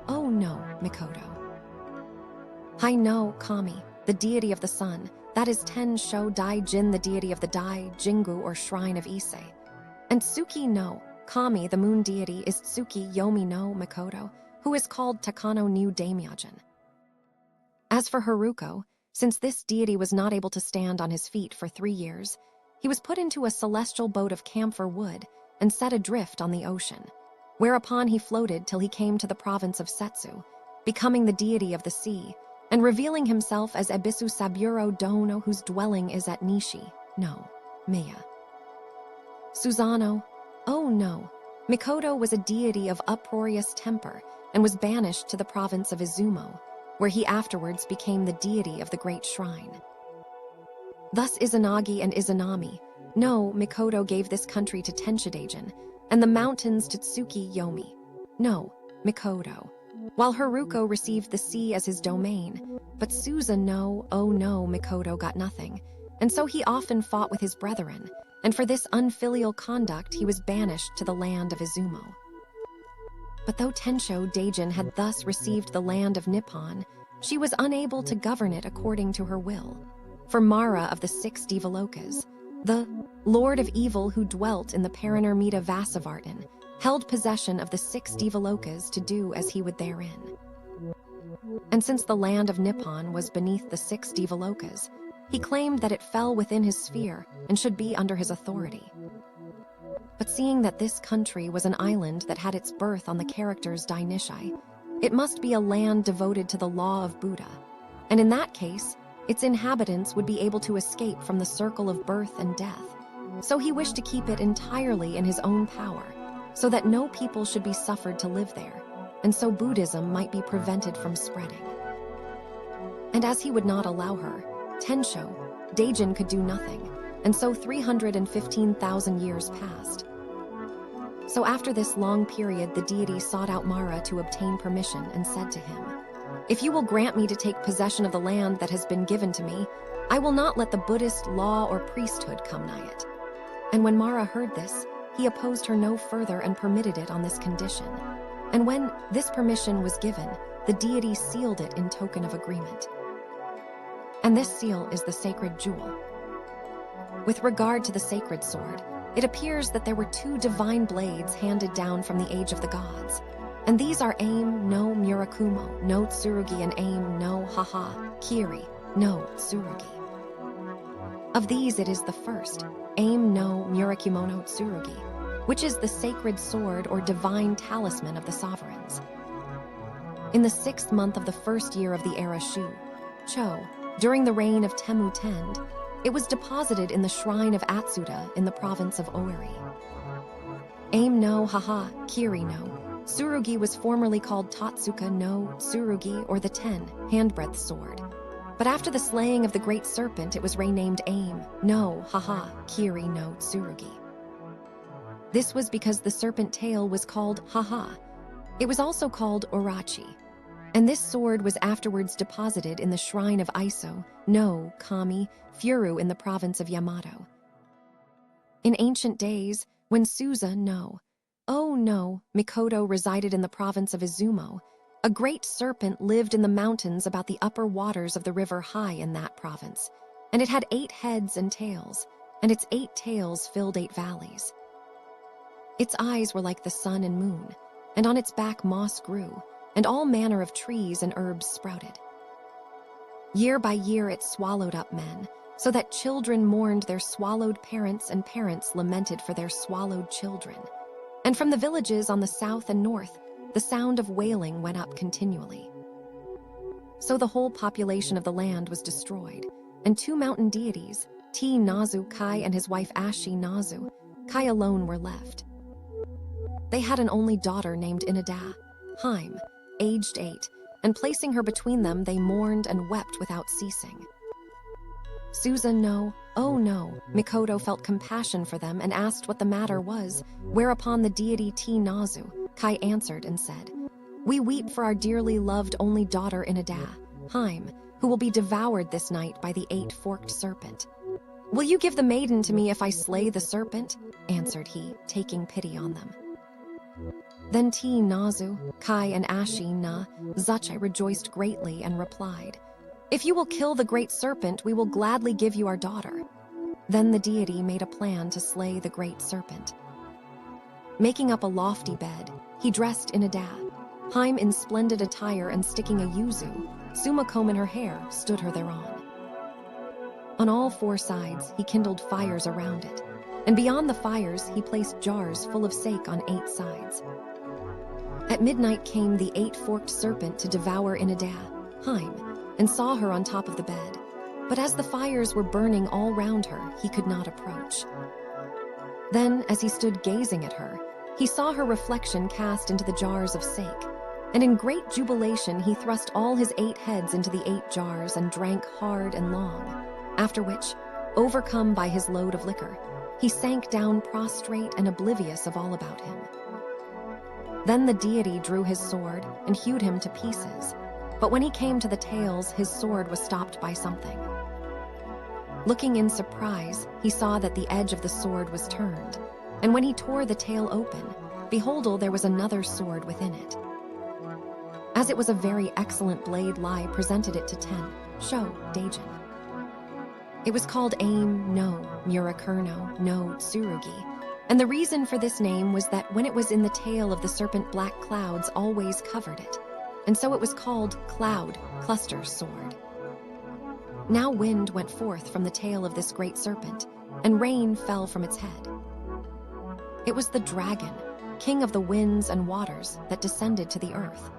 Oh no, Mikoto. Hai no Kami, the deity of the sun, that is Ten-sho Dai Jin, the deity of the Dai, Jingu, or shrine of Ise. And Tsuki no Kami, the moon deity, is Tsuki Yomi no Mikoto, who is called Takano no Daimyojin. As for Haruko, since this deity was not able to stand on his feet for 3 years, he was put into a celestial boat of camphor wood and set adrift on the ocean, whereupon he floated till he came to the province of Setsu, becoming the deity of the sea, and revealing himself as Ebisu Saburo Dono, whose dwelling is at Nishi, no, Maya. Suzano, oh no, Mikoto was a deity of uproarious temper and was banished to the province of Izumo, where he afterwards became the deity of the great shrine. Thus Izanagi and Izanami, no, Mikoto gave this country to Tenshidajin, and the mountains to Tsuki Yomi, no, Mikoto, while Haruko received the sea as his domain, but Suza no, oh no, Mikoto got nothing, and so he often fought with his brethren, and for this unfilial conduct he was banished to the land of Izumo. But though Tensho Daijin had thus received the land of Nippon, she was unable to govern it according to her will. For Mara of the 6 Devalokas, the Lord of Evil who dwelt in the Paranormita Vasavartin, held possession of the 6 Devalokas to do as he would therein. And since the land of Nippon was beneath the 6 Devalokas, he claimed that it fell within his sphere and should be under his authority. But seeing that this country was an island that had its birth on the characters Dai Nishai, it must be a land devoted to the law of Buddha, and in that case, its inhabitants would be able to escape from the circle of birth and death. So he wished to keep it entirely in his own power, so that no people should be suffered to live there, and so Buddhism might be prevented from spreading. And as he would not allow her, Tensho, Daijin could do nothing, and so 315,000 years passed. So after this long period, the deity sought out Mara to obtain permission and said to him, "If you will grant me to take possession of the land that has been given to me, I will not let the Buddhist law or priesthood come nigh it." And when Mara heard this, he opposed her no further and permitted it on this condition. And when this permission was given, the deity sealed it in token of agreement. And this seal is the sacred jewel. With regard to the sacred sword, it appears that there were 2 divine blades handed down from the age of the gods. And these are Aim no Murakumo no Tsurugi and Aim no Haha Kiri no Tsurugi. Of these it is the first, Aim no Murakimono Tsurugi, which is the sacred sword or divine talisman of the sovereigns. In the 6th month of the 1st year of the era Shu, Cho, during the reign of Temu Tend, it was deposited in the shrine of Atsuta in the province of Oiri. Aim no Haha Kiri no Tsurugi was formerly called Tatsuka no Tsurugi, or the 10 handbreadth sword. But after the slaying of the great serpent, it was renamed Aim no Haha Kiri no Tsurugi. This was because the serpent tail was called Haha. It was also called Orachi. And this sword was afterwards deposited in the shrine of Iso no Kami Furu in the province of Yamato. In ancient days, when Suza no Oh no, Mikoto resided in the province of Izumo, a great serpent lived in the mountains about the upper waters of the river Hai in that province, and it had 8 heads and tails, and its 8 tails filled 8 valleys. Its eyes were like the sun and moon, and on its back moss grew, and all manner of trees and herbs sprouted. Year by year it swallowed up men, so that children mourned their swallowed parents and parents lamented for their swallowed children. And from the villages on the south and north, the sound of wailing went up continually. So the whole population of the land was destroyed, and 2 mountain deities, Nazu Kai and his wife Ashi Nazu, Kai alone were left. They had an only daughter named Inada, Haim, aged 8, and placing her between them, they mourned and wept without ceasing. Suza no, oh no, Mikoto felt compassion for them and asked what the matter was, whereupon the deity Nazu, Kai answered and said, "We weep for our dearly loved only daughter Inada, Haim, who will be devoured this night by the 8-forked serpent. Will you give the maiden to me if I slay the serpent?" answered he, taking pity on them. Then Nazu, Kai and Ashi na Zuchai rejoiced greatly and replied, "If you will kill the great serpent, we will gladly give you our daughter." Then the deity made a plan to slay the great serpent. Making up a lofty bed, he dressed Inada, Haim in splendid attire and sticking a yuzu, suma comb in her hair, stood her thereon. On all 4 sides he kindled fires around it, and beyond the fires he placed jars full of sake on 8 sides. At midnight came the 8-forked serpent to devour Inada, Haim, and saw her on top of the bed, but as the fires were burning all round her, he could not approach. Then, as he stood gazing at her, he saw her reflection cast into the jars of sake, and in great jubilation he thrust all his 8 heads into the 8 jars and drank hard and long, after which, overcome by his load of liquor, he sank down prostrate and oblivious of all about him. Then the deity drew his sword and hewed him to pieces, but when he came to the tails, his sword was stopped by something. Looking in surprise, he saw that the edge of the sword was turned, and when he tore the tail open, behold, there was another sword within it. As it was a very excellent blade, Lai presented it to Sho Daijin. It was called Aim no Murakurno no Tsurugi, and the reason for this name was that when it was in the tail of the serpent, black clouds always covered it, and so it was called Cloud Cluster Sword. Now wind went forth from the tail of this great serpent, and rain fell from its head. It was the dragon, king of the winds and waters, that descended to the earth.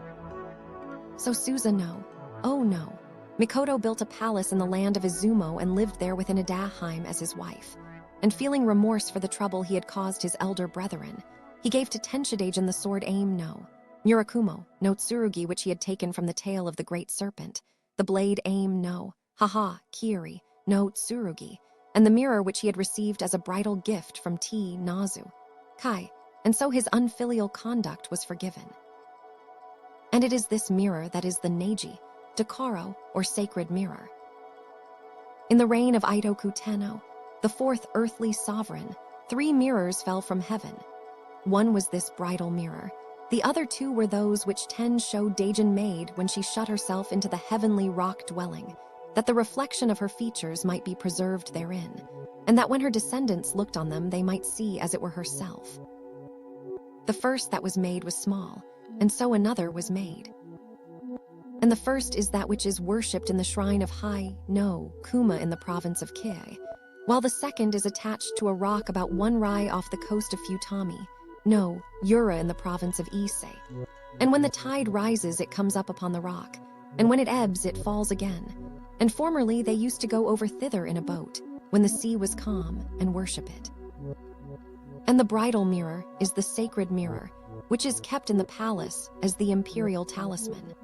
So Suza no, oh no, Mikoto built a palace in the land of Izumo and lived there with Inada Haim as his wife. And feeling remorse for the trouble he had caused his elder brethren, he gave to Tenshidajin the sword Aim no Murakumo no Tsurugi, which he had taken from the tail of the great serpent, the blade Aim no Haha Kiri no Tsurugi, and the mirror which he had received as a bridal gift from Nazu Kai, and so his unfilial conduct was forgiven. And it is this mirror that is the Neji, Dakaro, or sacred mirror. In the reign of Eidoku Tenno, the 4th earthly sovereign, 3 mirrors fell from heaven. One was this bridal mirror. The other 2 were those which Sho Daijin made when she shut herself into the heavenly rock dwelling, that the reflection of her features might be preserved therein, and that when her descendants looked on them, they might see as it were herself. The first that was made was small, and so another was made. And the first is that which is worshipped in the shrine of Heike-no-ura in the province of Kii, while the second is attached to a rock about 1 rai off the coast of Futami-no-ura in the province of Ise. And when the tide rises, it comes up upon the rock, and when it ebbs, it falls again. And formerly they used to go over thither in a boat, when the sea was calm, and worship it. And the bridal mirror is the sacred mirror, which is kept in the palace as the imperial talisman.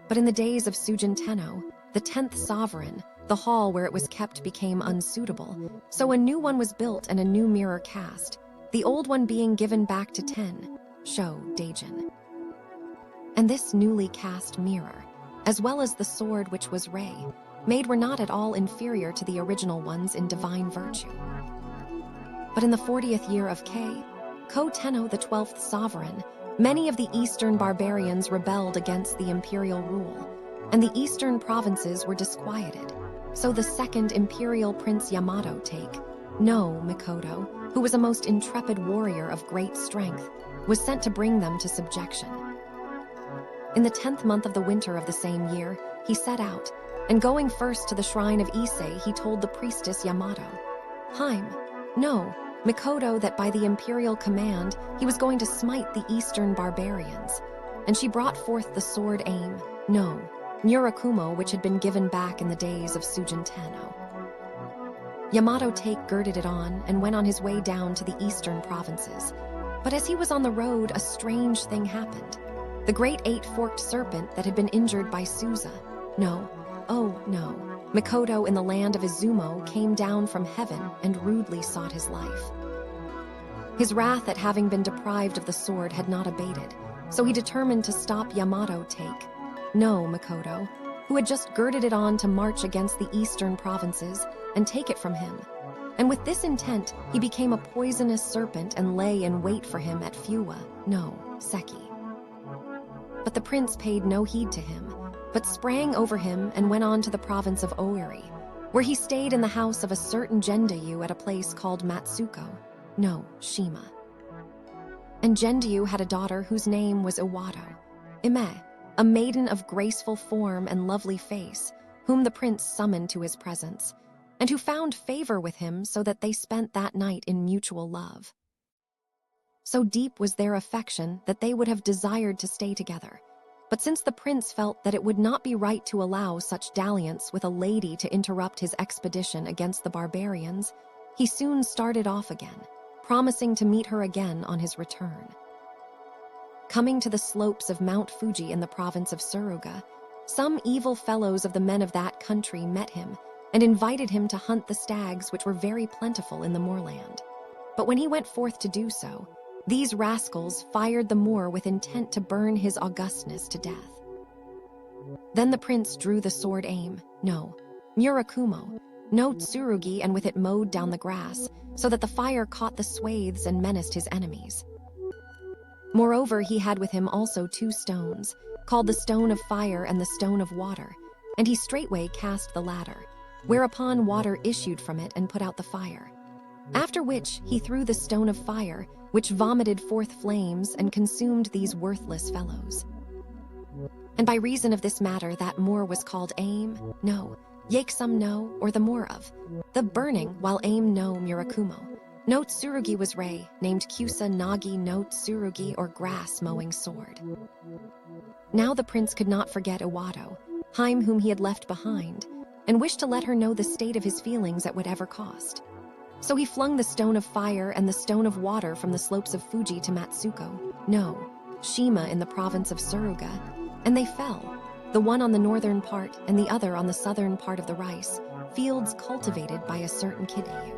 But in the days of Sujin Tenno, the 10th sovereign, the hall where it was kept became unsuitable, so a new one was built and a new mirror cast, the old one being given back to Sho Daijin. And this newly cast mirror, as well as the sword which was Rei, made were not at all inferior to the original ones in divine virtue. But in the 40th year of Ko Tenno, the 12th sovereign, many of the eastern barbarians rebelled against the imperial rule, and the eastern provinces were disquieted. So the second imperial prince Yamato Mikoto, who was a most intrepid warrior of great strength, was sent to bring them to subjection. In the 10th month of the winter of the same year, he set out, and going first to the shrine of Ise, he told the priestess Yamato, Mikoto, that by the imperial command he was going to smite the eastern barbarians, and she brought forth the sword Murakumo, which had been given back in the days of Sujin Tenno. Yamato girded it on and went on his way down to the eastern provinces. But as he was on the road, a strange thing happened. The great 8-forked serpent that had been injured by Mikoto in the land of Izumo came down from heaven and rudely sought his life. His wrath at having been deprived of the sword had not abated, so he determined to stop Yamato Mikoto, who had just girded it on to march against the eastern provinces and take it from him. And with this intent, he became a poisonous serpent and lay in wait for him at Seki. But the prince paid no heed to him, but sprang over him and went on to the province of Oiri, where he stayed in the house of a certain Gendayu at a place called Shima. And Gendayu had a daughter whose name was Iwato, a maiden of graceful form and lovely face, whom the prince summoned to his presence, and who found favor with him, so that they spent that night in mutual love. So deep was their affection that they would have desired to stay together. But since the prince felt that it would not be right to allow such dalliance with a lady to interrupt his expedition against the barbarians, he soon started off again, promising to meet her again on his return. Coming to the slopes of Mount Fuji in the province of Suruga, some evil fellows of the men of that country met him and invited him to hunt the stags, which were very plentiful in the moorland. But when he went forth to do so, these rascals fired the Moor with intent to burn his augustness to death. Then the prince drew the sword Murakumo, Tsurugi, and with it mowed down the grass, so that the fire caught the swathes and menaced his enemies. Moreover, he had with him also 2 stones, called the stone of fire and the stone of water, and he straightway cast the latter, whereupon water issued from it and put out the fire. After which he threw the stone of fire, which vomited forth flames and consumed these worthless fellows. And by reason of this matter, that Moor was called Yaksum no, or the Moor of the burning, while Murakumo. Tsurugi was Rei, named Kusa Nagi Tsurugi, or grass mowing sword. Now the prince could not forget Iwato, whom he had left behind, and wished to let her know the state of his feelings at whatever cost. So he flung the stone of fire and the stone of water from the slopes of Fuji to Shima in the province of Suruga, and they fell, the one on the northern part and the other on the southern part of the rice, fields cultivated by a certain Kidayu.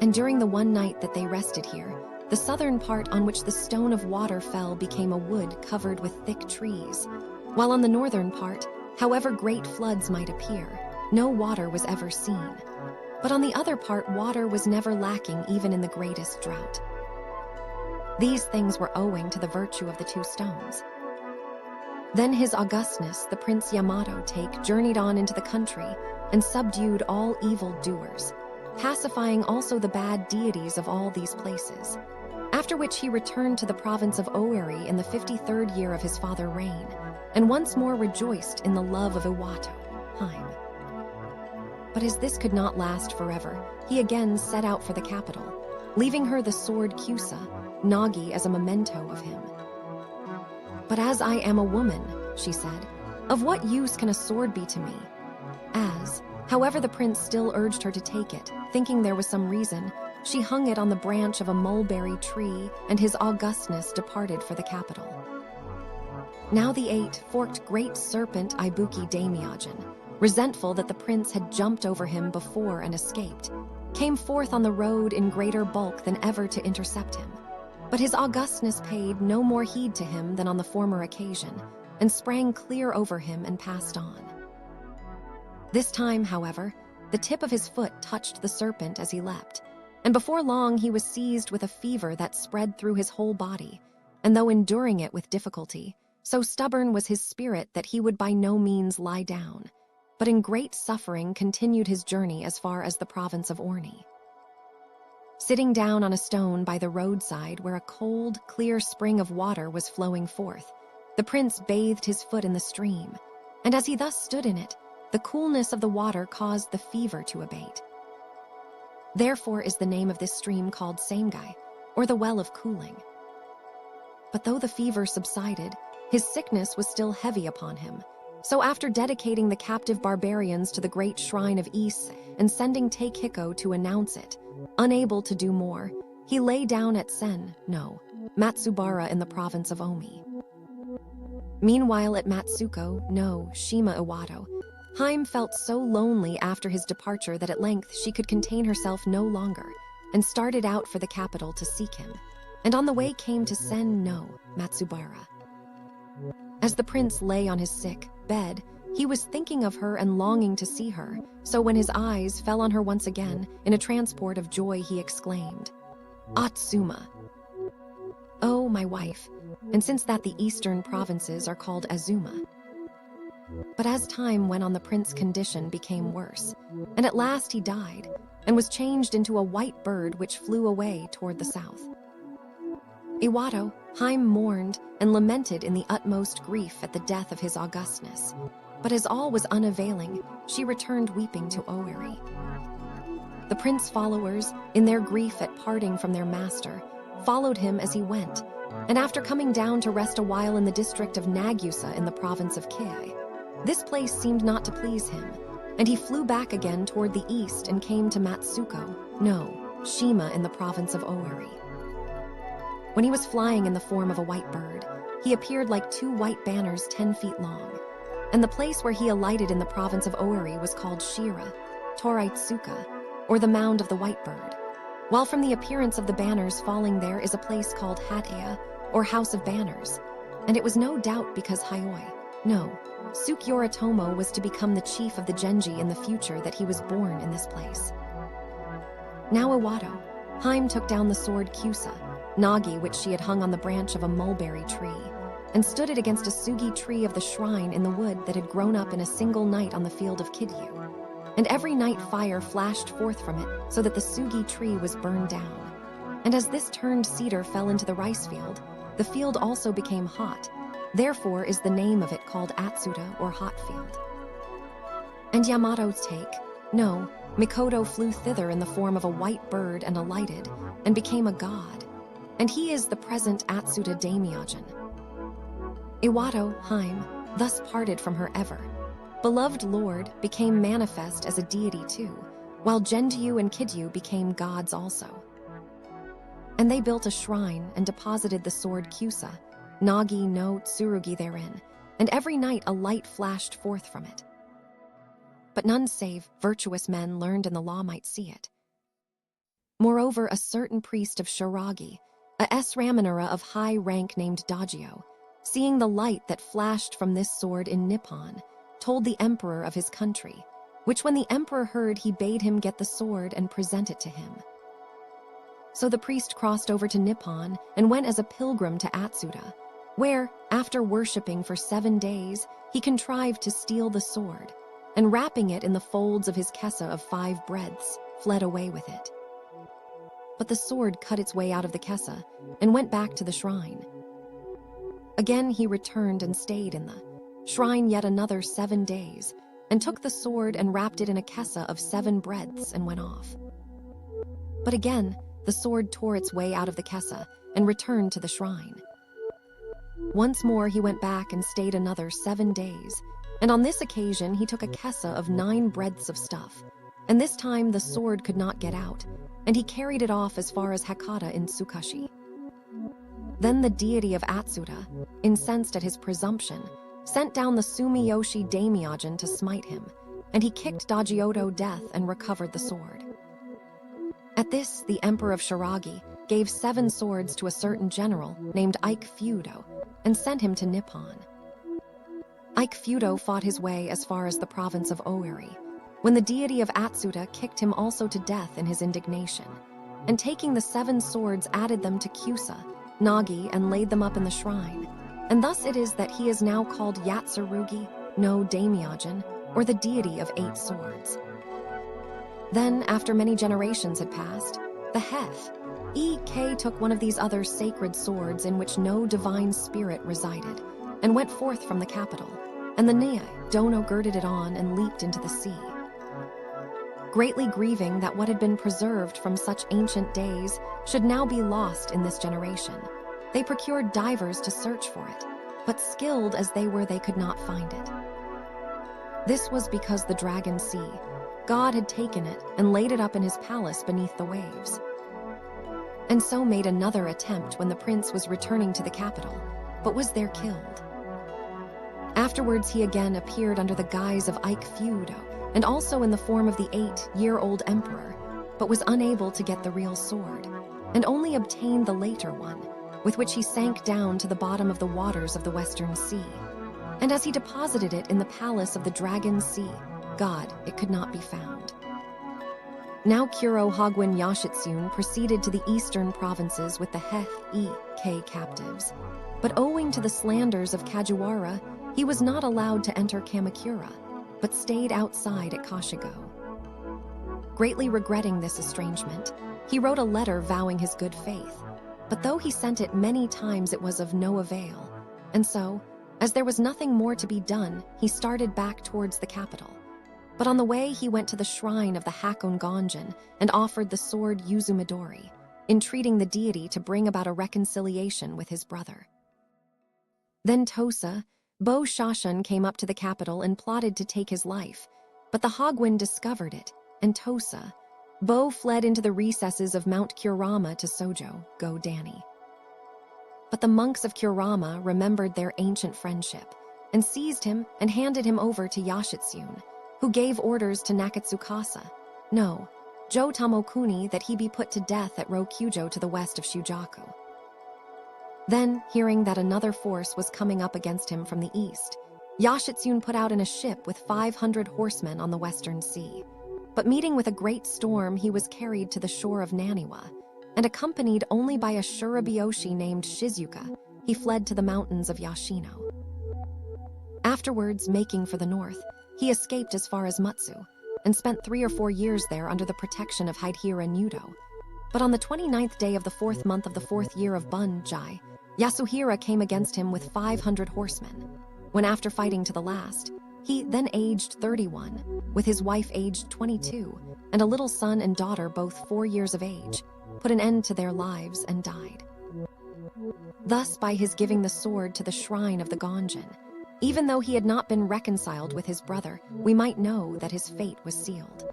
And during the one night that they rested here, the southern part on which the stone of water fell became a wood covered with thick trees, while on the northern part, however great floods might appear, no water was ever seen. But on the other part, water was never lacking even in the greatest drought. These things were owing to the virtue of the 2 stones. Then his augustness, the Prince Yamato journeyed on into the country, and subdued all evil doers, pacifying also the bad deities of all these places. After which he returned to the province of Oeri in the 53rd year of his father's reign, and once more rejoiced in the love of Iwato, Heim. But as this could not last forever, he again set out for the capital, leaving her the sword Kusa, Nagi, as a memento of him. "But as I am a woman," she said, "of what use can a sword be to me?" As, however, the prince still urged her to take it, thinking there was some reason, she hung it on the branch of a mulberry tree, and his augustness departed for the capital. Now the 8-forked great serpent Ibuki Daimyojin, resentful that the prince had jumped over him before and escaped, came forth on the road in greater bulk than ever to intercept him. But his augustness paid no more heed to him than on the former occasion, and sprang clear over him and passed on. This time, however, the tip of his foot touched the serpent as he leapt, and before long he was seized with a fever that spread through his whole body, and though enduring it with difficulty, so stubborn was his spirit that he would by no means lie down, but in great suffering continued his journey as far as the province of Orni. Sitting down on a stone by the roadside where a cold, clear spring of water was flowing forth, the prince bathed his foot in the stream, and as he thus stood in it, the coolness of the water caused the fever to abate. Therefore is the name of this stream called Samegai, or the Well of Cooling. But though the fever subsided, his sickness was still heavy upon him. So after dedicating the captive barbarians to the great shrine of Ise and sending Takehiko to announce it, unable to do more, he lay down at Matsubara in the province of Omi. Meanwhile at Shima Iwato, Heim felt so lonely after his departure that at length she could contain herself no longer, and started out for the capital to seek him, and on the way came to Matsubara. As the prince lay on his sick bed, he was thinking of her and longing to see her, so when his eyes fell on her once again, in a transport of joy he exclaimed, "Atsuma! Oh, my wife," and since that the eastern provinces are called Azuma. But as time went on, the prince's condition became worse, and at last he died, and was changed into a white bird which flew away toward the south. Iwato, Heim mourned and lamented in the utmost grief at the death of his augustness, but as all was unavailing, she returned weeping to Oeri. The prince's followers, in their grief at parting from their master, followed him as he went, and after coming down to rest a while in the district of Nagusa in the province of Kei, this place seemed not to please him, and he flew back again toward the east and came to Shima in the province of Oeri. When he was flying in the form of a white bird, he appeared like 2 white banners 10 feet long, and the place where he alighted in the province of Oeri was called Shira, Toraitsuka, or the Mound of the White Bird, while from the appearance of the banners falling there is a place called Hatea, or House of Banners, and it was no doubt because Suke Yoritomo was to become the chief of the Genji in the future that he was born in this place. Now Iwato, Heim took down the sword Kusa, Nagi, which she had hung on the branch of a mulberry tree, and stood it against a sugi tree of the shrine in the wood that had grown up in a single night on the field of Kidyu. And every night fire flashed forth from it, so that the sugi tree was burned down. And as this turned cedar fell into the rice field, the field also became hot. Therefore is the name of it called Atsuta, or hot field. And Yamato's Mikoto flew thither in the form of a white bird and alighted, and became a god. And he is the present Atsuta Daimyojin. Iwato, Heim, thus parted from her ever beloved lord, became manifest as a deity too, while Genju and Kidyu became gods also. And they built a shrine and deposited the sword Kusa, Nagi no Tsurugi therein, and every night a light flashed forth from it. But none save virtuous men learned in the law might see it. Moreover, a certain priest of Shiragi, a Ramnura of high rank named Dajio, seeing the light that flashed from this sword in Nippon, told the emperor of his country, which when the emperor heard, he bade him get the sword and present it to him. So the priest crossed over to Nippon and went as a pilgrim to Atsuta, where, after worshipping for 7 days, he contrived to steal the sword, and wrapping it in the folds of his kessa of 5 breadths, fled away with it. But the sword cut its way out of the kessa and went back to the shrine. Again he returned and stayed in the shrine yet another 7 days, and took the sword and wrapped it in a kessa of 7 breadths and went off. But again the sword tore its way out of the kessa and returned to the shrine. Once more he went back and stayed another 7 days, and on this occasion he took a kessa of 9 breadths of stuff, and this time the sword could not get out, and he carried it off as far as Hakata in Tsukashi. Then the deity of Atsuta, incensed at his presumption, sent down the Sumiyoshi Daimyojin to smite him, and he kicked Dajioto death and recovered the sword. At this, the Emperor of Shiragi gave 7 swords to a certain general named Ike Feudo and sent him to Nippon. Ike Feudo fought his way as far as the province of Oiri, when the deity of Atsuta kicked him also to death in his indignation, and taking the 7 swords added them to Kyusa, Nagi, and laid them up in the shrine, and thus it is that he is now called Yatsurugi no Daimyojin, or the deity of 8 swords. Then, after many generations had passed, the Heth Ek took one of these other sacred swords in which no divine spirit resided, and went forth from the capital, and the Nia Dono girded it on and leaped into the sea. Greatly grieving that what had been preserved from such ancient days should now be lost in this generation, they procured divers to search for it, but skilled as they were, they could not find it. This was because the Dragon Sea, God had taken it and laid it up in his palace beneath the waves, and so made another attempt when the prince was returning to the capital, but was there killed. Afterwards he again appeared under the guise of Ike Feudo, and also in the form of the 8-year-old emperor, but was unable to get the real sword, and only obtained the later one, with which he sank down to the bottom of the waters of the Western Sea. And as he deposited it in the palace of the Dragon Sea, God, it could not be found. Now Kuro Hagwin Yashitsune proceeded to the eastern provinces with the Heth Ek captives, but owing to the slanders of Kajiwara, he was not allowed to enter Kamakura, but stayed outside at Kashigo. Greatly regretting this estrangement, he wrote a letter vowing his good faith, but though he sent it many times it was of no avail, and so, as there was nothing more to be done, he started back towards the capital. But on the way he went to the shrine of the Hakon Gonjin and offered the sword Yuzumidori, entreating the deity to bring about a reconciliation with his brother. Then Tosa, Bo Shashan, came up to the capital and plotted to take his life, but the Hagwin discovered it, and Tosa, Bo fled into the recesses of Mount Kurama to Sojo, Go Danny. But the monks of Kurama remembered their ancient friendship, and seized him and handed him over to Yashitsune, who gave orders to Nakatsukasa, no, Jo Tamokuni, that he be put to death at Rokujo to the west of Shujaku. Then, hearing that another force was coming up against him from the east, Yashitsune put out in a ship with 500 horsemen on the western sea. But meeting with a great storm, he was carried to the shore of Naniwa, and accompanied only by a Shurabyoshi named Shizuka, he fled to the mountains of Yashino. Afterwards, making for the north, he escaped as far as Mutsu, and spent 3 or 4 years there under the protection of Haidhira Nudo. But on the 29th day of the 4th month of the 4th year of Bunjai, Yasuhira came against him with 500 horsemen, when after fighting to the last, he, then aged 31, with his wife aged 22, and a little son and daughter both 4 years of age, put an end to their lives and died. Thus, by his giving the sword to the shrine of the Gonjin, even though he had not been reconciled with his brother, we might know that his fate was sealed.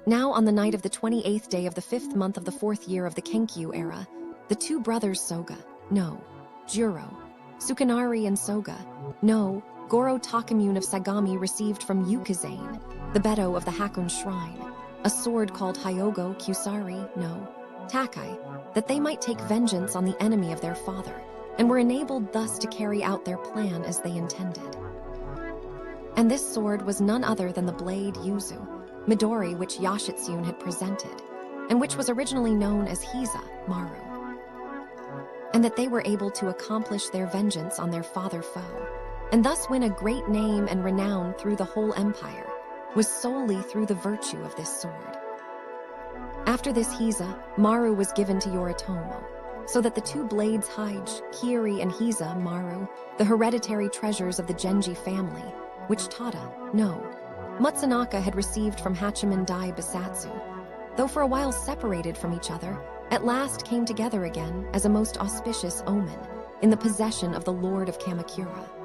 Now, on the night of the 28th day of the 5th month of the 4th year of the Kenkyu era, the 2 brothers Soga, no, Juro, Sukanari, and Soga, no, Goro Takamune of Sagami received from Yukizane, the Beto of the Hakon Shrine, a sword called Hyogo Kusari, no, Takai, that they might take vengeance on the enemy of their father, and were enabled thus to carry out their plan as they intended. And this sword was none other than the blade Yuzu, Midori, which Yashitsune had presented, and which was originally known as Hiza, Maru. And that they were able to accomplish their vengeance on their father-foe, and thus win a great name and renown through the whole empire, was solely through the virtue of this sword. After this Hisa, Maru was given to Yoritomo, so that the two blades Hige, Kiri and Hisa Maru, the hereditary treasures of the Genji family, which Tada, no, Matsunaka had received from Hachiman Dai Bisatsu, though for a while separated from each other, at last came together again as a most auspicious omen in the possession of the Lord of Kamakura.